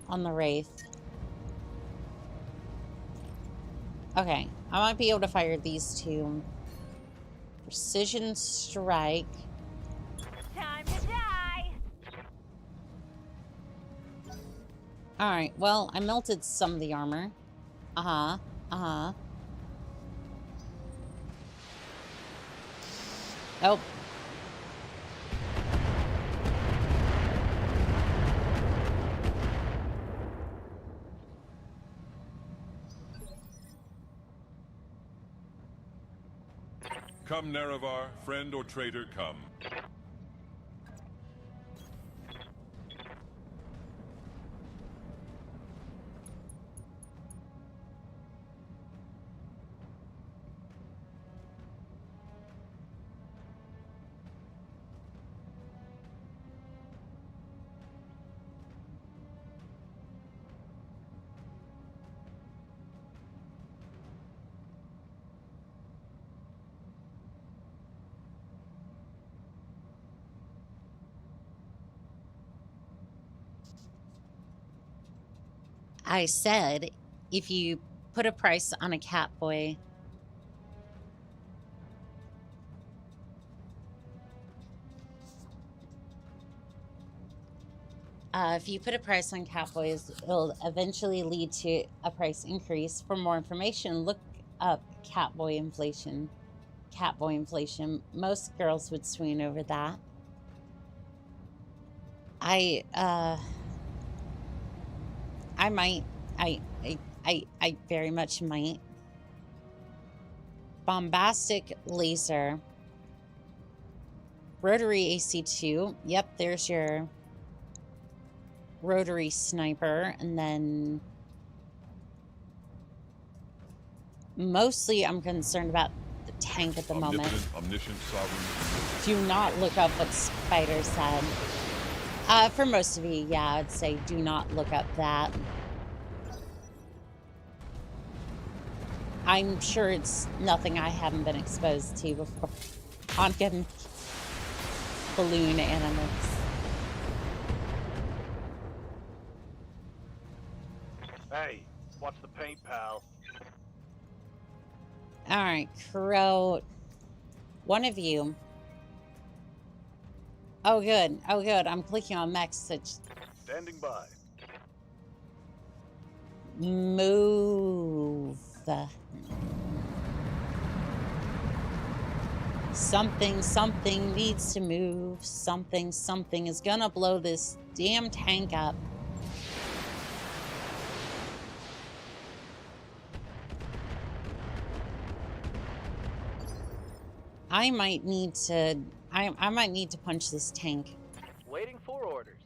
on the Wraith. Okay, I might be able to fire these two. Precision strike. Time to die. Alright, well, I melted some of the armor. Uh-huh. Oh. Come, Nerevar, friend or traitor, come. I said, if you put a price on a Catboy, if you put a price on Catboys, it'll eventually lead to a price increase. For more information, look up Catboy inflation. Catboy inflation. Most girls would swoon over that. I might. I very much might. Bombastic laser. Rotary AC2. Yep, there's your rotary sniper. And then mostly I'm concerned about tank at the moment. Omniscient, sovereign. Do not look up what Spider said. For most of you, yeah, I'd say do not look up that. I'm sure it's nothing I haven't been exposed to before. I'm getting balloon animals. Hey, watch the paint, pal. Alright, Crow. One of you. Oh, good. Oh, good. I'm clicking on message. Standing by. Move. Something needs to move. Something is gonna blow this damn tank up. I might need to punch this tank. Waiting for orders.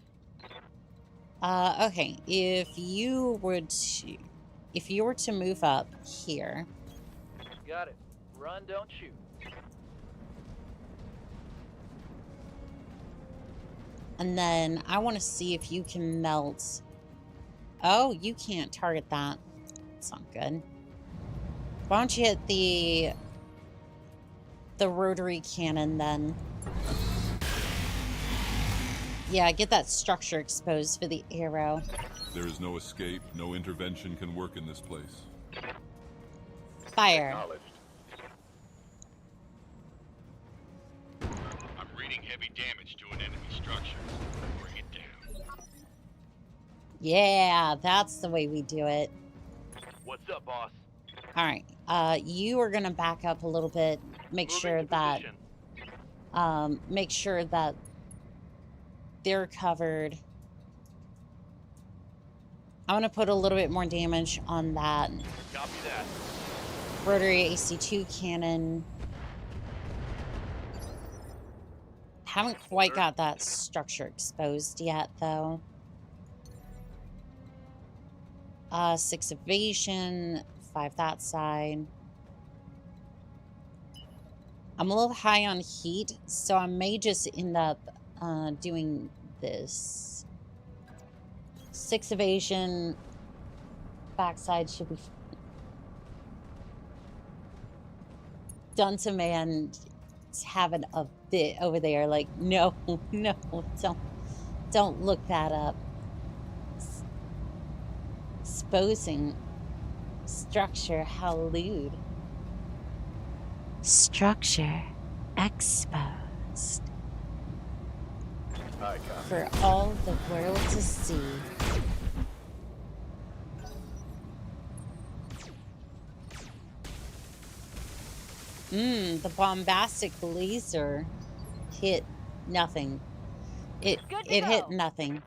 Okay. If you were to move up here. Got it. Run, don't shoot. And then I want to see if you can melt. Oh, you can't target that. That's not good. Why don't you hit the rotary cannon then? Yeah, get that structure exposed for the arrow. There is no escape. No intervention can work in this place. Fire. Acknowledged. I'm reading heavy damage to an enemy structure. Bring it down. Yeah, that's the way we do it. What's up, boss? All right. You are gonna back up a little bit. Make sure that they're covered. I want to put a little bit more damage on that Copy that. rotary AC2 cannon. Haven't quite got that structure exposed yet, though. 6 evasion, 5 that side. I'm a little high on heat, so I may just end up doing this. 6 evasion, backside should be done. To man having a bit over there, like no, don't look that up. Exposing structure, how lewd. Structure exposed for all the world to see. The bombastic laser hit nothing. It hit nothing.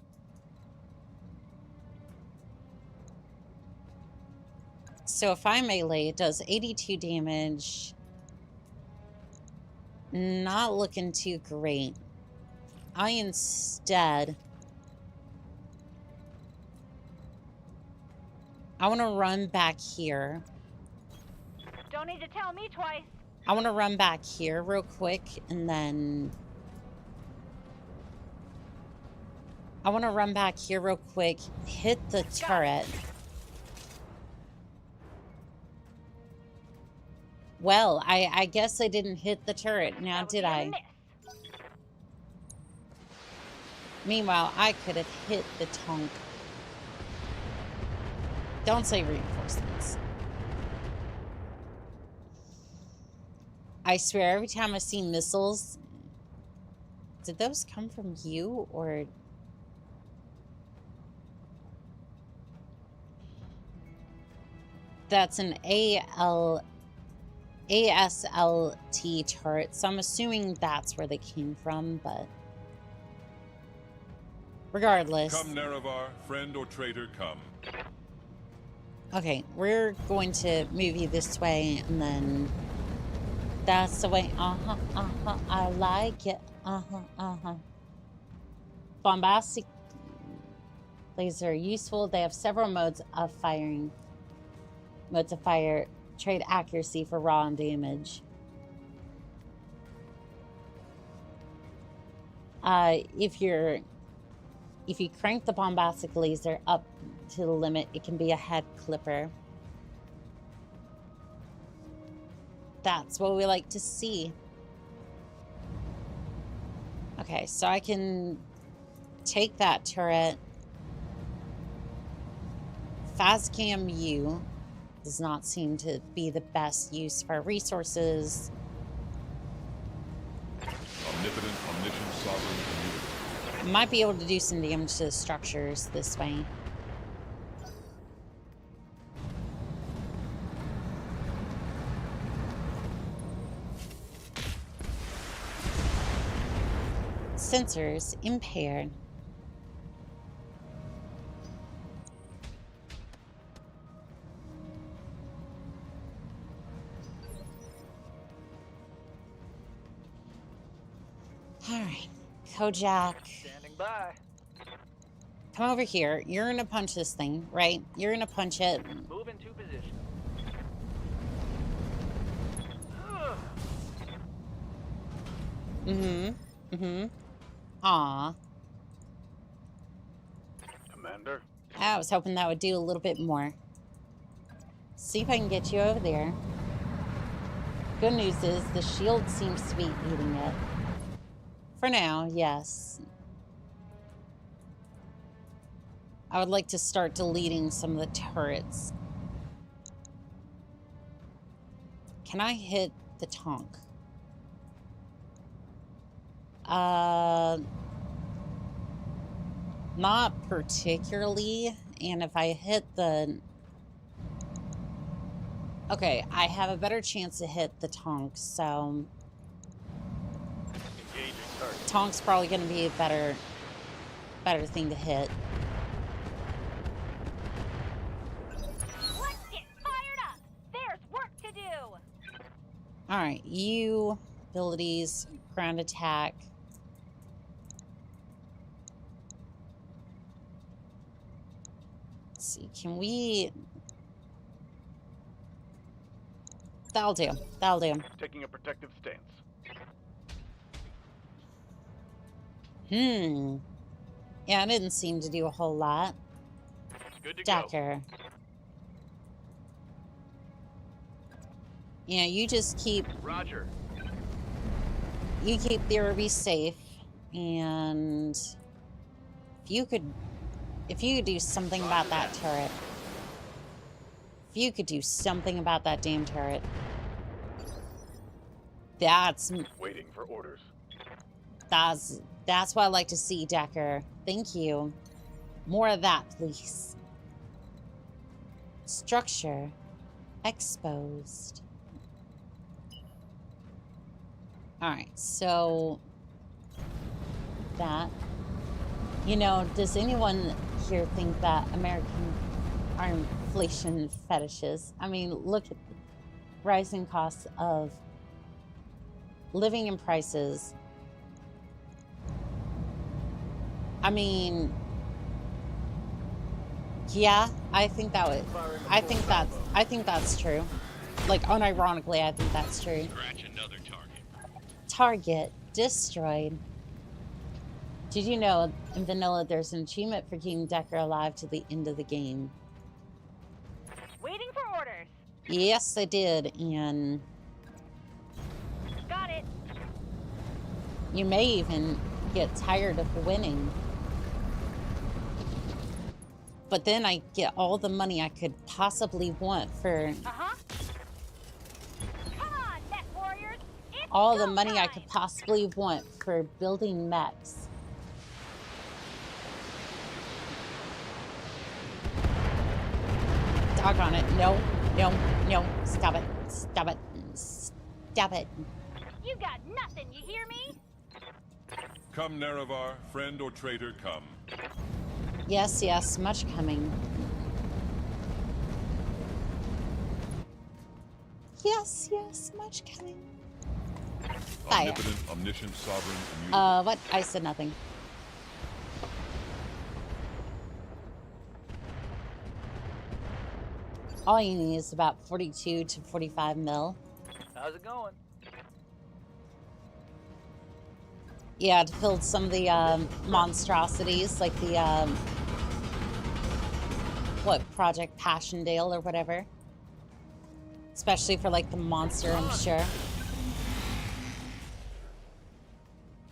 So if I melee, it does 82 damage. Not looking too great. I instead... I want to run back here. Don't need to tell me twice. I want to run back here real quick, and then... I want to run back here real quick, hit the turret. Well, I guess I didn't hit the turret now, did I? Meanwhile, I could have hit the tank. Don't say reinforcements. I swear, every time I see missiles... Did those come from you, or... That's an ASLT turret, so I'm assuming that's where they came from, but... Regardless. Come, Nerevar, friend or traitor, come. Okay, we're going to move you this way, and then... That's the way. I like it. Bombastic lasers are useful. They have several modes of firing. Modes of fire. Trade accuracy for raw and damage. If you crank the bombastic laser up to the limit, it can be a head clipper. That's what we like to see. Okay, so I can take that turret. Phascam U does not seem to be the best use for resources. Omnipotent, omniscient, sovereign, immutable. Might be able to do some damage to the structures this way. Sensors impaired. All right, Kojak, Standing by. come over here. You're gonna punch this thing, right? You're gonna punch it. Move into position. Aw. Commander? I was hoping that would do a little bit more. See if I can get you over there. Good news is the shield seems to be eating it. For now, yes. I would like to start deleting some of the turrets. Can I hit the tonk? Not particularly. And if I hit the... Okay, I have a better chance to hit the tonk, so... Engaging target. Tonk's probably going to be a better thing to hit. Let's get fired up. There's work to do. Alright, you... Abilities, ground attack... See, can we... That'll do. That'll do. Taking a protective stance. Yeah, it didn't seem to do a whole lot. Good to go. Decker. Yeah, you just keep... Roger. You keep the Irby safe. And... If you could do something about that turret. If you could do something about that damn turret. That's Waiting for orders. what I like to see, Decker. Thank you. More of that, please. Structure exposed. Alright, so that. You know, does anyone here think that American are inflation fetishes? I mean, look at the rising costs of living and prices. I mean, yeah, I think that's true. Like, unironically, I think that's true. Scratch another target. Target destroyed. Did you know in vanilla there's an achievement for keeping Decker alive to the end of the game? Waiting for orders. Yes, I did, and Got it. you may even get tired of winning. But then I get all the money I could possibly want for... Uh-huh. Come on, mech warriors. It's all the go money I time. could possibly want for building mechs. Doggone it. No, no, no. Stop it. Stop it. Stop it. You got nothing, you hear me? Come, Nerevar, friend or traitor, come. Yes, yes. Much coming. Yes, yes. Much coming. Fire. Omnipotent, omniscient, sovereign, immutable. What? I said nothing. All you need is about 42 to 45 mil. How's it going? Yeah, to build some of the monstrosities, like the what, Project Passchendaele or whatever. Especially for like the monster, I'm sure.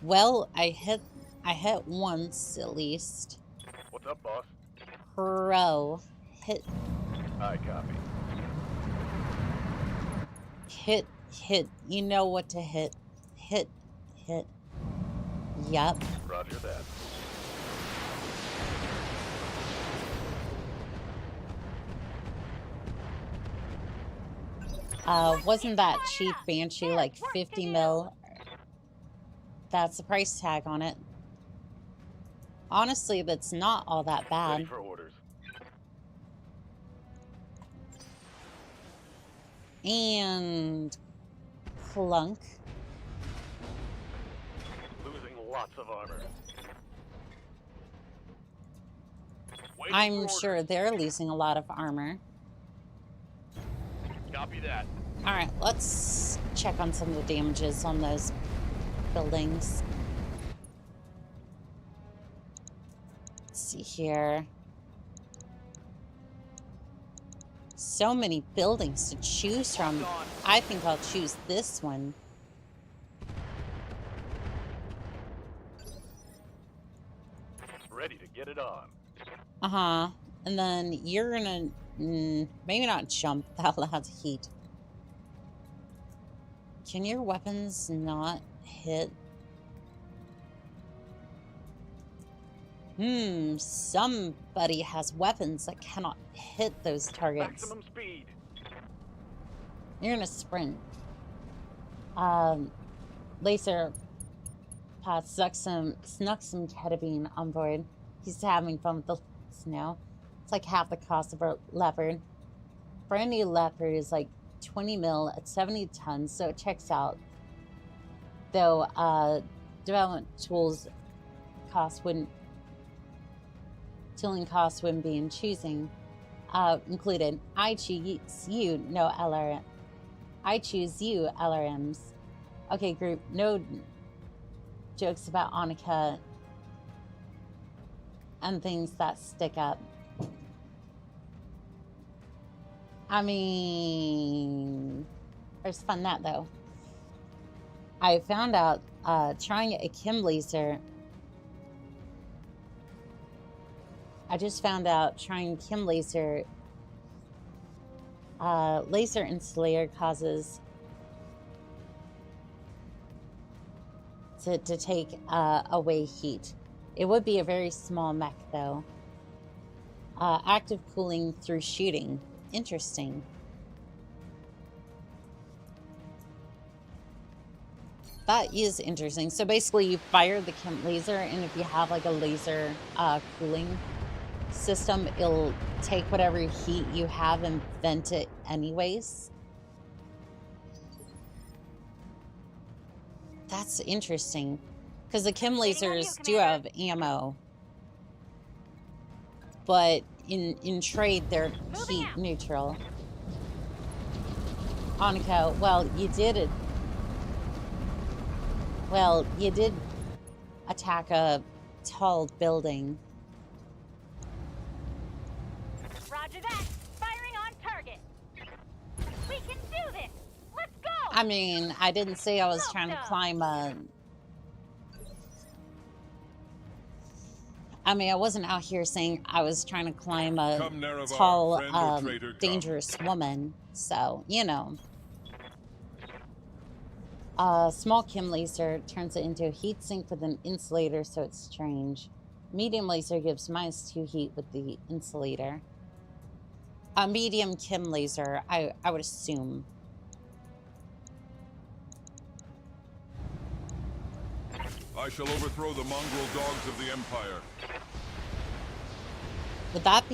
Well, I hit once at least. What's up, boss? Pro. Hit. I copy. Hit. You know what to hit. Hit. Yup. Roger that. Wasn't that cheap Banshee like 50 mil? That's the price tag on it. Honestly, that's not all that Ready bad. for orders. And clunk. Losing lots of armor. Waiting I'm for sure orders. they're losing a lot of armor. Copy that. Alright, let's check on some of the damages on those buildings. Let's see here. So many buildings to choose from. I think I'll choose this one. Ready to get it on. Uh-huh. And then you're gonna maybe not jump that loud to heat. Can your weapons not hit? Somebody has weapons that cannot hit those targets. Maximum speed. You're gonna sprint. Laser Pot snuck some ketamine on board. He's having fun with the snow. It's like half the cost of a leopard. Brand new leopard is like 20 mil at 70 tons, so it checks out. Though development tools cost wouldn't tooling costs wouldn't be in choosing included. I choose you, no LRM. I choose you, LRMs. Okay, group, no jokes about Oni-chan and things that stick up. I mean, there's fun that though. I found out trying a Kim laser. I just found out trying Kim laser. Laser insulator causes to take away heat. It would be a very small mech though. Active cooling through shooting. Interesting. That is interesting. So basically you fire the Kim laser, and if you have like a laser cooling system, it'll take whatever heat you have and vent it anyways. That's interesting, because the Kim lasers do have ammo, but in trade they're heat neutral. Oni-chan, well, you did attack a tall building. Roger that. Firing on target. We can do this. Let's go. I mean, I didn't say I was trying to climb a... I mean, I wasn't out here saying I was trying to climb a tall, dangerous woman. So, you know. Small Kim laser turns it into a heat sink with an insulator, so it's strange. Medium laser gives -2 heat with the insulator. A medium Kim laser, I would assume. I shall overthrow the mongrel dogs of the Empire. Would that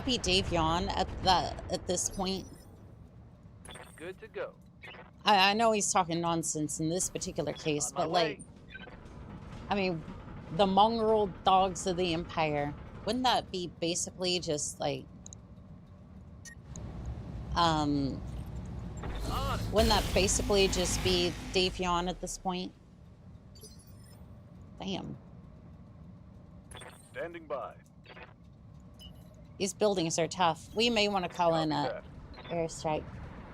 be Dave Yawn at this point? Good to go. I know he's talking nonsense in this particular case, but like, I mean, the mongrel dogs of the Empire, wouldn't that be basically just like, wouldn't that basically just be Dave Yawn at this point? Damn. Standing by. These buildings are tough. We may want to call in Copy a that. airstrike.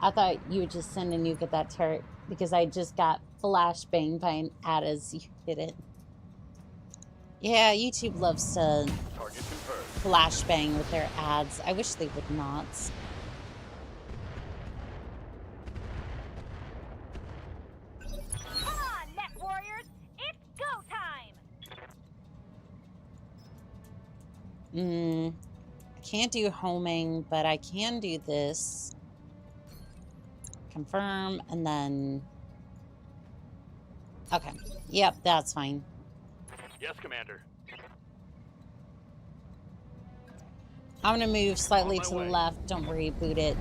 I thought you would just send a nuke at that turret because I just got flashbanged by an ad as you hit it. Yeah, YouTube loves to Target confirmed. flashbang with their ads. I wish they would not. Come on, Net Warriors! It's go time! I can't do homing, but I can do this. Confirm, and then... Okay. Yep, that's fine. Yes, Commander. I'm gonna move slightly On my to the way. left. Don't worry, boot it.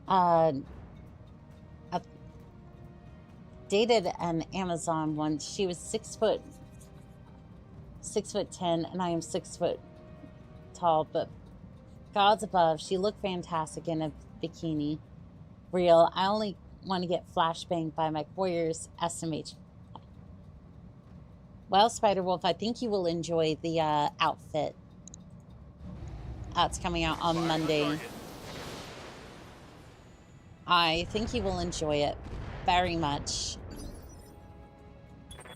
I dated an Amazon once. She was 6'10", and I am 6 foot tall, but God's above, she looked fantastic in a bikini. Real. I only want to get flashbanged by my warriors SMH. Well, Spider Wolf, I think you will enjoy the outfit. It's coming out on Monday. I think you will enjoy it very much.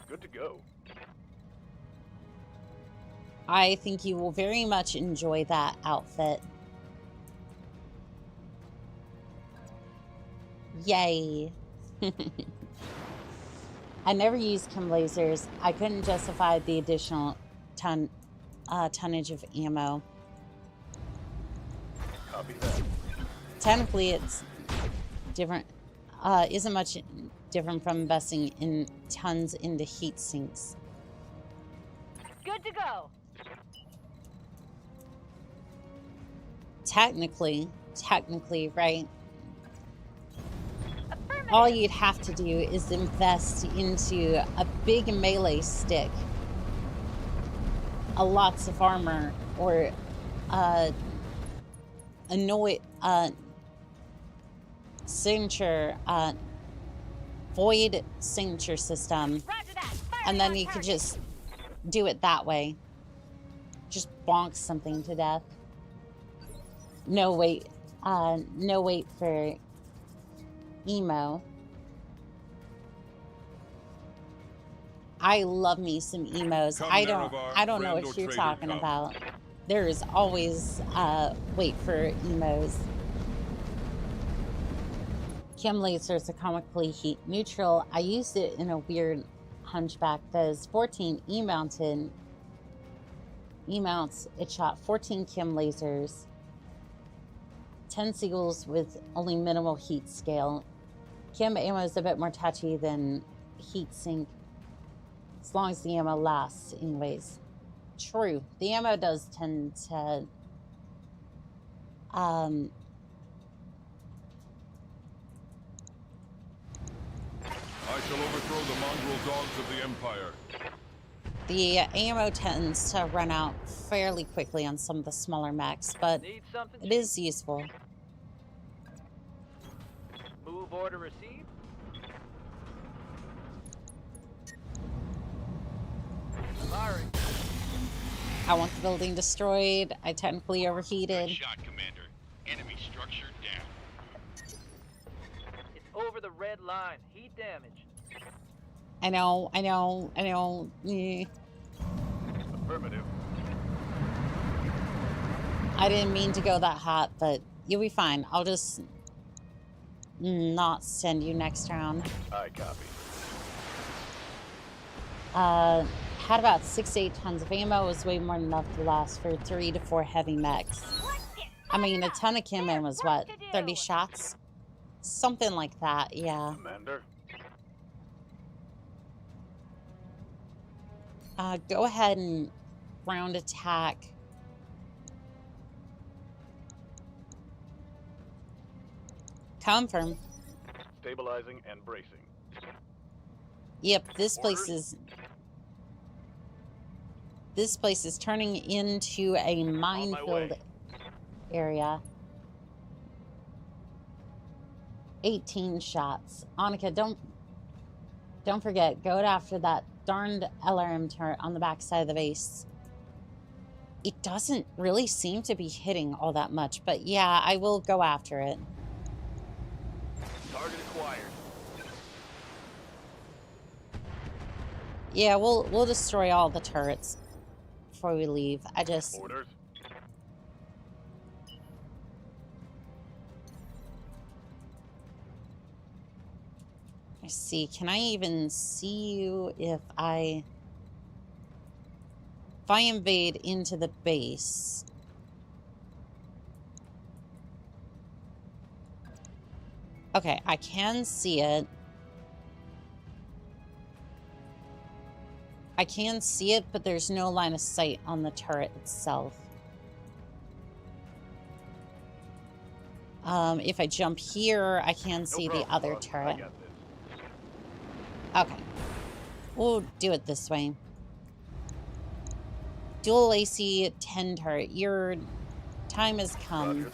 Good to go. I think you will very much enjoy that outfit. Yay. I never used chem lasers. I couldn't justify the additional tonnage of ammo. Copy that. Technically, it's different. Isn't much different from investing in tons into heat sinks. Good to go! Technically, right? All you'd have to do is invest into a big melee stick, a lots of armor, or signature, void signature system, and then you could just do it that way. Just bonk something to death. No wait for emo. I love me some emos. Come, I don't Nerevar, know friend what or you're traitor, talking come. about. There is always wait for emos. Chem lasers are comically heat neutral. I used it in a weird hunchback. There's 14 E-mounts. It shot 14 chem lasers, 10 seagulls with only minimal heat scale. Chem ammo is a bit more touchy than heat sink, as long as the ammo lasts anyways. True, the ammo does tend to I shall overthrow the mongrel dogs of the Empire. the ammo tends to run out fairly quickly on some of the smaller mechs, but Need something? it is useful. Move order received. Firing. I want the building destroyed. I technically Good overheated. shot, Commander. Enemy structure down. It's over the red line. Heat damage. I know. Affirmative. I didn't mean to go that hot, but you'll be fine. I'll just not send you next round. I copy. Had about 6 to 8 tons of ammo. It was way more than enough to last for 3 to 4 heavy mechs. I mean, a ton of chem ammo was what, 30 shots? Something like that, yeah. Commander. Go ahead and ground attack. Confirm. Stabilizing and bracing. Yep, this Orders? place is turning into a On my minefield way. area. 18 shots. Annika, Don't forget, go after that darned LRM turret on the back side of the base. It doesn't really seem to be hitting all that much, but yeah, I will go after it. Target acquired. Yeah, we'll destroy all the turrets before we leave. I just... Orders. I see. Can I even see you if I invade into the base? Okay, I can see it. I can see it, but there's no line of sight on the turret itself. If I jump here, I can see the other turret. Okay. We'll do it this way. Dual AC 10 turret. Your time has come.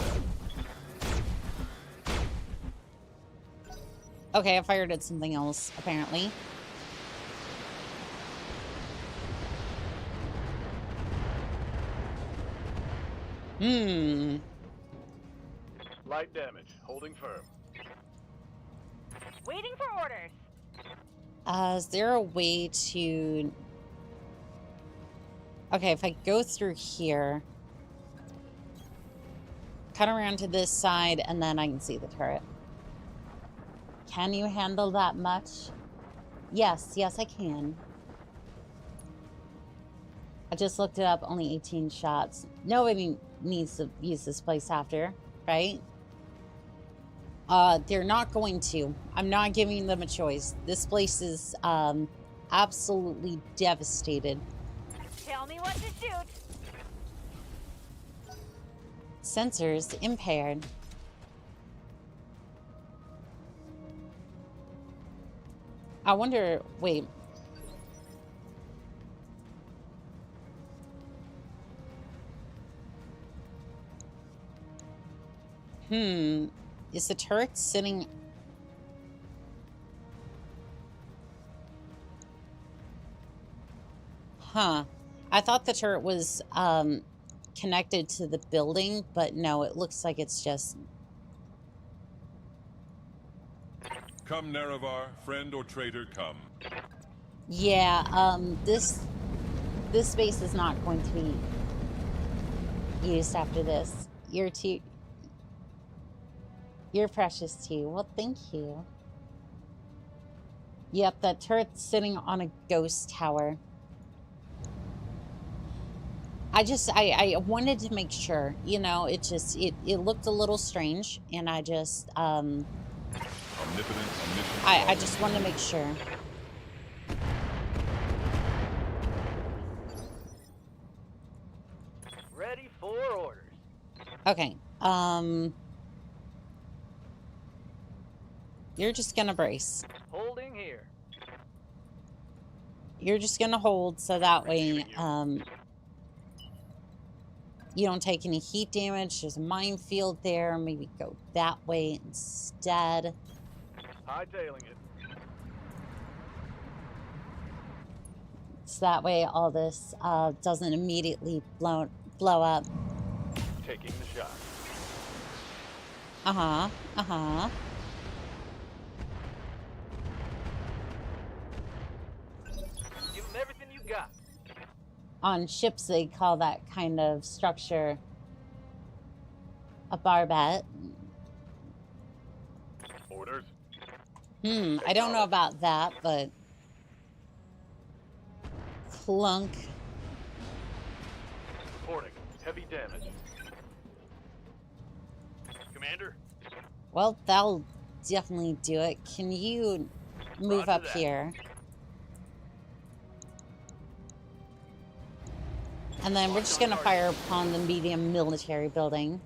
Okay, I fired at something else, apparently. Light damage. Holding firm. Waiting for orders. Is there a way to... Okay, if I go through here, cut around to this side, and then I can see the turret. Can you handle that much? Yes, yes, I can. I just looked it up, only 18 shots. Nobody needs to use this place after, right? They're not going to. I'm not giving them a choice. This place is absolutely devastated. Tell me what to shoot. Sensors impaired. I wonder, wait. Is the turret sitting... Huh. I thought the turret was connected to the building, but no, it looks like it's just... Come, Nerevar, friend or traitor, come. Yeah, this base is not going to be used after this. You're precious too. Well, thank you. Yep, that turret's sitting on a ghost tower. I wanted to make sure, you know, it looked a little strange, and I just, I just wanted to make sure. Ready for orders. Okay, you're just gonna brace. Holding here. You're just gonna hold, so that way, you don't take any heat damage. There's a minefield there. Maybe go that way instead. Hightailing it. So that way all this doesn't immediately blow up. Taking the shot. Uh-huh. Uh-huh. Give them everything you got. On ships, they call that kind of structure a barbette. Orders. I don't know about that, but... Clunk. Reporting. Heavy damage. Commander? Well, that'll definitely do it. Can you move Roger up that. here? And then we're just gonna fire upon the medium military building.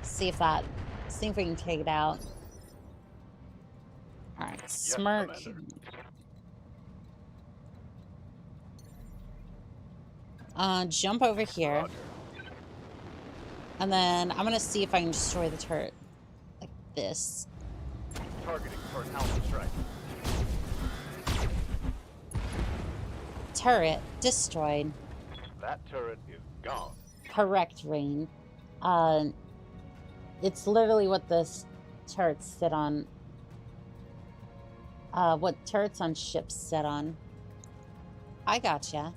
See if we can take it out. Alright, Smirk. Jump over here. Roger. And then I'm gonna see if I can destroy the turret. Like this. Targeting for an alpha strike. Turret destroyed. That turret is gone. Correct, Rain. It's literally what this turrets sit on. What turrets on ships sit on. I gotcha.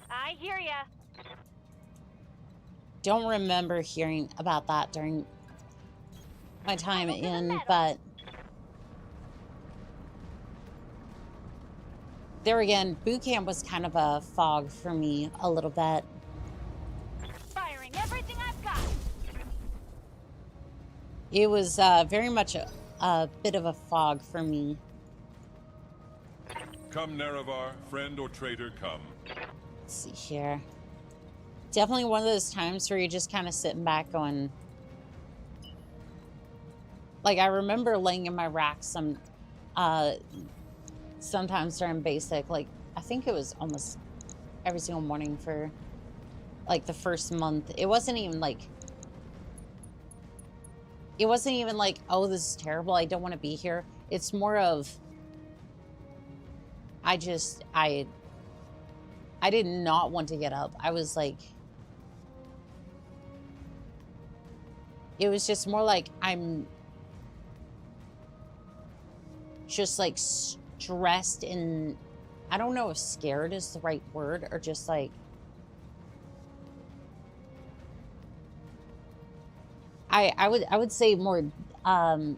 I hear ya. Don't remember hearing about that during my time Pedal to the in, metal. but there again, boot camp was kind of a fog for me a little bit. Firing everything I've got. It was very much a bit of a fog for me. Come, Nerevar, friend or traitor, come. Let's see here. Definitely one of those times where you're just kind of sitting back going... Like, I remember laying in my rack sometimes during basic. Like, I think it was almost every single morning for, like, the first month. It wasn't even like... It wasn't even like, oh, this is terrible, I don't want to be here. It's more of... I did not want to get up. I was like... It was just more like I'm just like stressed and I don't know if scared is the right word or just like I would say more I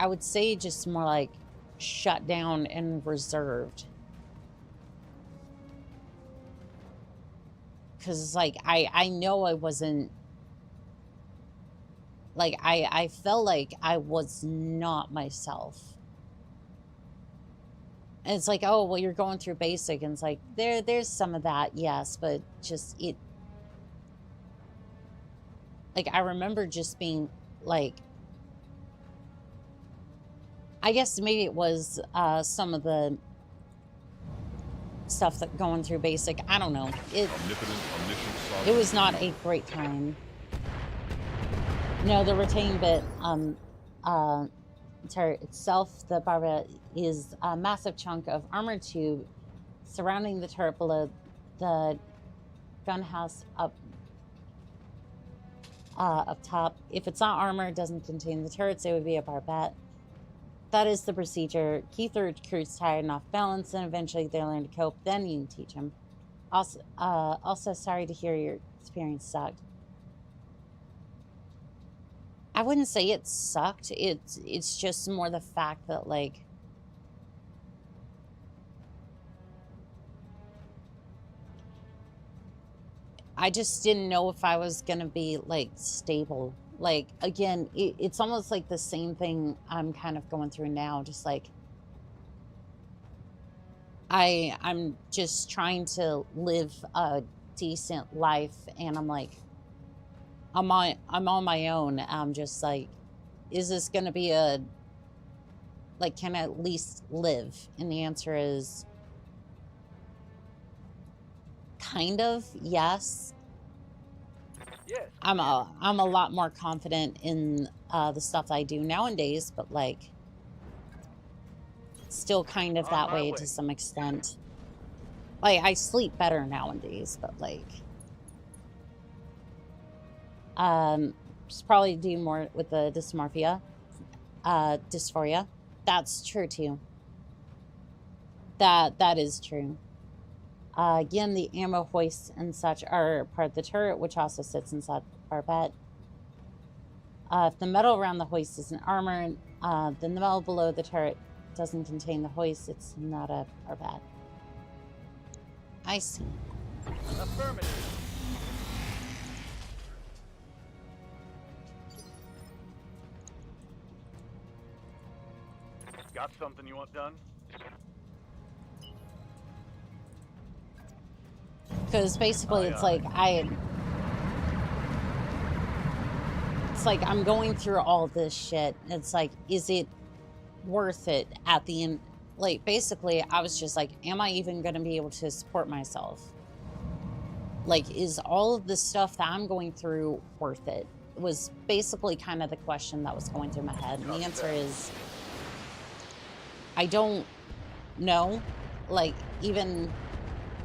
would say just more like shut down and reserved. Because it's like, I know I wasn't, like, I felt like I was not myself. And it's like, oh, well, you're going through basic. And it's like, there's some of that, yes. But just, like, I remember just being, like, I guess maybe it was some of the stuff that going through basic. I don't know. It was not a great time. No, the retain bit turret itself, the Barbara, is a massive chunk of armored tube surrounding the turret below the gun house up top. If it's not armor, it doesn't contain the turrets, it would be a barbette. That is the procedure. Keep the recruits tired and off balance, and eventually they learn to cope. Then you can teach them. Also, sorry to hear your experience sucked. I wouldn't say it sucked. It's just more the fact that, like, I just didn't know if I was gonna be, like, stable. Like, again, it's almost like the same thing I'm kind of going through now. Just like, I'm just trying to live a decent life, and I'm like, I'm on my own. I'm just like, is this gonna be a, like, can I at least live? And the answer is kind of yes. Yes. I'm a lot more confident in the stuff I do nowadays, but like still kind of that way to some extent. Like, I sleep better nowadays, but like just probably do more with the dysphoria. That's true too. That is true. Again, the ammo hoists and such are part of the turret, which also sits inside the barbette. If the metal around the hoist isn't armor, then the metal below the turret doesn't contain the hoist, it's not a barbette. I see. Affirmative. Got something you want done? Because basically it's like it's like I'm going through all this shit. It's like, is it worth it at the end? Like, basically I was just like, am I even going to be able to support myself? Like, is all of the stuff that I'm going through worth it? Was basically kind of the question that was going through my head. And the answer is, I don't know. Like, even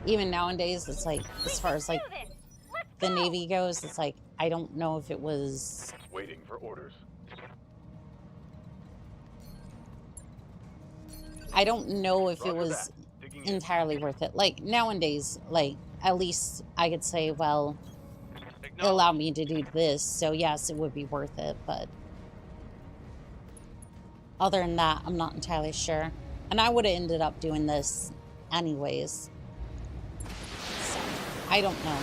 nowadays, it's like, as far as like the Navy goes, it's like, I don't know if it was... Waiting for orders. I don't know if it Roger was that. Digging in. entirely worth it. Like, nowadays, like, at least I could say, well, it allowed me to do this, so yes, it would be worth it, but other than that, I'm not entirely sure. And I would have ended up doing this anyways. So, I don't know.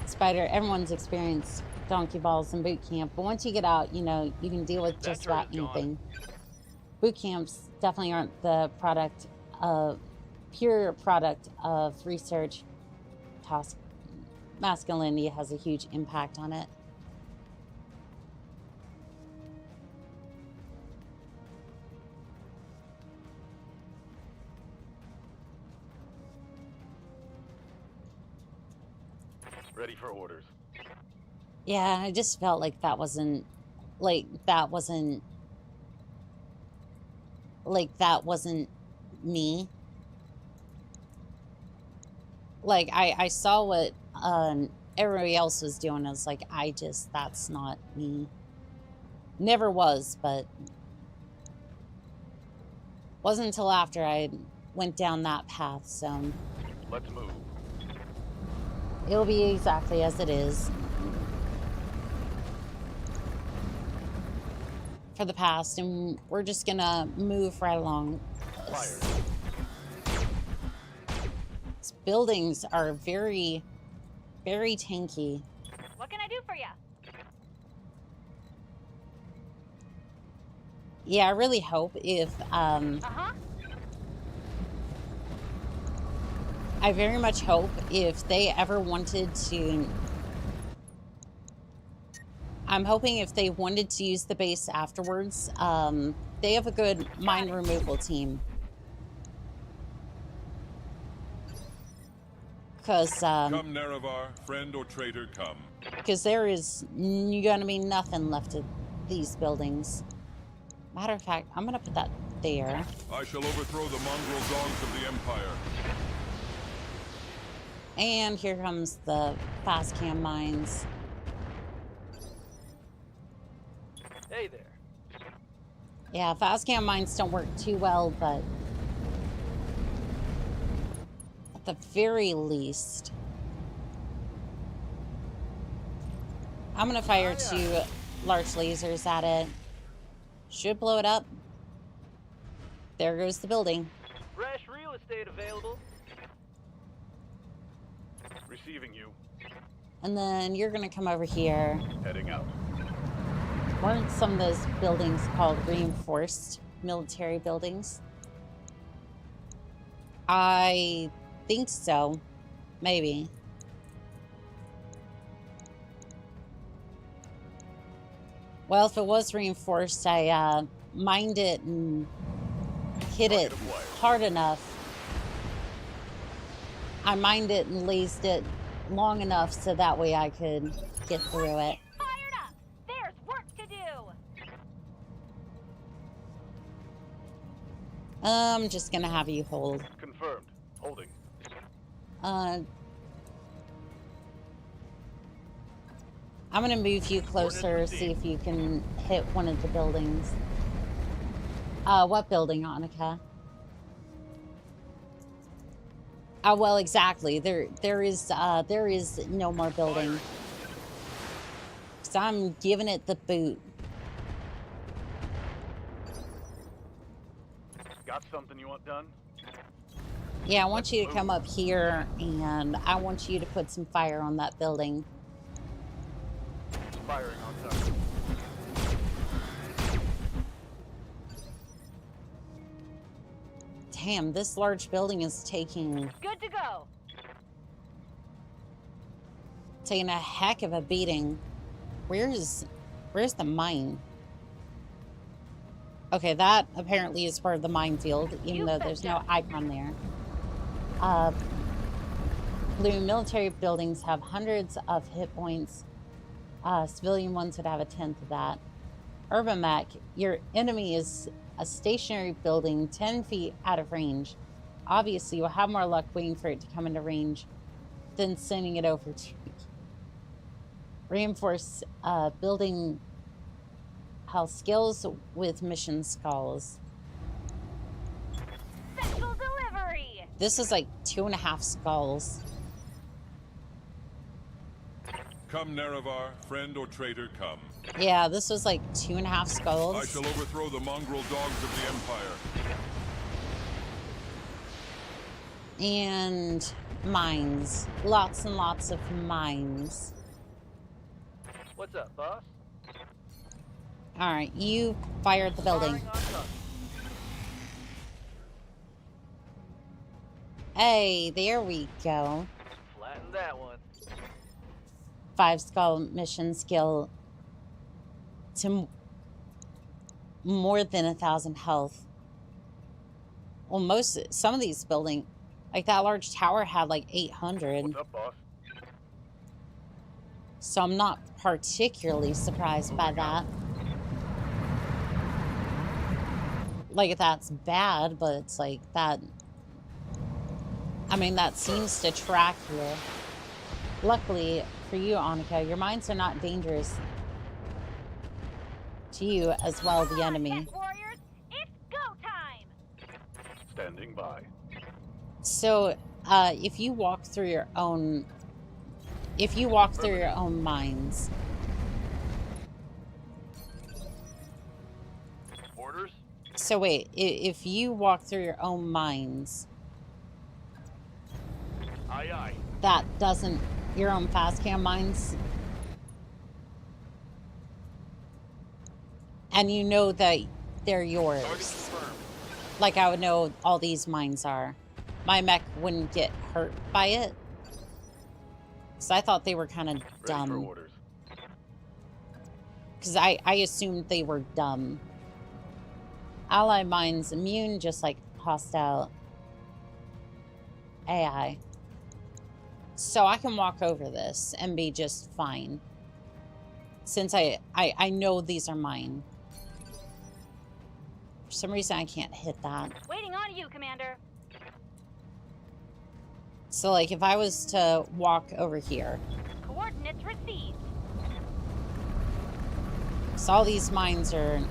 Spider, everyone's experienced donkey balls in boot camp, but once you get out, you know, you can deal with just about anything. Boot camps definitely aren't the product of pure product of research. Task masculinity has a huge impact on it. Ready for orders. Yeah, I just felt like that wasn't me. Like, I saw what everybody else was doing. I was like, that's not me. Never was, but wasn't until after I went down that path, so Let's move. it'll be exactly as it is. For the past, and we're just gonna move right along. Fire. These buildings are very, very tanky. What can I do for you? Yeah, I really hope if, Uh-huh. I very much hope if they ever wanted to, I'm hoping if they wanted to use the base afterwards, they have a good mine removal team. Because, Come, Nerevar, friend or traitor, come. because there is gonna be nothing left of these buildings. Matter of fact, I'm gonna put that there. I shall overthrow the mongrel dogs of the Empire. And here comes the fast cam mines. Hey there. Yeah, fast cam mines don't work too well, but at the very least, I'm gonna fire two large lasers at it. Should blow it up. There goes the building. Fresh real estate available. Receiving you. And then you're gonna come over here. Heading out. Weren't some of those buildings called reinforced military buildings? I think so. Maybe. Well, if it was reinforced, I mined it and hit it hard enough. I mined it and lased it long enough so that way I could get through it. Fired up! There's work to do! I'm just gonna have you hold. Confirmed. Holding. I'm gonna move you closer, see if you can hit one of the buildings. What building, Annika? Well, exactly. There is no more building. So I'm giving it the boot. Got something you want done? Yeah, I want you to come up here, and I want you to put some fire on that building. Firing on target. Damn, this large building is taking Good to go. a heck of a beating. Where's the mine? Okay, that apparently is part of the minefield, even though there's no icon there. Blue military buildings have hundreds of hit points. Civilian ones would have a tenth of that. Urban Mech, your enemy is a stationary building 10 feet out of range. Obviously, you'll have more luck waiting for it to come into range than sending it over to me. Reinforce building health skills with mission skulls. Special delivery! This is like 2.5 skulls. Come, Nerevar, friend or traitor, come. Yeah, this was like 2.5 skulls. I shall overthrow the mongrel dogs of the Empire. And mines. Lots and lots of mines. What's up, boss? Alright, you fired the building. Firing on target. Hey, there we go. Flatten that one. 5 skull mission skill to more than 1,000 health. Well, some of these buildings, like that large tower had like 800. What's up, boss? So I'm not particularly surprised by that. Like, that's bad, but it's like that. I mean, that seems to track here. Luckily for you, Annika, your mines are not dangerous to you as well as the enemy. Tech warriors, it's go time! Standing by. So, if you walk through your own mines, Orders? so wait, if you walk through your own mines, Aye, aye. that doesn't, your own fast cam mines, and you know that they're Target yours, confirmed. like I would know all these mines are, my mech wouldn't get hurt by it. So I thought they were kind of Ready for dumb. orders. Because I assumed they were dumb. Ally mines immune, just like hostile AI. So I can walk over this and be just fine. Since I know these are mine. For some reason I can't hit that. Waiting on you, Commander. So like if I was to walk over here. Coordinates received. So all these mines are...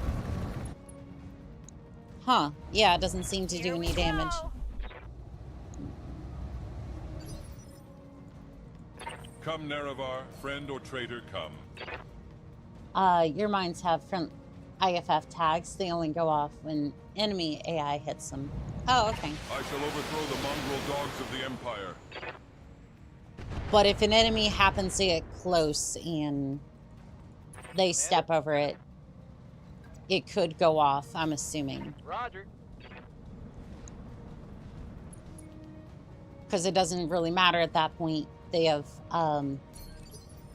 Huh. Yeah, it doesn't seem to do Here any we damage. go. Come, Nerevar, friend or traitor, come. Your mines have front IFF tags. They only go off when enemy AI hits them. Oh, okay. I shall overthrow the mongrel dogs of the Empire. But if an enemy happens to get close and they step over it, it could go off, I'm assuming. Roger. Because it doesn't really matter at that point. They have,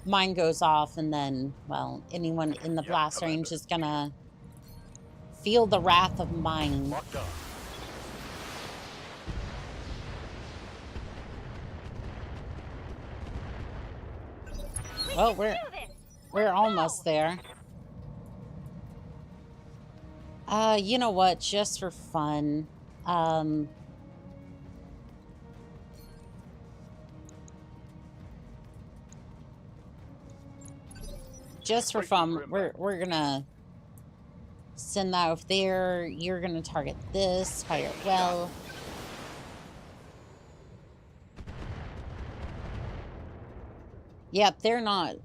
mine goes off and then, well, anyone in the blast range is gonna feel the wrath of mine. Locked on. Well, Do this. we're almost there. You know what? Just for fun, just for fun, we're gonna send that over there. You're gonna target this. Fire it well. Yep, they're not.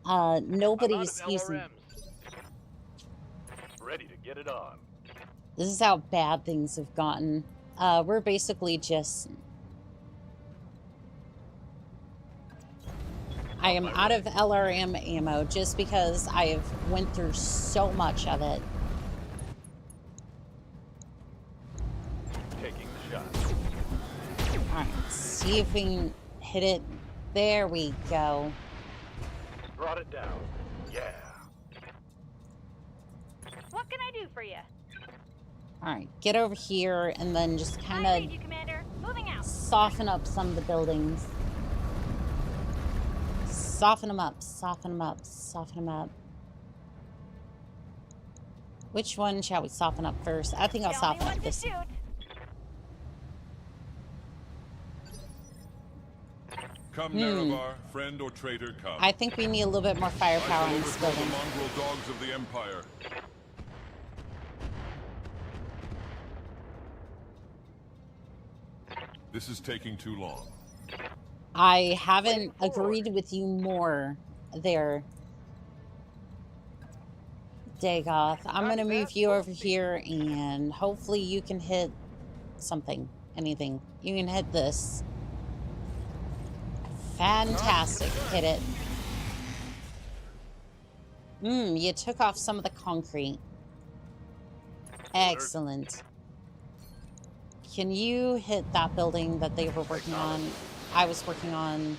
Nobody's I'm out of using. LRMs. Ready to get it on. This is how bad things have gotten. We're basically just... I am out of LRM ammo just because I have went through so much of it. Taking the shot. Alright, see if we can hit it. There we go. Brought it down. Yeah. What can I do for you? Alright, get over here and then just kind I read of you, Commander. Moving out. soften up some of the buildings. Soften them up, soften them up, soften them up. Which one shall we soften up first? I think I'll Tell me soften when up to this. shoot. Come, Nerevar, friend or traitor, come. I think we need a little bit more I firepower shall in this overthrow the building. mongrel dogs of the Empire. This is taking too long. I haven't agreed with you more there, Dagoth. I'm going to move you over here, and hopefully you can hit something, anything. You can hit this. Fantastic. Hit it. You took off some of the concrete. Excellent. Can you hit that building that they were working on? I was working on.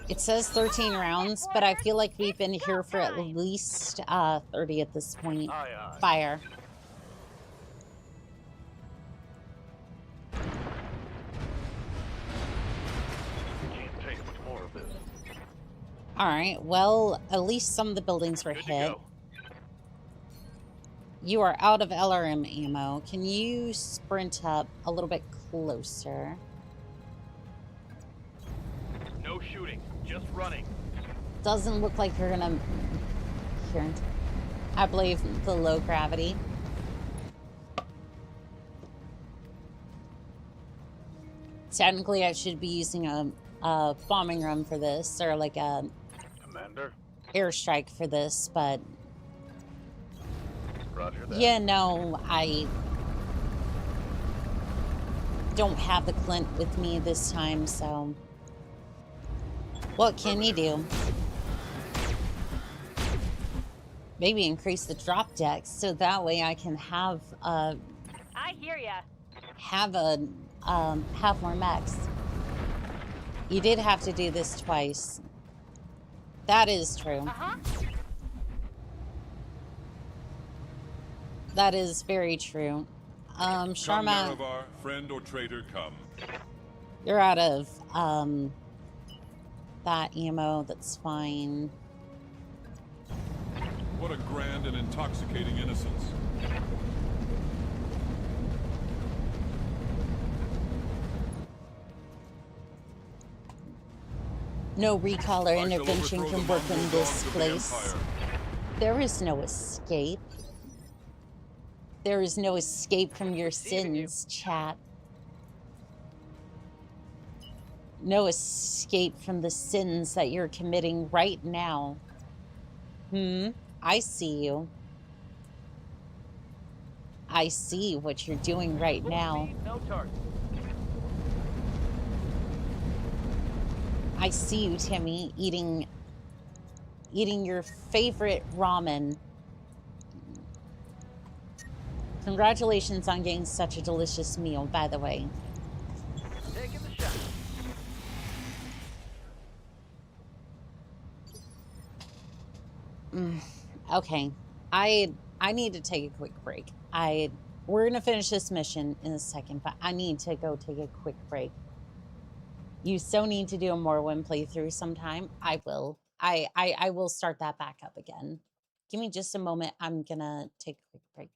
It says 13 rounds, but I feel like we've been here for at least 30 at this point. Aye, aye. Fire. Can't take much more of this. All right, well, at least some of the buildings were Good to hit. go. You are out of LRM ammo. Can you sprint up a little bit closer? No shooting, just running. Doesn't look like you're gonna... Here. I believe the low gravity. Technically, I should be using a bombing run for this, or like a Commander. airstrike for this, but Roger that. yeah, no, I don't have the Clint with me this time, so what can you do? Maybe increase the drop decks so that way I can have I hear ya. have more mechs. You did have to do this twice. That is true. Uh-huh. That is very true. Come, Sharma, Nerevar, friend or traitor, come. you're out of that ammo. That's fine. What a grand and intoxicating innocence. No recall or I shall intervention overthrow can the work mongrel in this dogs of the place. Empire. There is no escape. There is no escape from your Receiving you. sins, chat. No escape from the sins that you're committing right now. I see you. I see what you're doing right Full now. speed, no target. I see you, Timmy, eating your favorite ramen. Congratulations on getting such a delicious meal, by the way. Taking the shot. Okay, I need to take a quick break. We're gonna finish this mission in a second, but I need to go take a quick break. You so need to do a Morrowind playthrough sometime. I will. I will start that back up again. Give me just a moment. I'm gonna take a quick break.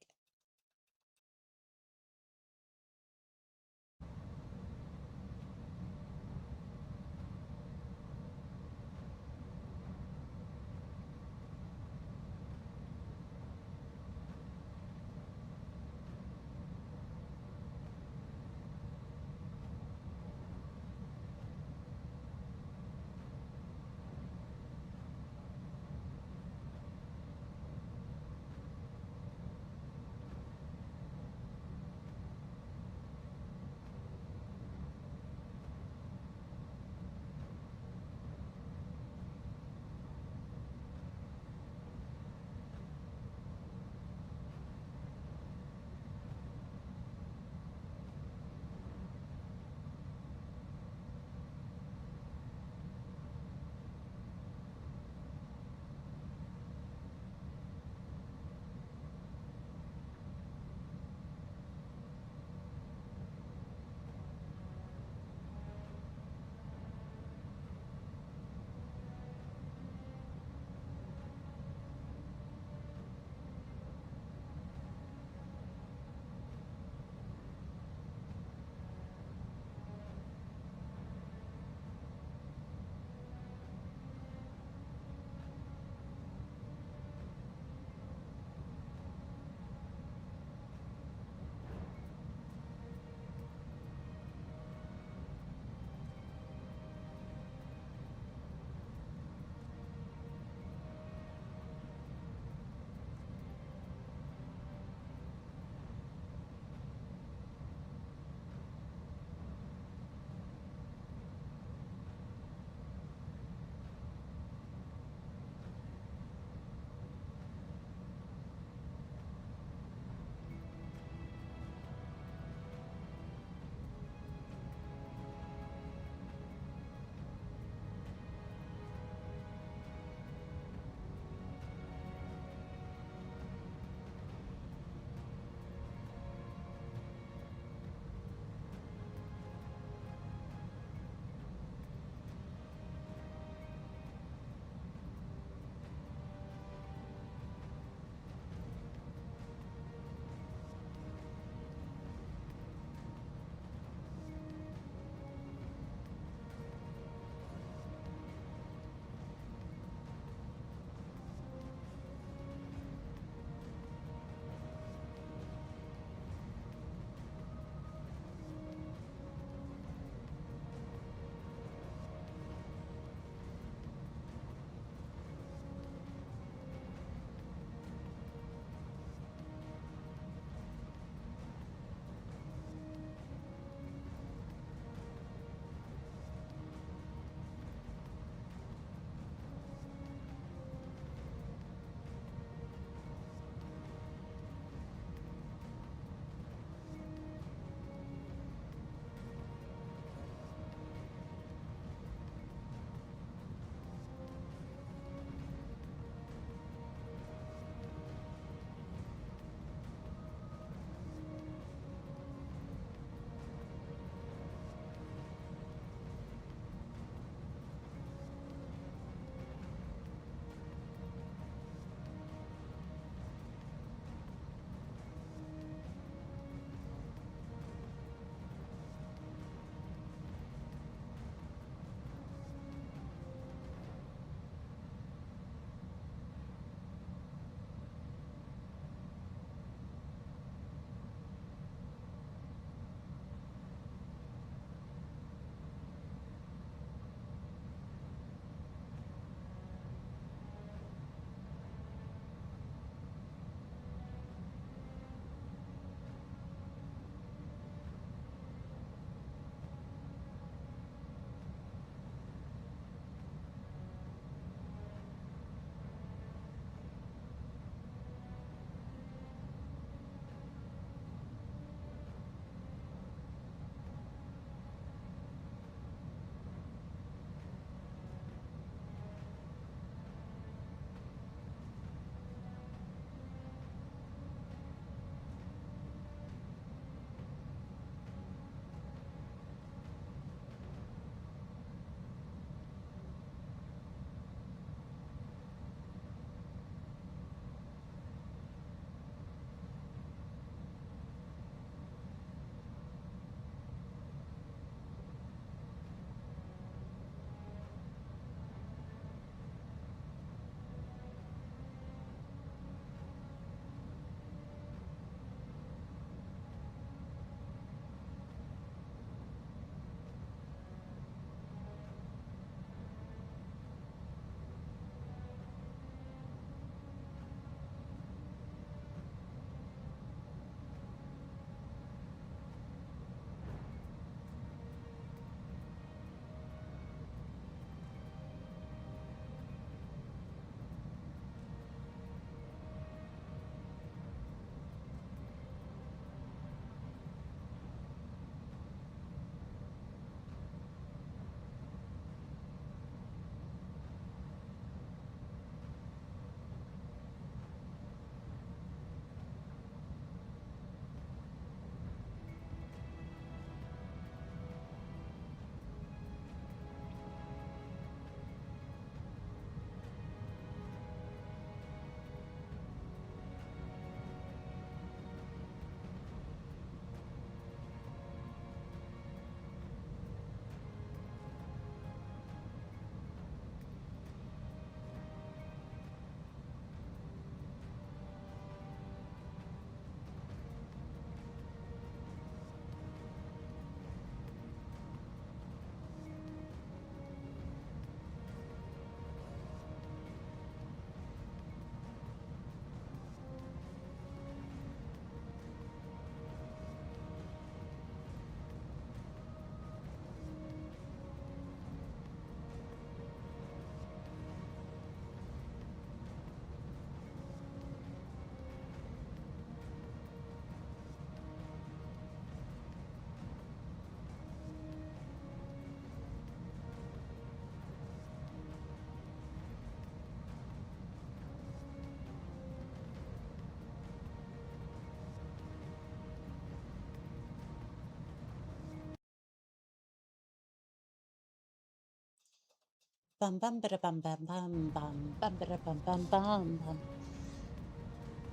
Bum bum bada bum bum bum bum bum bada bum bum bum bum.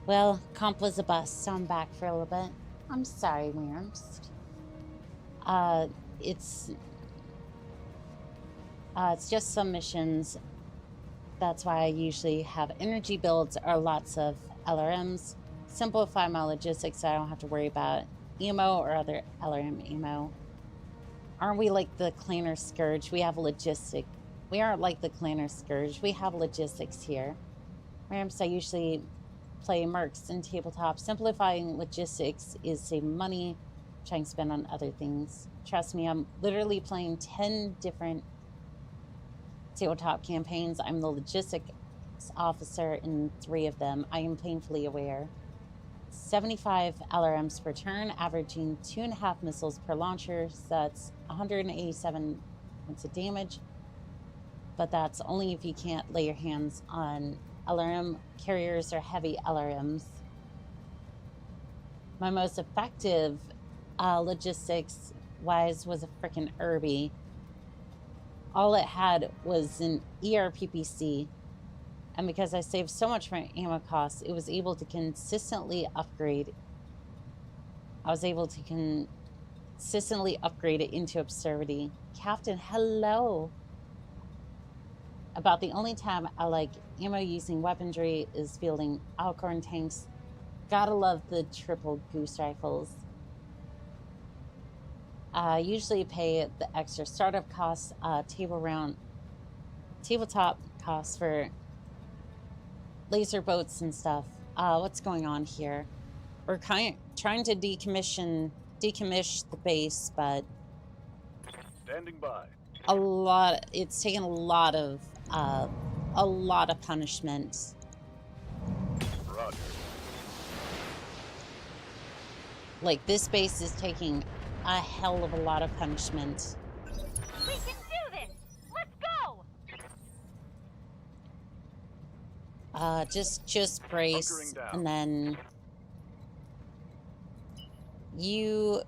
Well, comp was a bust, so I'm back for a little bit. I'm sorry, Mirams. It's just some missions. That's why I usually have energy builds or lots of LRMs. Simplify my logistics so I don't have to worry about emo or other LRM emo. Aren't we like the Clanner Scourge? We have logistic. We aren't like the Clanner Scourge. We have logistics here. Mirams, I usually play mercs and tabletop. Simplifying logistics is saving money, which I can spend on other things. Trust me, I'm literally playing 10 different tabletop campaigns. I'm the logistics officer in 3 of them. I am painfully aware. 75 LRMs per turn, averaging 2.5 missiles per launcher. So that's 187 points of damage. But that's only if you can't lay your hands on LRM carriers or heavy LRMs. My most effective logistics-wise was a freaking Irby. All it had was an ERPPC. And because I saved so much from ammo costs, it was able to consistently upgrade. I was able to consistently upgrade it into absurdity. Captain, hello. About the only time I like ammo using weaponry is fielding Alcorn tanks. Gotta love the triple goose rifles. I usually pay the extra startup costs, tabletop costs for laser boats and stuff. What's going on here? We're trying to decommiss the base, but Standing by. it's taken a lot of punishment. Roger. Like, this base is taking a hell of a lot of punishment. We can do this! Let's go! Just brace, and then you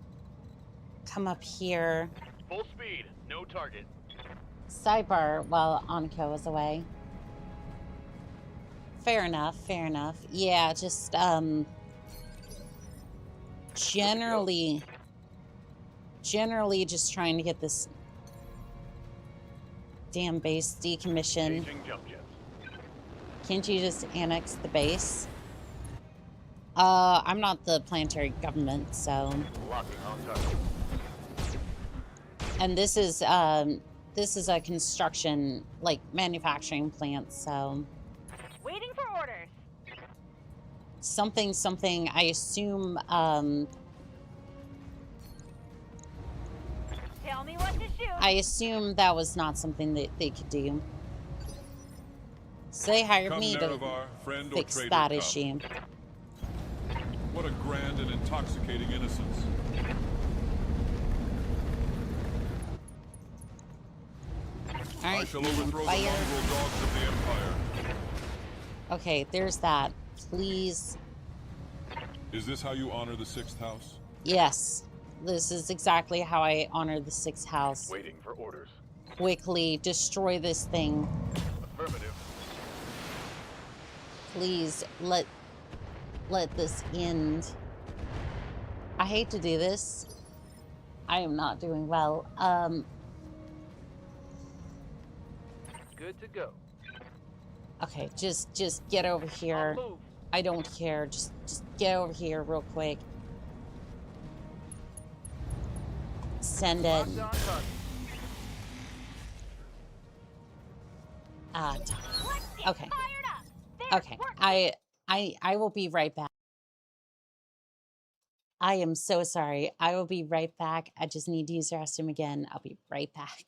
come up here. Full speed, no target. Sidebar while Aniko was away. Fair enough, fair enough. Yeah, just generally just trying to get this damn base decommissioned. Can't you just annex the base? I'm not the planetary government, so. Locking on target. And this is a construction, like, manufacturing plant, so. Waiting for orders. Something, I assume, Tell me what to shoot. I assume that was not something that they could do. So they hired me to fix that issue. What a grand and intoxicating innocence. Alright, I shall overthrow the fire. mongrel dogs of the Empire. Okay, there's that. Please. Is this how you honor the 6th house? Yes. This is exactly how I honor the 6th house. Waiting for orders. Quickly destroy this thing. Affirmative. Please let this end. I hate to do this. I am not doing well. Good to go. Okay, just get over here. I'll move. I don't care. Just get over here real quick. Send it. Locked on target. Let's get Okay. fired up. There's Okay. work I will be right back. I am so sorry. I will be right back. I just need to use the restroom again. I'll be right back.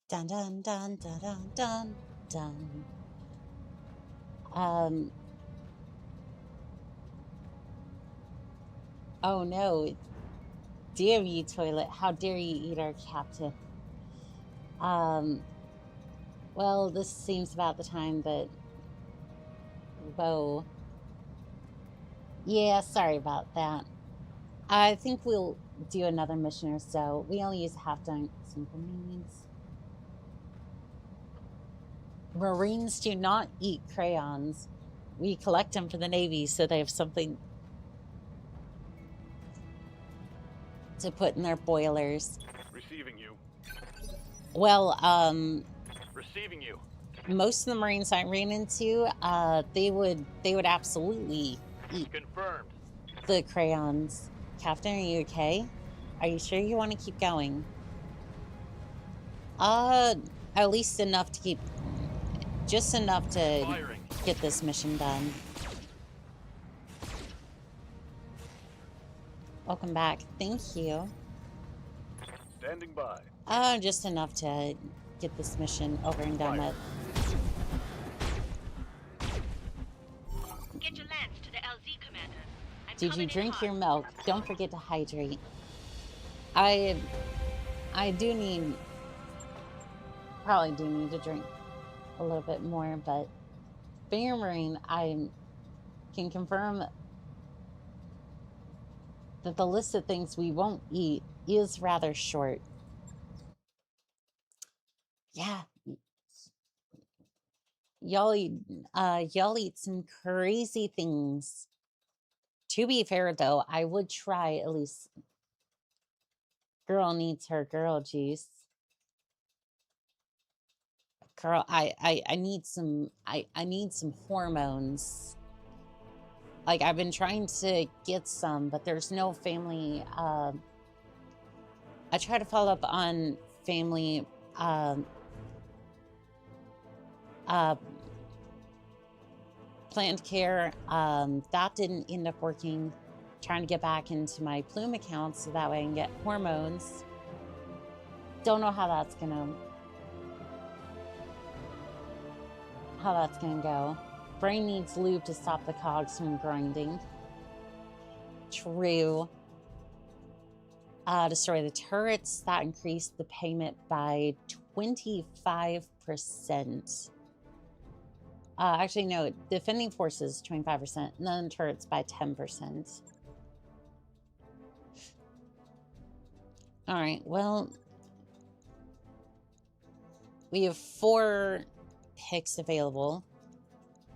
Dun dun dun dun dun dun dun. Oh no. Damn you, toilet. How dare you eat our captain? Well, this seems about the time that... Whoa. Yeah, sorry about that. I think we'll do another mission or so. We only use half dunk some grenades. Marines do not eat crayons. We collect them for the Navy so they have something to put in their boilers. Receiving you. Well, Receiving you. most of the Marines I ran into, they would absolutely eat Confirmed. the crayons. Captain, are you okay? Are you sure you want to keep going? At least enough to keep... Just enough to Firing. get this mission done. Welcome back. Thank you. Standing by. Just enough to get this mission over and done with. Get your lance to the LZ commander. I'm Did you coming in drink hot. your milk? Don't forget to hydrate. I do need... Probably do need to drink a little bit more, but being a Marine, I can confirm that the list of things we won't eat is rather short. Yeah. Y'all eat some crazy things. To be fair, though, I would try at least... Girl needs her girl juice. Girl, I need some... I need some hormones. Like, I've been trying to get some, but there's no family... I try to follow up on family... planned care. That didn't end up working. Trying to get back into my Plume account so that way I can get hormones. Don't know how that's gonna go. Brain needs lube to stop the cogs from grinding. True. Destroy the turrets. That increased the payment by 25%. Actually, no. Defending forces, 25%. And then turrets by 10%. Alright, well... We have 4 picks available.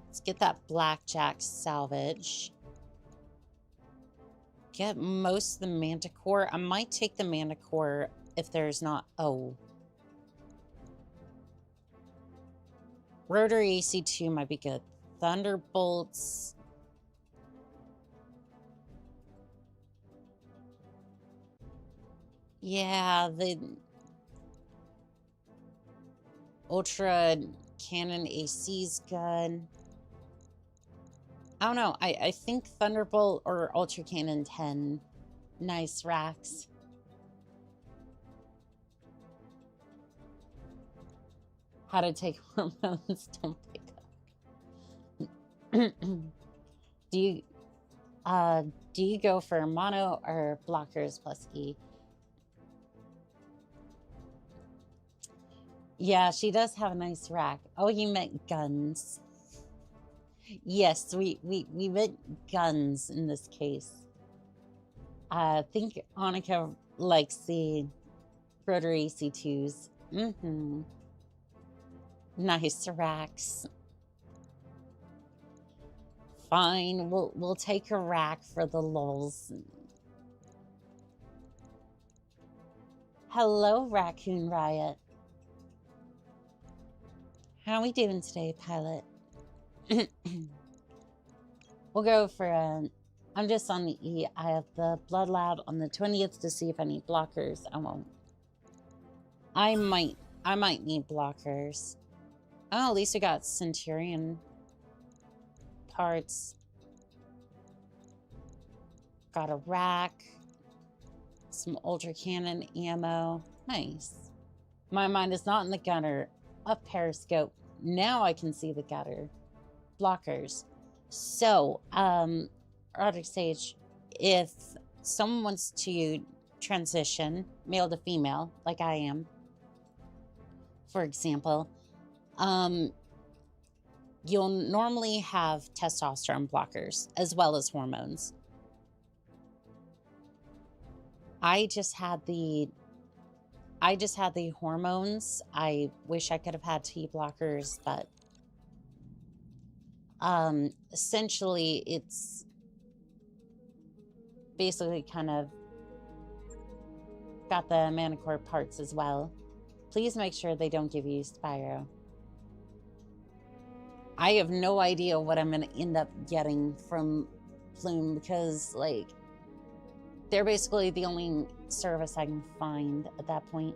Let's get that blackjack salvage. Get most of the manticore. I might take the manticore if there's not... Oh. Rotary AC2 might be good. Thunderbolts. Yeah, the... Ultra Cannon AC's good. I don't know. I think Thunderbolt or Ultra Cannon 10. Nice racks. How to take hormones, don't pick up. Do you go for mono or blockers plus E? Yeah, she does have a nice rack. Oh, you meant guns. Yes, we meant guns in this case. I think Annika likes the rotary C2s. Mm-hmm. Nice racks. Fine, we'll take a rack for the lulz. Hello, Raccoon Riot. How we doing today, pilot? We'll go for I'm just on the E. I have the Blood Loud on the 20th to see if I need blockers. I won't. I might need blockers. Oh, at least we got Centurion parts. Got a rack. Some Ultra Cannon ammo. Nice. My mind is not in the gutter. Up periscope. Now I can see the gutter. Blockers. So, Roderick Sage, if someone wants to transition male to female, like I am, for example, you'll normally have testosterone blockers as well as hormones. I just had the hormones. I wish I could have had T blockers, but essentially it's basically kind of got the manicore parts as well. Please make sure they don't give you Spyro. I have no idea what I'm going to end up getting from Plume because, like, they're basically the only service I can find at that point.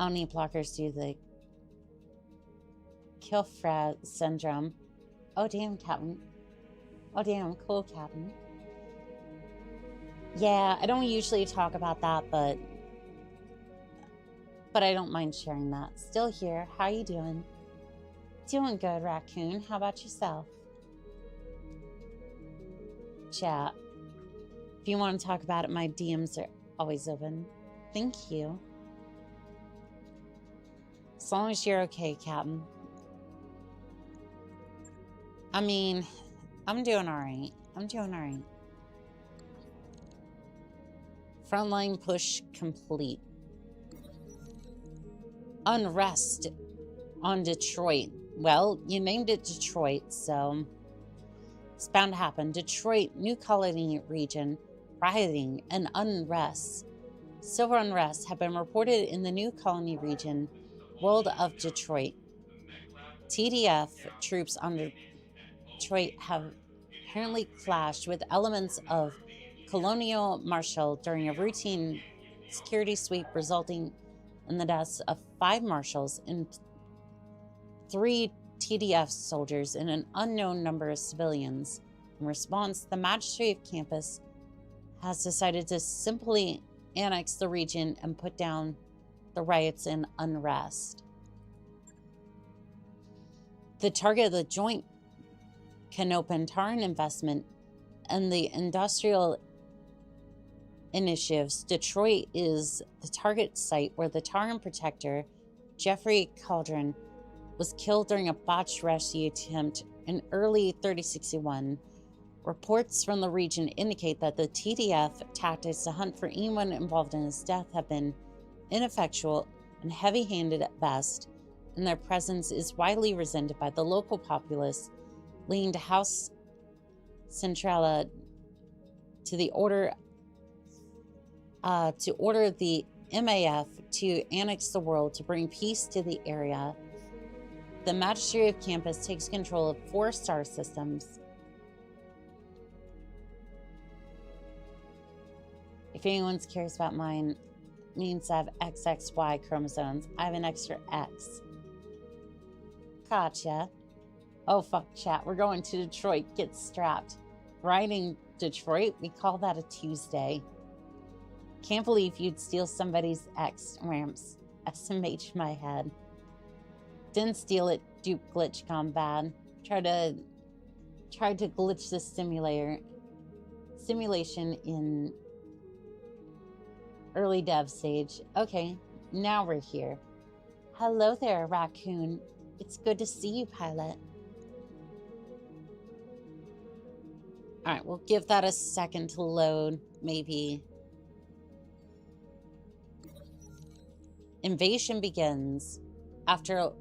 Oni blockers do the Kilfra syndrome. Oh, damn, Captain. Oh, damn, cool, Captain. Yeah, I don't usually talk about that, but I don't mind sharing that. Still here. How you doing? Doing good, Raccoon. How about yourself? Chat. If you want to talk about it, my DMs are always open. Thank you. As long as you're okay, Captain. I mean, I'm doing alright. I'm doing alright. Frontline push complete. Unrest on Detroit. Well, you named it Detroit, so it's bound to happen. Detroit, New Colony region, rioting and unrest. Civil unrest have been reported in the New Colony region, world of Detroit. TDF troops on Detroit have apparently clashed with elements of colonial marshal during a routine security sweep, resulting in the deaths of 5 marshals and 3 TDF soldiers and an unknown number of civilians. In response, the magistrate of campus has decided to simply annex the region and put down the riots and unrest. The target of the joint Canopen Taran investment and the industrial initiatives, Detroit is the target site where the Taran protector, Jeffrey Cauldron, was killed during a botched rescue attempt in early 3061. Reports from the region indicate that the TDF tactics to hunt for anyone involved in his death have been ineffectual and heavy-handed at best, and their presence is widely resented by the local populace, leading to House Centrala to order the MAF to annex the world to bring peace to the area. The Magistrate of Campus takes control of 4 star systems. If anyone's curious about mine, it means I have XXY chromosomes. I have an extra X. Gotcha. Oh, fuck, chat. We're going to Detroit. Get strapped. Riding Detroit? We call that a Tuesday. Can't believe you'd steal somebody's X ramps. SMH my head. Didn't steal it. Dupe glitch gone bad. Tried to glitch the simulation in early dev stage. Okay, now we're here. Hello there, Raccoon. It's good to see you, pilot. Alright, we'll give that a second to load, maybe. Invasion begins. After a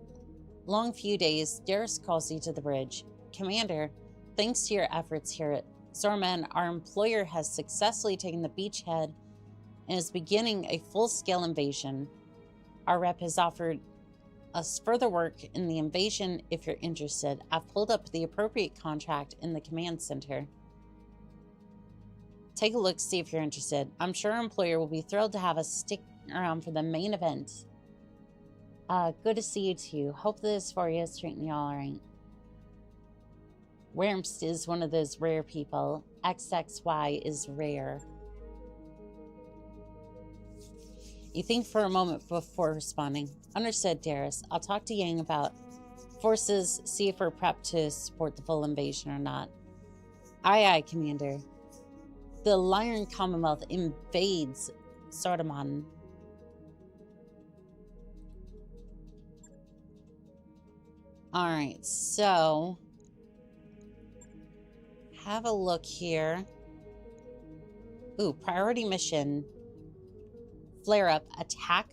long few days, Darius calls you to the bridge. Commander, thanks to your efforts here at Zorman, our employer has successfully taken the beachhead and is beginning a full-scale invasion. Our rep has offered us further work in the invasion if you're interested. I've pulled up the appropriate contract in the command center. Take a look, see if you're interested. I'm sure our employer will be thrilled to have us stick around for the main event. Good to see you too. Hope this for you is treating you all right. Wyrmst is one of those rare people. XXY is rare. You think for a moment before responding. Understood, Darius. I'll talk to Yang about forces, see if we're prepped to support the full invasion or not. Aye, aye, Commander. The Lion Commonwealth invades Sardamon. Alright, so... have a look here. Ooh, priority mission. Flare up, attack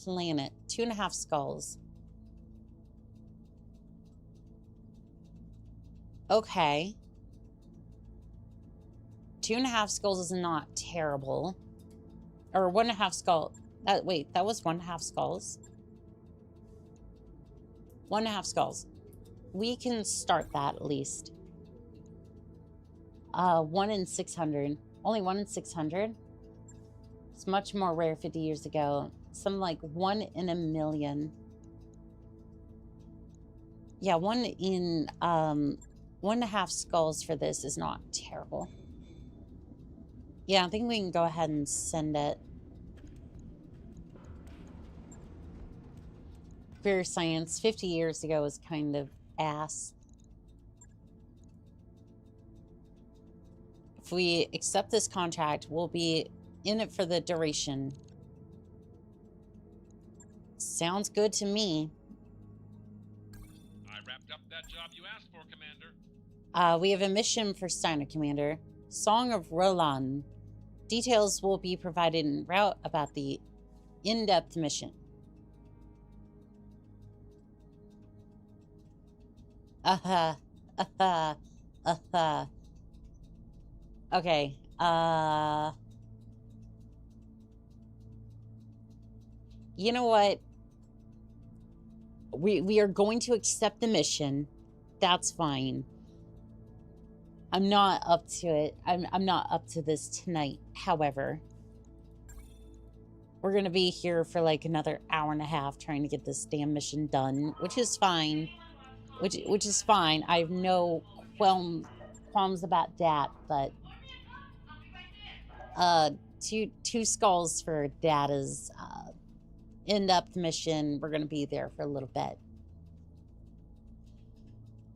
planet. 2.5 skulls. Okay. 2.5 skulls is not terrible. Or 1.5 skull. Wait, that was 1.5 skulls? 1.5 skulls. We can start that at least. 1 in 600. Only 1 in 600? It's much more rare 50 years ago. Something like 1 in a million. Yeah, 1 in 1.5 skulls for this is not terrible. Yeah, I think we can go ahead and send it. Career science 50 years ago was kind of ass. If we accept this contract, we'll be in it for the duration. Sounds good to me. I wrapped up that job you asked for, Commander. We have a mission for Steiner, Commander. Song of Roland. Details will be provided en route about the in-depth mission. Okay, you know what? We are going to accept the mission. That's fine. I'm not up to it. I'm not up to this tonight. However, we're gonna be here for like another hour and a half trying to get this damn mission done, which is fine. Which is fine. I have no qualms about that, but two skulls for Data's in-depth mission. We're gonna be there for a little bit.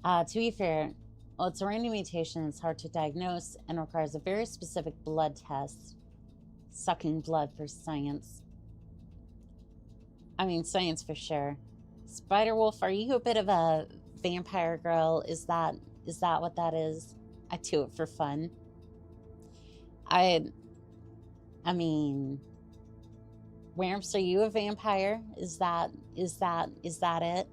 To be fair, well, it's a random mutation that's hard to diagnose and requires a very specific blood test. Sucking blood for science. I mean, science for sure. Spiderwolf, are you a bit of a vampire girl? Is that what that is? I do it for fun. I mean, Wamps, are you a vampire? Is that it?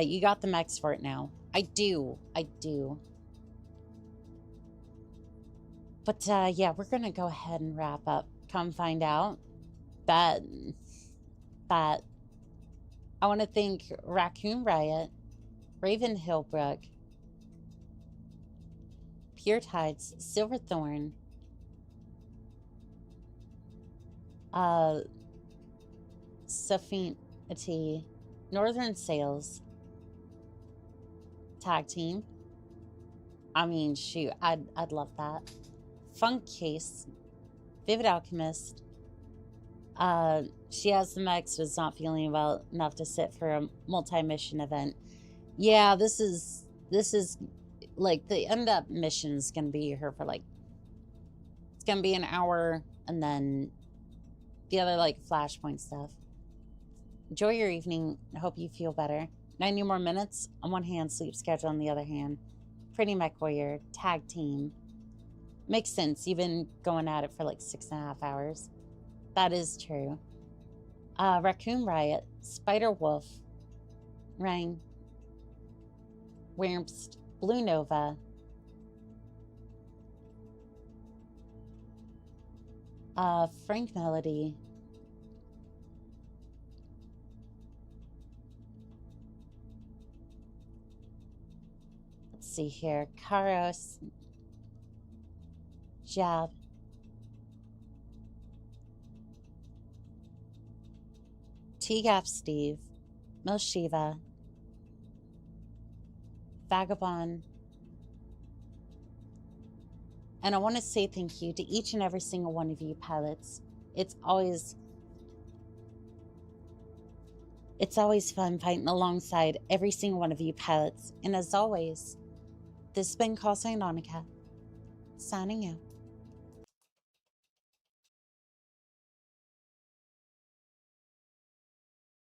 You got the mechs for it now. I do. But, yeah, we're gonna go ahead and wrap up. Come find out that I want to thank Raccoon Riot, Raven Hillbrook, Pure Tides, Silverthorn, Saffinity, Northern Sales, Tag Team. I mean, shoot, I'd love that. Funk Case, Vivid Alchemist. She has the mechs, was not feeling well enough to sit for a multi-mission event. Yeah, this is like the end-up mission is gonna be here for like, it's gonna be an hour, and then the other like flashpoint stuff. Enjoy your evening. I hope you feel better. 90 more minutes on one hand, sleep schedule on the other hand. Pretty Mech Warrior, Tag Team. Makes sense. You've been going at it for like 6.5 hours. That is true. Raccoon Riot, Spider Wolf, Rang, Wamps, Blue Nova, Frank Melody, let's see here, Karos, Jab, T-Gap Steve, Milshiva, Vagabond, and I want to say thank you to each and every single one of you pilots It's always fun fighting alongside every single one of you pilots. And as always, this has been Call Sign Oni-chan, signing out.